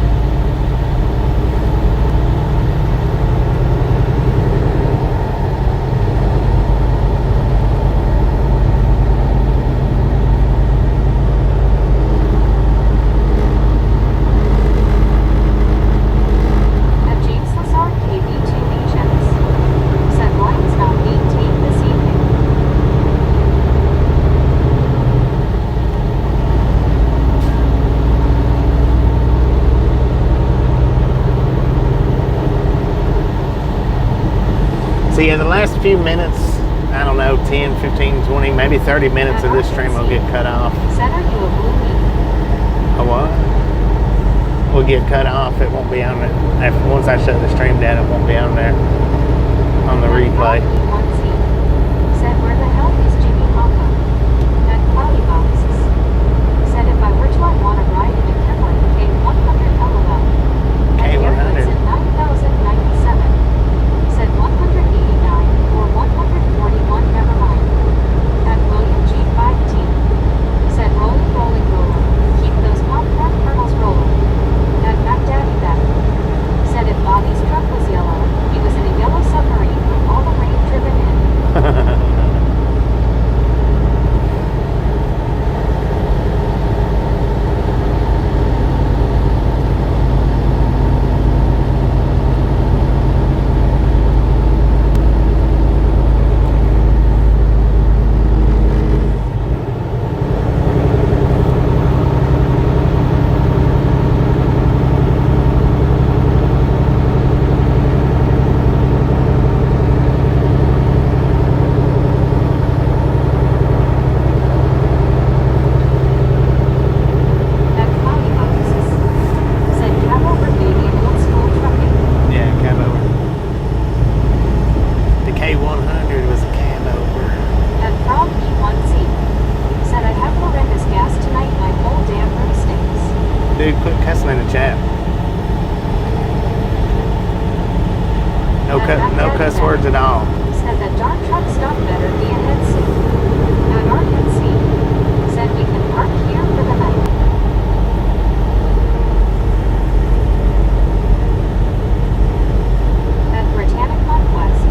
So yeah, the last few minutes, I don't know, 10, 15, 20, maybe 30 minutes of this stream will get cut off. Said, are you a blue meat? A what? Will get cut off. It won't be on it. Once I shut the stream down, it won't be on there on the replay. Said, where the hell is Jimmy Hoffa? At Cloudy Boxes. Said, if I were to, I'd want to ride in a Camry K100 LOL. K100. 9,097. Said 189 or 141, never mind. At William G. 5T. Said, rolling, rolling, rolling. Keep those popcorn kernels rolling. At Mac Daddy Beck. Said, if Bobby's truck was yellow, he was in a yellow submarine with all the rain driven in. Dude, quit cussing in the chat. No cuss words at all. Said that dark truck stopped better being at sea. Now dark at sea. Said we can park here for the night. At Britannic Conquest.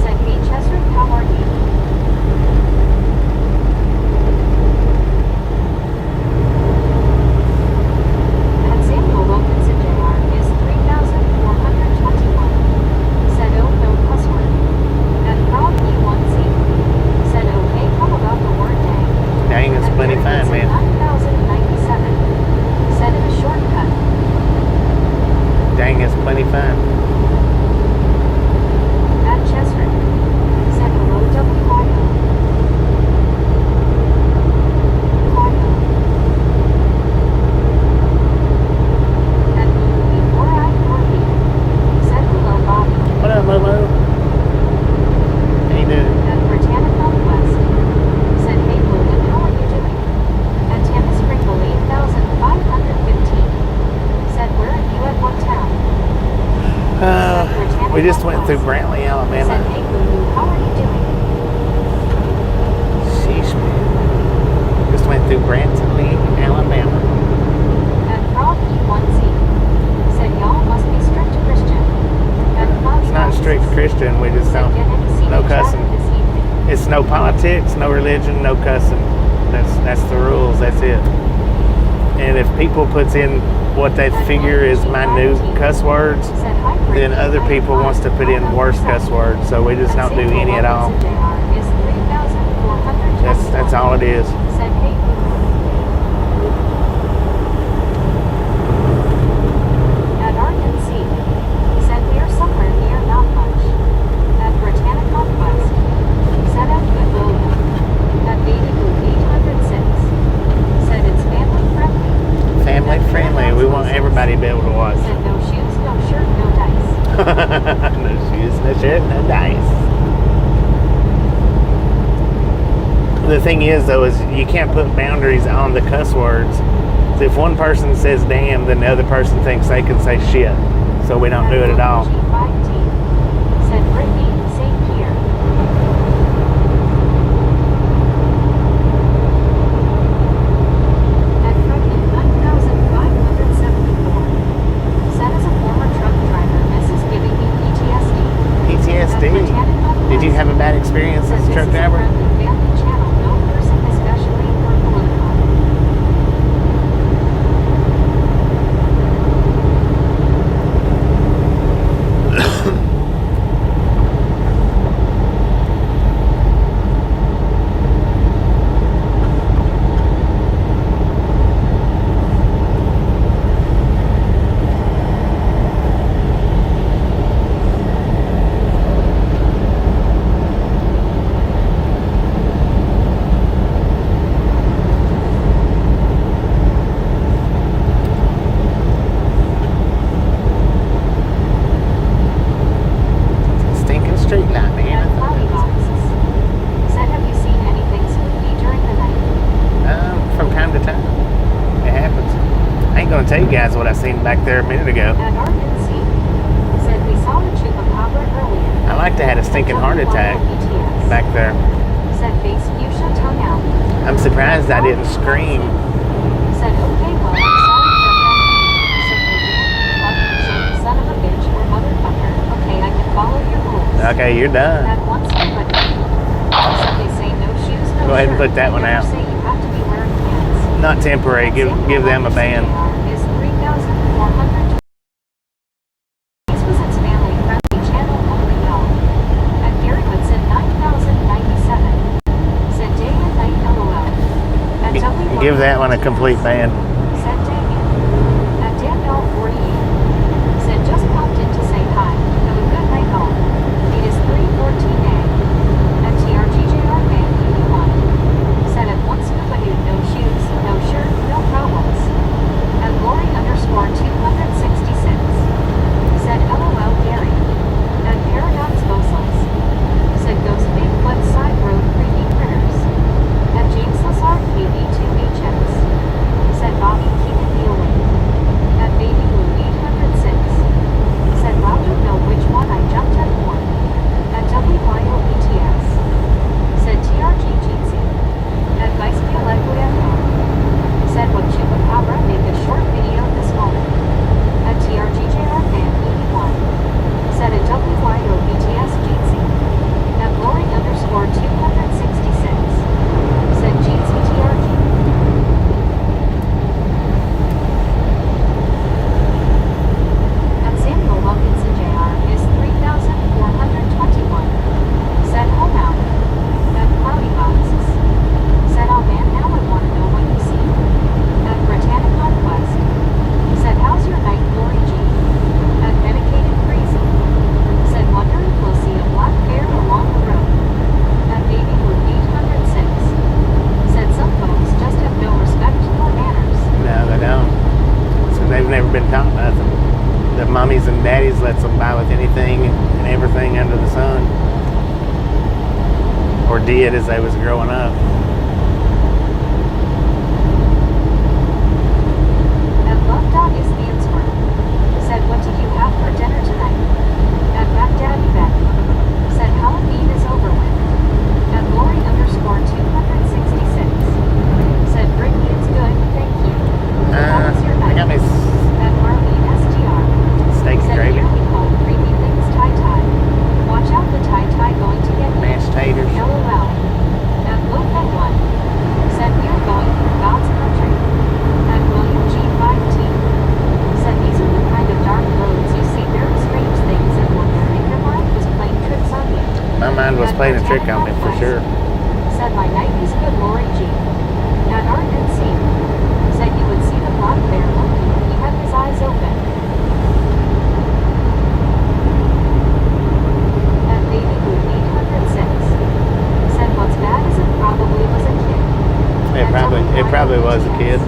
Said me Chester, how are you? At Samuel Wilkinson Jr. is 3,421. Said oh no cuss word. At Frog E1C. Said okay, how about the word dang? Dang is plenty fine, man. 9,097. Said in a shortcut. Dang is plenty fine. At Chester. Said hello WIO. At Moo before I Corby. Said hello Bobby. What up, Momo? How you doing? At Britannic Northwest. Said hey Logan, how are you doing? At Tampa Sprinkle 8,515. Said where are you at what town? We just went through Brantley, Said Alabama. hey Lulu, how are you doing? Sheesh, man. Just went through Brantley, Alabama. At Frog E1C. Said y'all must be strict Christian. At It's not strict Christian. We just don't. No cussing. It's no politics, no religion, no cussing. That's the rules. That's it. And if people puts in what they figure is minute cuss words, then other people wants to put in worse cuss words. So we just don't do any at all. That's all it is. Said hey at RNC. Said we're somewhere near not much. At Britannic Conquest. Said at Good William. At Baby Blue 806. Said it's family friendly. Family friendly. We want everybody to be able to watch. Said no shoes, no shirt, no dice. No shoes, no shirt, no dice. The thing is, though, is you can't put boundaries on the cuss words So if one person says damn, then the other person thinks they can say shit. So we don't do it at all. Said Brittany, same here. At Brockton, 9,574. Said as a former truck driver, this is giving me PTSD. PTSD? Did you have a bad experience as a truck driver? Family channel, no person especially or political. Stinking street light, man. And cloudy boxes. Said, have you seen anything spooky during the night? From time to time. It happens. I ain't gonna tell you guys what I seen back there a minute ago. And Arkansas said we saw the chupacabra earlier. I like to have a stinking heart attack BTS. back there. Said face fuchsia tongue out. I'm surprised I didn't scream. Said okay, well I'm sorry for offending you. Said son of a bitch or motherfucker. Okay, I can follow your rules. Okay, you're done. That once but said they say no shoes, no Go ahead and shirt. put that one They never out. say you have to be wearing pants. Not temporary. Give them a ban. Is 3,400. This was its family friendly channel only y'all. And Gary Woodson 9,097. Said day and night LOL. And W1 Give that one a complete ban. said Daniel. And Daniel 48. Said just popped in to say hi. Have a good night all. It is 3:14 a. And TRGJR fan 81. Said at once scuba dude, no shoes, no shirt, no problems. And Lori underscore 266. Said LOL Gary. And Paradox Bosals. Said ghost Bigfoot side road creepy critters. And James Lazard KB2HX. Said Bobby keep it dealing. And Baby Blue 806. Said wow don't know which one I jumped at more. And WYOETS. Said TRG Jeezy. And Vice Pialequia. Said what Chupacabra make a short video this moment. At TRGJR fan 81. Said a WYOBTS Jeezy. And Glory underscore 266. Said Jeezy TRG. And Samuel Wilkinson JR is 3,421. Said home out. And cloudy boxes. Said oh man now I want to know what you see. And Britannic Conquest. Said how's your night Glory G. And medicated crazy. Said wonder if we'll see a black bear along the road. And Baby Blue 806. Said some folks just have no respect for manners. No, they don't. So they've never been taught nothing. The mommies and daddies lets them buy with anything and everything under the sun. Or did as they was growing up. And Love Dog is the answer. Said what did you have for dinner tonight? And Back Daddy Beck. Said Halloween is over with. And Lori underscore 266. Said Brittany it's good, thank you. How was your I night? got me And Marlene STR. steak and Said gravy, here we call creepy things tie-tie. Watch out the tie-tie going to get you. mashed taters. LOL. And Look at one. Said we are going through God's country. And William G5T. Said these are the kind of dark roads you see very strange things and wonder if your mind was playing tricks on you. My mind was playing a trick on me for sure. Said my night is good Lori G. And Arden C. Said you would see the black bear looking when he had his eyes open. And Baby Blue 806. Said what's bad is it probably was a kid. It probably was a kid.